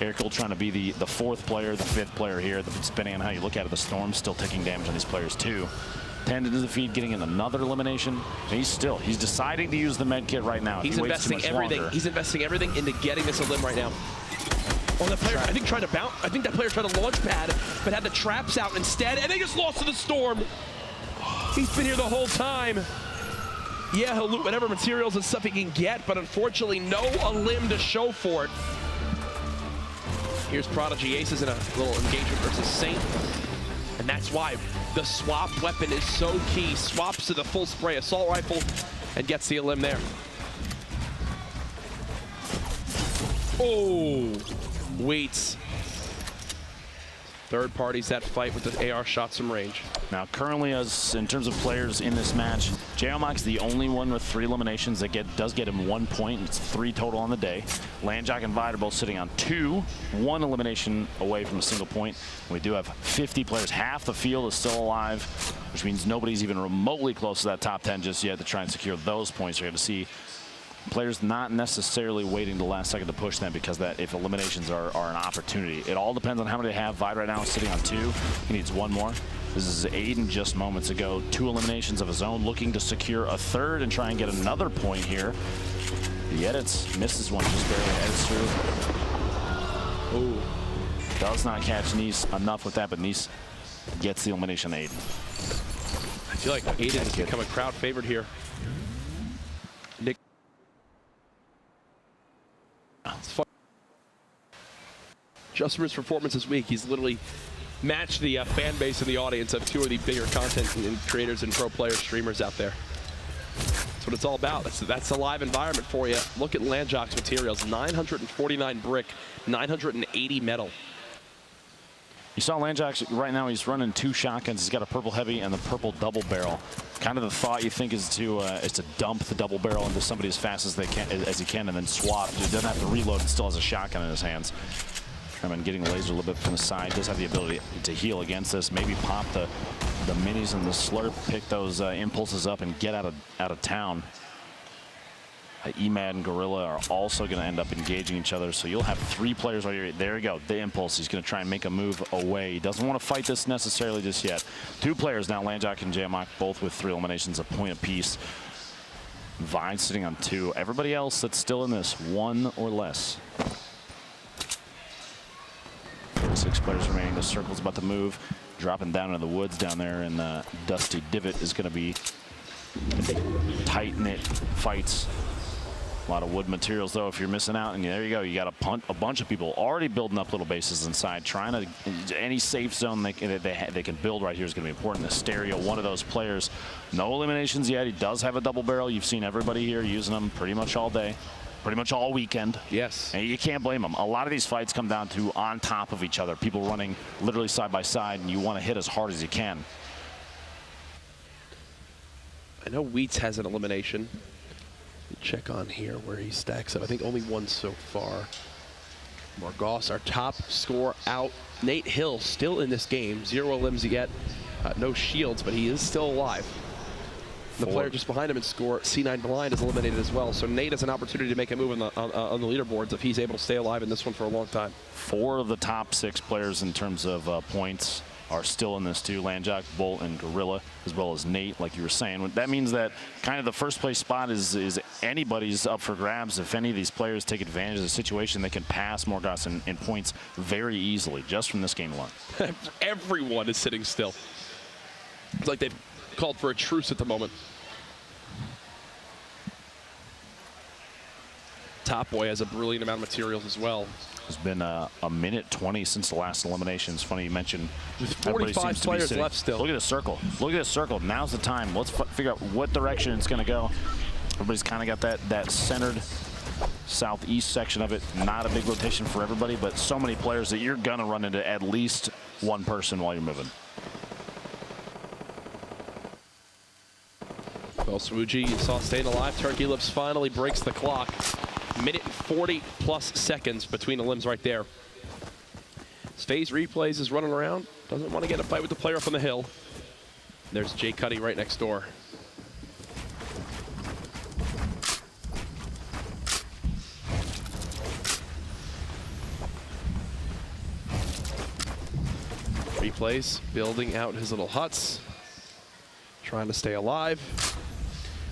Air-cooled trying to be the fourth player, the fifth player here. Depending on how you look at it, the Storm's still taking damage on these players too. 10 into the feed, getting in another elimination. And he's deciding to use the med kit right now. He's investing everything. Longer. He's investing everything into getting this elim right now. Oh, that player, I think tried to bounce. I think that player tried to launch pad, but had the traps out instead, and they just lost to the Storm. He's been here the whole time. Yeah, he'll loot whatever materials and stuff he can get, but unfortunately, no elim to show for it. Here's Prodigy. Ace is in a little engagement versus Saint, and that's why the swap weapon is so key. Swaps to the full spray assault rifle and gets the elim there. Oh, waits. Third parties that fight with the AR shots from range. Now, currently, as in terms of players in this match, J-Omoc's the only one with 3 eliminations that does get him 1 point. It's 3 total on the day. Landjock and Vide are both sitting on 2, 1 elimination away from a single point. We do have 50 players. Half the field is still alive, which means nobody's even remotely close to that top 10 just yet to try and secure those points. You're going to see players not necessarily waiting the last second to push them, because that if eliminations are an opportunity. It all depends on how many they have. Vide right now is sitting on 2. He needs 1 more. This is Aiden just moments ago. 2 eliminations of his own, looking to secure a third and try and get another point here. The edits misses one, just barely heads through. Ooh. Does not catch Nice enough with that, but Nice gets the elimination to Aiden. I feel like Aiden has become a crowd favorite here. Nick. It's fun. Just from his performance this week, he's literally matched the fan base and the audience of 2 of the bigger content and creators and pro player streamers out there. That's what it's all about. That's a live environment for you. Look at Landjock's materials: 949 brick, 980 metal. You saw Landjock right now. He's running 2 shotguns. He's got a purple heavy and the purple double barrel. Kind of the thought you think is to dump the double barrel into somebody as fast as he can, and then swap. He doesn't have to reload and still has a shotgun in his hands. Sherman getting laser a little bit from the side. Does have the ability to heal against this. Maybe pop the minis and the slurp, pick those impulses up and get out of town. Emad and Gorilla are also going to end up engaging each other, so you'll have 3 players right here. There you go, the impulse. He's going to try and make a move away. He doesn't want to fight this necessarily just yet. 2 players now, Landjock and J-Moc, both with 3 eliminations, a point apiece. Vine sitting on 2. Everybody else that's still in this, 1 or less. 6 players remaining. The circle's about to move, dropping down into the woods down there, and Dusty Divot is going to be tight-knit fights. A lot of wood materials, though, if you're missing out. And there you go. You got a bunch of people already building up little bases inside, trying to any safe zone they can build right here is going to be important. Asteria, one of those players. No eliminations yet. He does have a double barrel. You've seen everybody here using them pretty much all day, pretty much all weekend. Yes. And you can't blame them. A lot of these fights come down to on top of each other, people running literally side by side, and you want to hit as hard as you can. I know Wheats has an elimination. Check on here where he stacks up. I think only 1 so far. Morgoss, our top scorer, out. Nate Hill still in this game. 0 elims yet. No shields, but he is still alive. The player just behind him in score, C9 Blind, is eliminated as well. So Nate has an opportunity to make a move on the leaderboards if he's able to stay alive in this one for a long time. 4 of the top 6 players in terms of points are still in this too. Landjock, Bolt, and Gorilla, as well as Nate, like you were saying. That means that kind of the first place spot is anybody's up for grabs. If any of these players take advantage of the situation, they can pass Morgoss in points very easily just from this game alone. Everyone is sitting still. It's like they've called for a truce at the moment. Top Boy has a brilliant amount of materials as well. It's been a minute 20 since the last elimination. It's funny you mentioned 45 players left still. Look at this circle. Look at this circle. Now's the time. Let's figure out what direction it's going to go. Everybody's kind of got that centered southeast section of it. Not a big rotation for everybody, but so many players that you're going to run into at least 1 person while you're moving. Well, Swooji, you saw staying alive. Turkey Lips finally breaks the clock. Minute and 40+ seconds between the limbs right there. Phase Replays is running around. Doesn't want to get a fight with the player up on the hill. There's Jay Cuddy right next door. Replays, building out his little huts. Trying to stay alive.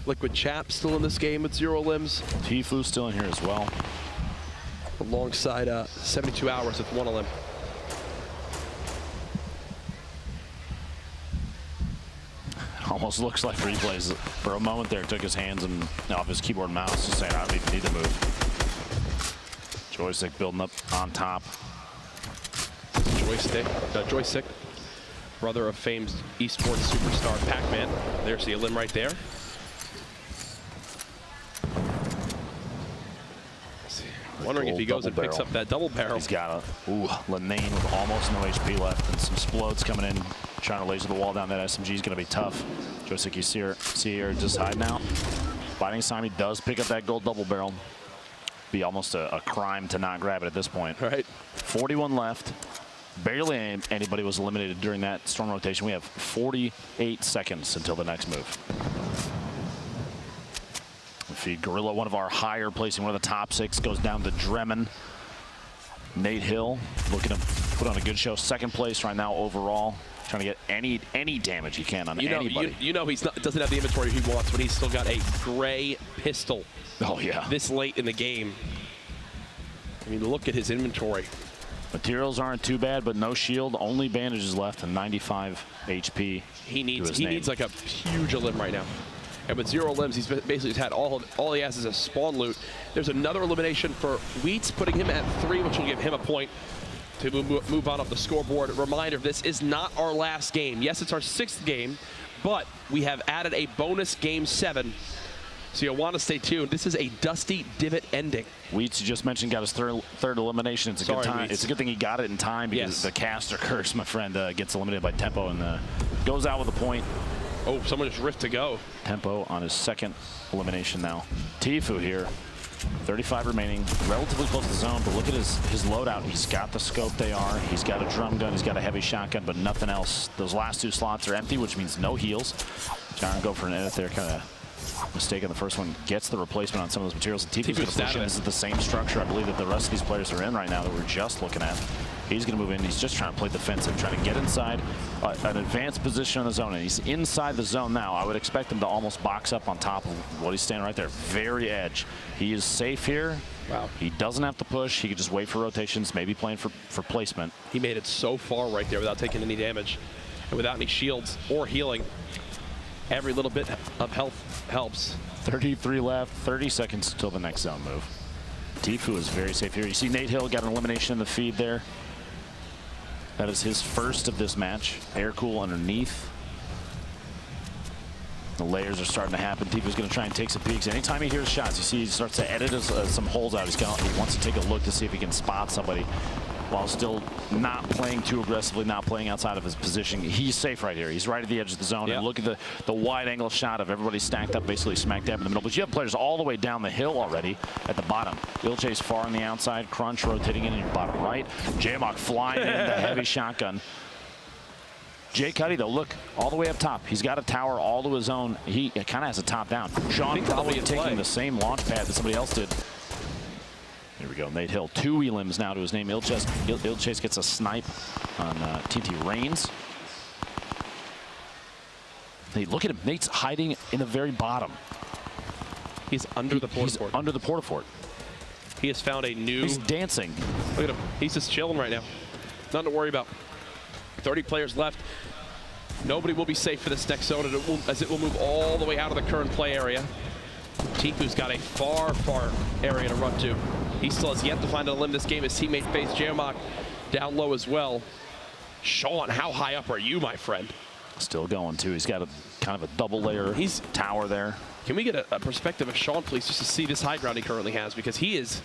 Liquid Chap still in this game with 0 limbs. Tfue still in here as well. Alongside 72 hours with 1 limb. Almost looks like Replays for a moment there took his hands and off his keyboard and mouse, just saying, I don't even need to move. Joystick building up on top. Joystick, brother of famed Esport superstar Pac-Man. There's the limb right there. Wondering if he goes and picks up that double barrel. He's got a, Lenane with almost no HP left and some Splodes coming in, trying to laser the wall down. That SMG is going to be tough. Joystick, you see her just hide now. Fighting Simon does pick up that gold double barrel. Be almost a crime to not grab it at this point. Right. 41 left. Barely anybody was eliminated during that storm rotation. We have 48 seconds until the next move. Feed Gorilla, one of our higher placing, one of the top 6, goes down to Dremen. Nate Hill looking to put on a good show. 2nd place right now overall. Trying to get any damage he can on anybody. You know he's doesn't have the inventory he wants, but he's still got a gray pistol. Oh yeah. This late in the game. I mean, look at his inventory. Materials aren't too bad, but no shield, only bandages left, and 95 HP. He needs like a huge limb right now. And with 0 limbs, he's basically had all he has is a spawn loot. There's another elimination for Wheats, putting him at 3, which will give him a point to move on up the scoreboard. Reminder, this is not our last game. Yes, it's our 6th game, but we have added a bonus game 7. So you'll want to stay tuned. This is a Dusty Divot ending. Wheats, you just mentioned, got his third elimination. It's a good time. Wheats. It's a good thing he got it in time because the caster curse, my friend, gets eliminated by Tempo and goes out with a point. Oh, someone just ripped to go. Tempo on his 2nd elimination now. Tfue here, 35 remaining, relatively close to the zone, but look at his loadout. He's got the scope AR, he's got a drum gun, he's got a heavy shotgun, but nothing else. Those last 2 slots are empty, which means no heals. Trying to go for an edit there, kind of mistake on the first one, gets the replacement on some of those materials. And Tfue's going to push in. This is the same structure, I believe, that the rest of these players are in right now that we're just looking at. He's going to move in. He's just trying to play defensive, trying to get inside an advanced position in the zone. And he's inside the zone now. I would expect him to almost box up on top of what he's standing right there. Very edge. He is safe here. Wow. He doesn't have to push. He could just wait for rotations, maybe playing for placement. He made it so far right there without taking any damage and without any shields or healing. Every little bit of health helps. 33 left, 30 seconds until the next zone move. Tfue is very safe here. You see Nate Hill got an elimination in the feed there. That is his first of this match. Air cool underneath. The layers are starting to happen. Tfue's going to try and take some peeks. Anytime he hears shots, you see he starts to edit some holes out. He wants to take a look to see if he can spot somebody while still not playing too aggressively, not playing outside of his position. He's safe right here. He's right at the edge of the zone. And look at the wide angle shot of everybody stacked up, basically smack dab in the middle. But you have players all the way down the hill already at the bottom. Ilchase far on the outside, Crunch rotating in your bottom right. J-Mock flying in the heavy shotgun. Jay Cuddy, though, look, all the way up top. He's got a tower all to his own. He kind of has a top down. Sean probably taking the same launch pad that somebody else did. Here we go, Nate Hill, 2 elims now to his name. Ilchase gets a snipe on TT Reigns. Hey, look at him. Nate's hiding in the very bottom. He's under the porta fort. He's under the porta fort. He has found a new... He's dancing. Look at him. He's just chilling right now. Nothing to worry about. 30 players left. Nobody will be safe for this next zone, as it will move all the way out of the current play area. Tfue's got a far area to run to. He still has yet to find a limb this game. His teammate faced J-Mock down low as well. Sean, how high up are you, my friend? Still going, too. He's got a kind of a double layer tower there. Can we get a perspective of Sean, please, just to see this high ground he currently has? Because he is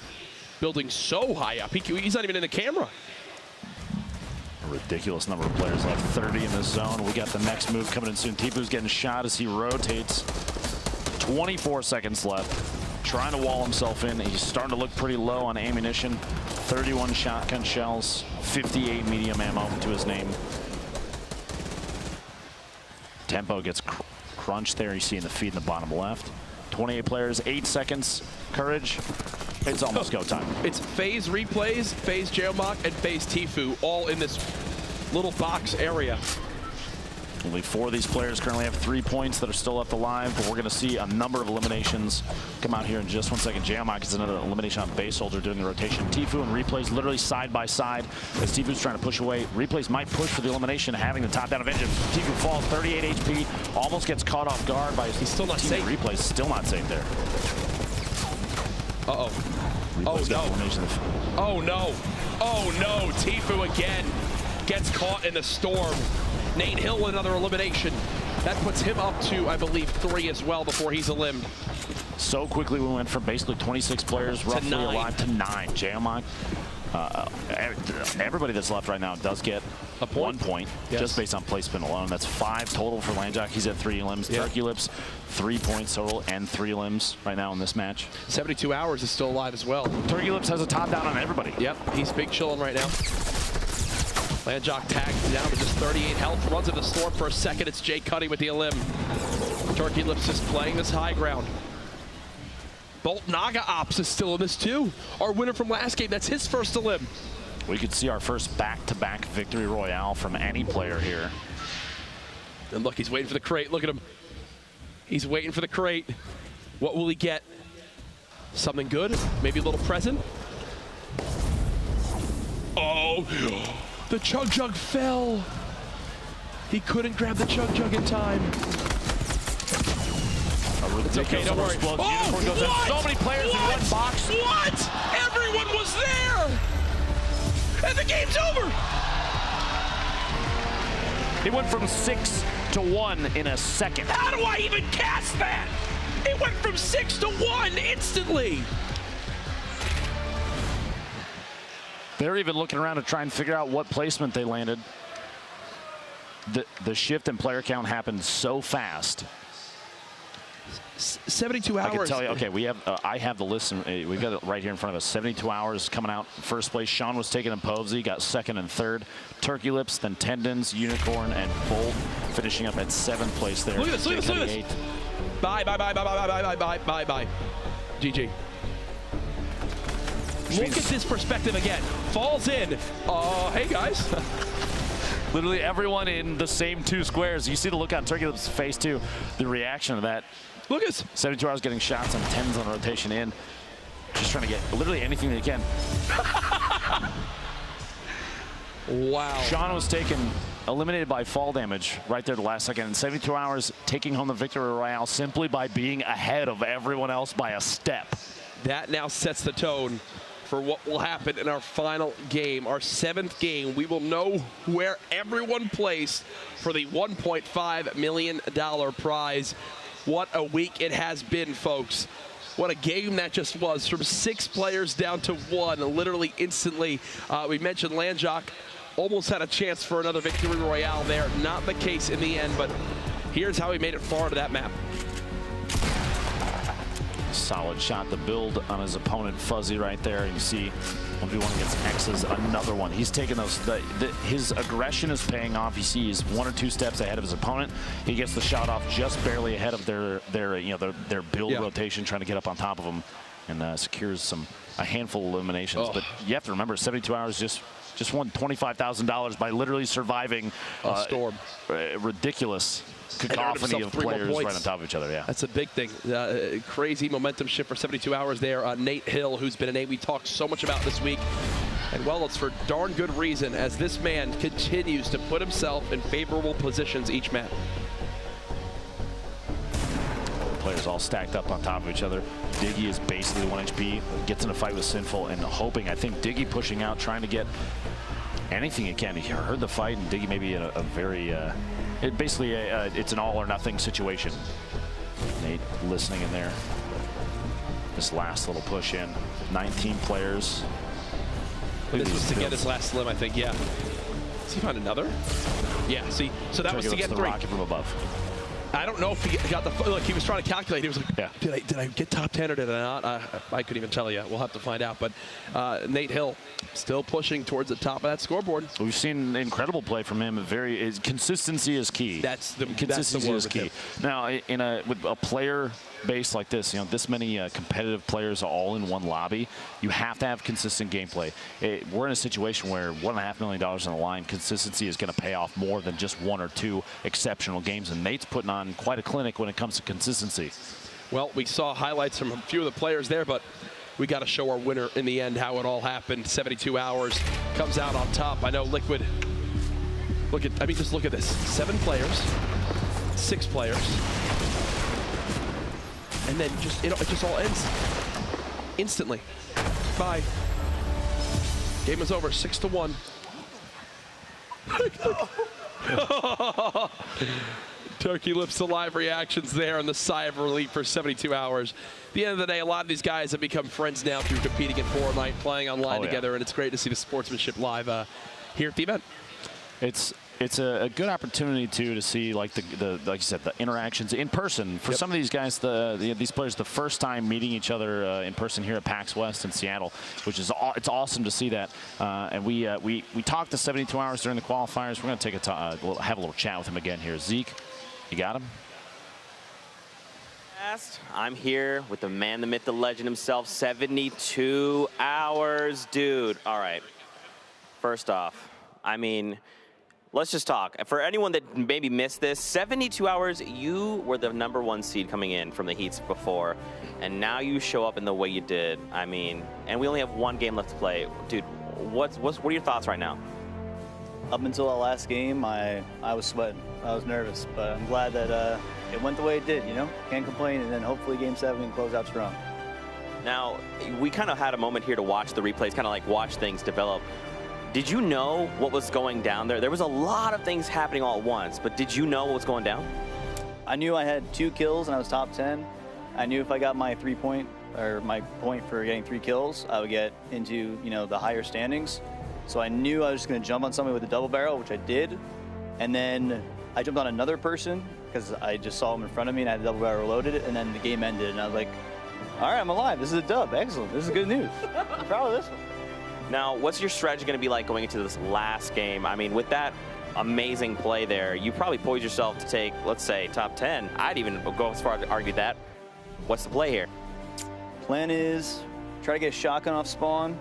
building so high up. He's not even in the camera. A ridiculous number of players left. 30 in the zone. We got the next move coming in soon. Tfue's getting shot as he rotates. 24 seconds left. trying to wall himself in. He's starting to look pretty low on ammunition. 31 shotgun shells, 58 medium ammo to his name. Tempo gets crunched there. You see in the feed in the bottom left. 28 players, 8 seconds. Courage. It's almost go time. It's FaZe replays, FaZe Geomock, and FaZe Tfue all in this little box area. Only 4 of these players currently have 3 points that are still left alive, but we're going to see a number of eliminations come out here in just 1 second. Geomock is another elimination on base soldier doing the rotation. Tfue and Replays literally side by side as Tfue's trying to push away. Replays might push for the elimination, having the top down advantage. Tfue falls 38 HP, almost gets caught off guard by his He's still not safe. Replays still not safe there. Uh-oh. Oh, no. Oh, no. Oh, no. Tfue again gets caught in the storm. Nate Hill with another elimination. That puts him up to, I believe, 3 as well before he's elimed. So quickly we went from basically 26 players roughly alive to 9. Geomock, everybody that's left right now does get a point. 1 point, yes, just based on placement alone. That's 5 total for Landjock. He's at 3 limbs. Yeah. Turkey Lips, 3 points total and 3 limbs right now in this match. 72 Hours is still alive as well. Turkey Lips has a top down on everybody. Yep, he's big chilling right now. Landjock tagged down to just 38 health, runs into the storm for a second. It's Jay Cuddy with the elim. Turkey Lips is playing this high ground. Bolt Naga Ops is still in this too. Our winner from last game, that's his first elim. We could see our first back-to-back victory royale from any player here. And look, he's waiting for the crate. Look at him. He's waiting for the crate. What will he get? Something good? Maybe a little present? Oh, the Chug Jug fell. He couldn't grab the Chug Jug in time. It's okay, don't worry. Oh, what? So many players in one box. What? Everyone was there. And the game's over. It went from 6 to 1 in a second. How do I even cast that? It went from 6 to 1 instantly. They're even looking around to try and figure out what placement they landed. The shift in player count happened so fast. 72 hours. I can tell you, okay, we have, I have the list, we've got it right here in front of us. 72 Hours coming out first place. Sean was taken in Povsey, got second and third. Turkey Lips, then Tendons, Unicorn, and Bolt finishing up at 7th place there. Look at this, look at this, look at this. Bye, bye, bye, bye, bye, bye, bye, bye, bye, bye. GG. Look at this perspective again. Falls in. Hey, guys. Literally everyone in the same 2 squares. You see the look on Turkey Lips' face, too. The reaction to that. Look at this. 72 Hours getting shots on 10s on rotation in. Just trying to get literally anything they can. Wow. Sean was eliminated by fall damage right there the last second. And 72 Hours taking home the victory royale simply by being ahead of everyone else by a step. That now sets the tone for what will happen in our final game, our 7th game. We will know where everyone placed for the $1.5 million prize. What a week it has been, folks. What a game that just was, from 6 players down to 1, literally instantly. We mentioned Landjock almost had a chance for another victory royale there. Not the case in the end, but here's how he made it far to that map. Solid shot to build on his opponent, Fuzzy, right there. You see 1v1 against X's, another one. He's taking those, his aggression is paying off. He sees 1 or 2 steps ahead of his opponent. He gets the shot off just barely ahead of their build rotation, trying to get up on top of him, and secures a handful of eliminations. But you have to remember, 72 Hours just won $25,000 by literally surviving a storm. Ridiculous cacophony of players right on top of each other. Yeah, that's a big thing. Crazy momentum shift for 72 Hours there. Nate Hill, who's been a name we talked so much about this week. And well, it's for darn good reason, as this man continues to put himself in favorable positions each map. Players all stacked up on top of each other. Diggy is basically 1 HP, gets in a fight with Sinful, and hoping, I think Diggy pushing out, trying to get anything he can. He heard the fight, and Diggy maybe in a very, it's an all or nothing situation. Nate listening in there. This last little push in. 19 players. This was to get his last slim, I think, yeah. Does he find another? Yeah, see, so that was to get 3. Rocket from above. I don't know if he got the look. He was trying to calculate. He was like, Yeah. did I get top 10 or did I not? I couldn't even tell you. We'll have to find out. But Nate Hill still pushing towards the top of that scoreboard. We've seen incredible play from him. Consistency is key. Consistency is key. Now, with a player base like this, this many competitive players all in one lobby, you have to have consistent gameplay. We're in a situation where $1.5 million on the line. Consistency is going to pay off more than just 1 or 2 exceptional games, and Nate's putting on quite a clinic when it comes to consistency. Well, we saw highlights from a few of the players there, but we got to show our winner in the end how it all happened. 72 hours comes out on top. I know Liquid. Just look at this. 7 players, 6 players, and then it just all ends instantly. Bye. Game is over. 6-1. Turkey lips to live reactions there and the sigh of relief for 72 hours. At the end of the day, a lot of these guys have become friends now through competing in Fortnite, playing online together, and it's great to see the sportsmanship live here at the event. It's a good opportunity to see like like you said, the interactions in person for some of these guys. These players, the first time meeting each other in person here at PAX West in Seattle, which is it's awesome to see that. And we talked to 72 hours during the qualifiers. We're going to take have a little chat with him again here. Zeke, you got him? I'm here with the man, the myth, the legend himself. 72 hours, dude. All right. First off, let's just talk. For anyone that maybe missed this, 72 hours, you were the #1 seed coming in from the heats before, and now you show up in the way you did. And we only have 1 game left to play. Dude, what are your thoughts right now? Up until that last game, I was sweating. I was nervous, but I'm glad that it went the way it did, Can't complain, and then hopefully Game 7 can close out strong. Now, we kind of had a moment here to watch the replays, kind of like watch things develop. Did you know what was going down there? There was a lot of things happening all at once, but did you know what was going down? I knew I had 2 kills and I was top 10. I knew if I got my point for getting 3 kills, I would get into, the higher standings. So I knew I was just going to jump on somebody with a double barrel, which I did. And then I jumped on another person because I just saw him in front of me and I had the double barrel loaded, and then the game ended. And I was like, all right, I'm alive. This is a dub. Excellent. This is good news. I'm proud of this one. Now, what's your strategy going to be like going into this last game? With that amazing play there, you probably poised yourself to take, let's say, top 10. I'd even go as far as to argue that. What's the play here? Plan is try to get a shotgun off spawn,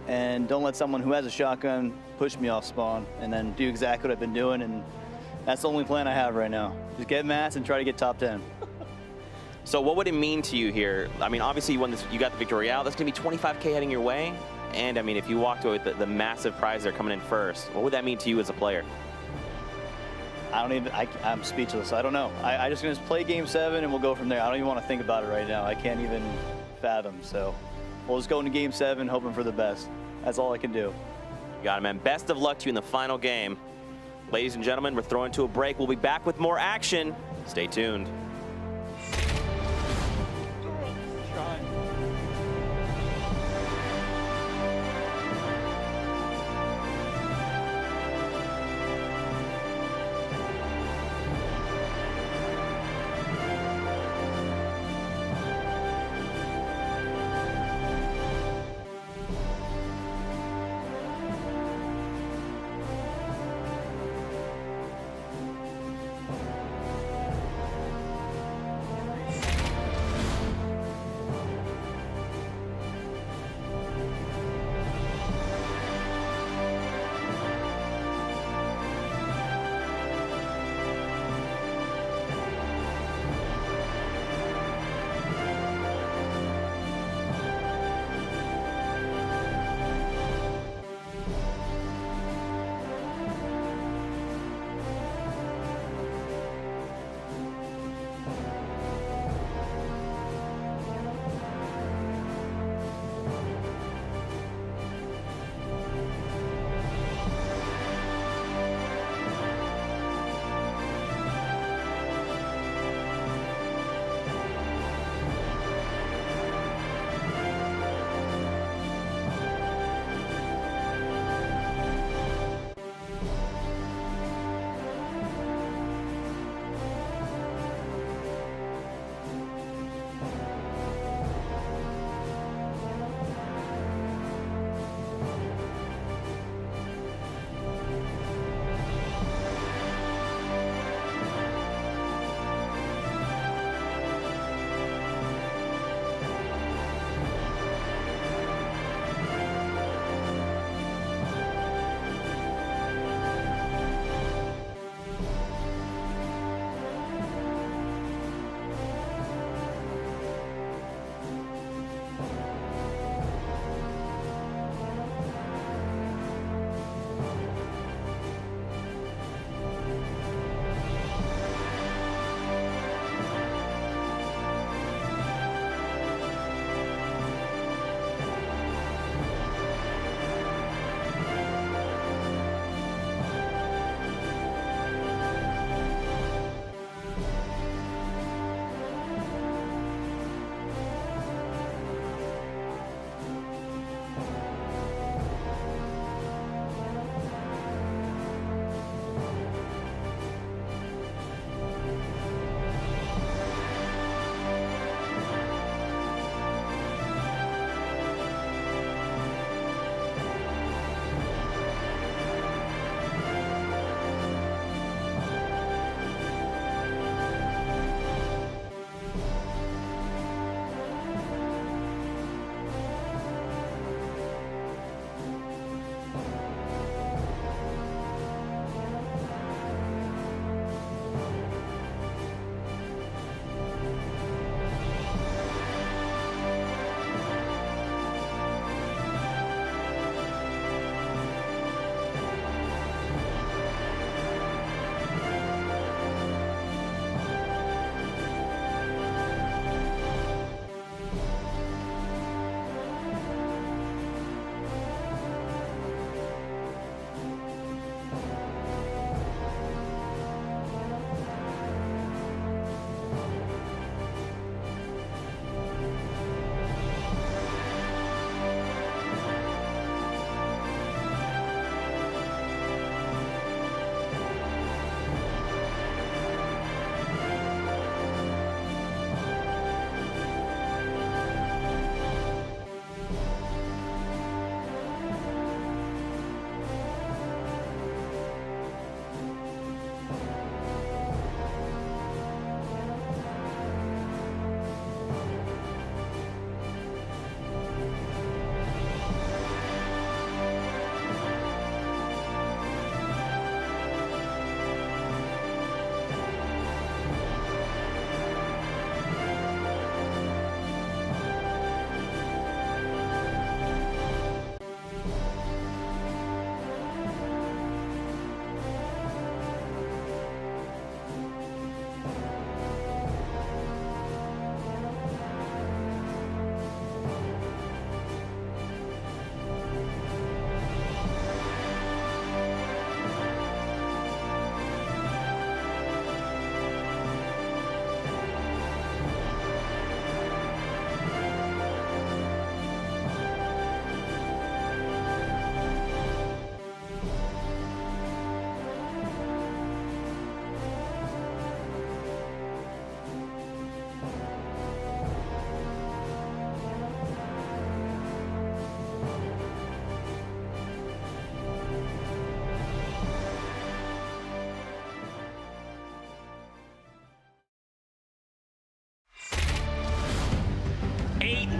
and don't let someone who has a shotgun push me off spawn, and then do exactly what I've been doing, and that's the only plan I have right now. Just get mats and try to get top 10. So what would it mean to you here? Obviously you won this, you got the victory out. That's going to be 25K heading your way. And if you walked away with the massive prize they're coming in first, what would that mean to you as a player? I'm speechless. I don't know. I just going to play Game 7 and we'll go from there. I don't even want to think about it right now. I can't even fathom. So we'll just go into Game 7 hoping for the best. That's all I can do. You got it, man. Best of luck to you in the final game. Ladies and gentlemen, we're throwing to a break. We'll be back with more action. Stay tuned.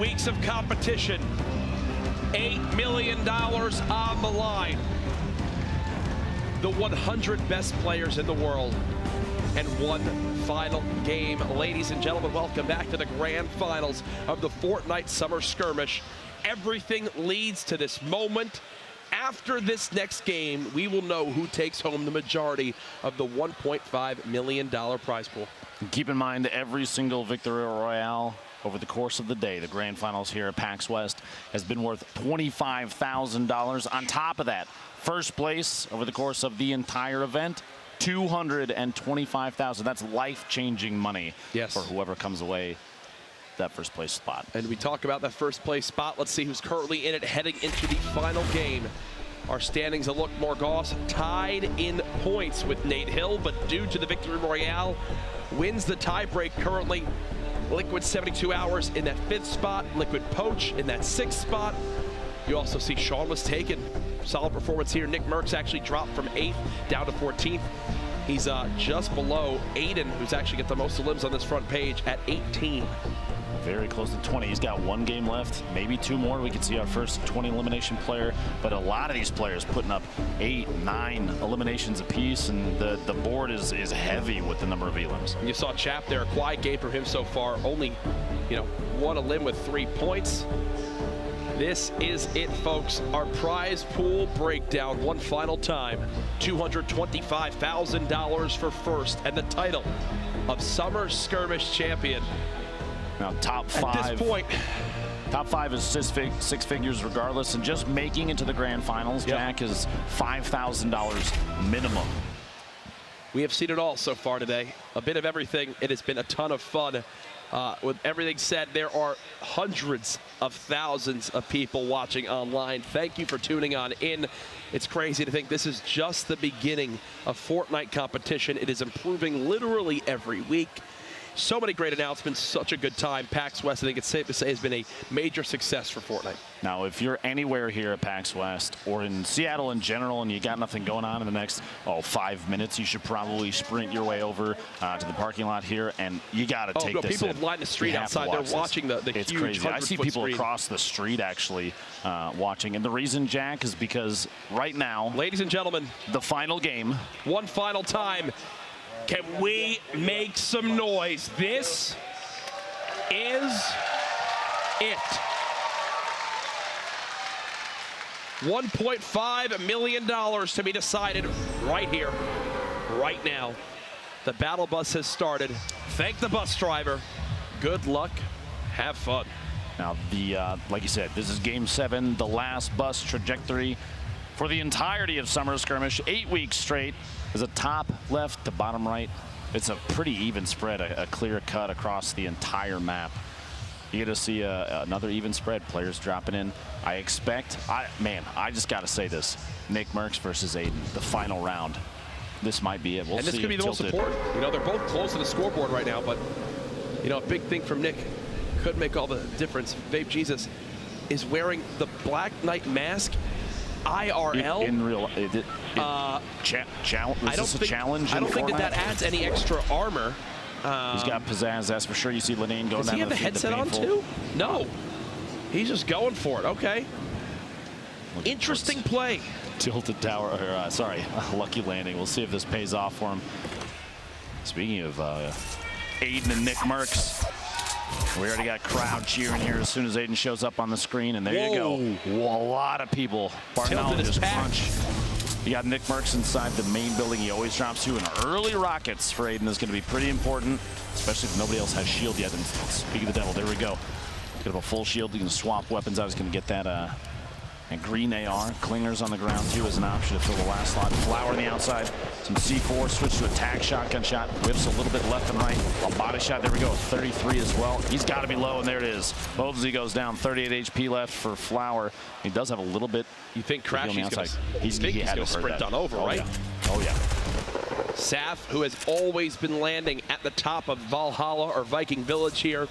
weeks of competition. $8 million on the line. The 100 best players in the world. And one final game. Ladies and gentlemen, welcome back to the grand finals of the Fortnite Summer Skirmish. Everything leads to this moment. After this next game, we will know who takes home the majority of the $1.5 million prize pool. Keep in mind, every single Victory Royale over the course of the day, the grand finals here at PAX West, has been worth $25,000. On top of that, first place over the course of the entire event, $225,000. That's life-changing money for whoever comes away that first place spot. And we talk about that first place spot. Let's see who's currently in it heading into the final game. Our standings a look more Goss tied in points with Nate Hill, but due to the Victory Royale, wins the tiebreak currently. Liquid 72 Hours in that 5th spot, Liquid Poach in that 6th spot. You also see Sean was taken. Solid performance here. Nick Merckx actually dropped from 8th down to 14th. He's just below Aiden, who's actually got the most limbs on this front page at 18. Very close to 20. He's got 1 game left, maybe 2 more. We could see our first 20 elimination player, but a lot of these players putting up 8, 9 eliminations apiece, and the board is heavy with the number of elims. You saw Chap there, a quiet game for him so far. Only, 1 elim with 3 points. This is it, folks. Our prize pool breakdown one final time. $225,000 for first and the title of Summer Skirmish Champion. Now, top 5. At this point, top 5 is 6 figures regardless, and just making it to the grand finals, Jack, is $5,000 minimum. We have seen it all so far today. A bit of everything. It has been a ton of fun. With everything said, there are hundreds of thousands of people watching online. Thank you for tuning on in. It's crazy to think this is just the beginning of Fortnite competition. It is improving literally every week. So many great announcements, such a good time. PAX West, I think it's safe to say, has been a major success for Fortnite. Now, if you're anywhere here at PAX West or in Seattle in general and you got nothing going on in the next 5 minutes, you should probably sprint your way over to the parking lot here, and you got to take this people in. have lined the street outside. They're watching the it's huge crazy. I see people screen across the street actually watching, and the reason, Jack, is because right now, ladies and gentlemen, the final game. One final time. Can we make some noise? This is it. $1.5 million to be decided right here, right now. The battle bus has started. Thank the bus driver. Good luck. Have fun. Now, like you said, this is Game 7, the last bus trajectory for the entirety of Summer Skirmish, 8 weeks straight. There's a top left to bottom right. It's a pretty even spread, a clear cut across the entire map. You get to see another even spread, players dropping in. I expect, I just got to say this, Nick Merckx versus Aiden, the final round. This might be it. We'll see. And this could be the most important. They're both close to the scoreboard right now, but, a big thing from Nick could make all the difference. Vape Jesus is wearing the Black Knight mask. IRL in real challenge. I don't think that adds any extra armor. He's got pizzazz, that's for sure. You see Lenane going down. Does he have the headset on too? No, he's just going for it. Okay, interesting play. Tilted tower, or sorry, lucky landing. We'll see if this pays off for him. Speaking of Aiden and Nick Merckx, we already got crowd cheering here as soon as Aiden shows up on the screen, and there you go. Whoa, a lot of people. Barnell just crunch. You got Nick Merckx inside the main building he always drops to, and early rockets for Aiden is going to be pretty important, especially if nobody else has shield yet. And speaking of the devil, there we go. Get a full shield. You can swap weapons out. He's going to get that green AR. Clingers on the ground too as an option to fill the last slot. Flower on the outside. Some C4, switch to attack, shotgun shot. Whips a little bit left and right. A body shot, there we go, 33 as well. He's got to be low, and there it is. Bothsy goes down, 38 HP left for Flower. He does have a little bit. You think Crash he's going to sprint on over, right? Yeah. Oh, yeah. Saf, who has always been landing at the top of Valhalla or Viking Village here,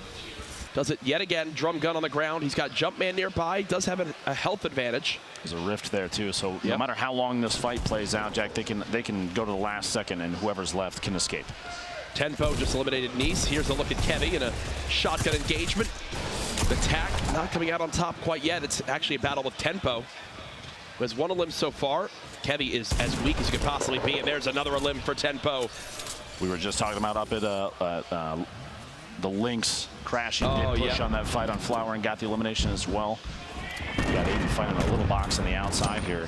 does it yet again. Drum gun on the ground. He's got Jumpman nearby. Does have a health advantage. There's a rift there too. So no matter how long this fight plays out, Jack, they can go to the last second, and whoever's left can escape. Tenpo just eliminated Nice. Here's a look at Kevy in a shotgun engagement. The tack not coming out on top quite yet. It's actually a battle with tempo. Who has 1 elim so far. Kevy is as weak as you could possibly be, and there's another elim for tempo. We were just talking about up at the Lynx crashing, did push on that fight on Flower and got the elimination as well. You got Aiden fighting a little box on the outside here.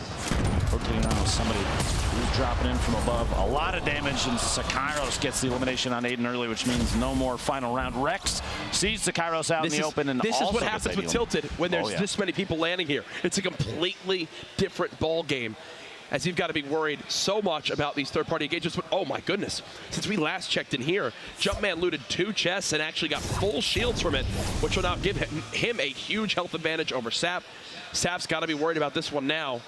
Rotating around with somebody who's dropping in from above. A lot of damage, and Sakairos gets the elimination on Aiden early, which means no more final round. Rex sees Sakairos out in the open, and this also is what happens with Tilted when there's this many people landing here. It's a completely different ball game, as you've got to be worried so much about these third-party engagements. But oh my goodness, since we last checked in here, Jumpman looted 2 chests and actually got full shields from it, which will now give him a huge health advantage over Sap. Sap's got to be worried about this one now.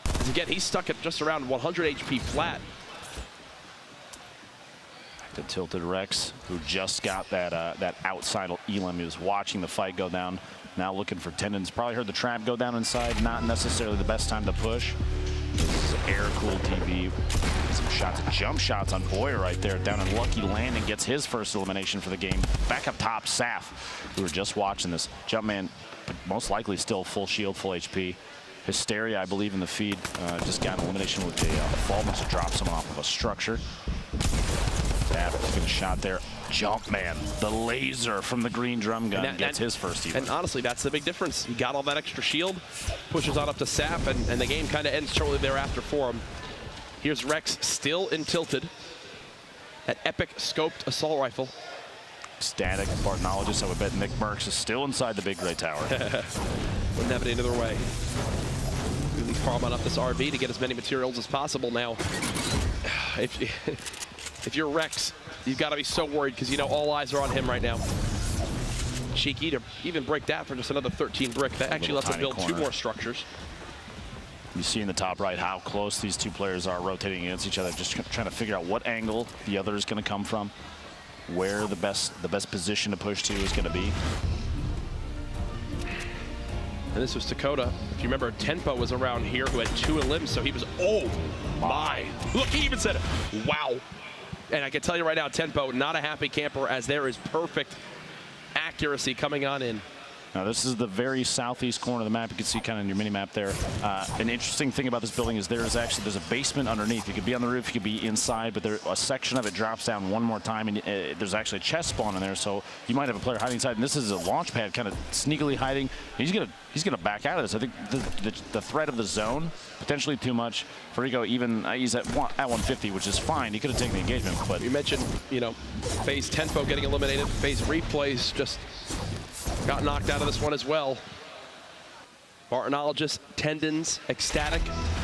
Because again, he's stuck at just around 100 HP flat. The Tilted Rex, who just got that outside elim. He was watching the fight go down. Now looking for tendons. Probably heard the trap go down inside. Not necessarily the best time to push. This is air-cooled TV. Some shots, jump shots on Boyer right there. Down in Lucky Landing gets his first elimination for the game. Back up top, Saf. We were just watching this. Jumpman, most likely still full shield, full HP. Hysteria, I believe, in the feed. Just got an elimination with a fall. Must have dropped someone off of a structure. Saf taking a shot there. Jumpman, the laser from the green drum gun, gets his first even. And honestly, that's the big difference. He got all that extra shield, pushes on up to Sap, and the game kind of ends shortly thereafter for him. Here's Rex still in Tilted. That epic scoped assault rifle. Static Bartnologist, I would bet Nick Merckx is still inside the big gray tower. Wouldn't have it any other way. Really farming up this RV to get as many materials as possible now. If you're Rex, you've got to be so worried because you know all eyes are on him right now. Cheeky to even break that for just another 13 brick. That actually lets him build 2 more structures. You see in the top right how close these 2 players are rotating against each other, just trying to figure out what angle the other is going to come from, where the best position to push to is going to be. And this was Dakota. If you remember, Tempo was around here who had 2 elims, so he was, oh my. Look, he even said it. Wow. And I can tell you right now, Tempo, not a happy camper, as there is perfect accuracy coming on in. Now this is the very southeast corner of the map. You can see kind of in your mini map there. An interesting thing about this building is there's a basement underneath. You could be on the roof, you could be inside, but a section of it drops down one more time, and there's actually a chest spawn in there. So you might have a player hiding inside, and this is a launch pad kind of sneakily hiding. He's gonna back out of this. I think the threat of the zone potentially too much. Farigo even he's at 150, which is fine. He could have taken the engagement, but you mentioned FaZe Tempo getting eliminated. FaZe Replays just got knocked out of this one as well. Bartnologist, tendons, ecstatic,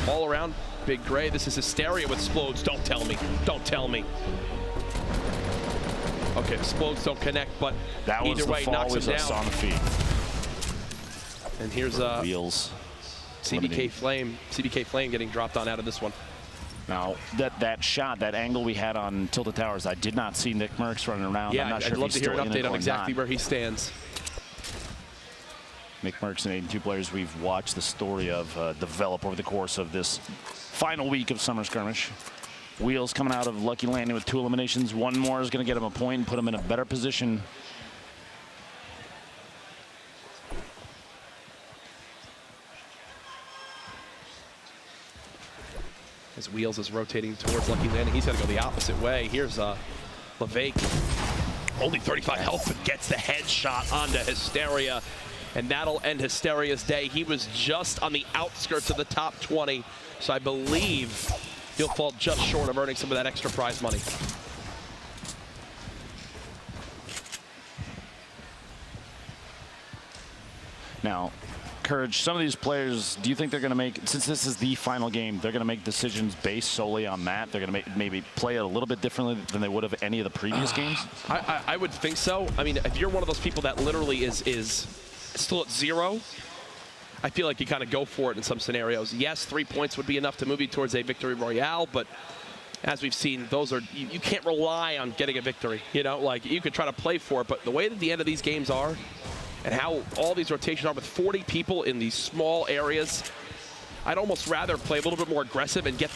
all around. Big Gray, this is Hysteria with Explodes. Don't tell me, don't tell me. Okay, Explodes don't connect, but that either way, knocks him down. On the feet. And here's Wheels. CBK Flame getting dropped on out of this one. Now, that shot, that angle we had on Tilted Towers, I did not see Nick Merckx running around. Yeah, I'm not sure I'd love to hear an update on exactly not. where he stands. Nick Merckx and Aiden, 2 players we've watched the story of develop over the course of this final week of Summer Skirmish. Wheels coming out of Lucky Landing with 2 eliminations. 1 more is going to get him a point and put him in a better position. As Wheels is rotating towards Lucky Landing, he's got to go the opposite way. Here's LeVake. Only 35 health, but gets the headshot onto Hysteria. And that'll end Hysteria's day. He was just on the outskirts of the top 20. So I believe he'll fall just short of earning some of that extra prize money. Now, Courage, some of these players, do you think they're going to make, since this is the final game, they're going to make decisions based solely on that? They're going to maybe play it a little bit differently than they would have any of the previous games? I would think so. I mean, if you're one of those people that literally is still at 0, I feel like you kind of go for it in some scenarios. Yes, 3 points would be enough to move you towards a victory royale, but as we've seen, those are, you can't rely on getting a victory. Like you could try to play for it, but the way that the end of these games are, and how all these rotations are with 40 people in these small areas, I'd almost rather play a little bit more aggressive and get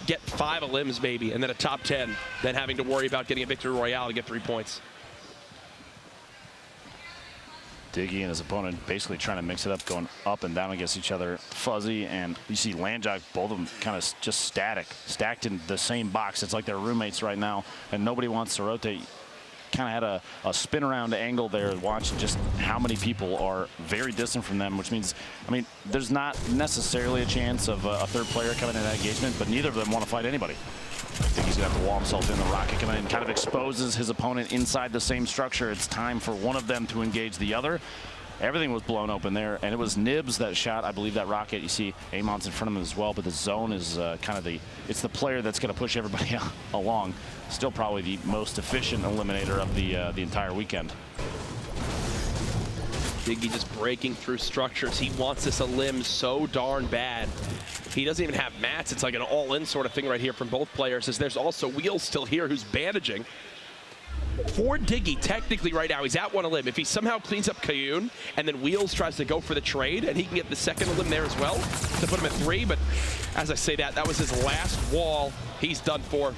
get 5 elims maybe, and then a top 10, than having to worry about getting a victory royale to get 3 points. Diggy and his opponent basically trying to mix it up, going up and down against each other. Fuzzy and you see Landjock, both of them kind of just stacked in the same box. It's like they're roommates right now, and nobody wants to rotate. Kind of had a spin around angle there, watching just how many people are very distant from them, which means, I mean, there's not necessarily a chance of a third player coming in that engagement, but neither of them want to fight anybody. I think he's going to have to wall himself in. The rocket coming in kind of exposes his opponent inside the same structure. It's time for one of them to engage the other. Everything was blown open there, and it was Nibs that shot, I believe, that rocket. You see Amon's in front of him as well, but the zone is kind of it's the player that's going to push everybody along. Still probably the most efficient eliminator of the entire weekend. Diggy just breaking through structures. He wants this elim so darn bad. He doesn't even have mats. It's like an all-in sort of thing right here from both players, as there's also Wheels still here who's bandaging. For Diggy, technically right now, he's at one elim. If he somehow cleans up Kayun, and then Wheels tries to go for the trade, and he can get the second elim there as well to put him at 3. But as I say that was his last wall. He's done for.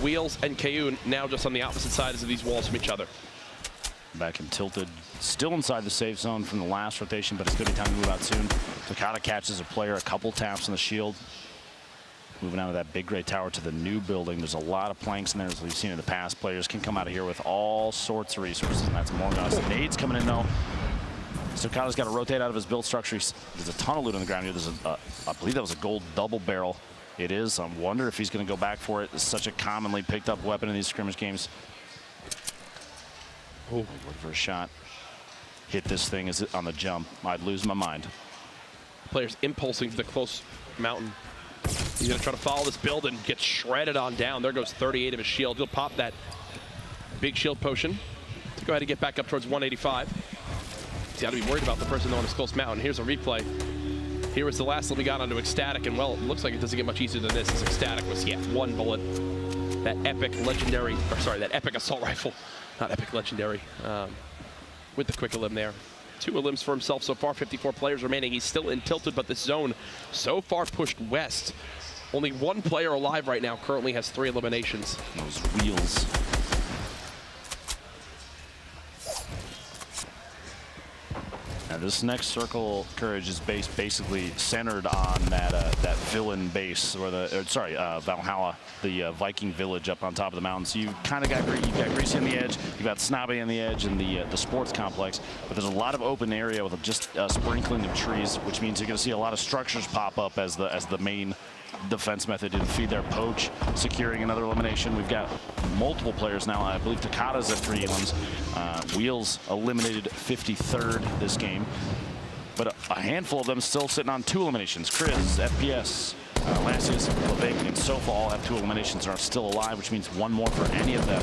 Wheels and Kayun now just on the opposite sides of these walls from each other. Back and tilted, still inside the safe zone from the last rotation, but it's going to be time to move out soon. Takata catches a player, a couple taps on the shield. Moving out of that big gray tower to the new building. There's a lot of planks in there, as we've seen in the past. Players can come out of here with all sorts of resources, and that's more than us. Nades coming in, though. Takata's got to rotate out of his build structure. There's a ton of loot on the ground here. There's I believe that was a gold double barrel. It is. I wonder if he's going to go back for it. It's such a commonly picked up weapon in these scrimmage games. Oh, look for a shot. Hit this thing is on the jump. I'd lose my mind. Players impulsing to the close mountain. He's going to try to follow this build and get shredded on down. There goes 38 of his shield. He'll pop that big shield potion to go ahead and get back up towards 185. He's got to be worried about the person on his close mountain. Here's a replay. Here was the last that we got onto Ecstatic, and well, it looks like it doesn't get much easier than this, as Ecstatic was, yeah, 1 bullet. That epic legendary, or sorry, that epic assault rifle, not epic legendary, with the quick elim there. 2 elims for himself so far, 54 players remaining. He's still in tilted, but this zone so far pushed west. Only 1 player alive right now, currently has 3 eliminations. Those Wheels. Now this next circle courage is basically centered on that villain base, or Valhalla, the Viking village up on top of the mountain. So you kind of got Greasy on the edge, you got Snobby on the edge, and the sports complex. But there's a lot of open area with just sprinkling of trees, which means you're going to see a lot of structures pop up as the main defense method to feed their poach, securing another elimination. We've got multiple players now. I believe Takata's at 3 elims. Wheels eliminated 53rd this game, but a handful of them still sitting on 2 eliminations. Chris, FPS, Lancius, Levick, and Sofa all have 2 eliminations and are still alive, which means 1 more for any of them.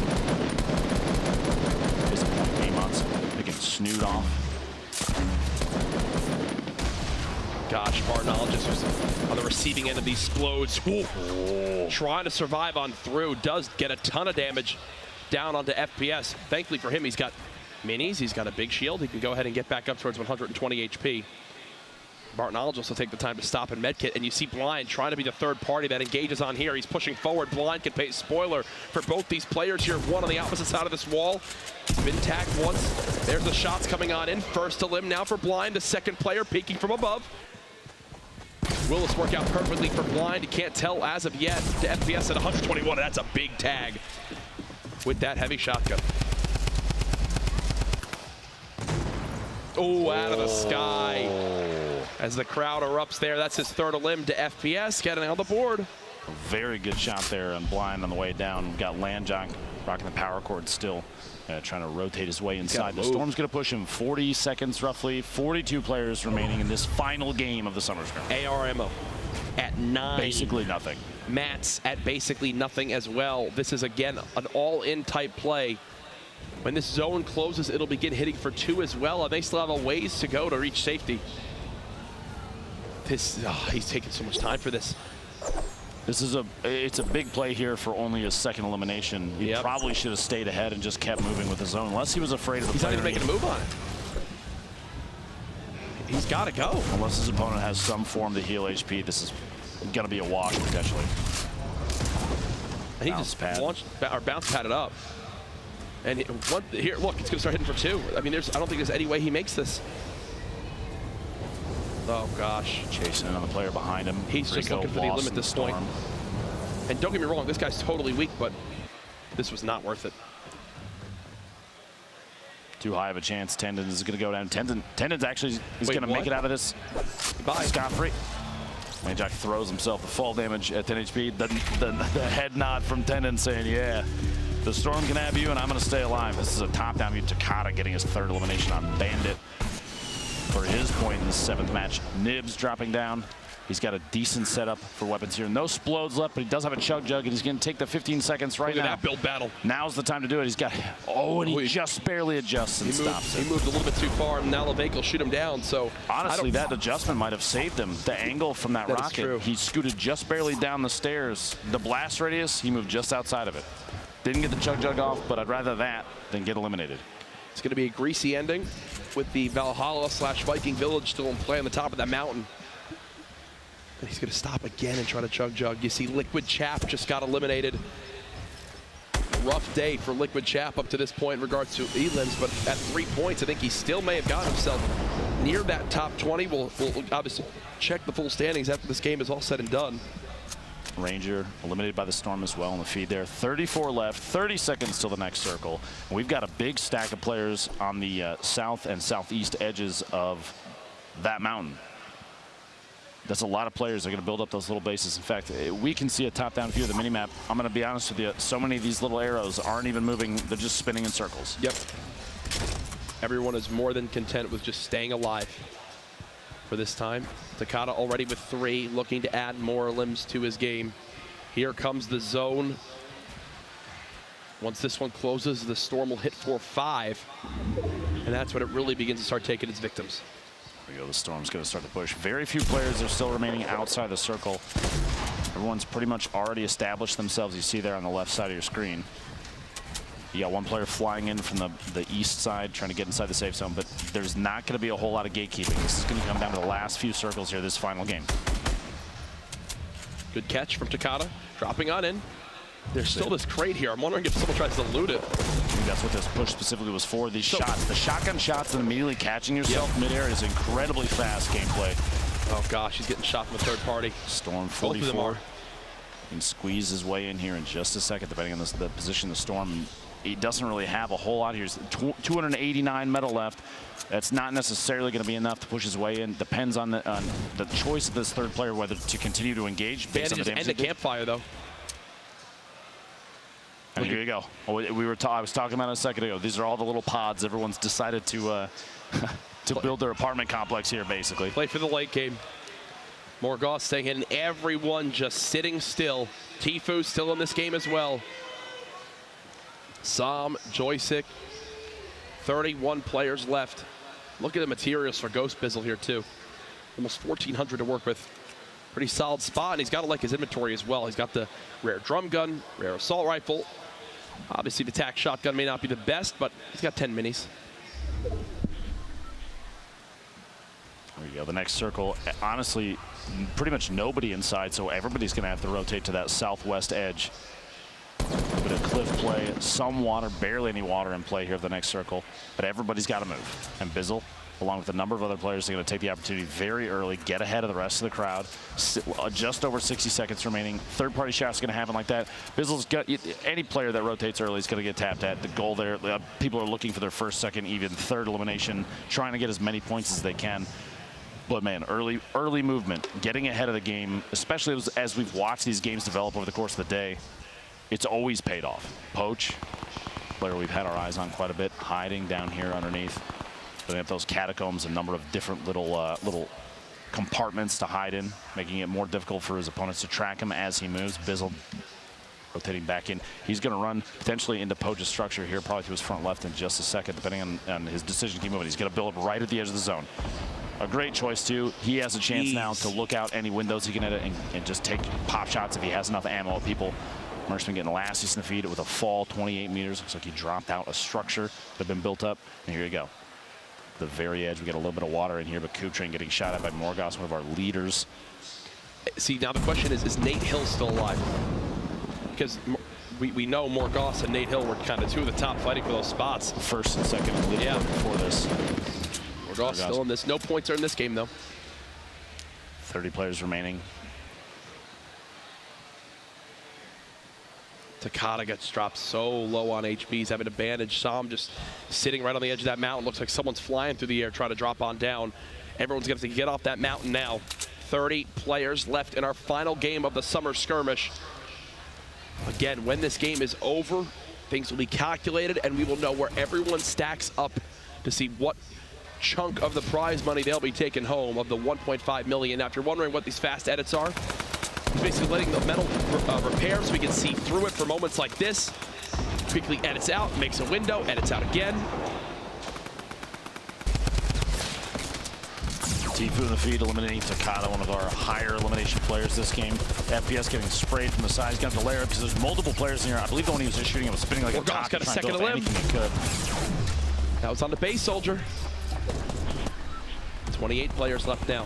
Is Amon's picking Snood off. Gosh, Bartologist was on the receiving end of these explodes. Trying to survive on through, does get a ton of damage down onto FPS. Thankfully for him, he's got minis, he's got a big shield. He can go ahead and get back up towards 120 HP. Bartologist will take the time to stop and medkit, and you see Blind trying to be the third party that engages on here. He's pushing forward. Blind can pay spoiler for both these players here. One on the opposite side of this wall. Been tagged once. There's the shots coming on in. First elim now for Blind, the second player peeking from above. Will this work out perfectly for Blind? You can't tell as of yet. To FPS at 121, that's a big tag with that heavy shotgun. Oh, out of the sky. As the crowd erupts there, that's his 3rd elim to FPS, getting on the board. A very good shot there on Blind on the way down. We've got Landjock rocking the power cord still. Trying to rotate his way inside. The Storm's going to push him 40 seconds roughly. 42 players remaining in this final game of the Summer Scrim. AR ammo at 9. Basically nothing. Mats at basically nothing as well. This is, again, an all-in type play. When this zone closes, it'll begin hitting for 2 as well, and they still have a ways to go to reach safety. He's taking so much time for this. It's a big play here for only his 2nd elimination. He probably should have stayed ahead and just kept moving with his zone, unless he was afraid of the player. He's not even making a move on it. He's got to go. Unless his opponent has some form to heal HP, this is going to be a wash potentially. And he just launched or bounce padded up. And here, look, it's going to start hitting for 2. I mean, I don't think there's any way he makes this. Oh, gosh. Chasing in on the player behind him. He's just looking for the limit at this point. And don't get me wrong, this guy's totally weak, but this was not worth it. Too high of a chance. Tendon is going to go down. Tendon's actually going to make it out of this scot-free. Maniac throws himself the fall damage at 10 HP. The head nod from Tendon saying, yeah, the Storm can have you, and I'm going to stay alive. This is a top-down view. Takata getting his 3rd elimination on Bandit for his point in the 7th match. Nibs dropping down. He's got a decent setup for weapons here. No Splodes left, but he does have a Chug Jug, and he's going to take the 15 seconds right now. Look at that build battle. Now's the time to do it. He's got, and he just barely adjusts and stops it. He moved a little bit too far, and now Levake will shoot him down. So honestly, that adjustment might have saved him. The angle from that rocket, he scooted just barely down the stairs. The blast radius, he moved just outside of it. Didn't get the Chug Jug off, but I'd rather that than get eliminated. It's going to be a greasy ending with the Valhalla/Viking Village still in play on the top of that mountain. And he's going to stop again and try to Chug Jug. You see Liquid Chap just got eliminated. Rough day for Liquid Chap up to this point in regards to elims, but at 3 points, I think he still may have got himself near that top 20. We'll obviously check the full standings after this game is all said and done. Ranger eliminated by the Storm as well in the feed there. 34 left, 30 seconds till the next circle. And we've got a big stack of players on the south and southeast edges of that mountain. That's a lot of players that are going to build up those little bases. In fact, we can see a top-down view of the minimap. I'm going to be honest with you, so many of these little arrows aren't even moving. They're just spinning in circles. Yep. Everyone is more than content with just staying alive for this time. Takata already with 3, looking to add more limbs to his game. Here comes the zone. Once this one closes, the Storm will hit for 5. And that's when it really begins to start taking its victims. There we go. The Storm's going to start to push. Very few players are still remaining outside the circle. Everyone's pretty much already established themselves. You see there on the left side of your screen. You got one player flying in from the east side, trying to get inside the safe zone, but there's not going to be a whole lot of gatekeeping. This is going to come down to the last few circles here, this final game. Good catch from Takata, dropping on in. There's still this crate here. I'm wondering if someone tries to loot it. I think that's what this push specifically was for. These shots, the shotgun shots and immediately catching yourself midair is incredibly fast gameplay. Oh gosh, he's getting shot from a third party. Storm 44. Both of them are. He can squeeze his way in here in just a second, depending on the position of the Storm. He doesn't really have a whole lot here. 289 metal left. That's not necessarily going to be enough to push his way in. Depends on the choice of this third player whether to continue to engage. Based on the damage. End the campfire though. And here you go. I was talking about it a second ago. These are all the little pods. Everyone's decided to build their apartment complex here, basically. Play for the late game. Morgoth staying in, and everyone just sitting still. Tifu still in this game as well. Sam, Joystick, 31 players left. Look at the materials for Ghost Bizzle here too. Almost 1,400 to work with. Pretty solid spot, and he's got to like his inventory as well. He's got the rare drum gun, rare assault rifle. Obviously the tac shotgun may not be the best, but he's got 10 minis. There you go, the next circle. Honestly, pretty much nobody inside, so everybody's going to have to rotate to that southwest edge. A bit of cliff play, some water, barely any water in play here of the next circle, but everybody's got to move. And Bizzle, along with a number of other players, are going to take the opportunity very early, get ahead of the rest of the crowd. Just over 60 seconds remaining. Third-party shots going to happen like that. Bizzle's got any player that rotates early is going to get tapped at. The goal there, people are looking for their first, second, even third elimination, trying to get as many points as they can. But man, early movement, getting ahead of the game, especially as we've watched these games develop over the course of the day, it's always paid off. Poach, player we've had our eyes on quite a bit, hiding down here underneath. They have those catacombs, a number of different little compartments to hide in, making it more difficult for his opponents to track him as he moves. Bizzle rotating back in. He's going to run potentially into Poach's structure here, probably to his front left in just a second, depending on his decision to keep moving. He's going to build up right at the edge of the zone. A great choice, too. He has a chance now to look out any windows he can edit and just take pop shots if he has enough ammo at people. Merchman getting Elastis in the feed with a fall 28 meters. Looks like he dropped out a structure that had been built up. And here you go. The very edge, we get a little bit of water in here, but Kutrain getting shot at by Morgoth, one of our leaders. See, now the question is Nate Hill still alive? because we know Morgoss and Nate Hill were kind of two of the top fighting for those spots. First and second in the league before this. Morgoss still in this. No points are in this game, though. 30 players remaining. Takada gets dropped so low on HP. He's having to bandage. Sam just sitting right on the edge of that mountain. Looks like someone's flying through the air trying to drop on down. Everyone's going to have to get off that mountain now. 30 players left in our final game of the summer skirmish. Again, when this game is over, things will be calculated and we will know where everyone stacks up to see what chunk of the prize money they'll be taking home of the 1.5 million. Now, if you're wondering what these fast edits are, he's basically letting the metal repair so we can see through it for moments like this. Quickly edits out, makes a window, edits out again. Tifu in the feed, eliminating Takada, one of our higher elimination players this game. FPS getting sprayed from the side. He's got the layer because there's multiple players in here. I believe the one he was just shooting it was spinning like a top. Got a second to live. That was on the base soldier. 28 players left now.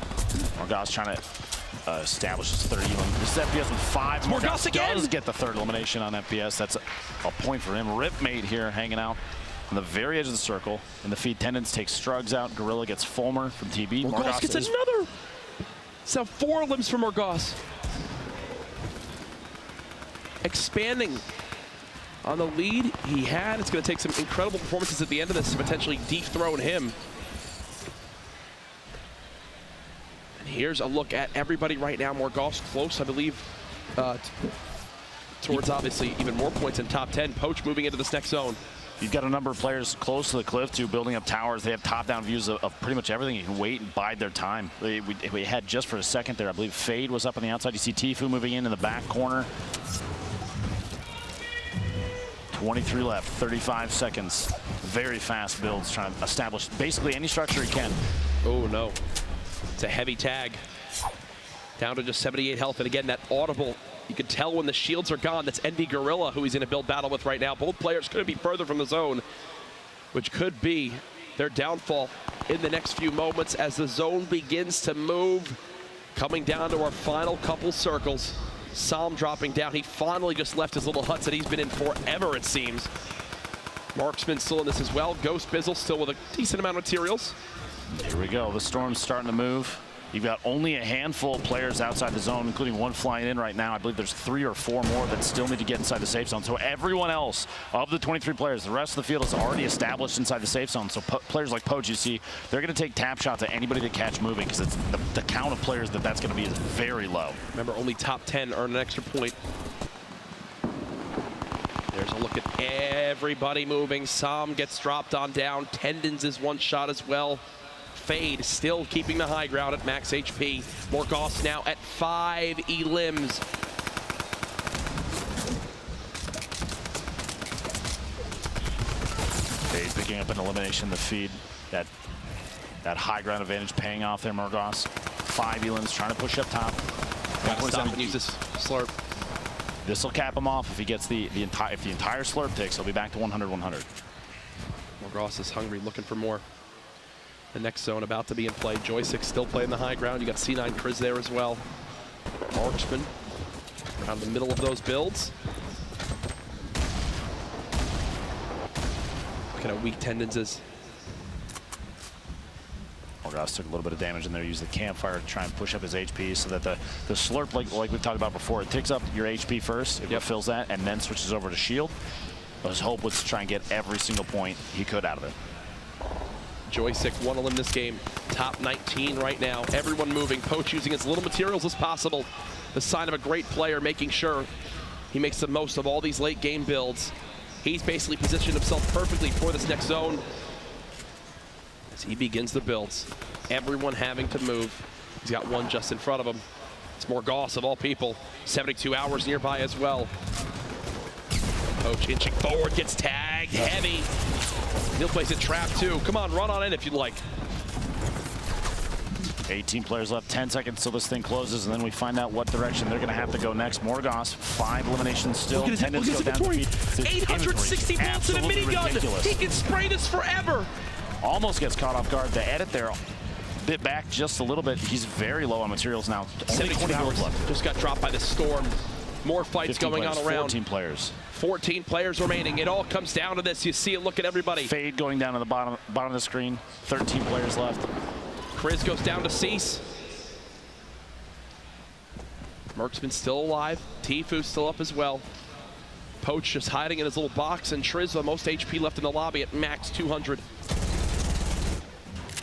Morgoss trying to establish his third elim. This is FPS with 5. Morgoss again does get the third elimination on FPS. That's a point for him. Ripmate here hanging out on the very edge of the circle. In the feed, Tendons takes Strugs out. Gorilla gets Fulmer from TB. Morgoss gets another. So 4 limbs for Morgoss. Expanding on the lead he had. It's going to take some incredible performances at the end of this to potentially dethrone him. And here's a look at everybody right now. Morgoss close, I believe, towards obviously even more points in top 10. Poach moving into this next zone. You've got a number of players close to the cliff, too, building up towers. They have top-down views of pretty much everything. You can wait and bide their time. We had just for a second there, I believe Fade was up on the outside. You see Tifu moving in the back corner. 23 left, 35 seconds. Very fast builds, trying to establish basically any structure he can. Oh, no. It's a heavy tag. Down to just 78 health. And again, that audible, you can tell when the shields are gone. That's Envy Gorilla, who he's in a build battle with right now. Both players couldn't be further from the zone, which could be their downfall in the next few moments as the zone begins to move. Coming down to our final couple circles. Sam dropping down. He finally just left his little huts that he's been in forever, it seems. Marksman still in this as well. Ghost Bizzle still with a decent amount of materials. Here we go. The storm's starting to move. You've got only a handful of players outside the zone, including one flying in right now. I believe there's 3 or 4 more that still need to get inside the safe zone. So everyone else of the 23 players, the rest of the field is already established inside the safe zone. So players like Poach, you see, they're going to take tap shots at anybody they catch moving because it's the count of players that's going to be is very low. Remember, only top 10 earn an extra point. There's a look at everybody moving. Sam gets dropped on down. Tendons is one shot as well. Fade still keeping the high ground at max HP. Morgoss now at 5 elims. Fade picking up an elimination in the feed. That high ground advantage paying off there, Morgoss. 5 elims trying to push up top. Gotta stop and use this slurp. This will cap him off if he gets the entire slurp ticks. He'll be back to 100-100. Morgoss is hungry, looking for more. The next zone about to be in play. Joystick still playing the high ground. You got C9 Kriz there as well. Marksman around the middle of those builds. Looking at weak tendencies. Morgoss took a little bit of damage in there. Use the campfire to try and push up his HP so that the slurp, like we've talked about before, it takes up your HP first. It refills that and then switches over to shield. But his hope was to try and get every single point he could out of it. Joystick one of them this game. Top 19 right now. Everyone moving. Poach using as little materials as possible. The sign of a great player, making sure he makes the most of all these late game builds. He's basically positioned himself perfectly for this next zone as he begins the builds. Everyone having to move. He's got one just in front of him. It's Morgoss of all people. 72 hours nearby as well. Poach inching forward, gets tagged heavy. He'll place a trap too. Come on, run on in if you'd like. 18 players left, 10 seconds till this thing closes, and then we find out what direction they're going to have to go next. Morgoss, 5 eliminations still. Look at his inventory. 860 bullets in a minigun. He can spray this forever. Almost gets caught off guard. The edit there, bit back just a little bit. He's very low on materials now. Only 20 hours left. Just got dropped by the storm. More fights going on around. 14 players. 14 players remaining. It all comes down to this. You see it. Look at everybody. Fade going down to the bottom of the screen. 13 players left. Chris goes down to Cease. Merksman's still alive. Tifu's still up as well. Poach just hiding in his little box, and Triz, the most HP left in the lobby at max 200.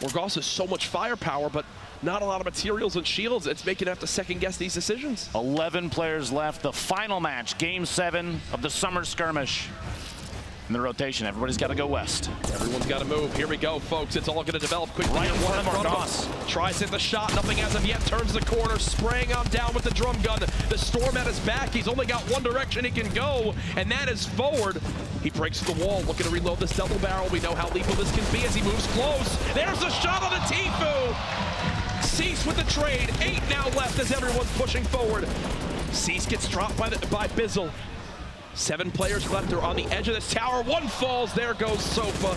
Morgos has so much firepower, but not a lot of materials and shields. It's making it have to second guess these decisions. 11 players left. The final match, Game 7 of the Summer Skirmish. In the rotation, everybody's got to go west. Everyone's got to move. Here we go, folks. It's all going to develop quickly. Right in front of us. Tries to hit the shot. Nothing as of yet. Turns the corner. Spraying on down with the drum gun. The Storm at his back. He's only got one direction he can go, and that is forward. He breaks the wall, looking to reload this double barrel. We know how lethal this can be as he moves close. There's the shot on the Tifu. Cease with the trade. 8 now left as everyone's pushing forward. Cease gets dropped by Bizzle. 7 players left. They're on the edge of this tower. 1 falls. There goes Sofa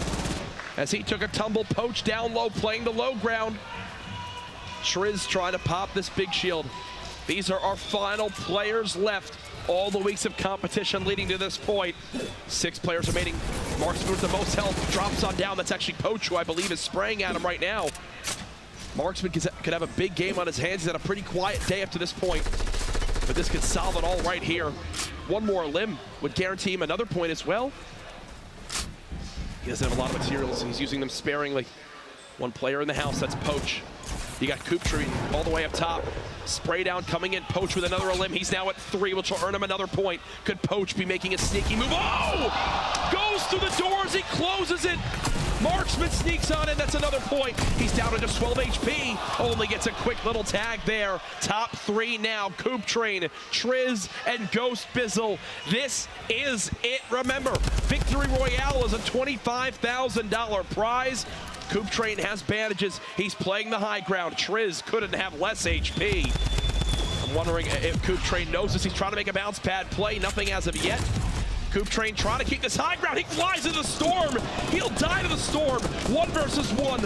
as he took a tumble. Poach down low, playing the low ground. Triz trying to pop this big shield. These are our final players left. All the weeks of competition leading to this point. 6 players remaining. Marksman with the most health drops on down. That's actually Poach, who I believe is spraying at him right now. Marksman could have a big game on his hands. He's had a pretty quiet day up to this point, but this could solve it all right here. One more limb would guarantee him another point as well. He doesn't have a lot of materials. He's using them sparingly. 1 player in the house, that's Poach. You got Cooptree all the way up top. Spray down coming in. Poach with another limb. He's now at 3, which will earn him another point. Could Poach be making a sneaky move? Oh! Goes through the doors. He closes it. Marksman sneaks on in. That's another point. He's down to just 12 HP. Only gets a quick little tag there. Top 3 now. Cooptrain, Triz, and Ghost Bizzle. This is it. Remember, Victory Royale is a $25,000 prize. Cooptrain has bandages. He's playing the high ground. Triz couldn't have less HP. I'm wondering if Cooptrain knows this. He's trying to make a bounce pad play. Nothing as of yet. Cooptrain trying to keep this high ground. He flies into the storm. He'll die to the storm. 1 versus 1.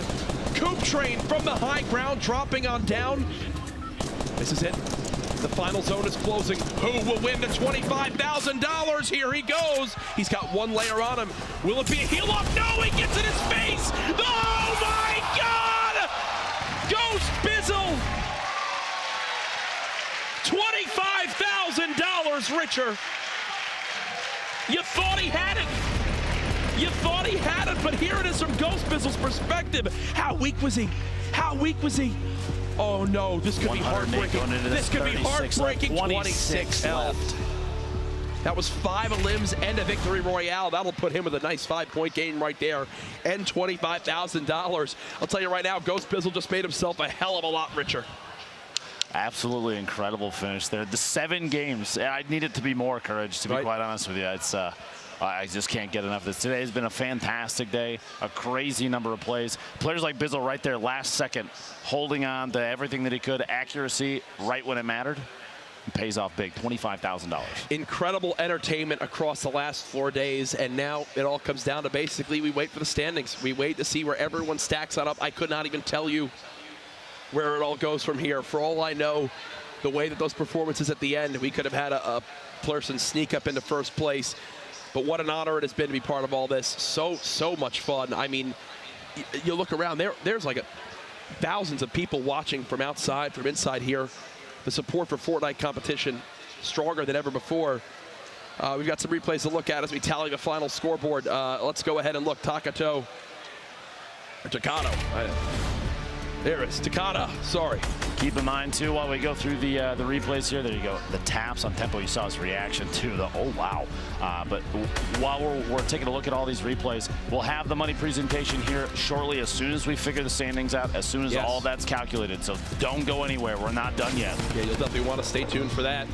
Cooptrain from the high ground dropping on down. This is it. The final zone is closing. Who will win the $25,000? Here he goes. He's got 1 layer on him. Will it be a heel off? No, he gets in his face. Oh my God! Ghost Bizzle. $25,000 richer. You thought he had it. You thought he had it, but here it is from Ghost Bizzle's perspective. How weak was he? How weak was he? Oh no, this could be heartbreaking. This could be heartbreaking. 26 left. That was 5 limbs and a Victory Royale. That'll put him with a nice 5-point game right there and $25,000. I'll tell you right now, Ghost Bizzle just made himself a hell of a lot richer. Absolutely incredible finish there. The 7 games. I need it to be more, Courage, to be quite honest with you. It's I just can't get enough of this. Today has been a fantastic day, a crazy number of plays. Players like Bizzle right there last second, holding on to everything that he could, accuracy right when it mattered. It pays off big, $25,000. Incredible entertainment across the last 4 days, and now it all comes down to basically we wait for the standings. We wait to see where everyone stacks on up. I could not even tell you where it all goes from here. For all I know, the way that those performances at the end, we could have had a person sneak up into first place. But what an honor it has been to be part of all this. So much fun. I mean, you look around, there's like thousands of people watching from outside, from inside here. The support for Fortnite competition stronger than ever before. We've got some replays to look at as we tally the final scoreboard. Let's go ahead and look. Takano. There it is, Takada, sorry. Keep in mind, too, while we go through the replays here, there you go, the taps on tempo, you saw his reaction to the, oh, wow. But while we're taking a look at all these replays, we'll have the money presentation here shortly as soon as we figure the standings out, as soon as all that's calculated. So don't go anywhere. We're not done yet. Yeah, you'll definitely want to stay tuned for that.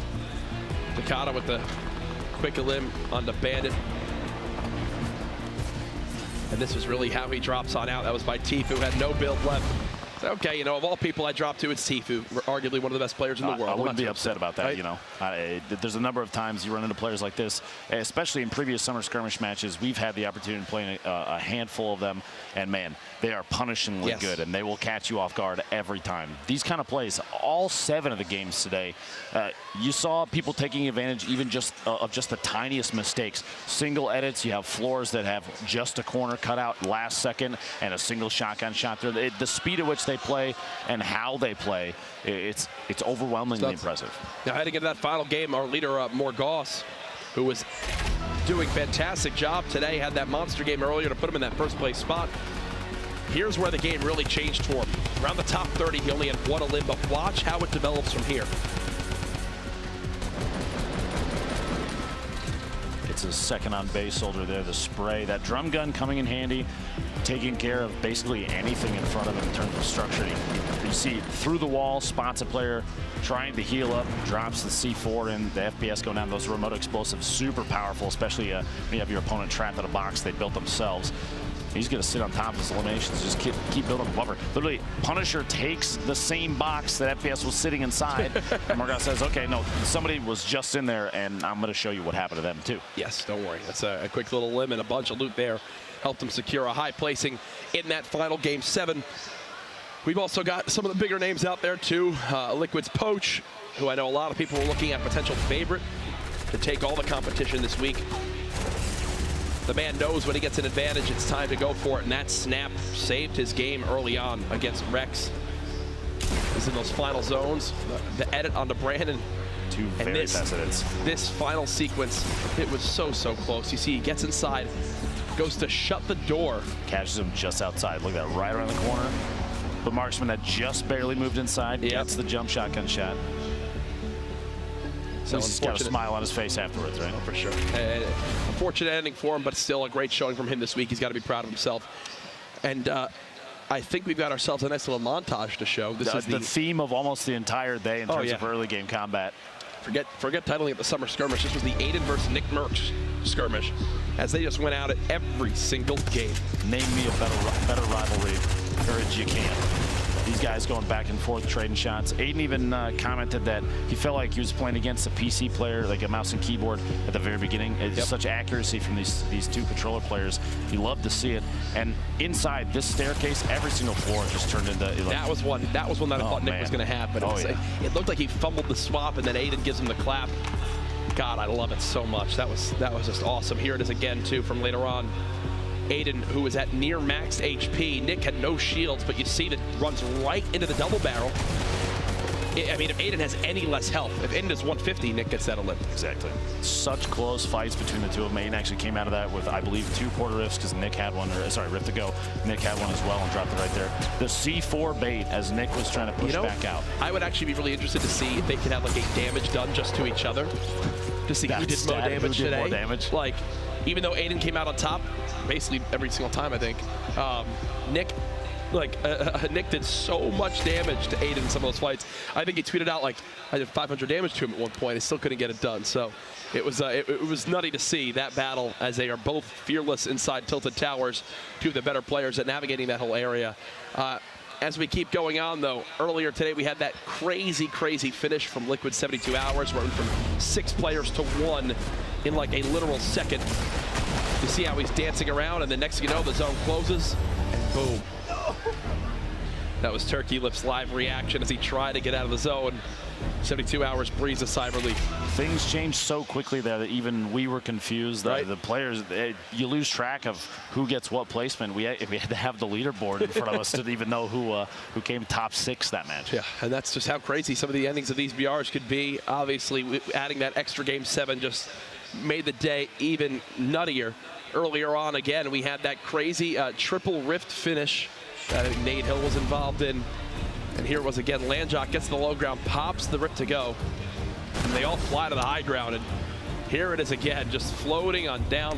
Takada with the quick limb on the Bandit. And this was really how he drops on out. That was by Tifu, who had no build left. Okay, you know, of all people I dropped to, it's Tfue, arguably one of the best players in the world. I wouldn't be upset about that, right? you know. There's a number of times you run into players like this, especially in previous summer skirmish matches. We've had the opportunity to play a handful of them, and man, they are punishingly good, and they will catch you off guard every time. These kind of plays, all 7 of the games today, you saw people taking advantage even just of just the tiniest mistakes. Single edits, you have floors that have just a corner cut out last second and a single shotgun shot there. The speed at which they play and how they play, it's overwhelmingly impressive. Now, heading into that final game, our leader, Morgoss, who was doing a fantastic job today, had that monster game earlier to put him in that first place spot. Here's where the game really changed for him. Around the top 30, he only had 1 elim, but watch how it develops from here. It's a second on base soldier there, the spray. That drum gun coming in handy, taking care of basically anything in front of him in terms of structure. You see through the wall, spots a player trying to heal up, drops the C4 in, the FPS going down. Those remote explosives, super powerful, especially when you have your opponent trapped in a box they built themselves. He's going to sit on top of his eliminations, just keep building buffer. Literally, Punisher takes the same box that FPS was sitting inside, and Morgoth says, okay, no, somebody was just in there, and I'm going to show you what happened to them, too. Yes, don't worry. That's a quick little limb and a bunch of loot there. Helped him secure a high placing in that final game 7. We've also got some of the bigger names out there, too. Liquid's Poach, who I know a lot of people were looking at potential favorite to take all the competition this week. The man knows when he gets an advantage, it's time to go for it, and that snap saved his game early on against Rex. He's in those final zones. The edit onto Brandon. 2 very fast edits. This final sequence, it was so close. You see, he gets inside, goes to shut the door. Catches him just outside. Look at that, right around the corner. The marksman that just barely moved inside gets the jump shotgun shot. So he's got a smile on his face afterwards, right? Oh, for sure. Unfortunate ending for him, but still a great showing from him this week. He's got to be proud of himself. And I think we've got ourselves a nice little montage to show. This is the theme of almost the entire day in terms of early game combat. Forget titling it the Summer Skirmish. This was the Aiden versus Nick Merckx skirmish, as they just went out at every single game. Name me a better rivalry, courage you can. These guys going back and forth, trading shots. Aiden even commented that he felt like he was playing against a PC player, like a mouse and keyboard at the very beginning. It's such accuracy from these 2 controller players. You love to see it. And inside this staircase, every single floor just turned into. Like, that was one that I thought Nick was going to have, but it looked like he fumbled the swap, and then Aiden gives him the clap. God, I love it so much. That was just awesome. Here it is again too from later on. Aiden, who was at near max HP. Nick had no shields, but you see that runs right into the double barrel. I mean, if Aiden has any less health, if Aiden is 150, Nick gets that Olymp. Exactly. Such close fights between the 2 of them. Aiden actually came out of that with, I believe, 2 quarter rifts, because Nick had one, or sorry, rift to go. Nick had one as well and dropped it right there. The C4 bait as Nick was trying to push back out. I would actually be really interested to see if they could have like a damage done just to each other. To see who did more damage today. More damage. Like, even though Aiden came out on top, basically every single time, I think, Nick did so much damage to Aiden in some of those fights. I think he tweeted out like I did 500 damage to him at one point. I still couldn't get it done. So it was nutty to see that battle, as they are both fearless inside Tilted Towers, 2 of the better players at navigating that whole area. As we keep going on, though, earlier today we had that crazy finish from Liquid 72 Hours, where it went from 6 players to 1 in like a literal second. You see how he's dancing around, and the next thing you know, the zone closes, and boom. That was Turkey Lip's live reaction as he tried to get out of the zone. 72 Hours breeze a sigh of relief. Things changed so quickly there that even we were confused. Right. The players, you lose track of who gets what placement. We had to have the leaderboard in front of us to even know who came top 6 that match. Yeah, and that's just how crazy some of the endings of these BRs could be. Obviously, adding that extra game 7 just made the day even nuttier. Earlier on, again, we had that crazy triple rift finish that Nate Hill was involved in. And here was again, Landjock gets the low ground, pops the rift to go, and they all fly to the high ground. And here it is again, just floating on down,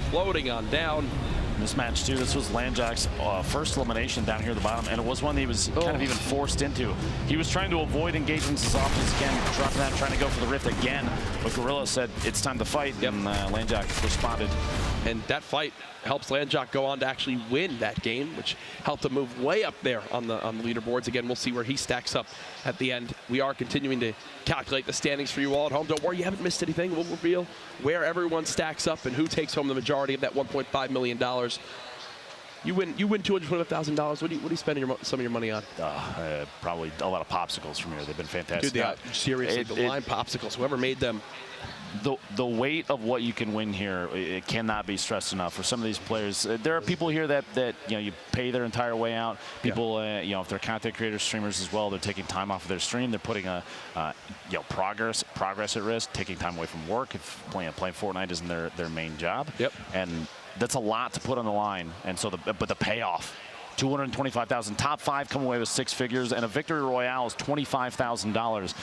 in this match too. This was Landjack's first elimination down here at the bottom, and it was one that he was kind of even forced into. He was trying to avoid engagements as often as he can, dropping that, trying to go for the rift again. But Gorilla said it's time to fight, and Landjack responded. And that fight helps Landjack go on to actually win that game, which helped him move way up there on the leaderboards. Again, we'll see where he stacks up at the end. We are continuing to calculate the standings for you all at home. Don't worry, you haven't missed anything. We'll reveal where everyone stacks up and who takes home the majority of that $1.5 million. You win $225,000. What are you spending some of your money on? Probably a lot of popsicles from here. They've been fantastic. Dude, seriously, the line popsicles, whoever made them. The weight of what you can win here, it cannot be stressed enough for some of these players. There are people here that you pay their entire way out. People, if they're content creators, streamers as well, they're taking time off of their stream. They're putting progress at risk, taking time away from work if playing Fortnite isn't their main job. Yep. And that's a lot to put on the line. And so, but the payoff. $225,000. Top 5 come away with 6 figures, and a victory royale is $25,000.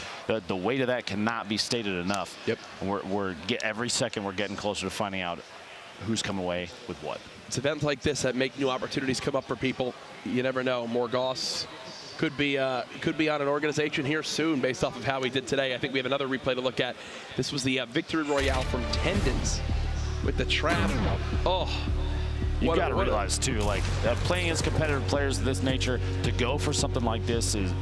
The weight of that cannot be stated enough. Yep. And every second we're getting closer to finding out who's come away with what. It's events like this that make new opportunities come up for people. You never know. Morgoss could be on an organization here soon based off of how he did today. I think we have another replay to look at. This was the victory royale from Tendons with the trap. Oh. You got to realize too, like playing as competitive players of this nature, to go for something like this is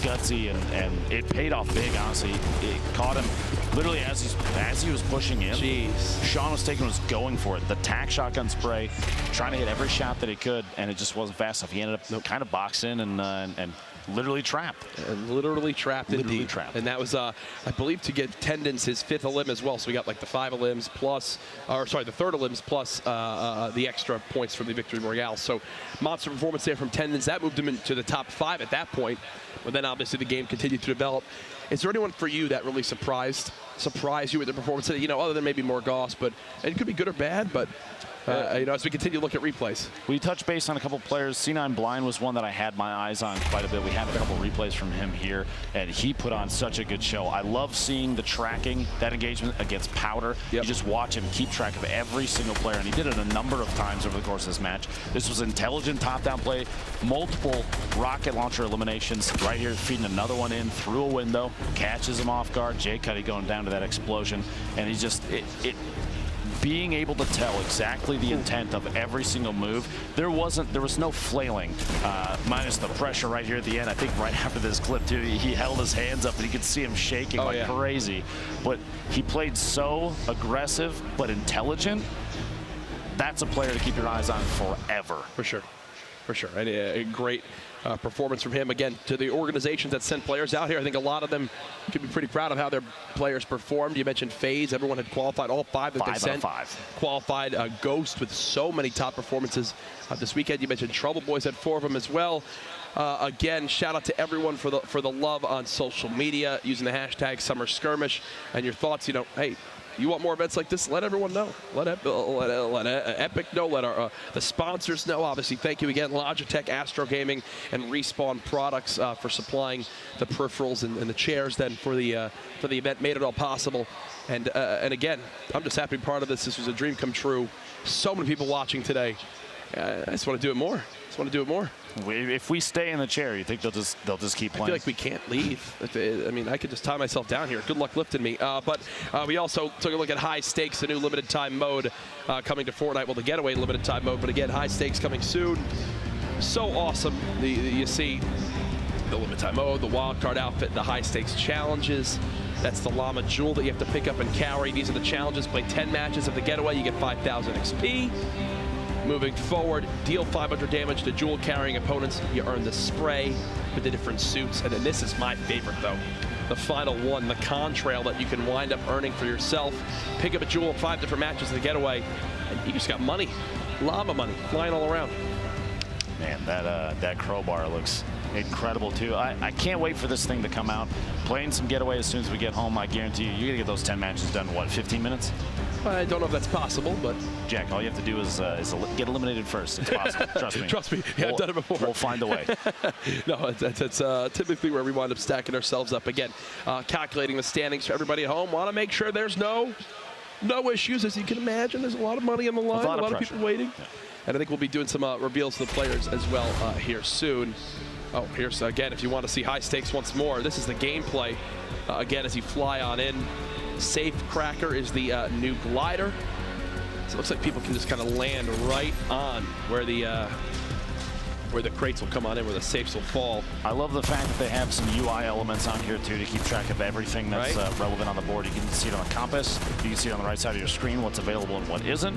gutsy, and it paid off big. Honestly, it caught him literally as he was pushing in. Jeez. Sean was going for it. The tack shotgun spray, trying to hit every shot that he could, and it just wasn't fast enough. He ended up kind of boxed in and literally trapped. Literally trapped. Literally trapped. And that was, I believe, to get Tendons his 5th elim as well. So we got like the 5 elims plus, or sorry, the 3rd elims plus the extra points from the victory royale. So monster performance there from Tendons. That moved him into the top 5 at that point. But then obviously the game continued to develop. Is there anyone for you that really surprised you with the performance today? Other than maybe Morgoss, but it could be good or bad, but as we continue to look at replays. We touched base on a couple players. C9 Blind was one that I had my eyes on quite a bit. We had a couple replays from him here, and he put on such a good show. I love seeing the tracking, that engagement against Powder. Yep. You just watch him keep track of every single player, and he did it a number of times over the course of this match. This was intelligent top-down play, multiple rocket launcher eliminations. Right here, feeding another one in through a window, catches him off guard. Jay Cuddy going down to that explosion, and he's just being able to tell exactly the intent of every single move. There was no flailing, minus the pressure right here at the end. I think right after this clip too, he held his hands up and you could see him shaking crazy. But he played so aggressive but intelligent. That's a player to keep your eyes on forever. For sure. For sure. And a great performance from him. Again, to the organizations that sent players out here, I think a lot of them could be pretty proud of how their players performed. You mentioned FaZe. Everyone had qualified. All 5 that they sent qualified. Ghost with so many top performances this weekend. You mentioned Trouble Boys had 4 of them as well. Again, shout out to everyone for the love on social media, using the hashtag Summer Skirmish. And your thoughts, hey, you want more events like this? Let everyone know. Let Epic know. Let the sponsors know. Obviously, thank you again, Logitech, Astro Gaming, and Respawn Products for supplying the peripherals and the chairs. Then for the event, made it all possible. And again, I'm just happy to be part of this. This was a dream come true. So many people watching today. I just want to do it more. If we stay in the chair, you think they'll just keep playing? I feel like we can't leave. I mean, I could just tie myself down here. Good luck lifting me. But we also took a look at High Stakes, the new limited time mode coming to Fortnite. Well, the Getaway limited time mode, but again, High Stakes coming soon. So awesome. You see the limited time mode, the wildcard outfit, the High Stakes challenges. That's the Llama Jewel that you have to pick up and carry. These are the challenges. Play 10 matches of the Getaway. You get 5,000 XP. Moving forward, deal 500 damage to jewel-carrying opponents. You earn the spray with the different suits. And then this is my favorite, though. The final one, the contrail that you can wind up earning for yourself. Pick up a jewel, 5 different matches in the Getaway, and you just got money. Llama money flying all around. Man, that crowbar looks incredible, too. I can't wait for this thing to come out. Playing some Getaway as soon as we get home, I guarantee you're going to get those 10 matches done in, what, 15 minutes? I don't know if that's possible, but... Jack, all you have to do is get eliminated first. It's possible. Trust me. Trust me. Yeah, I've done it before. We'll find a way. No, that's typically where we wind up stacking ourselves up. Again, calculating the standings for everybody at home. Want to make sure there's no no issues, as you can imagine. There's a lot of money on the line, a lot of people waiting. Yeah. And I think we'll be doing some reveals to the players as well here soon. Oh, here's, again, if you want to see high stakes once more, this is the gameplay. Again, as you fly on in. Safe Cracker is the new glider. So it looks like people can just kind of land right on where the crates will come on in, where the safes will fall. I love the fact that they have some UI elements on here, too, to keep track of everything that's relevant on the board. You can see it on the compass. You can see it on the right side of your screen, what's available and what isn't.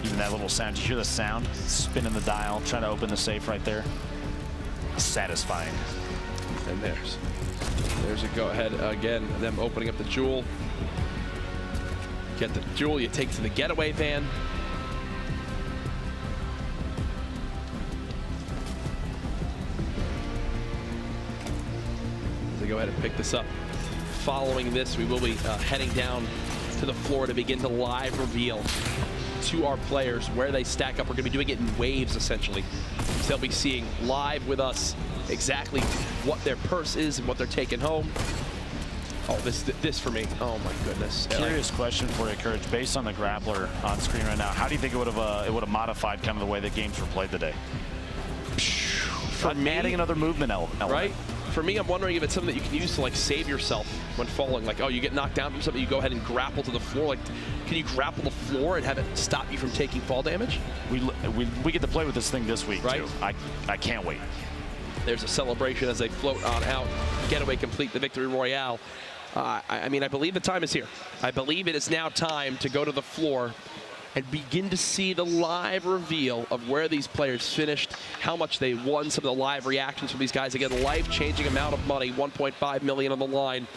Even that little sound, you hear the sound, spinning the dial, trying to open the safe right there. Satisfying. And there's a go-ahead again, them opening up the jewel. Get the jewel, you take to the getaway van. As they go ahead and pick this up. Following this, we will be heading down to the floor to begin to live reveal to our players where they stack up. We're going to be doing it in waves, essentially. So they'll be seeing live with us exactly what their purse is and what they're taking home. Oh, this for me. Oh my goodness. Curious question for you, Courage. Based on the grappler on screen right now, how do you think it would have modified kind of the way that games were played today? For me, adding another movement element. Right? For me, I'm wondering if it's something that you can use to like save yourself when falling. Like, oh, you get knocked down from something, you go ahead and grapple to the floor. Like, can you grapple the floor and have it stop you from taking fall damage? We get to play with this thing this week, right? Too. I can't wait. There's a celebration as they float on out. Getaway complete the victory royale. I mean, I believe the time is here. I believe it is now time to go to the floor and begin to see the live reveal of where these players finished, how much they won, some of the live reactions from these guys. Again, life-changing amount of money, $1.5 million on the line.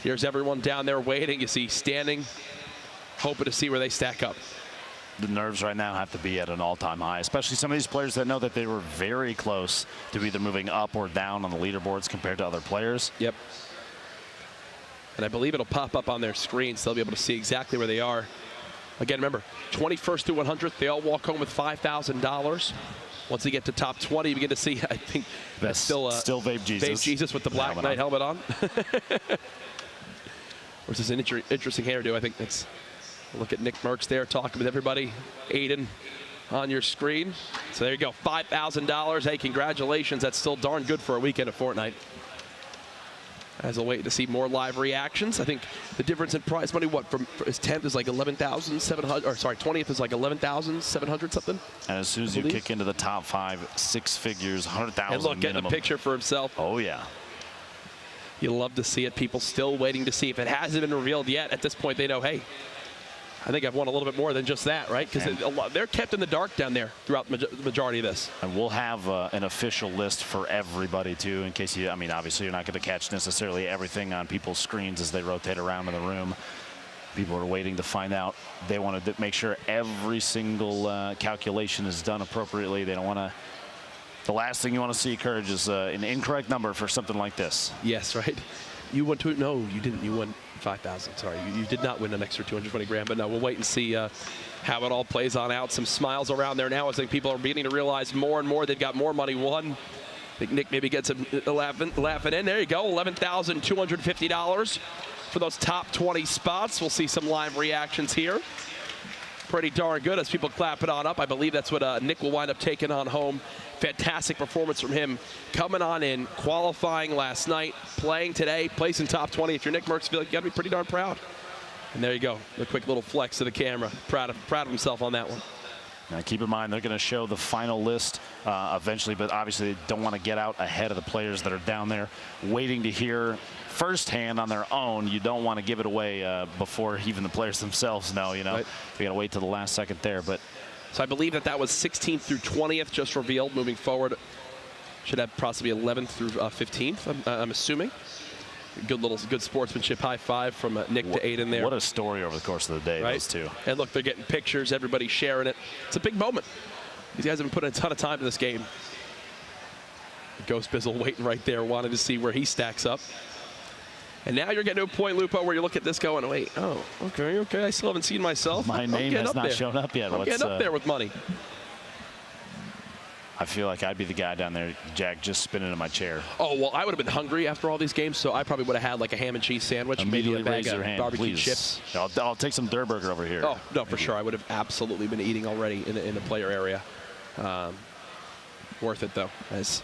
Here's everyone down there waiting. You see standing, hoping to see where they stack up. The nerves right now have to be at an all-time high, especially some of these players that know that they were very close to either moving up or down on the leaderboards compared to other players. Yep. And I believe it'll pop up on their screen, so they'll be able to see exactly where they are. Again, remember, 21st to 100th, they all walk home with $5,000. Once they get to top 20, you begin to see, I think, that's still Vape Jesus. Vape Jesus with the Black Knight helmet on. Which is an interesting hairdo. I think that's, look at Nick Merckx there talking with everybody. Aiden on your screen. So there you go, $5,000. Hey, congratulations. That's still darn good for a weekend of Fortnite. As we'll wait to see more live reactions. I think the difference in prize money, what, from his 10th is like 11,700, or sorry, 20th is like 11,700 something. And as soon as you kick into the top 5, 6 figures, 100,000 And look, getting a picture for himself. Oh, yeah. You love to see it. People still waiting to see. If it hasn't been revealed yet, at this point they know, hey, I think I've won a little bit more than just that, right? Because they're kept in the dark down there throughout the majority of this. And we'll have an official list for everybody, too, in case you, I mean, obviously you're not going to catch necessarily everything on people's screens as they rotate around in the room. People are waiting to find out. They want to make sure every single calculation is done appropriately. They don't want to. The last thing you want to see, Courage, is an incorrect number for something like this. Yes, right. You won no, you didn't. You won 5,000. Sorry, you did not win an extra 220 grand. But no, we'll wait and see how it all plays on out. Some smiles around there now. I think people are beginning to realize more and more they've got more money won. I think Nick maybe gets him laughing in. There you go, $11,250 for those top 20 spots. We'll see some live reactions here. Pretty darn good as people clap it on up. I believe that's what Nick will wind up taking on home. Fantastic performance from him, coming on in, qualifying last night, playing today, placing top 20. If you're Nick Merckx, you got to be pretty darn proud. And there you go, the quick little flex to the camera. Proud of himself on that one. Now keep in mind, they're going to show the final list eventually, but obviously they don't want to get out ahead of the players that are down there waiting to hear firsthand on their own. You don't want to give it away before even the players themselves know, you know. Right. We got to wait till the last second there. But so I believe that was 16th through 20th just revealed. Moving forward, should have possibly 11th through 15th, I'm assuming. Good sportsmanship high five from Nick to Aiden there. What a story over the course of the day, those two. And look, they're getting pictures, everybody's sharing it. It's a big moment. These guys have been putting a ton of time in this game. Ghost Bizzle waiting right there, wanting to see where he stacks up. And now you're getting to a point, Lupo, where you look at this going, wait, oh, okay, I still haven't seen myself. My name has not shown up yet. I'm getting up there with money. I feel like I'd be the guy down there, Jack, just spinning in my chair. Oh, well, I would have been hungry after all these games, so I probably would have had like a ham and cheese sandwich, Immediately maybe a bag raise of your hand, barbecue please. chips. I'll take some Durburger over here. Oh, no, for sure. I would have absolutely been eating already in the player area. Worth it, though, as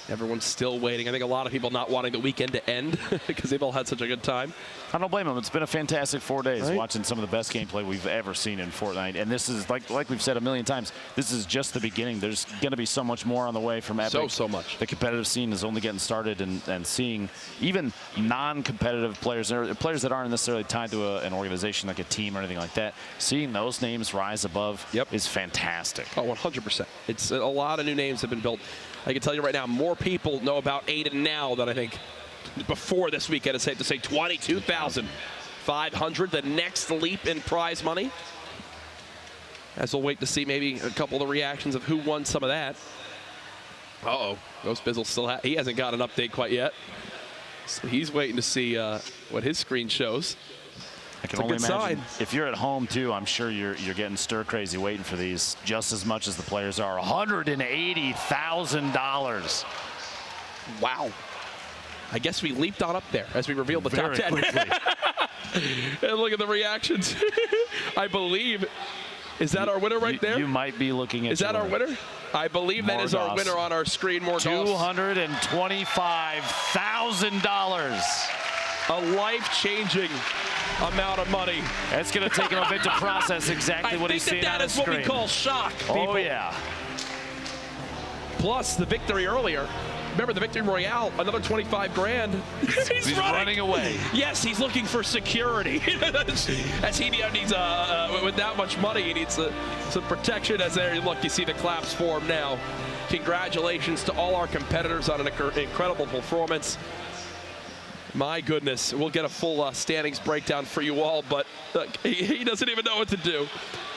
everyone's still waiting. I think a lot of people not wanting the weekend to end because they've all had such a good time. I don't blame them. It's been a fantastic 4 days, right? Watching some of the best gameplay we've ever seen in Fortnite. And this is, like we've said a million times, this is just the beginning. There's going to be so much more on the way from Epic. So much. The competitive scene is only getting started, and seeing even non-competitive players, or players that aren't necessarily tied to an organization like a team or anything like that, seeing those names rise above is fantastic. Oh, 100%. It's a lot of new names have been built. I can tell you right now, more people know about Aiden now than I think before this weekend. It's safe to say 22,500, the next leap in prize money. As we'll wait to see maybe a couple of the reactions of who won some of that. Uh-oh, Ghost Bizzle still he hasn't got an update quite yet. So he's waiting to see what his screen shows. I can only imagine if you're at home too, I'm sure you're getting stir crazy waiting for these just as much as the players are. $180,000. Wow. I guess we leaped on up there as we revealed the top 10. Quickly. And look at the reactions. I believe, is that our winner right there? You might be looking at. Is that our winner? I believe that is our winner on our screen. More $225,000. A life-changing amount of money. It's going to take him a bit to process exactly what he's seeing on his screen. I think that is what we call shock, people. Oh, yeah. Plus the victory earlier. Remember the victory royale, another 25 grand. he's running away. Yes, he's looking for security. As he needs, with that much money, he needs some protection. As there, look, you see the claps form now. Congratulations to all our competitors on an incredible performance. My goodness, we'll get a full standings breakdown for you all, but look, he doesn't even know what to do.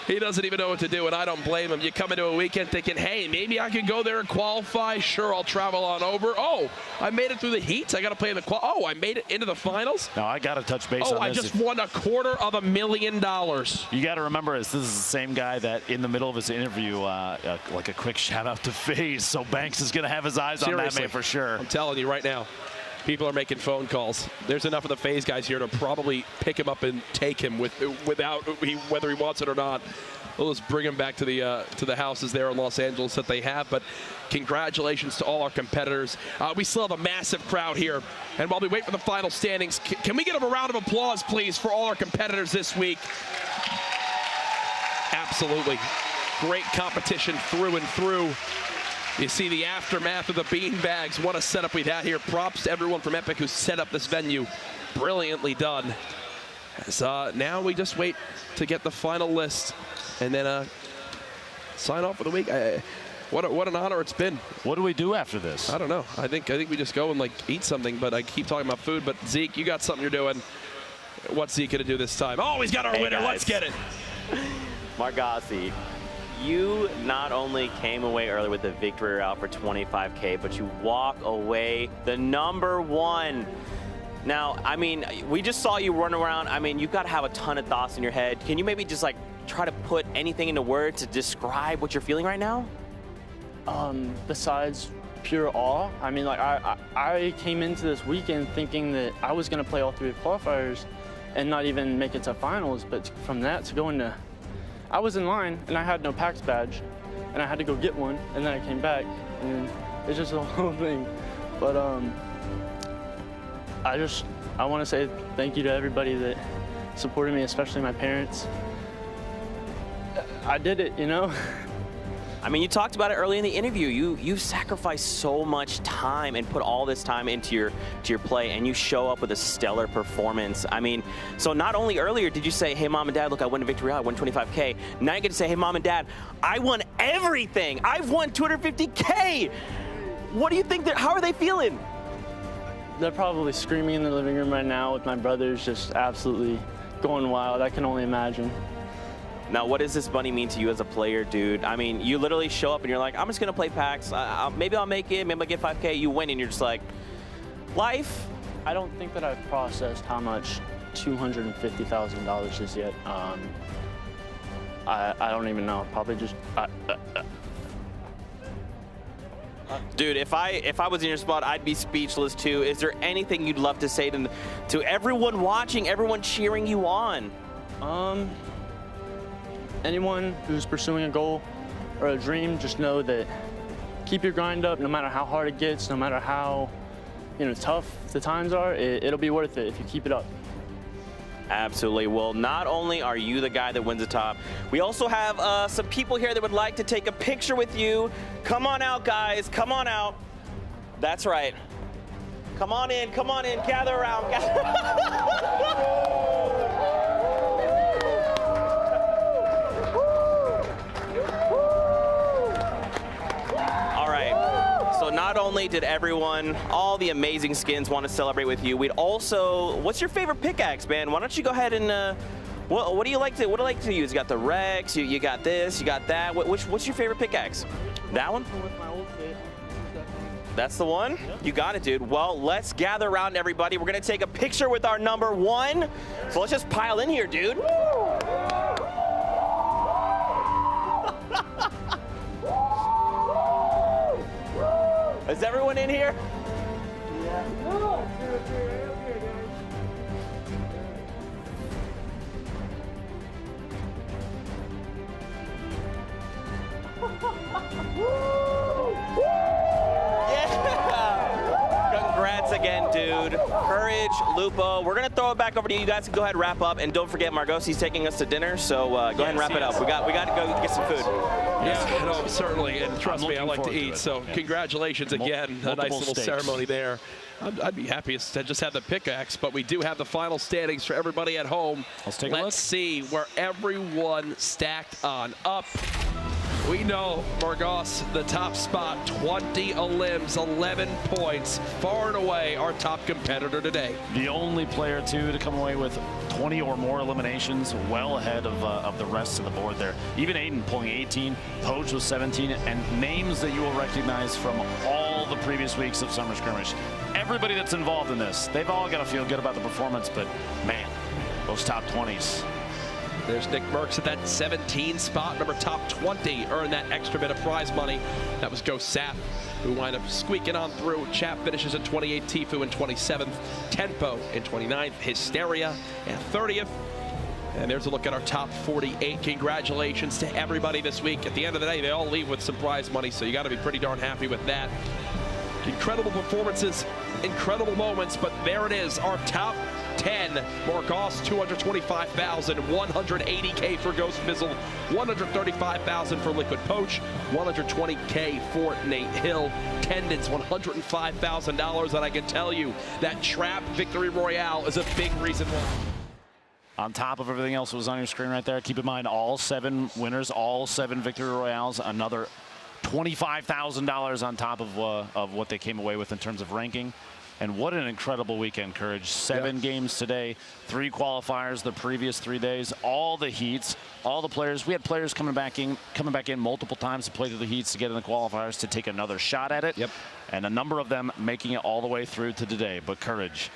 He doesn't even know what to do, and I don't blame him. You come into a weekend thinking, hey, maybe I can go there and qualify. Sure, I'll travel on over. Oh, I made it through the heats. I got to play in the Oh, I made it into the finals. Now, I got to touch base on this. Oh, I just won $250,000. You got to remember this is the same guy that in the middle of his interview, like a quick shout out to FaZe. So Banks is going to have his eyes on that man for sure. I'm telling you right now. People are making phone calls. There's enough of the FaZe guys here to probably pick him up and take him whether he wants it or not. We'll just bring him back to the houses there in Los Angeles that they have. But congratulations to all our competitors. We still have a massive crowd here. And while we wait for the final standings, can we get a round of applause, please, for all our competitors this week? Absolutely. Great competition through and through. You see the aftermath of the beanbags. What a setup we've had here. Props to everyone from Epic who set up this venue. Brilliantly done. As, now we just wait to get the final list and then sign off for the week. What an honor it's been. What do we do after this? I don't know. I think we just go and like eat something, but I keep talking about food. But Zeke, you got something you're doing. What's Zeke gonna do this time? Oh, he's got our winner. Guys. Let's get it. Margassi, you not only came away early with the victory route for 25K, but you walk away the #1. Now, I mean, we just saw you run around. I mean, you've got to have a ton of thoughts in your head. Can you maybe just like try to put anything into words to describe what you're feeling right now? Besides pure awe, I mean, like I came into this weekend thinking that I was going to play all 3 qualifiers and not even make it to finals. But from that to going to, I was in line and I had no PAX badge and I had to go get one, and then I came back and it's just a whole thing. But I want to say thank you to everybody that supported me, especially my parents. I did it, you know? I mean, you talked about it early in the interview. You sacrificed so much time and put all this time into your play, and you show up with a stellar performance. I mean, so not only earlier did you say, hey, Mom and Dad, look, I won a victory, I won 25K. Now you get to say, hey, Mom and Dad, I won everything. I've won 250K. What do you think? How are they feeling? They're probably screaming in the living room right now with my brothers just absolutely going wild. I can only imagine. Now, what does this money mean to you as a player, dude? I mean, you literally show up and you're like, I'm just going to play PAX. Maybe I'll make it. Maybe I'll get 5K. You win and you're just like, life? I don't think that I've processed how much $250,000 is yet. I don't even know. Probably just... Dude, if I was in your spot, I'd be speechless too. Is there anything you'd love to say to everyone watching, everyone cheering you on? Anyone who's pursuing a goal or a dream, just know that keep your grind up no matter how hard it gets, no matter how tough the times are, it'll be worth it if you keep it up. Absolutely. Well, not only are you the guy that wins the top, we also have some people here that would like to take a picture with you. Come on out, guys. Come on out. That's right. Come on in. Come on in. Gather around. All right. So not only did everyone, all the amazing skins want to celebrate with you, we'd also, what's your favorite pickaxe, man? Why don't you go ahead and, what do you like to use? You got the Rex, you got this, you got that. What's your favorite pickaxe? That one? That's the one? Yep. You got it, dude. Well, let's gather around, everybody. We're going to take a picture with our number 1. So let's just pile in here, dude. Is everyone in here? Yeah. Congrats again, dude. Courage, Lupo. We're going to throw it back over to you. You guys can go ahead and wrap up. And don't forget, Margosi's taking us to dinner, so go ahead and wrap it up. We got to go get some food. Yeah, no, certainly. And trust me, I like to eat. So congratulations again. A nice little ceremony there. I'd be happy to just have the pickaxe, but we do have the final standings for everybody at home. Let's see where everyone stacked on up. We know Margos, the top spot, 20 elims, 11 points, far and away our top competitor today. The only player, too, to come away with 20 or more eliminations, well ahead of the rest of the board there. Even Aiden pulling 18, Poach was 17, and names that you will recognize from all the previous weeks of Summer Skirmish. Everybody that's involved in this, they've all got to feel good about the performance, but man, those top 20s. There's Nick Merckx at that 17 spot, number top 20, earned that extra bit of prize money. That was Ghost Sap, who wind up squeaking on through. Chap finishes in 28th, Tifu in 27th, Tempo in 29th, Hysteria in 30th. And there's a look at our top 48. Congratulations to everybody this week. At the end of the day, they all leave with some prize money, so you got to be pretty darn happy with that. Incredible performances, incredible moments, but there it is, our top 10. Margos, 225,000, 180K for Ghost Mizzle, 135,000 for Liquid Poach, 120K for Nate Hill, Tendons, $105,000, and I can tell you that Trap Victory Royale is a big reason why. On top of everything else that was on your screen right there, keep in mind all 7 winners, all 7 Victory Royales, another $25,000 on top of what they came away with in terms of ranking. And what an incredible weekend, Courage. 7 games today, 3 qualifiers the previous 3 days, all the heats, all the players. We had players coming back in multiple times to play through the heats to get in the qualifiers to take another shot at it. Yep. And a number of them making it all the way through to today. But Courage,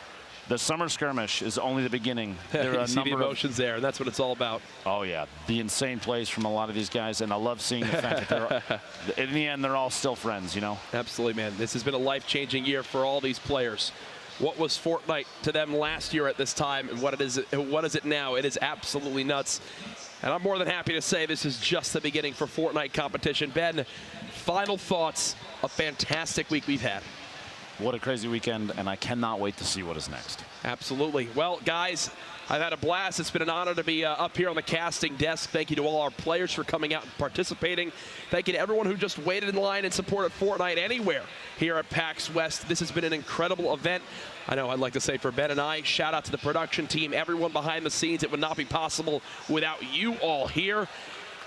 the Summer Skirmish is only the beginning. There are you see the emotions there, and that's what it's all about. Oh, yeah. The insane plays from a lot of these guys, and I love seeing the fact that they're, in the end, they're all still friends, you know? Absolutely, man. This has been a life-changing year for all these players. What was Fortnite to them last year at this time, and what is it now? It is absolutely nuts. And I'm more than happy to say this is just the beginning for Fortnite competition. Ben, final thoughts. A fantastic week we've had. What a crazy weekend, and I cannot wait to see what is next. Absolutely. Well, guys, I've had a blast. It's been an honor to be up here on the casting desk. Thank you to all our players for coming out and participating. Thank you to everyone who just waited in line and supported Fortnite anywhere here at PAX West. This has been an incredible event. I know I'd like to say for Ben and I, shout out to the production team, everyone behind the scenes. It would not be possible without you all here.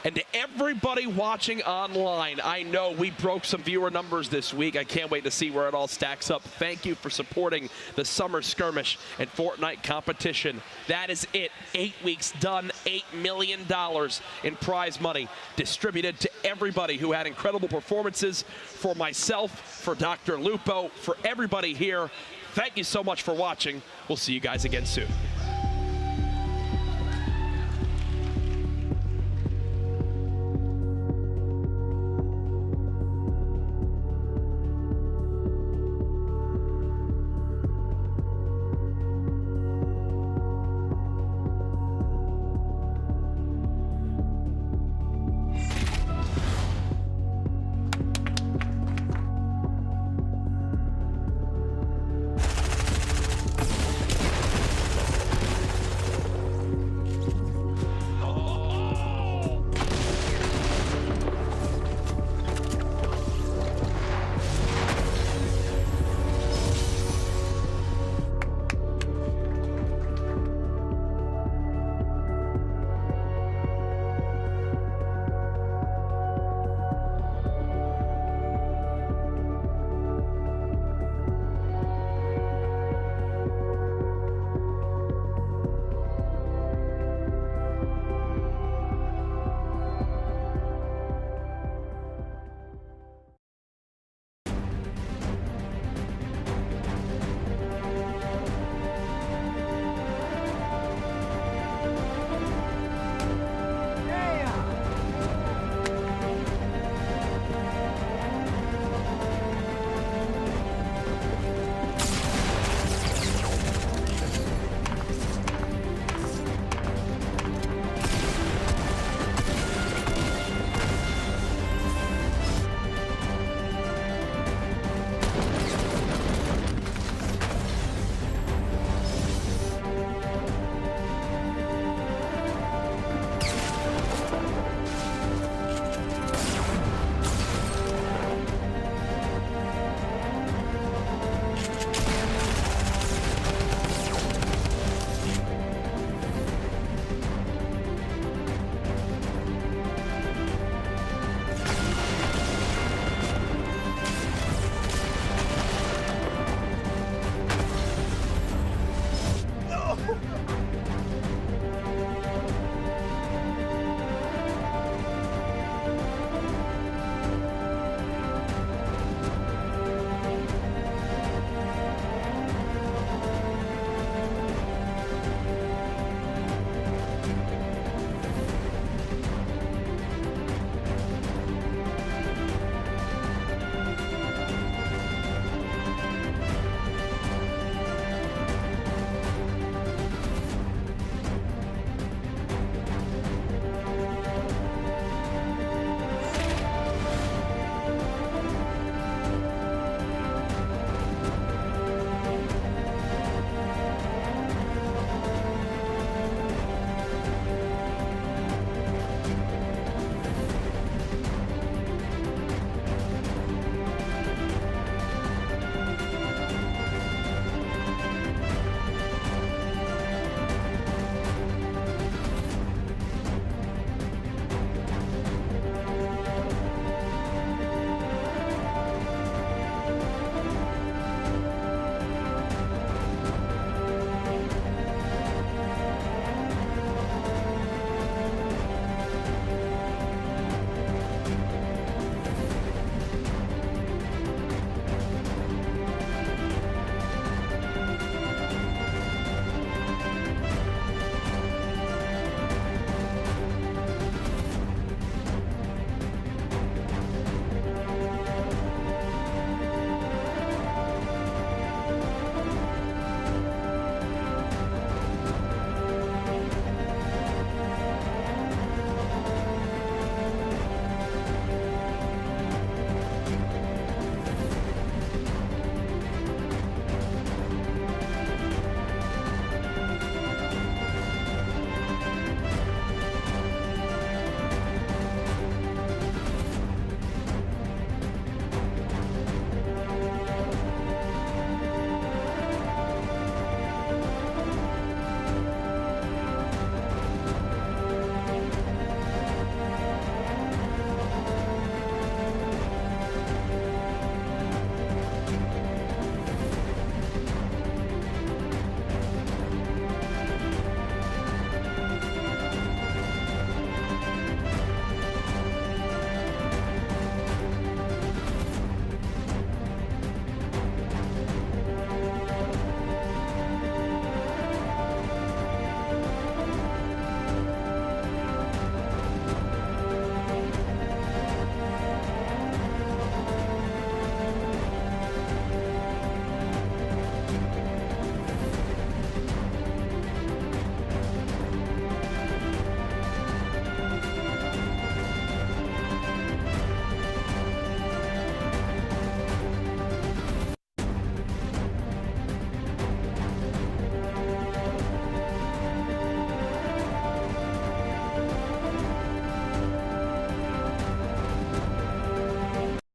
And to everybody watching online, I know we broke some viewer numbers this week. I can't wait to see where it all stacks up. Thank you for supporting the Summer Skirmish and Fortnite competition. That is it. 8 weeks done, $8 million in prize money distributed to everybody who had incredible performances. For myself, for Dr. Lupo, for everybody here, thank you so much for watching. We'll see you guys again soon.